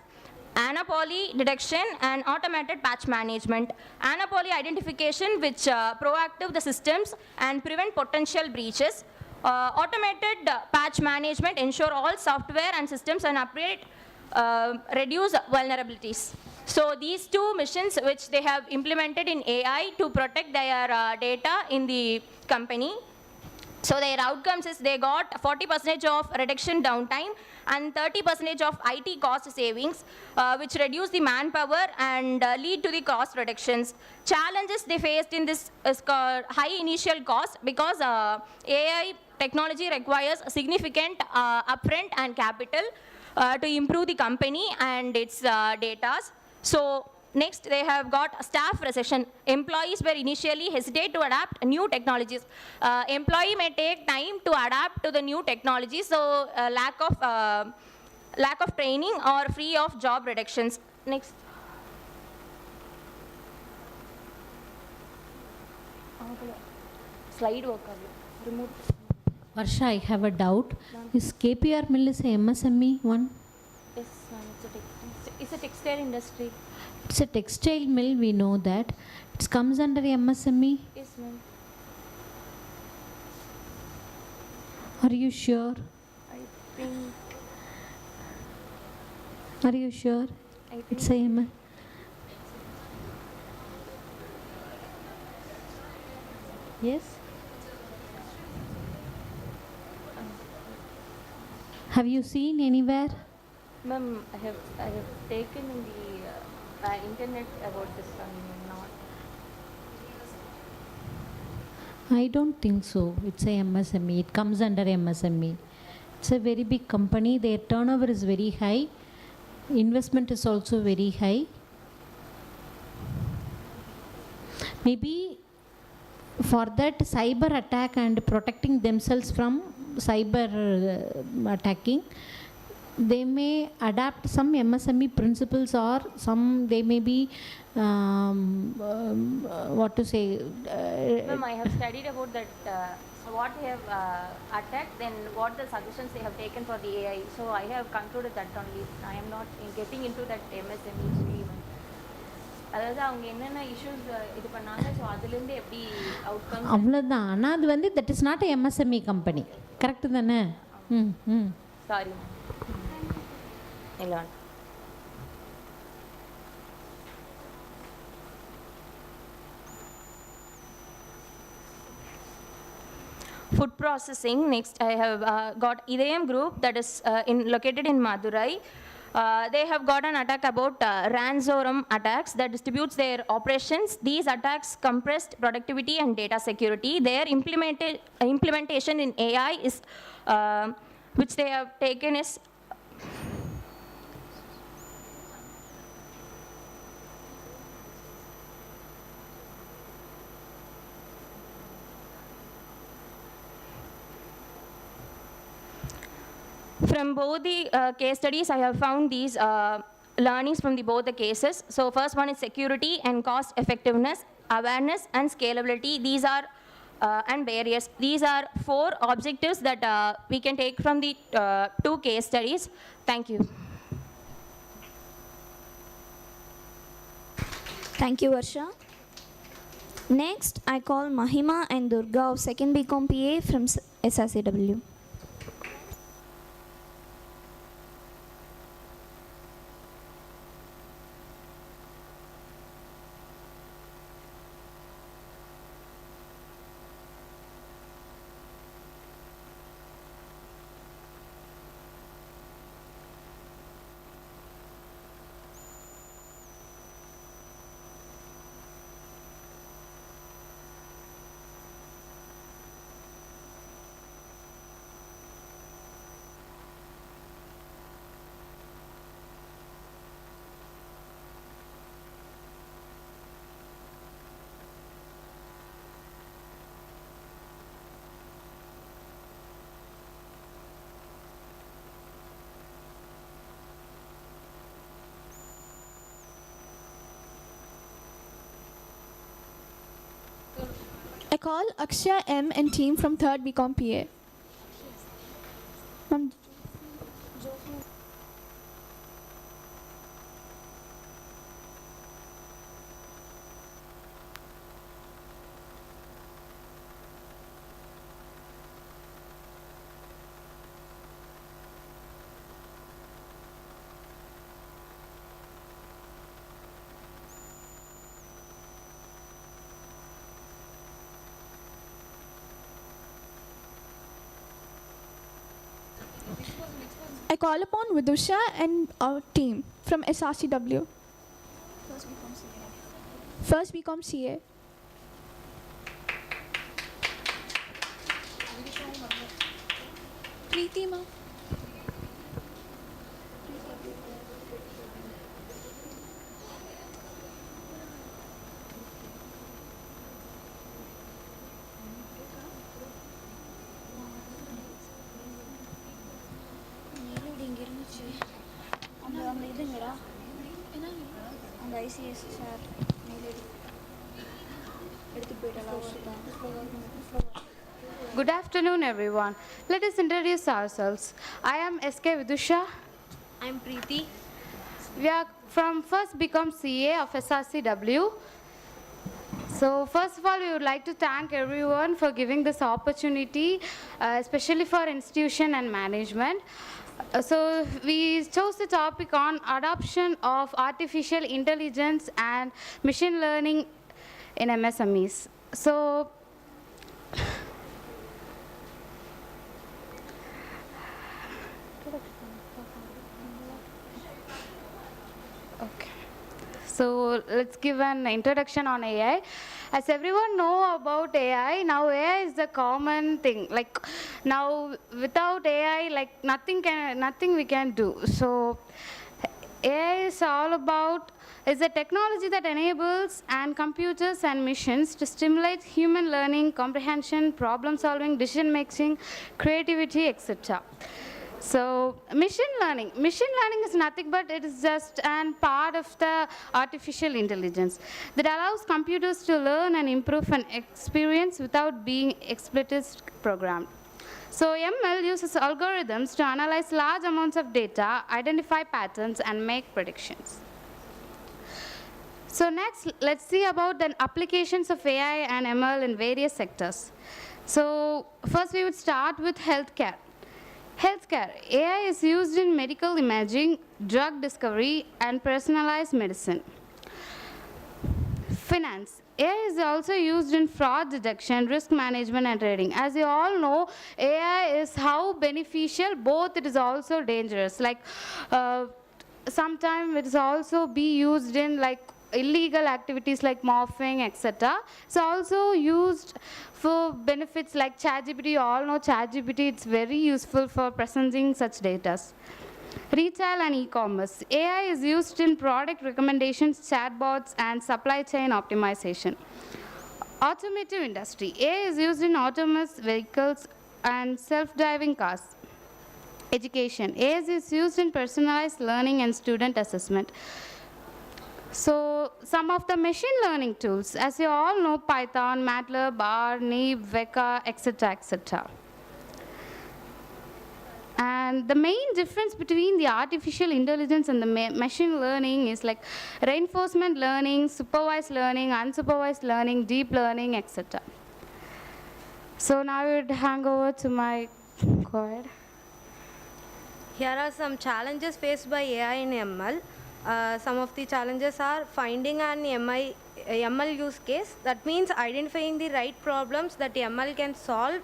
anomaly detection and automated patch management. Anomaly identification, which proactive the systems and prevent potential breaches. Automated patch management ensure all software and systems and upgrade reduce vulnerabilities. So these 2 missions which they have implemented in AI to protect their data in the company. So their outcomes is they got 40% of reduction downtime and 30% of IT cost savings, which reduce the manpower and lead to the cost reductions. Challenges they faced in this is high initial cost because AI technology requires significant upfront and capital to improve the company and its data. So next, they have got staff recession. Employees were initially hesitate to adapt new technologies. Employee may take time to adapt to the new technology, so lack of training or free of job reductions. Next. Slide work. Remove. Varsha, I have a doubt. Is KPR mill is a MSME one? Yes, it's a textile industry. It's a textile mill, we know that. It comes under MSME. Yes, ma'am. Are you sure? I think. Are you sure? I think It's a MSME. Yes? Have you seen anywhere? Ma'am, I have taken in the internet about this one, not. I don't think so. It's a MSME. It comes under MSME. It's a very big company. Their turnover is very high. Investment is also very high. Maybe for that cyber attack and protecting themselves from cyber attacking, they may adapt some MSME principles, or some they may be what to say. Ma'am, I have studied about that. So what they have attacked, then what the suggestions they have taken for the AI. So I have concluded that only. I am not getting into that MSME even. அதாவது அவங்க என்னென்ன issues இது பண்ணாங்க, so அதுலேருந்து எப்படி outcome அவ்வளோதான். ஆனால் அது வந்து that is not a MSME company. Correct தானே? சாரி இல்லை. Food processing. Next, I have got Idayam Group, that is located in Madurai. They have got an attack about ransomware attacks that distributes their operations. These attacks compressed productivity and data security. Their implementation in AI is, which they have taken is from both the case studies. I have found these learnings from both the cases. So first one is security and cost effectiveness, awareness and scalability. These are and barriers. These are 4 objectives that we can take from the 2 case studies. Thank you. Thank you, Varsha. Next, I call Mahima and Durga of 2nd BCom PA from SRCW. I call Akshay M and team from 3rd BCom PA. I call upon Vidusha and our team from SRCW. First BCom CA. Preeti ma. அந்த ICSSR Good afternoon, everyone. Let us introduce ourselves. I am SK Vidusha. I am Preeti. We are from first BCom CA of SRCW. So first of all, we would like to thank everyone for giving this opportunity, especially for institution and management. So we chose the topic on adoption of artificial intelligence and machine learning in MSMEs. So okay. So let's give an introduction on AI. As everyone know about AI, now AI is the common thing. Like now without AI, like nothing we can do. So AI is all about is a technology that enables and computers and machines to stimulate human learning, comprehension, problem solving, decision making, creativity, etc. So machine learning is nothing but it is just an part of the artificial intelligence that allows computers to learn and improve an experience without being explicitly programmed. So ML uses algorithms to analyze large amounts of data, identify patterns, and make predictions. So next, let's see about the applications of AI and ML in various sectors. So first we would start with healthcare. Healthcare. AI is used in medical imaging, drug discovery, and personalized medicine. Finance. AI is also used in fraud detection, risk management, and trading. As you all know, AI is how beneficial, both it is also dangerous. Like sometimes it is also be used in like illegal activities like morphing, etc. It's also used for benefits like ChatGPT. You all know ChatGPT, it's very useful for processing such data. Retail and e-commerce. AI is used in product recommendations, chatbots, and supply chain optimization. Automotive industry. AI is used in autonomous vehicles and self-driving cars. Education. AI is used in personalized learning and student assessment. So some of the machine learning tools, as you all know, Python, MATLAB, R, NEEP, Veka, etc., etc. And the main difference between the artificial intelligence and the machine learning is like reinforcement learning, supervised learning, unsupervised learning, deep learning, etc. So now I would hand over to my co-ed. Here are some challenges faced by AI in ML. Some of the challenges are finding an ML use case. That means identifying the right problems that ML can solve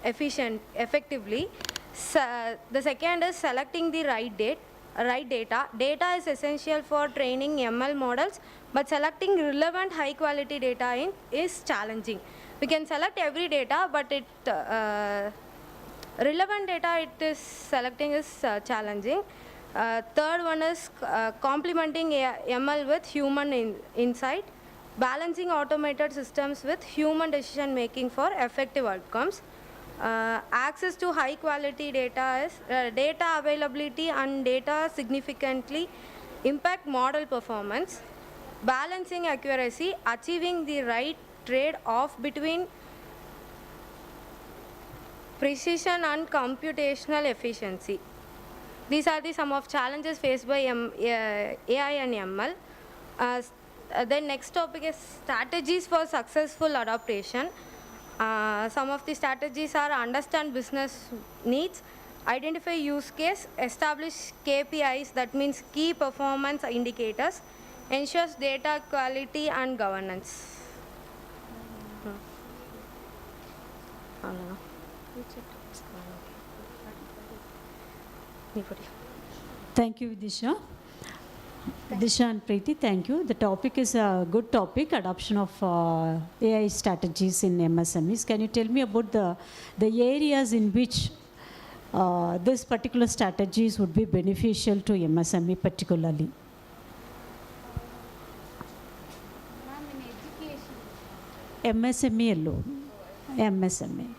effectively. The second is selecting the right data. Data is essential for training ML models, but selecting relevant high quality data is challenging. We can select every data, but relevant data it is selecting is challenging. Third one is complementing ML with human insight, balancing automated systems with human decision making for effective outcomes. Access to high quality data is data availability and data significantly impact model performance. Balancing accuracy, achieving the right trade-off between precision and computational efficiency. These are some of challenges faced by AI and ML. Then next topic is strategies for successful adaptation. Some of the strategies are understand business needs, identify use case, establish KPIs, that means key performance indicators, ensures data quality and governance. Thank you, Vidisha. Vidisha and Preeti, thank you. The topic is a good topic, adoption of AI strategies in MSMEs. Can you tell me about the areas in which this particular strategies would be beneficial to MSME particularly? MSME alone. MSME.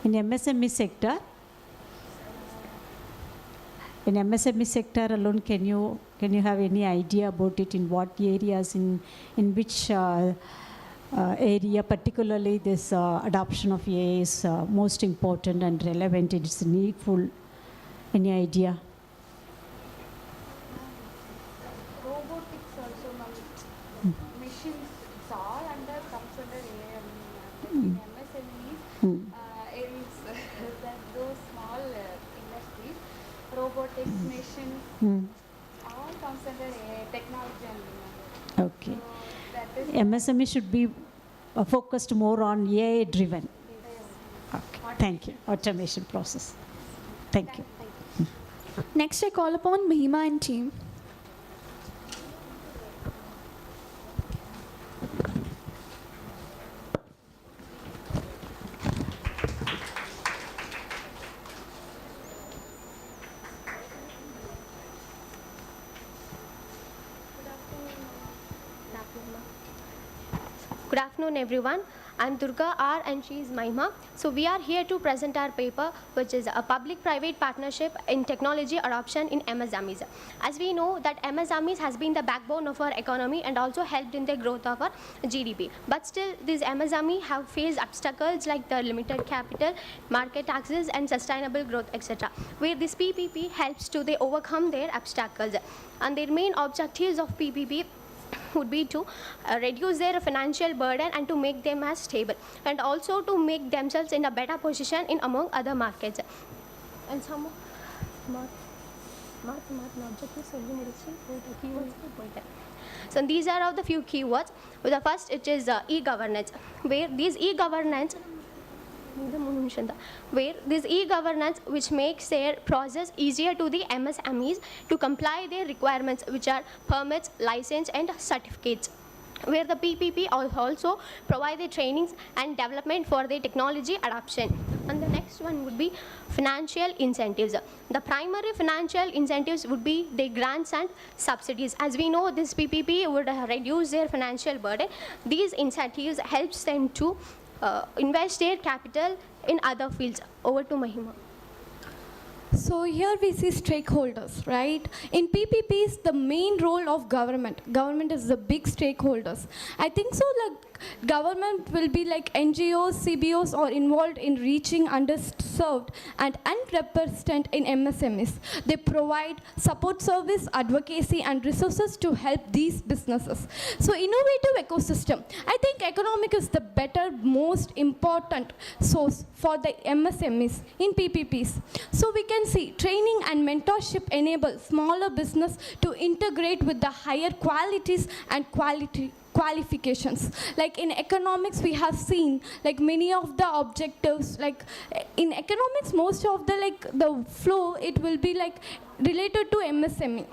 In MSME sector, alone, can you have any idea about it, in what areas, in which area particularly this adoption of AI is most important and relevant, it is needful? Any idea? Robotics also, machines, it's all comes under AI. In MSMEs, those small industries, robotics, machines, all comes under AI, technology and Okay. MSME should be focused more on AI driven. Okay. Thank you. Automation process. Thank you. Next, I call upon Mahima and team. Good afternoon, everyone. I'm Durga R and she is Mahima. So we are here to present our paper, which is a public-private partnership in technology adoption in MSMEs. As we know that MSMEs has been the backbone of our economy and also helped in the growth of our GDP. But still, these MSME have faced obstacles like the limited capital, market access, and sustainable growth, etc. Where this PPP helps to they overcome their obstacles. And their main objectives of PPP would be to reduce their financial burden and to make them as stable, and also to make themselves in a better position in among other markets. And some objectives. So these are of the few keywords. The first, it is e-governance, where these e-governance which makes their process easier to the MSMEs to comply their requirements, which are permits, license and certificates, where the PPP also provide the trainings and development for the technology adoption. And the next one would be financial incentives. The primary financial incentives would be the grants and subsidies. As we know, this PPP would reduce their financial burden. These incentives helps them to invest their capital in other fields. Over to Mahima. So here we see stakeholders, right? In PPPs, the main role of government is the big stakeholders. I think so, like government will be like NGOs, CBOs are involved in reaching underserved and unrepresented in MSMEs. They provide support service, advocacy and resources to help these businesses. So innovative ecosystem. I think economic is the better, most important source for the MSMEs in PPPs. So we can see training and mentorship enable smaller business to integrate with the higher qualities and qualifications. Like in economics, we have seen like many of the objectives, like in economics, most of the flow, it will be like related to MSME.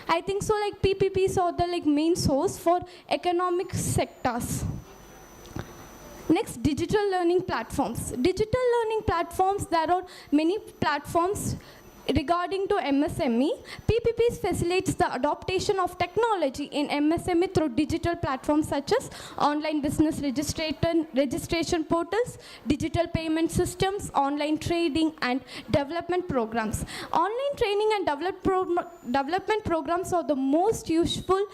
I think so, like PPPs are the main source for economic sectors. Next, digital learning platforms. Digital learning platforms, there are many platforms regarding to MSME. PPPs facilitates the adoption of technology in MSME through digital platforms such as online business registration portals, digital payment systems, online trading and development programs. Online training and development programs are the most useful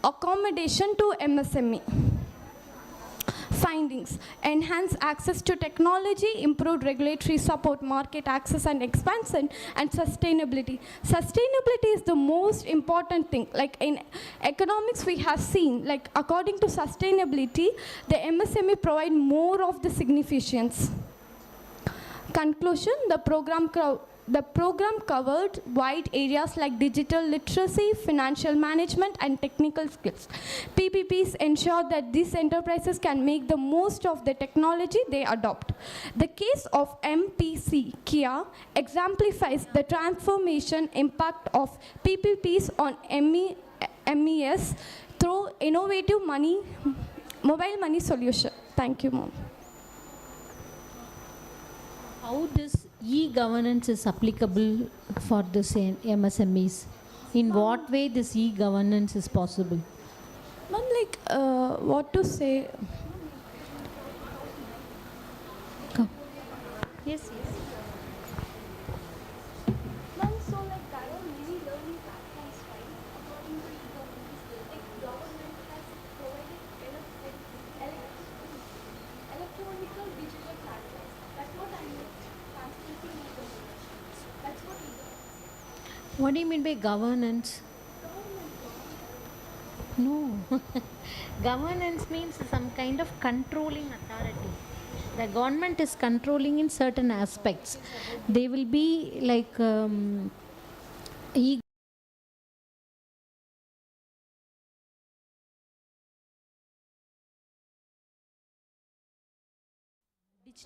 accommodation to MSME. Findings: enhance access to technology, improved regulatory support, market access and expansion, and sustainability. Sustainability is the most important thing. Like in economics, we have seen, like according to sustainability, the MSME provide more of the significance. Conclusion: the program covered wide areas like digital literacy, financial management, and technical skills. PPPs ensure that these enterprises can make the most of the technology they adopt. The case of MPC Kia exemplifies the transformation impact of PPPs on MES through innovative mobile money solution. Thank you, Mom. How this e-governance is applicable for this MSMEs? In what way this e-governance is possible? Not like what to say. Come. Yes. Ma'am, so like there are many learning platforms, right? According to e-governance, like government has provided electronic digital platforms. That's what I mean. Translating e-governance. That's what e-governance. What do you mean by governance? No. Governance means some kind of controlling authority. The government is controlling in certain aspects. They will be like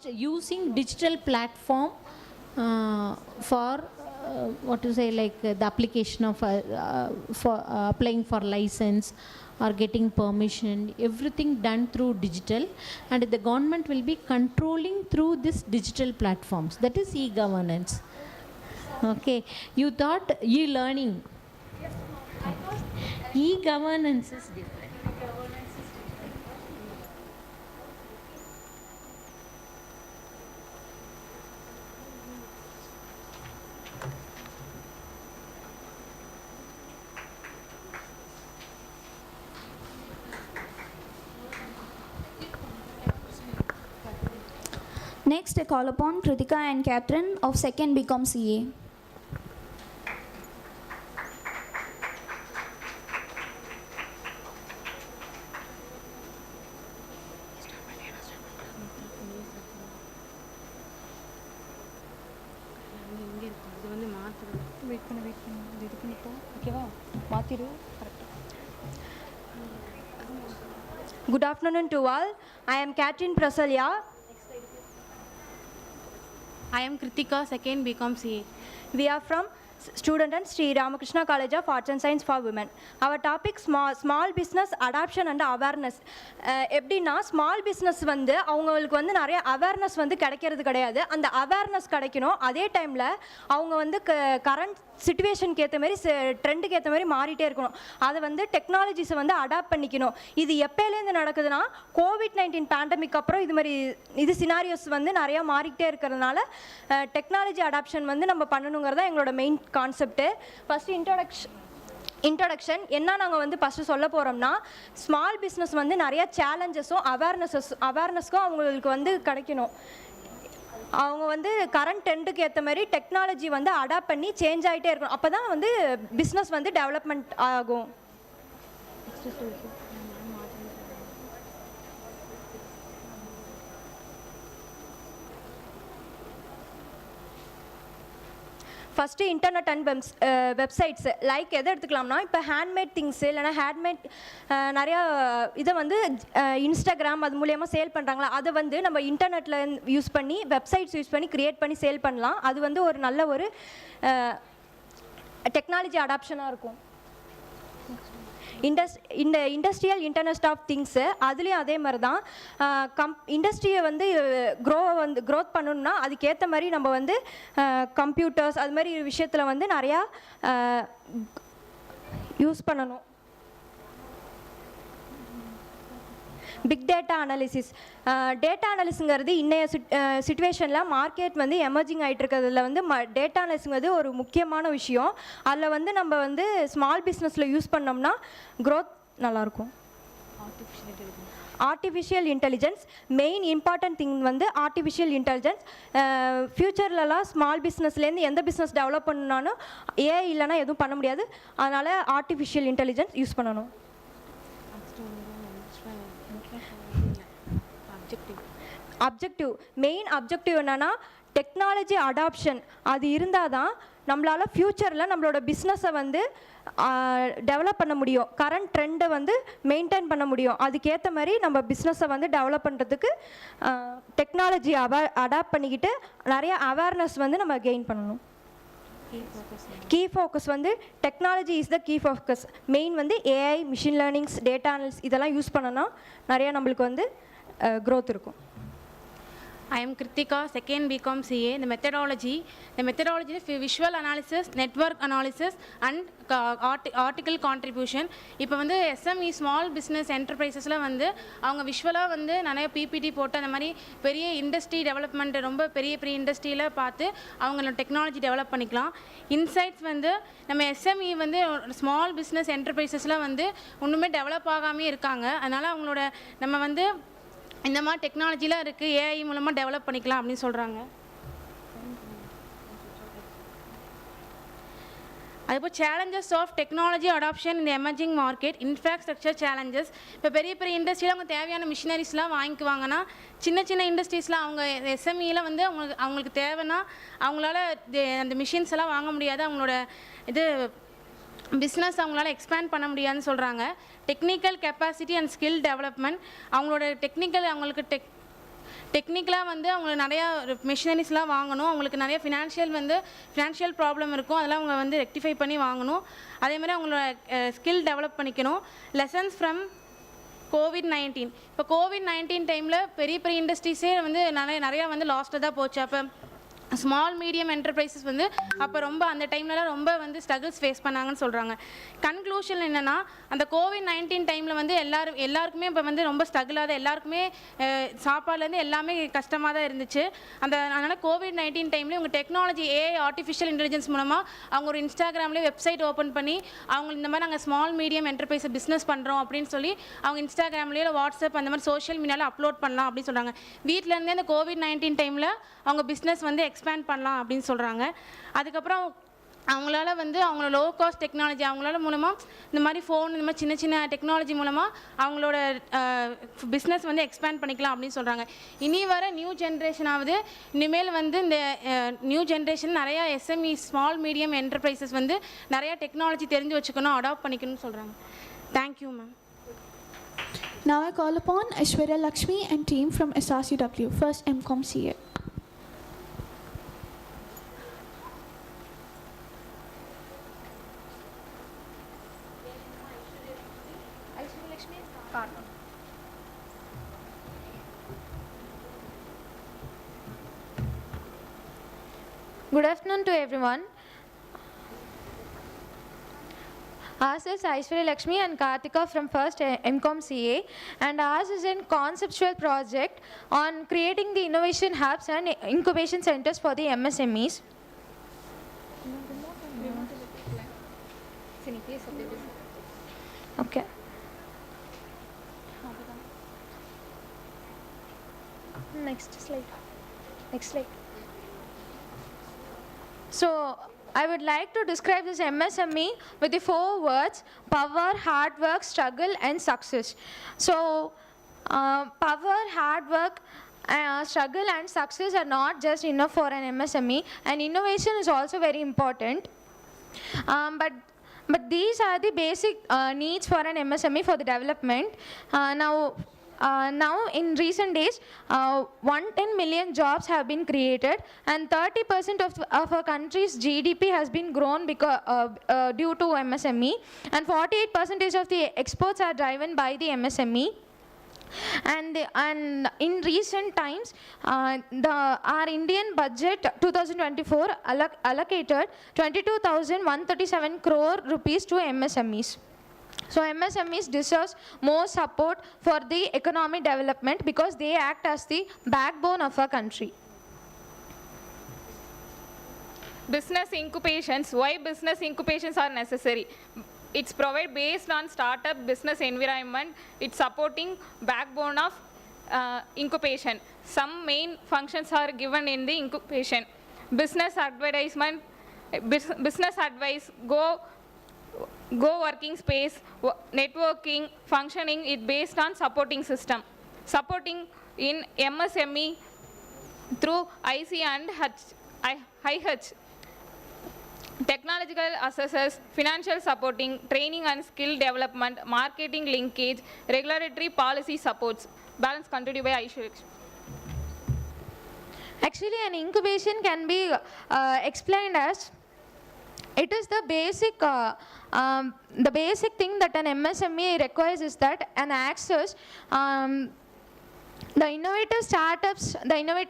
using digital platform for what to say, like the application of for applying for license or getting permission, everything done through digital, and the government will be controlling through this digital platforms. That is e-governance. Okay, you thought e-learning. E-governance is different. Next, I call upon Kritika and Catherine of 2nd BCom CA. Good afternoon to all. I am Catherine Prasalya. I am Kritika, 2nd BCom CA. We are from student and Sri Ramakrishna College of Arts and Science for Women. Our topic small business adoption and awareness. எப்படின்னா small business வந்து அவங்களுக்கு வந்து நிறைய awareness வந்து கிடைக்கிறது கிடையாது. அந்த awareness கிடைக்கணும். அதே டைமில் அவங்க வந்து கரண்ட் சிச்சுவேஷனுக்கு ஏற்ற மாதிரி ட்ரெண்டுக்கு ஏற்ற மாதிரி மாறிட்டே இருக்கணும். அதை வந்து டெக்னாலஜிஸை வந்து அடாப்ட் பண்ணிக்கணும். இது எப்போலேருந்து நடக்குதுன்னா COVID-19 பேண்டமிக் அப்புறம் இது சினாரியோஸ் வந்து நிறையா மாறிக்கிட்டே இருக்கிறதுனால டெக்னாலஜி அடாப்ஷன் வந்து நம்ம பண்ணணுங்கிறதா எங்களோட மெயின் கான்செப்ட்டு. ஃபஸ்ட்டு இன்ட்ரடக்ஷன் என்ன நாங்கள் வந்து ஃபஸ்ட்டு சொல்ல போகிறோம்னா, ஸ்மால் பிஸ்னஸ் வந்து நிறைய சேலஞ்சஸும் அவேர்னஸ்க்கும் அவங்களுக்கு வந்து கிடைக்கணும். அவங்க வந்து கரண்ட் ட்ரெண்டுக்கு ஏற்ற மாதிரி டெக்னாலஜி வந்து அடாப்ட் பண்ணி சேஞ்ச் ஆகிட்டே இருக்கணும். அப்போ தான் வந்து பிஸ்னஸ் வந்து டெவலப்மெண்ட் ஆகும். First internet and websites like எதை எடுத்துக்கலாம்னா, இப்போ ஹேண்ட்மேட் திங்ஸு இல்லைனா ஹேண்ட்மேட் நிறையா இதை வந்து இன்ஸ்டாகிராம் அது மூலயமா சேல் பண்ணுறாங்களா, அதை வந்து நம்ம இன்டர்நெட்டில் யூஸ் பண்ணி வெப்சைட்ஸ் யூஸ் பண்ணி க்ரியேட் பண்ணி சேல் பண்ணலாம். அது வந்து ஒரு நல்ல ஒரு டெக்னாலஜி அடாப்ஷனாக இருக்கும். இந்த இண்டஸ்ட்ரியல் இன்டர்நெட் ஆஃப் திங்ஸு அதுலேயும் அதே மாதிரி தான். இண்டஸ்ட்ரியை வந்து க்ரோத் பண்ணணும்னா அதுக்கேற்ற மாதிரி நம்ம வந்து கம்ப்யூட்டர்ஸ் அது மாதிரி விஷயத்தில் வந்து நிறையா யூஸ் பண்ணணும். Big data analysis. டேட்டா அனாலிஸுங்கிறது இன்றைய சிச்சுவேஷனில் மார்க்கெட் வந்து எமர்ஜிங் ஆகிட்டு இருக்கிறதுல வந்து டேட்டா அனாலிஸுங்கிறது ஒரு முக்கியமான விஷயம். அதில் வந்து நம்ம வந்து ஸ்மால் பிஸ்னஸில் யூஸ் பண்ணோம்னா க்ரோத் நல்லாயிருக்கும். Artificial intelligence main important thing வந்து ஆர்டிஃபிஷியல் இன்டெலிஜென்ஸ். ஃப்யூச்சர்லலாம் ஸ்மால் பிஸ்னஸ்லேருந்து எந்த பிஸ்னஸ் டெவலப் பண்ணணும்னாலும் ஏஐ இல்லைனா எதுவும் பண்ண முடியாது. அதனால் ஆர்டிஃபிஷியல் இன்டெலிஜென்ஸ் யூஸ் பண்ணணும். அப்ஜெக்டிவ் மெயின் அப்ஜெக்டிவ் என்னென்னா டெக்னாலஜி அடாப்ஷன். அது இருந்தால் தான் நம்மளால் ஃப்யூச்சரில் நம்மளோட பிஸ்னஸை வந்து டெவலப் பண்ண முடியும். கரண்ட் ட்ரெண்டை வந்து மெயின்டைன் பண்ண முடியும். அதுக்கேற்ற மாதிரி நம்ம பிஸ்னஸை வந்து டெவலப் பண்ணுறதுக்கு டெக்னாலஜி அடாப்ட் பண்ணிக்கிட்டு நிறைய அவேர்னஸ் வந்து நம்ம கெயின் பண்ணணும். கீ ஃபோக்கஸ் வந்து technology is the key focus. Main வந்து AI, machine learnings, data analysis இதெல்லாம் யூஸ் பண்ணோன்னா நிறையா நம்மளுக்கு வந்து க்ரோத் இருக்கும். I am Kritika, 2nd BCom CA. The methodology is visual analysis, network analysis and article contribution. இப்போ வந்து SME ஸ்மால் பிஸ்னஸ் என்டர்பிரைசஸில் வந்து அவங்க விஷுவலாக வந்து நிறைய பிபிடி போட்டு அந்த மாதிரி பெரிய இண்டஸ்ட்ரி டெவலப்மெண்ட் ரொம்ப பெரிய இண்டஸ்ட்ரியில் பார்த்து அவங்களோட டெக்னாலஜி டெவலப் பண்ணிக்கலாம். இன்சைட்ஸ் வந்து நம்ம SME வந்து ஸ்மால் பிஸ்னஸ் என்டர்பிரைசஸில் வந்து ஒன்றுமே டெவலப் ஆகாமே இருக்காங்க. அதனால் அவங்களோட நம்ம வந்து இந்த மாதிரி டெக்னாலஜிலாம் இருக்குது, ஏஐ மூலமாக டெவலப் பண்ணிக்கலாம் அப்படின்னு சொல்கிறாங்க. அதுபோல் சேலஞ்சஸ் ஆஃப் டெக்னாலஜி அடாப்ஷன் இந்த எமர்ஜிங் மார்க்கெட். Infrastructure challenges. இப்போ பெரிய இண்டஸ்ட்ரியில் அவங்க தேவையான மிஷினரிஸ்லாம் வாங்கிக்குவாங்கன்னா சின்ன இண்டஸ்ட்ரீஸ்லாம் அவங்க SMEயில் வந்து அவங்களுக்கு தேவைன்னா அவங்களால அந்த மிஷின்ஸ் எல்லாம் வாங்க முடியாது. அவங்களோட பிஸ்னஸ் அவங்களால எக்ஸ்பேண்ட் பண்ண முடியாதுன்னு சொல்கிறாங்க. Technical capacity and skill development. அவங்களோட டெக்னிக்கலாக வந்து அவங்களுக்கு நிறையா மிஷினரிஸ்லாம் வாங்கணும். அவங்களுக்கு நிறைய ஃபினான்ஷியல் ப்ராப்ளம் இருக்கும். அதெல்லாம் அவங்க வந்து ரெக்டிஃபை பண்ணி வாங்கணும். அதேமாதிரி அவங்களோட ஸ்கில் டெவலப் பண்ணிக்கணும். Lessons from COVID-19. இப்போ COVID-19 டைமில் பெரிய இண்டஸ்ட்ரீஸே வந்து நிறையா வந்து லாஸ்ட்டாக தான் போச்சு. அப்போ ஸ்மால் மீடியம் என்டர்பிரைசஸ் வந்து அப்போ ரொம்ப அந்த டைம்லலாம் ரொம்ப வந்து ஸ்ட்ரகிள்ஸ் ஃபேஸ் பண்ணாங்கன்னு சொல்கிறாங்க. கன்க்ளூஷன் என்னென்னா அந்த கோவிட்-19 டைமில் வந்து எல்லாருக்குமே இப்போ வந்து ரொம்ப ஸ்ட்ரகிளாக தான், எல்லாருக்குமே சாப்பாடுலேருந்து எல்லாமே கஷ்டமாக தான் இருந்துச்சு. அதனால் கோவிட்-19 டைம்லேயே உங்கள் டெக்னாலஜி ஆர்டிஃபிஷியல் இன்டெலிஜென்ஸ் மூலமாக அவங்க ஒரு இன்ஸ்டாகிராம்லேயே வெப்சைட் ஓப்பன் பண்ணி அவங்க இந்த மாதிரி நாங்கள் ஸ்மால் மீடியம் என்டர்பிரைஸை பிஸ்னஸ் பண்ணுறோம் அப்படின்னு சொல்லி அவங்க இன்ஸ்டாகிராம்லேயே வாட்ஸ்அப் அந்த மாதிரி சோஷியல் மீடியாவில் அப்லோட் பண்ணலாம் அப்படின்னு சொல்கிறாங்க. வீட்டிலேருந்தே அந்த கோவிட்-19 டைமில் அவங்க பிஸ்னஸ் வந்து எக்ஸ்பேண்ட் பண்ணலாம் அப்படின்னு சொல்கிறாங்க. அதுக்கப்புறம் அவங்களால வந்து அவங்களோட லோ காஸ்ட் டெக்னாலஜி அவங்களால மூலமாக இந்த மாதிரி ஃபோன் இந்த மாதிரி சின்ன சின்ன டெக்னாலஜி மூலமாக அவங்களோட பிஸ்னஸ் வந்து எக்ஸ்பேண்ட் பண்ணிக்கலாம் அப்படின்னு சொல்கிறாங்க. இனி வர நியூ ஜென்ரேஷனாவது இனிமேல் வந்து இந்த நியூ ஜென்ரேஷன் நிறையா எஸ்எம்இ ஸ்மால் மீடியம் என்டர்பிரைசஸ் வந்து நிறையா டெக்னாலஜி தெரிஞ்சு வச்சுக்கணும், அடாப்ட் பண்ணிக்கணும்னு சொல்கிறாங்க. Thank you ma'am. Now I call upon Aishwarya Lakshmi and team from SRCW, first MCOM CA. Good afternoon to everyone. Ours is Aishwarya Lakshmi and Karthika from first MCOM CA, and ours is a conceptual project on creating the innovation hubs and incubation centers for the MSMEs. Okay. Next slide. Next slide. So, I would like to describe this MSME with the 4 words: power, hard work, struggle, and success. So, power, hard work, struggle, and success are not just enough for an MSME, and innovation is also very important. But these are the basic needs for an MSME for the development. Now, in recent days, 110 million jobs have been created, and 30% of our country's GDP has been grown due to MSME, and 48% of the exports are driven by the MSME. And in recent times, our Indian budget 2024 allocated 22,137 crore rupees to MSMEs. So MSMEs deserves more support for the economic development because they act as the backbone of our country. Business incubations. Why business incubations are necessary? It's provided based on startup business environment. It's supporting backbone of incubation. Some main functions are given in the incubation. Business advertisement, business advice, go working space, networking, functioning is based on supporting system. Supporting in MSME through IC and IH. Technological assessors, financial supporting, training and skill development, marketing linkage, regulatory policy supports. Balance continued by Aishwarya. Actually, an incubation can be explained as it is the basic thing that an MSME requires is that an access the innovative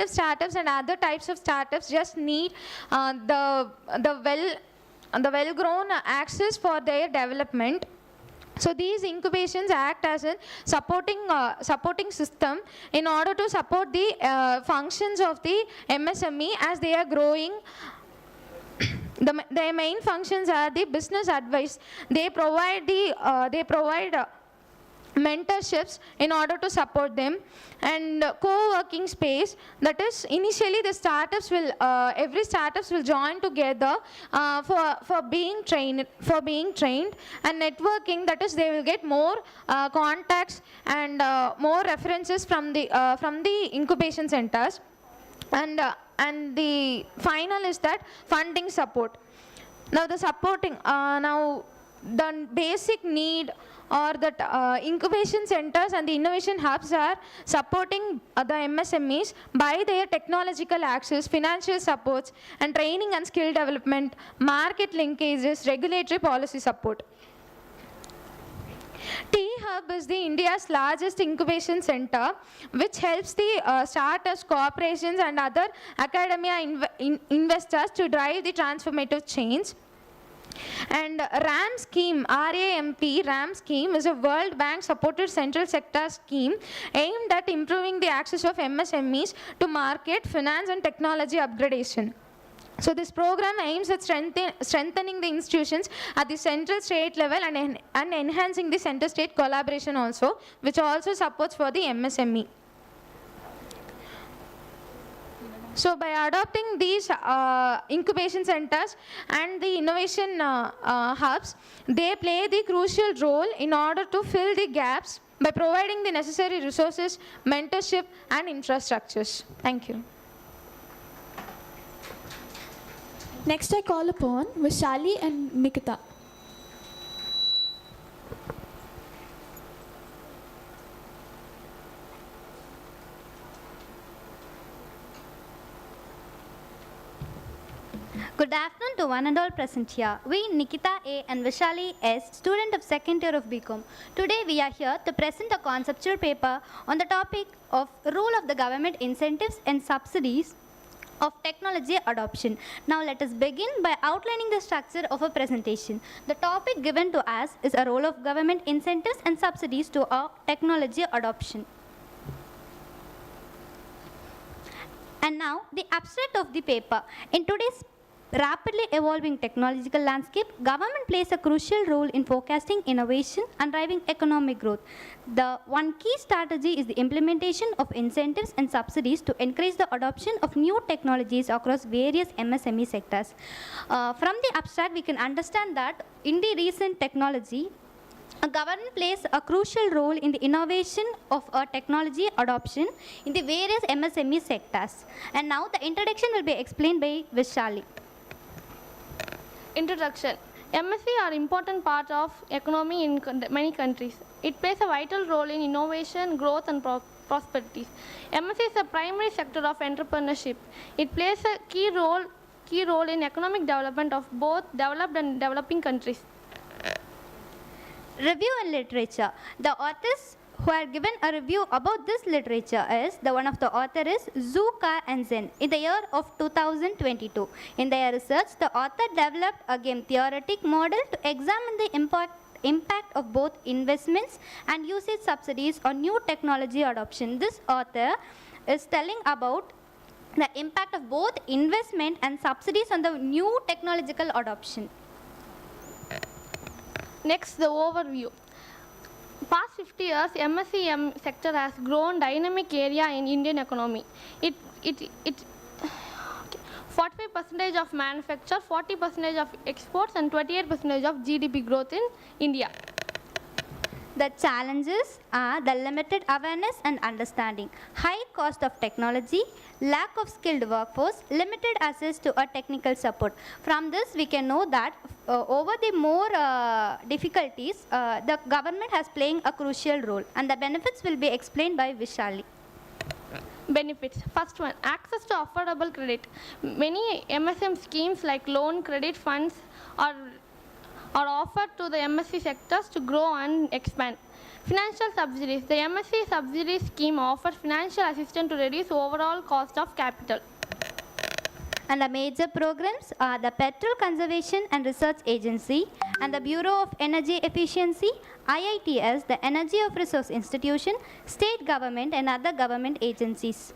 startups and other types of startups just need the well-grown access for their development. So these incubations act as a supporting system in order to support the functions of the MSME as they are growing. Their main functions are the business advice. They provide mentorships in order to support them, and co-working space, that is initially the startups will every startups will join together for being trained, and networking, that is they will get more contacts and more references from the incubation centers, and the final is that funding support. Now the basic need or that incubation centers and the innovation hubs are supporting the MSMEs by their technological access, financial supports, and training and skill development, market linkages, regulatory policy support. T-Hub is the India's largest incubation center, which helps the startups, corporations, and other academia investors to drive the transformative change. And RAM scheme, RAM scheme is a World Bank supported central sector scheme aimed at improving the access of MSMEs to market, finance, and technology upgradation. So this program aims at strengthening the institutions at the central state level and enhancing the center state collaboration also, which also supports for the MSME. So by adopting these incubation centers and the innovation hubs, they play the crucial role in order to fill the gaps by providing the necessary resources, mentorship, and infrastructures. Thank you. Next I call upon Vishali and Nikita. Good afternoon to one and all present here. We, Nikita A and Vishali S, student of second year of BCom. Today we are here to present a conceptual paper on the topic of role of the government incentives and subsidies of technology adoption. Now let us begin by outlining the structure of a presentation. The topic given to us is a role of government incentives and subsidies to a technology adoption. And now the abstract of the paper. In today's rapidly evolving technological landscape, government plays a crucial role in forecasting innovation and driving economic growth. The one key strategy is the implementation of incentives and subsidies to encourage the adoption of new technologies across various MSME sectors. From the abstract, we can understand that in the recent technology, a government plays a crucial role in the innovation of technology adoption in the various MSME sectors. And now the introduction will be explained by Vishali. Introduction. MSE are important part of economy in many countries. It plays a vital role in innovation, growth and prosperity. MSE is a primary sector of entrepreneurship. It plays a key role in economic development of both developed and developing countries. Review and literature. The authors who are given a review about this literature is, the one of the author is Zhu Ka and Zhen in the year of 2022. In their research, the author developed a game theoretic model to examine the impact of both investments and usage subsidies on new technology adoption. This author is telling about the impact of both investment and subsidies on the new technological adoption. Next, the overview. Past 50 years, MSE sector has grown dynamic area in Indian economy. 45% of manufacture, 40% of exports and 28% of GDP growth in India. The challenges are the limited awareness and understanding, high cost of technology, lack of skilled workforce, limited access to a technical support. From this, we can know that over the more difficulties, the government has playing a crucial role, and the benefits will be explained by Vishali. Benefits. First one, access to affordable credit. Many MSM schemes like loan credit funds are offered to the MSE sectors to grow and expand. Financial subsidies. The MSE subsidy scheme offers financial assistance to reduce overall cost of capital. And the major programs are the Petrol Conservation and Research Agency and the Bureau of Energy Efficiency, IITS, the Energy of Resource Institution, state government and other government agencies.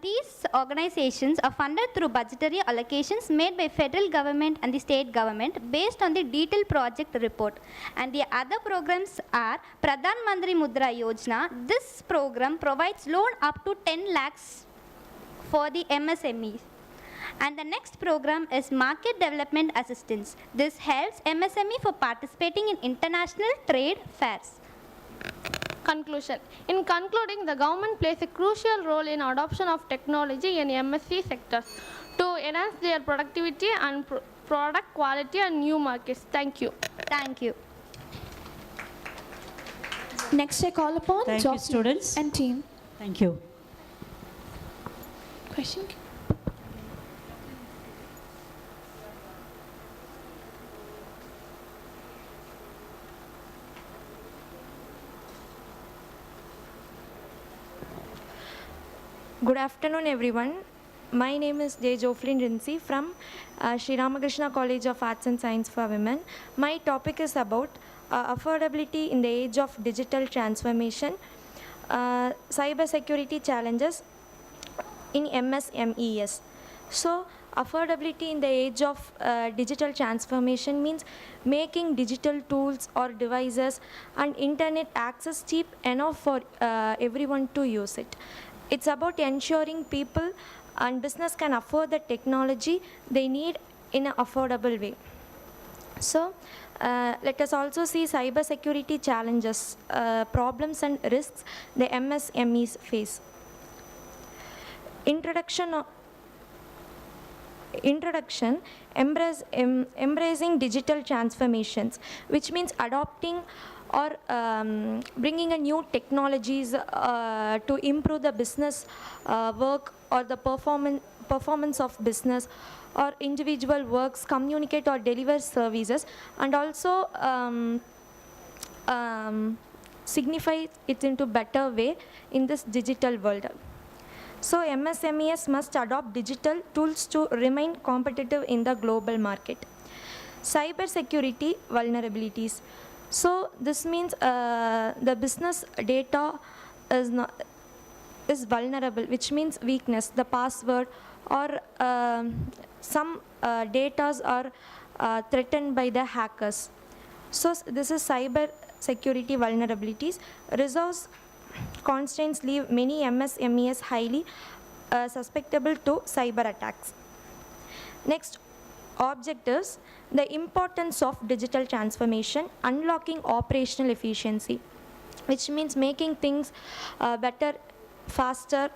These organizations are funded through budgetary allocations made by federal government and the state government based on the detailed project report. And the other programs are Pradhan Mantri Mudra Yojana. This program provides loan up to 10 lakhs for the MSMEs. And the next program is Market Development Assistance. This helps MSME for participating in international trade fairs. Conclusion. In concluding, the government plays a crucial role in adoption of technology in MSC sectors to enhance their productivity and product quality and new markets. Thank you. Thank you. Next I call upon Thank you, students. and team. Thank you. Question? Good afternoon, everyone. My name is J. Joflin Rinsi from Sri Ramakrishna College of Arts and Science for Women. My topic is about affordability in the age of digital transformation, cyber security challenges in MSMEs. So, affordability in the age of digital transformation means making digital tools or devices and internet access cheap enough for everyone to use it. It's about ensuring people and business can afford the technology they need in an affordable way. So, let us also see cyber security challenges, problems and risks the MSMEs face. Introduction, embracing digital transformations, which means adopting or bringing a new technologies to improve the business work or the performance of business or individual works, communicate or deliver services, and also signify it into better way in this digital world. So MSMEs must adopt digital tools to remain competitive in the global market. Cyber security vulnerabilities. So this means the business data is vulnerable, which means weakness. The password or some data are threatened by the hackers. So this is cyber security vulnerabilities. Resource constraints leave many MSMEs highly susceptible to cyber attacks. Next, objectives, the importance of digital transformation, unlocking operational efficiency, which means making things better, faster,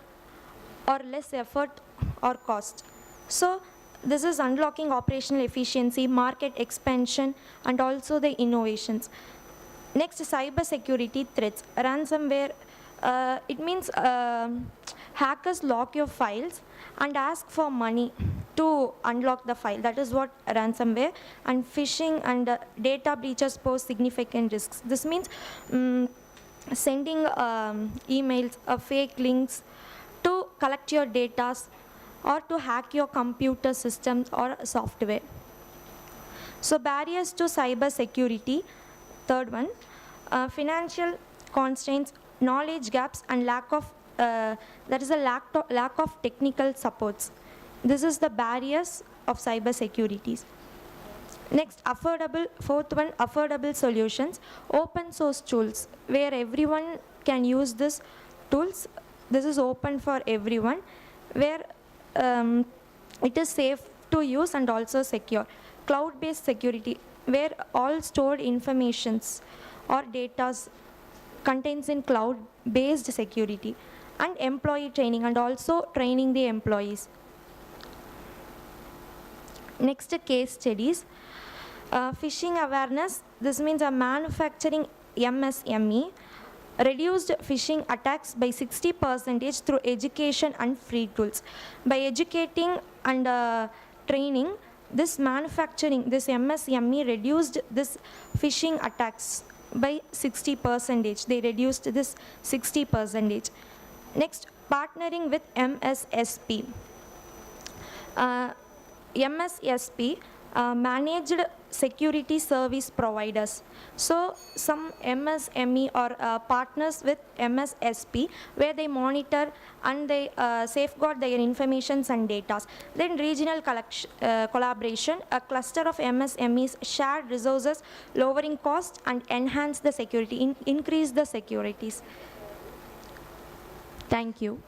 or less effort or cost. So this is unlocking operational efficiency, market expansion, and also the innovations. Next, cyber security threats, ransomware. It means hackers lock your files and ask for money to unlock the file. That is what ransomware. And phishing and data breaches pose significant risks. This means sending emails or fake links to collect your data or to hack your computer systems or software. So barriers to cyber security. Third one, financial constraints, knowledge gaps, and lack of lack of technical supports. This is the barriers of cyber securities. Next, fourth one, affordable solutions, open source tools where everyone can use this tools. This is open for everyone, where it is safe to use and also secure. Cloud-based security, where all stored informations or data contains in cloud-based security. And employee training, and also training the employees. Next, case studies. Phishing awareness, this means a manufacturing MSME reduced phishing attacks by 60% through education and free tools. By educating and training, this MSME reduced this phishing attacks by 60%. They reduced this 60%. Next, partnering with MSSP. MSSP managed security service providers. So some MSME or partners with MSSP, where they monitor and they safeguard their informations and data. Then regional collaboration, a cluster of MSMEs shared resources, lowering costs and enhance the security, increase the securities. Thank you.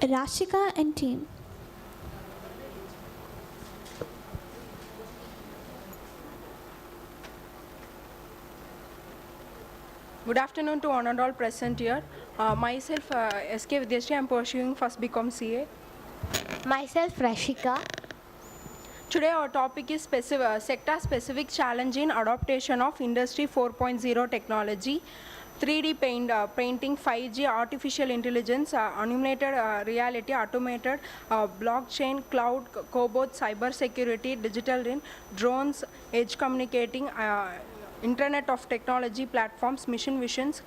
Rashika and team. Good afternoon to one and all present here. Myself, SK Vidyashree, I am pursuing first BCom CA. Myself, Rashika. Today our topic is sector-specific challenge in adaptation of Industry 4.0 technology, 3D painting, 5G, artificial intelligence, augmented reality, automated, blockchain, cloud, cobot, cyber security, digital drones, edge communicating, Internet of Technology platforms, mission visions,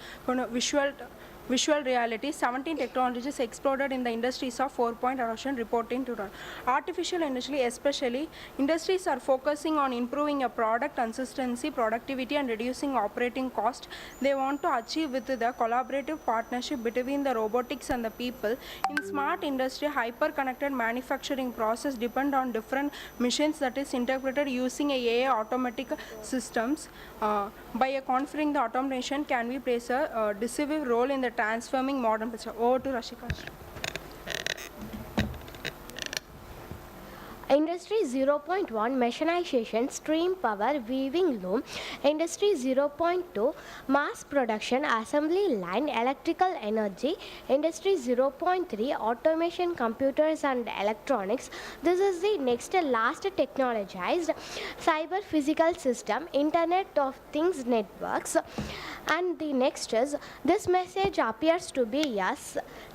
visual reality. 17 technologies exploded in the industries of 4-point adoption reporting to run. Artificial intelligence, especially, industries are focusing on improving a product consistency, productivity, and reducing operating cost. They want to achieve with the collaborative partnership between the robotics and the people. In smart industry, hyper-connected manufacturing process depend on different machines that is integrated using AI automatic systems. By conferring the automation, can we plays a decisive role in the transforming modern picture. Over to Rashika. Industry 0.1 mechanization, stream power, weaving loom. Industry 0.2 mass production, assembly line, electrical energy. Industry 0.3 automation, computers and electronics. This is the next last technologized cyber physical system, Internet of Things networks. And the next is, this message appears to be a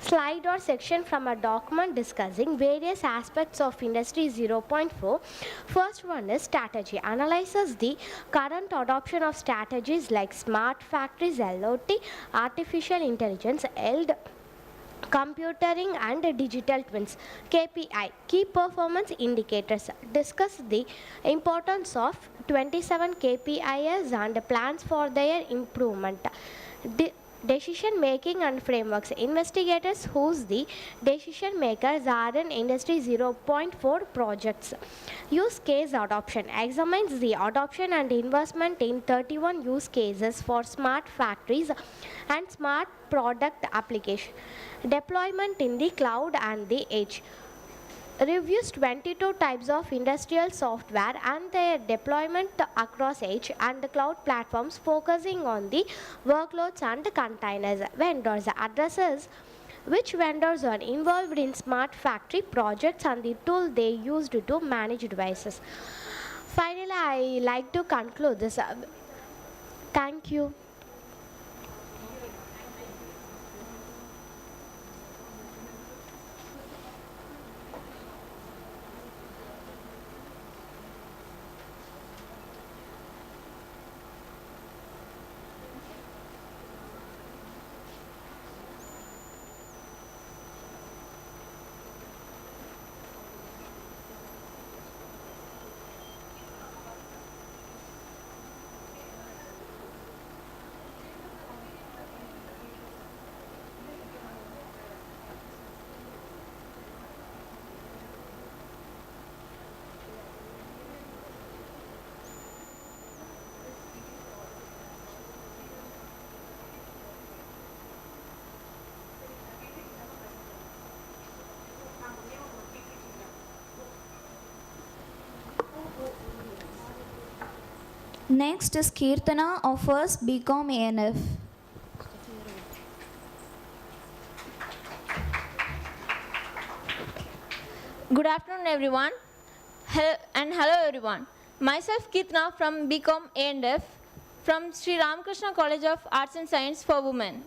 slide or section from a document discussing various aspects of Industry 0.4. First one is strategy. Analyzes the current adoption of strategies like smart factories, LOT, artificial intelligence, computing and digital twins. KPI, key performance indicators, discuss the importance of 27 KPIs and plans for their improvement. Decision making and frameworks. Investigators whose the decision makers are in Industry 0.4 projects. Use case adoption examines the adoption and investment in 31 use cases for smart factories and smart product application. Deployment in the cloud and the edge. Reviews 22 types of industrial software and their deployment across edge and the cloud platforms, focusing on the workloads and containers. Vendors addresses which vendors are involved in smart factory projects and the tool they used to manage devices. Finally, I like to conclude this. Thank you. Next is Kirtana of first BCom ANF. Good afternoon, everyone. Hello, everyone. Myself, Kirtana from BCom A&F from Sri Ramakrishna College of Arts and Science for Women.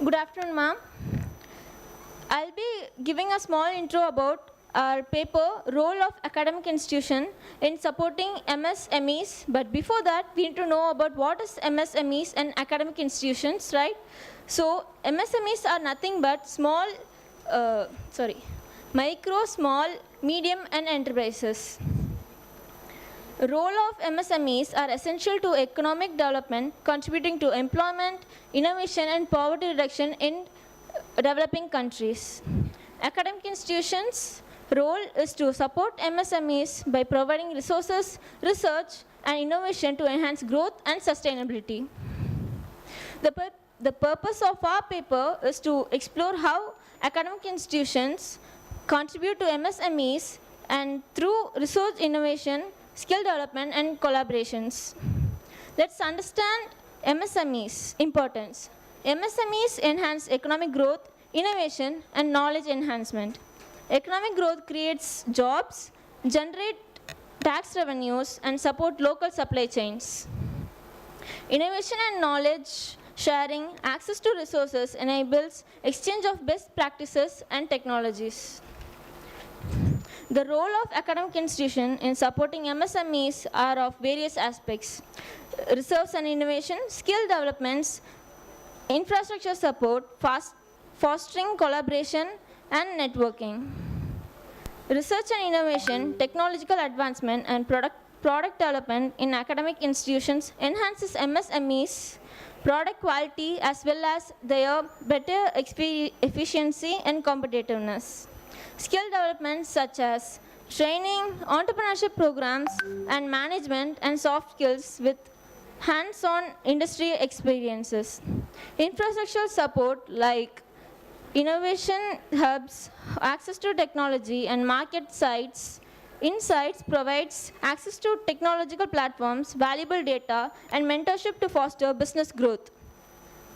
Good afternoon, ma'am. I'll be giving a small intro about our paper, Role of Academic Institution in Supporting MSMEs. But before that, we need to know about what is MSMEs and academic institutions, right? So, MSMEs are nothing but micro, small, medium and enterprises. Role of MSMEs are essential to economic development, contributing to employment, innovation and poverty reduction in developing countries. Academic institutions' role is to support MSMEs by providing resources, research and innovation to enhance growth and sustainability. The purpose of our paper is to explore how academic institutions contribute to MSMEs and through research, innovation, skill development and collaborations. Let's understand MSMEs' importance. MSMEs enhance economic growth, innovation and knowledge enhancement. Economic growth creates jobs, generate tax revenues and support local supply chains. Innovation and knowledge sharing, access to resources enables exchange of best practices and technologies. The role of academic institutions in supporting MSMEs are of various aspects: research and innovation, skill developments, infrastructure support, fostering collaboration and networking. Research and innovation, technological advancement and product development in academic institutions enhances MSMEs' product quality as well as their better efficiency and competitiveness. Skill development such as training, entrepreneurship programs, and management and soft skills with hands-on industry experiences. Infrastructure support like innovation hubs, access to technology, and market insights provides access to technological platforms, valuable data, and mentorship to foster business growth.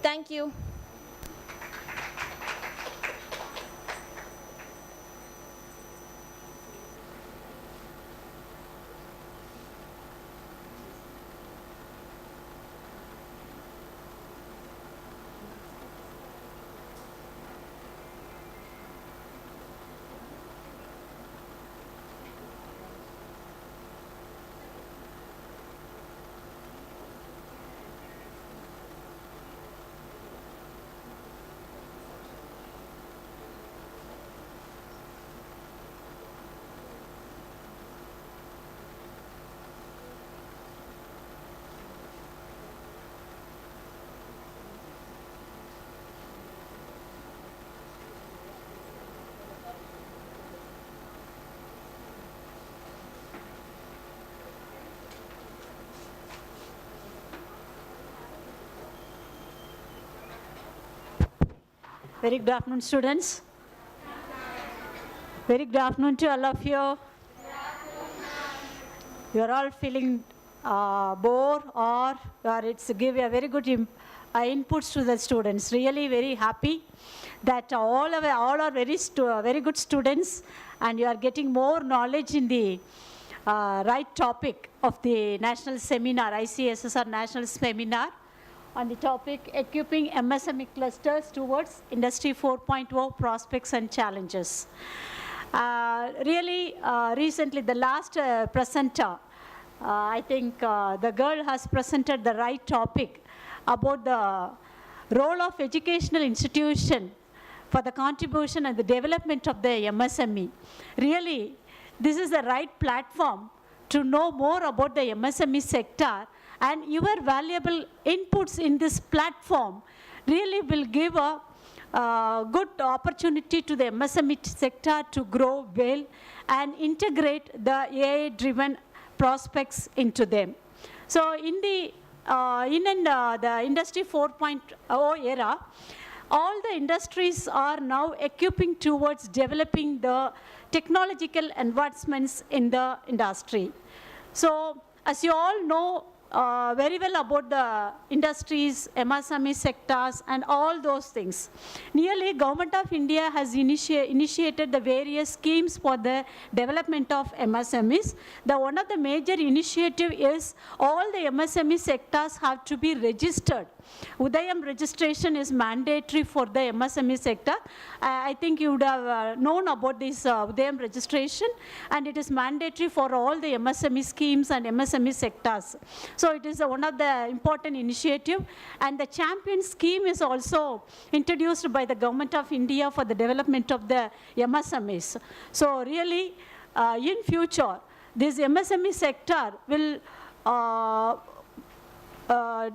Thank you. Very good afternoon, students. Very good afternoon to all of you. You are all feeling bored, or it's give a very good inputs to the students. Really very happy that all are very good students, and you are getting more knowledge in the right topic of the national seminar, ICSSR national seminar, on the topic equipping MSME clusters towards Industry 4.0 prospects and challenges. Recently, the last presenter, I think the girl has presented the right topic about the role of educational institution for the contribution and the development of the MSME. Really, this is the right platform to know more about the MSME sector, and your valuable inputs in this platform really will give a good opportunity to the MSME sector to grow well and integrate the AI-driven prospects into them. So in the the Industry 4.0 era, all the industries are now equipping towards developing the technological advancements in the industry. So as you all know very well about the industries, MSME sectors, and all those things. Nearly, Government of India has initiated the various schemes for the development of MSMEs. One of the major initiative is all the MSME sectors have to be registered. Udayam registration is mandatory for the MSME sector. I think you would have known about this Udayam registration, and it is mandatory for all the MSME schemes and MSME sectors. So it is one of the important initiative, and the champion scheme is also introduced by the Government of India for the development of the MSMEs. So really, in future, this MSME sector will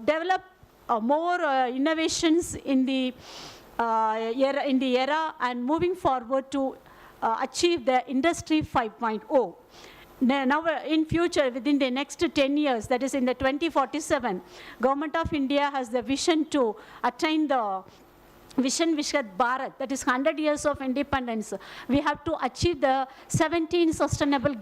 develop more innovations in the era and moving forward to achieve the Industry 5.0. Now, in future, within the next 10 years, that is in the 2047, Government of India has the vision to attain the Vision Vishat Bharat, that is 100 years of independence. We have to achieve the 17 sustainable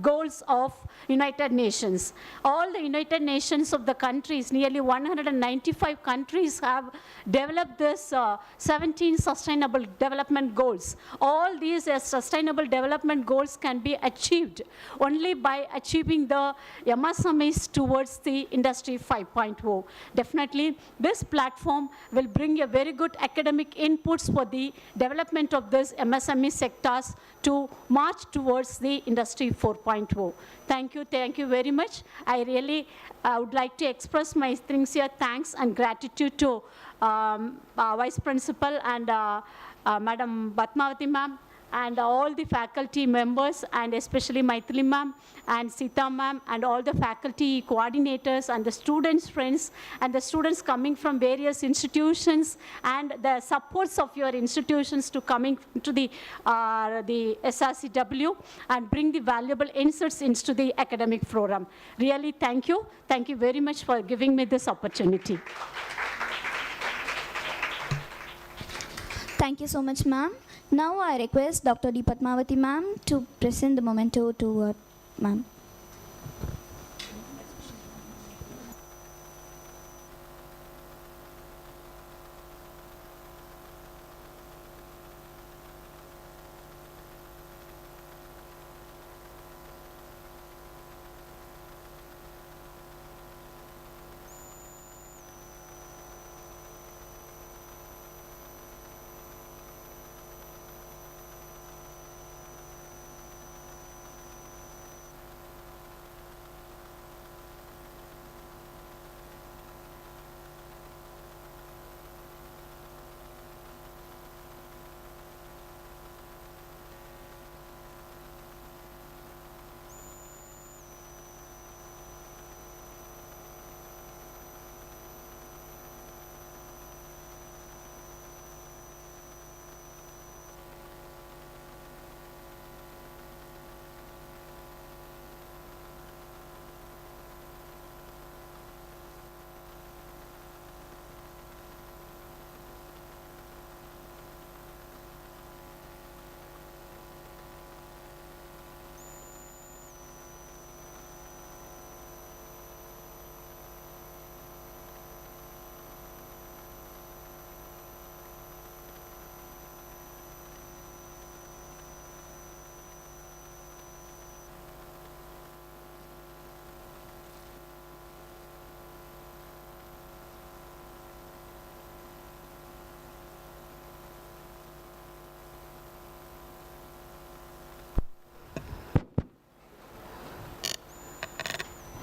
goals of United Nations. All the United Nations of the countries, nearly 195 countries have developed this 17 sustainable development goals. All these sustainable development goals can be achieved only by achieving the MSMEs towards the Industry 5.0. Definitely, this platform will bring a very good good academic inputs for the development of this MSME sectors to march towards the Industry 4.0. Thank you very much. I really would like to express my sincere thanks and gratitude to Vice Principal and Madam Batmavati ma'am, and all the faculty members, and especially Maithili ma'am and Sita ma'am, and all the faculty coordinators and the students' friends, and the students coming from various institutions, and the supports of your institutions to coming to the SRCW and bring the valuable insights into the academic forum. Really, thank you. Thank you very much for giving me this opportunity. Thank you so much, ma'am. Now I request Dr. D. Padmavati ma'am to present the memento to ma'am.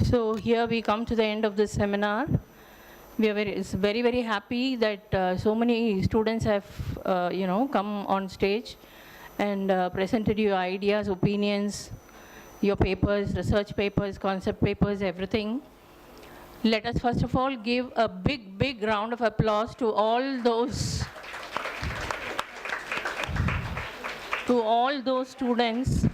So here we come to the end of this seminar. We are very happy that so many students have come on stage and presented your ideas, opinions, your papers, research papers, concept papers, everything. Let us first of all give a big round of applause to all those students,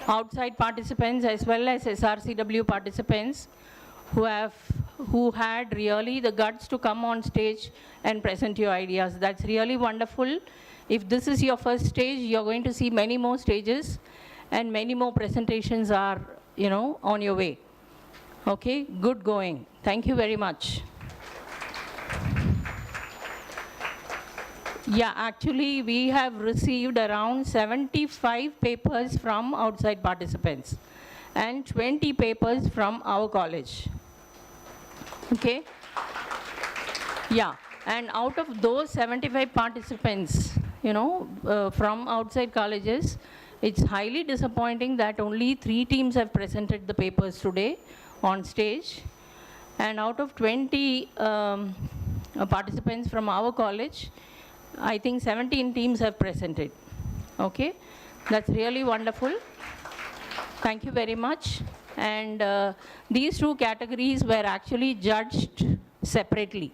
outside participants as well as SRCW participants who had really the guts to come on stage and present your ideas. That's really wonderful. If this is your first stage, you're going to see many more stages and many more presentations are, on your way. Okay, good going. Thank you very much. Yeah, actually we have received around 75 papers from outside participants and 20 papers from our college. Okay? Yeah, and out of those 75 participants, from outside colleges, it's highly disappointing that only 3 teams have presented the papers today on stage. And out of 20 participants from our college, I think 17 teams have presented. Okay, that's really wonderful. Thank you very much. And these 2 categories were actually judged separately.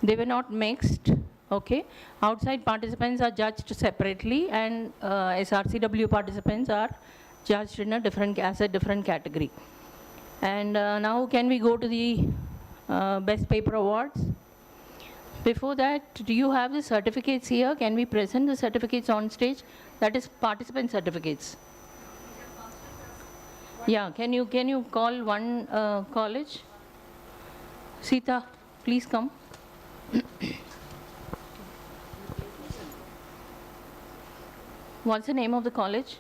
They were not mixed. Okay, outside participants are judged separately, and SRCW participants are judged in a different category. And now can we go to the best paper awards? Before that, do you have the certificates here? Can we present the certificates on stage? That is participant certificates. Yeah, can you call one college? Sita, please come. What's the name of the college?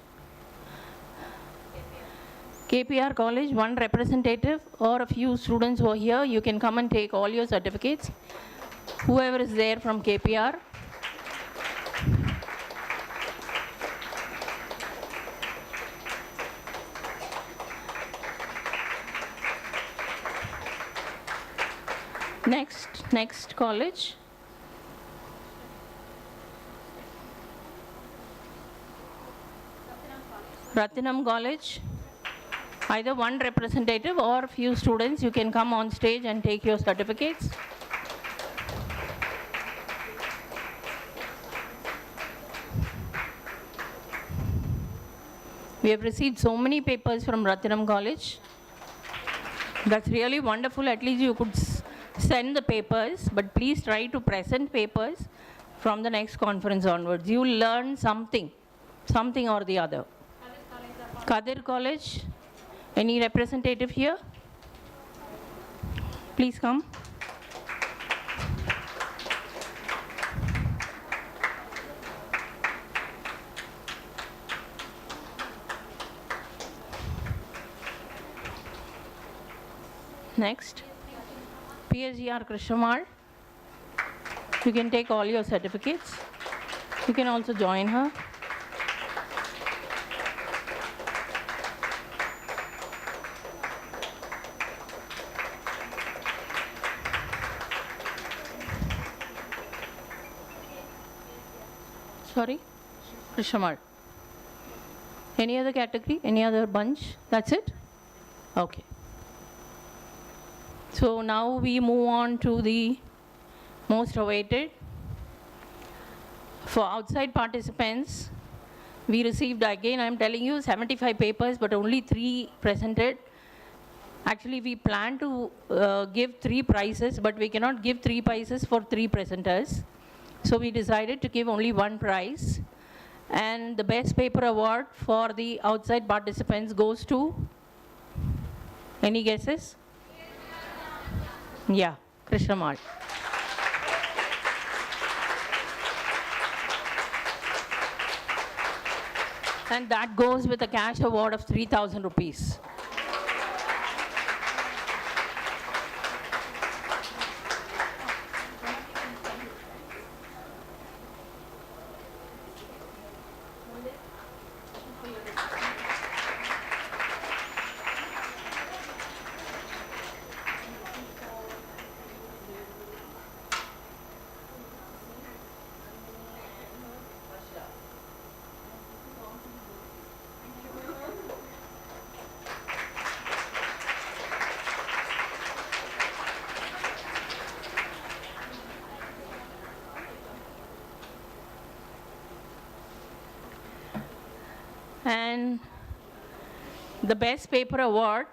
KPR College, one representative or a few students who are here. You can come and take all your certificates. Whoever is there from KPR. Next college. Ratinam College. Either one representative or few students, you can come on stage and take your certificates. We have received so many papers from Ratinam College. That's really wonderful. At least you could send the papers, but please try to present papers from the next conference onwards. You will learn something or the other. Kadir College, any representative here? Please come. Next, PSGR Krishnammal. You can take all your certificates. You can also join her. Sorry, Krishnammal. Any other category? Any other bunch? That's it? Okay. So now we move on to the most awaited. For outside participants, we received, again I'm telling you, 75 papers, but only 3 presented. Actually, we plan to give 3 prizes, but we cannot give 3 prizes for 3 presenters. So we decided to give only 1 prize. And the best paper award for the outside participants goes to, any guesses? Yeah, Krishnammal. And that goes with a cash award of 3,000 rupees. And the best paper award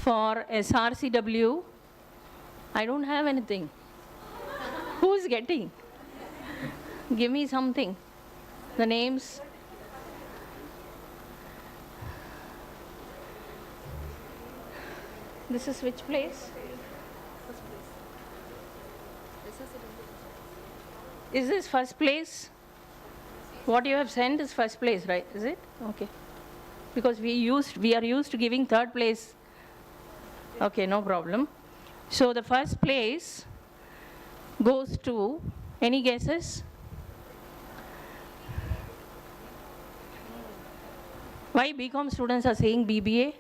for SRCW, I don't have anything. Who's getting? Give me something. The names. This is which place? Is this first place? What you have sent is first place, right? Is it? Okay. Because we are used to giving third place. Okay, no problem. So the first place goes to, any guesses? Why BCom students are saying BBA?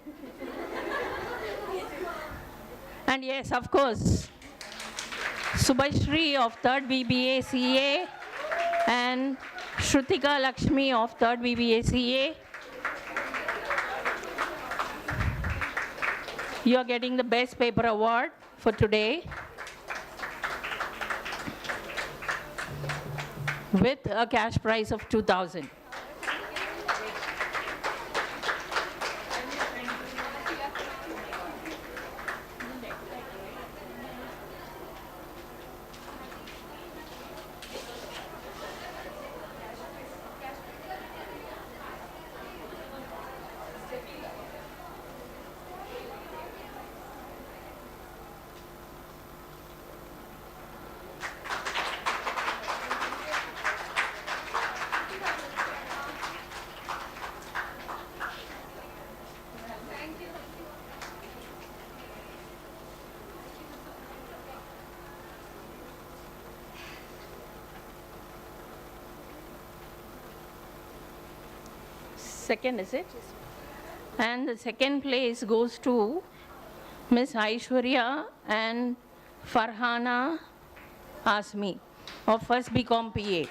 And yes, of course, Subhashri of 3rd BBA CA and Shrutika Lakshmi of 3rd BBA CA. You are getting the best paper award for today with a cash prize of 2,000. Second, is it? And the second place goes to Miss Aishwarya and Farhana Asmi of first BCom PA.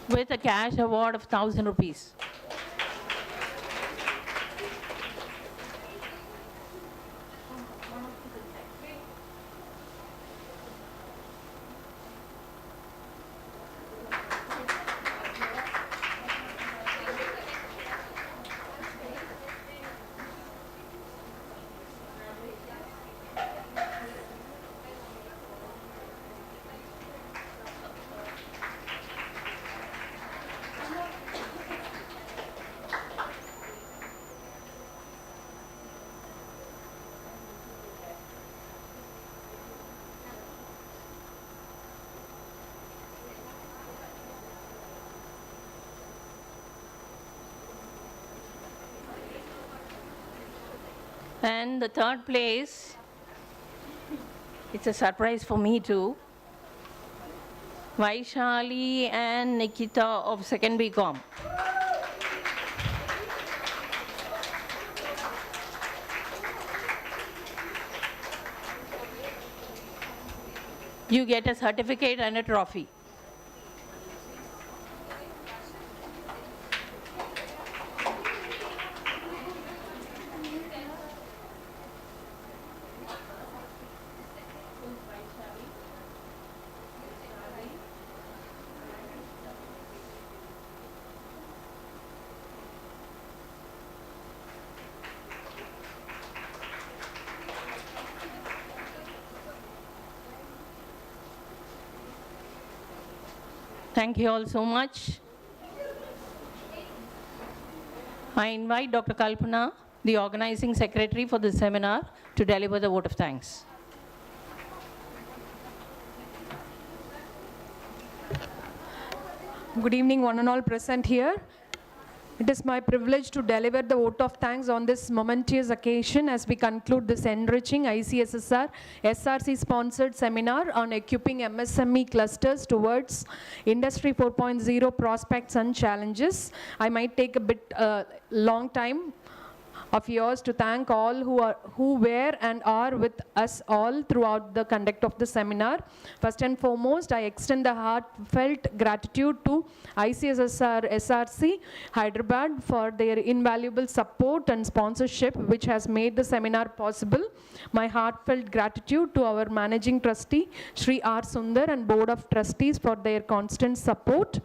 With a cash award of 1,000 rupees. And the third place, it's a surprise for me too, Vaishali and Nikita of second BCom. You get a certificate and a trophy. Thank you all so much. I invite Dr. Kalpana, the organizing secretary for this seminar, to deliver the vote of thanks. Good evening, one and all present here. It is my privilege to deliver the vote of thanks on this momentous occasion as we conclude this enriching ICSSR SRC sponsored seminar on equipping MSME clusters towards Industry 4.0 prospects and challenges. I might take a bit long time of yours to thank all who were and are with us all throughout the conduct of the seminar. First and foremost, I extend the heartfelt gratitude to ICSSR SRC Hyderabad for their invaluable support and sponsorship which has made the seminar possible. My heartfelt gratitude to our managing trustee Shri R. Sundar and board of trustees for their constant support.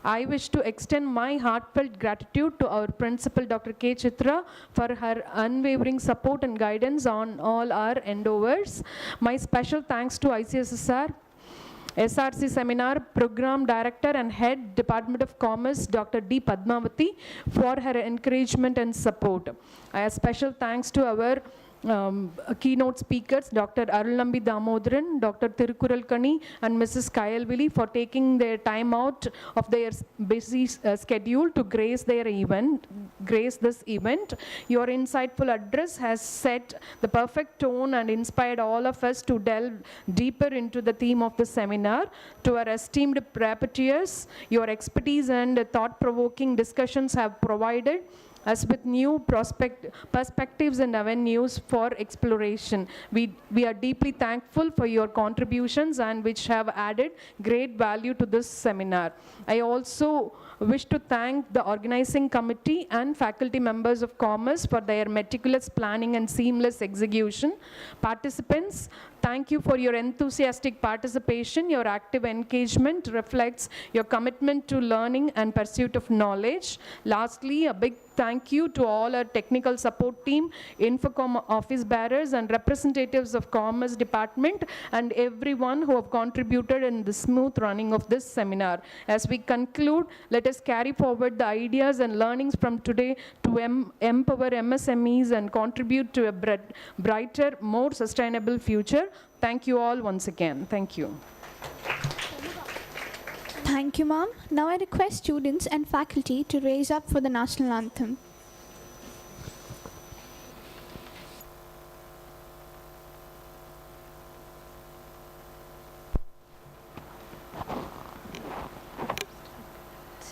I wish to extend my heartfelt gratitude to our principal Dr. K. Chitra for her unwavering support and guidance on all our endeavors. My special thanks to ICSSR SRC Seminar Program Director and Head Department of Commerce Dr. D. Padmavati for her encouragement and support. A special thanks to our keynote speakers, Dr. Arulambi Damodaran, Dr. Thirukuralkani, and Mrs. Kayalvili for taking their time out of their busy schedule to grace this event. Your insightful address has set the perfect tone and inspired all of us to delve deeper into the theme of the seminar. To our esteemed rapporteurs, your expertise and thought-provoking discussions have provided us with new perspectives and avenues for exploration. We are deeply thankful for your contributions and which have added great value to this seminar. I also wish to thank the organizing committee and faculty members of commerce for their meticulous planning and seamless execution. Participants, thank you for your enthusiastic participation. Your active engagement reflects your commitment to learning and pursuit of knowledge. Lastly, a big thank you to all our technical support team, Infocom office bearers and representatives of Commerce Department and everyone who have contributed in the smooth running of this seminar. As we conclude, let us carry forward the ideas and learnings from today to empower MSMEs and contribute to a brighter, more sustainable future. Thank you all once again. Thank you. Thank you, ma'am. Now I request students and faculty to raise up for the national anthem.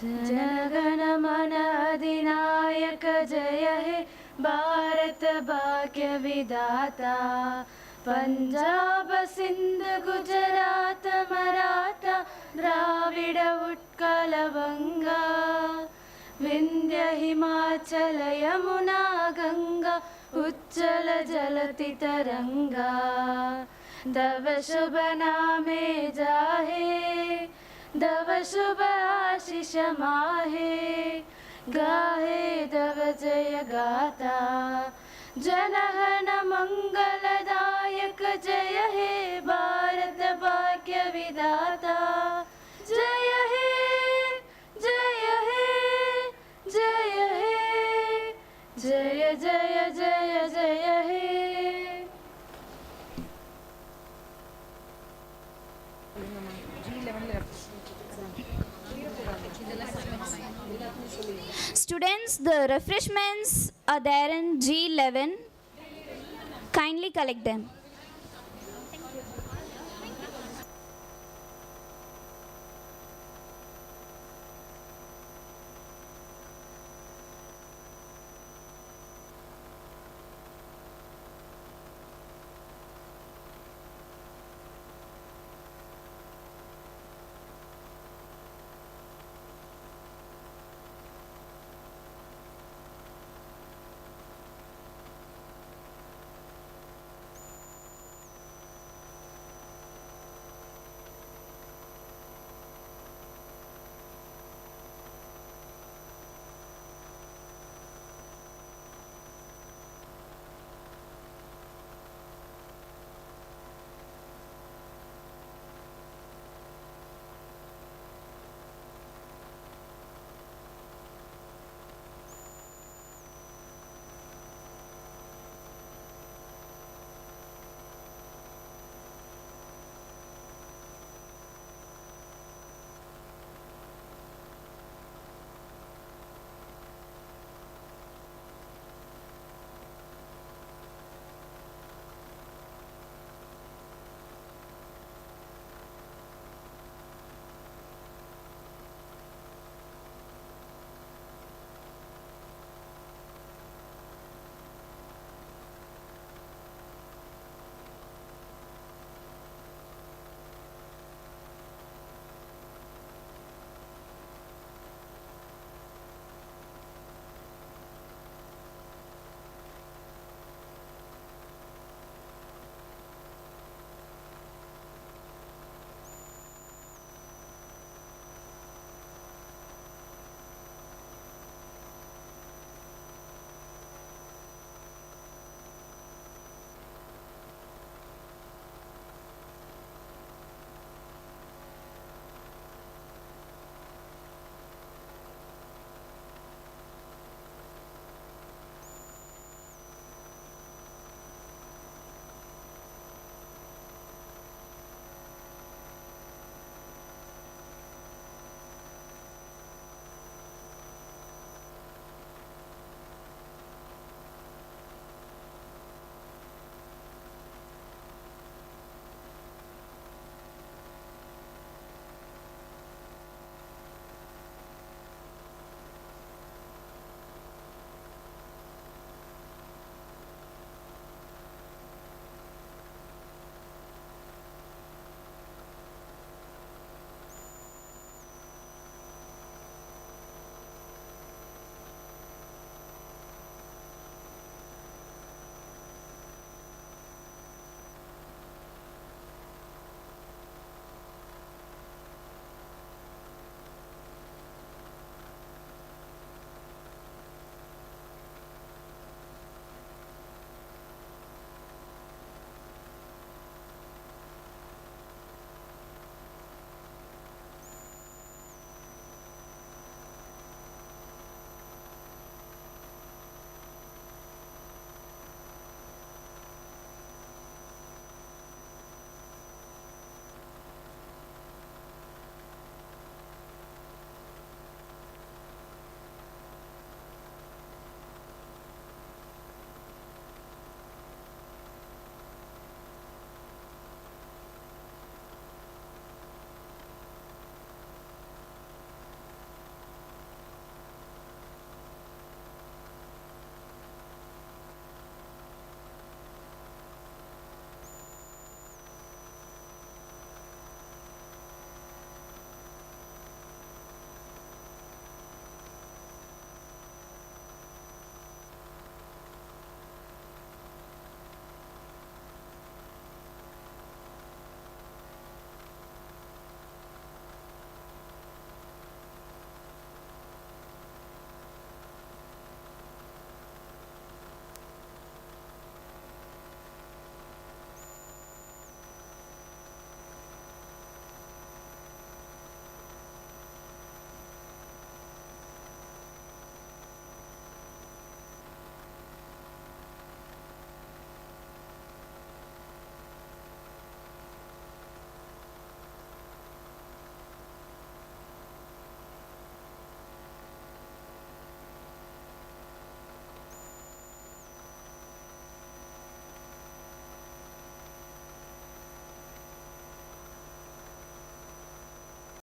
जनगण मन अधिनायक जय हे भारत भाग्य विधाता पंजाब सिंध गुजरात मराठा द्राविड उत्कल बंगा विंध्य हिमाचल यमुना गंगा उज्जल जलति तरंगा तव शुभ नामे जाहे तव शुभ आशीष माहे गाहे तव जय गाथा जनगण मंगलदायक जय हे भारत भाग्य विधाता जय हे जय हे जय हे जय जय जय जय हे Students, the refreshments are there in G11. Kindly collect them.